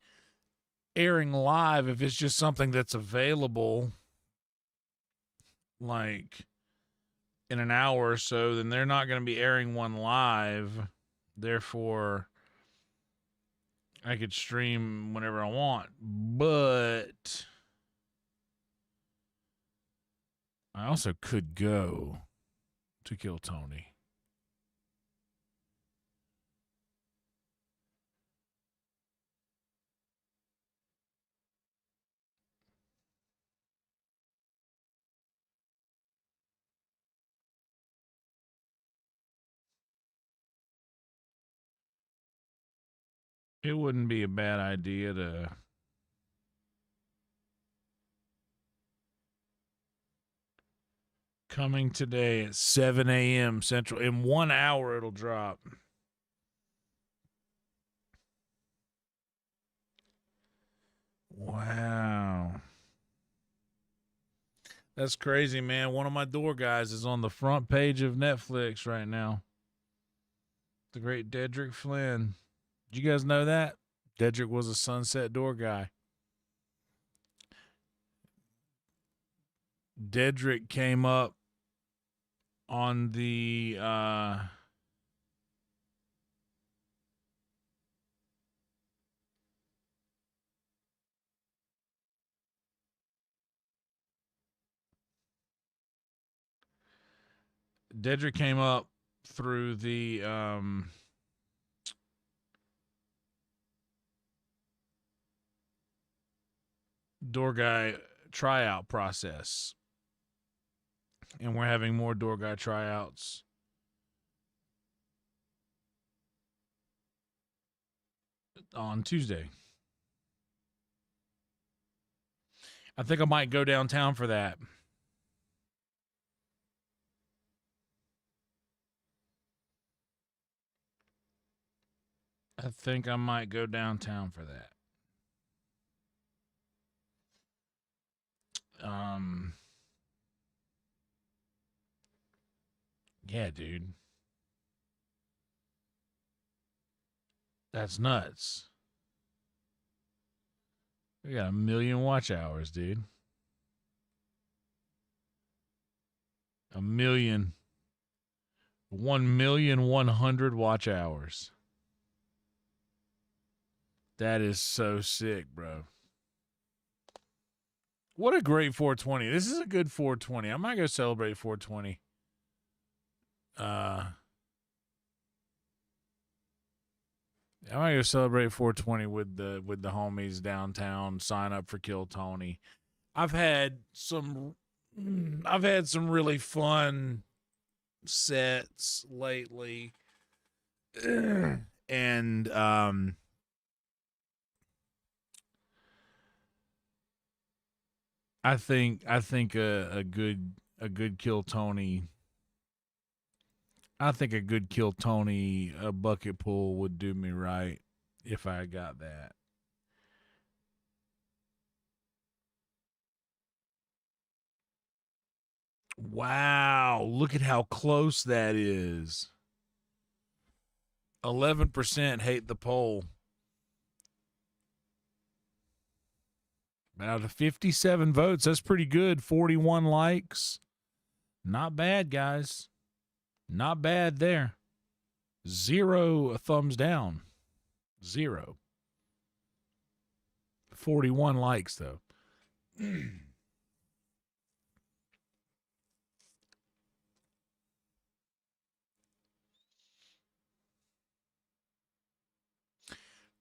airing live. If it's just something that's available, like in an hour or so, then they're not going to be airing one live. Therefore, I could stream whenever I want. But I also could go to Kill Tony. It wouldn't be a bad idea to coming today at 7 a.m. Central. In 1 hour, it'll drop. Wow. That's crazy, man. One of my door guys is on the front page of Netflix right now. The great Dedrick Flynn. Did you guys know that? Dedrick was a Sunset door guy. Dedrick came up on the Dedrick came up through the door guy tryout process. And we're having more door guy tryouts on Tuesday. I think I might go downtown for that. I think I might go downtown for that. Yeah, dude. That's nuts. We got 1 million watch hours, dude. 1 million. 1,100,000 watch hours. That is so sick, bro. What a great 420. This is a good 420. I might go celebrate 420. I might go celebrate 420 with the homies downtown. Sign up for Kill Tony. I've had some really fun sets lately, and I think a good Kill Tony I think a good Kill Tony a bucket pull would do me right if I got that. Wow, look at how close that is. 11% hate the poll. Out of 57 votes, that's pretty good. 41 likes. Not bad, guys. Not bad there. 0 thumbs down. 0. 41 likes, though.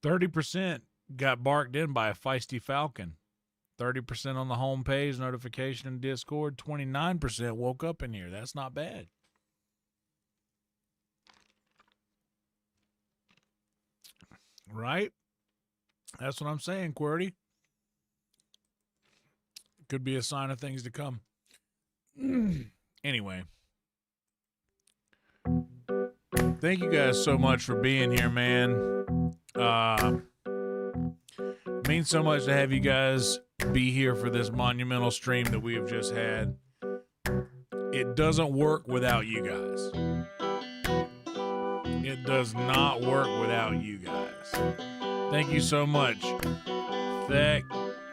30% got barked in by a feisty falcon. 30% on the homepage, notification in Discord. 29% woke up in here. That's not bad. Right? That's what I'm saying, QWERTY. Could be a sign of things to come. Anyway. Thank you guys so much for being here, man. Means so much to have you guys be here for this monumental stream that we have just had. It doesn't work without you guys. It does not work without you guys. Thank you so much.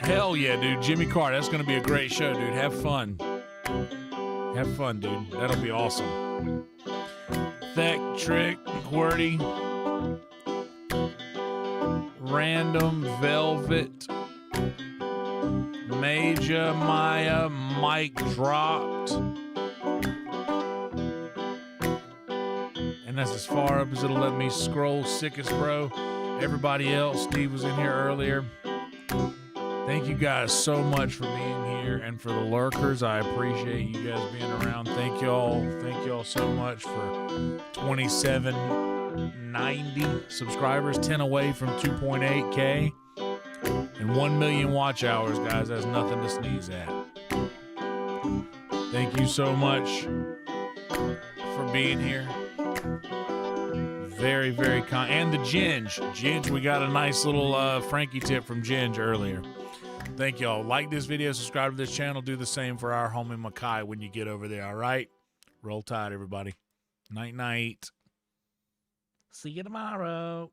Hell yeah, dude. Jimmy Carr, that's going to be a great show, dude. Have fun. Have fun, dude. That'll be awesome. Tech, Trick, QWERTY, Random, Velvet, Major, Maya, Mike dropped. And that's as far up as it'll let me scroll. Sickest Bro. Everybody else. Steve was in here earlier. Thank you guys so much for being here, and for the lurkers, I appreciate you guys being around. Thank y'all so much for 2790 subscribers, 10 away from 2.8K, and 1 million watch hours, guys. That's nothing to sneeze at. Thank you so much for being here. Very, very kind. And the Ginge, we got a nice little Frankie tip from Ginge earlier. Thank y'all. Like this video, subscribe to this channel. Do the same for our homie Makai when you get over there, all right? Roll Tide, everybody. Night, night. See you tomorrow.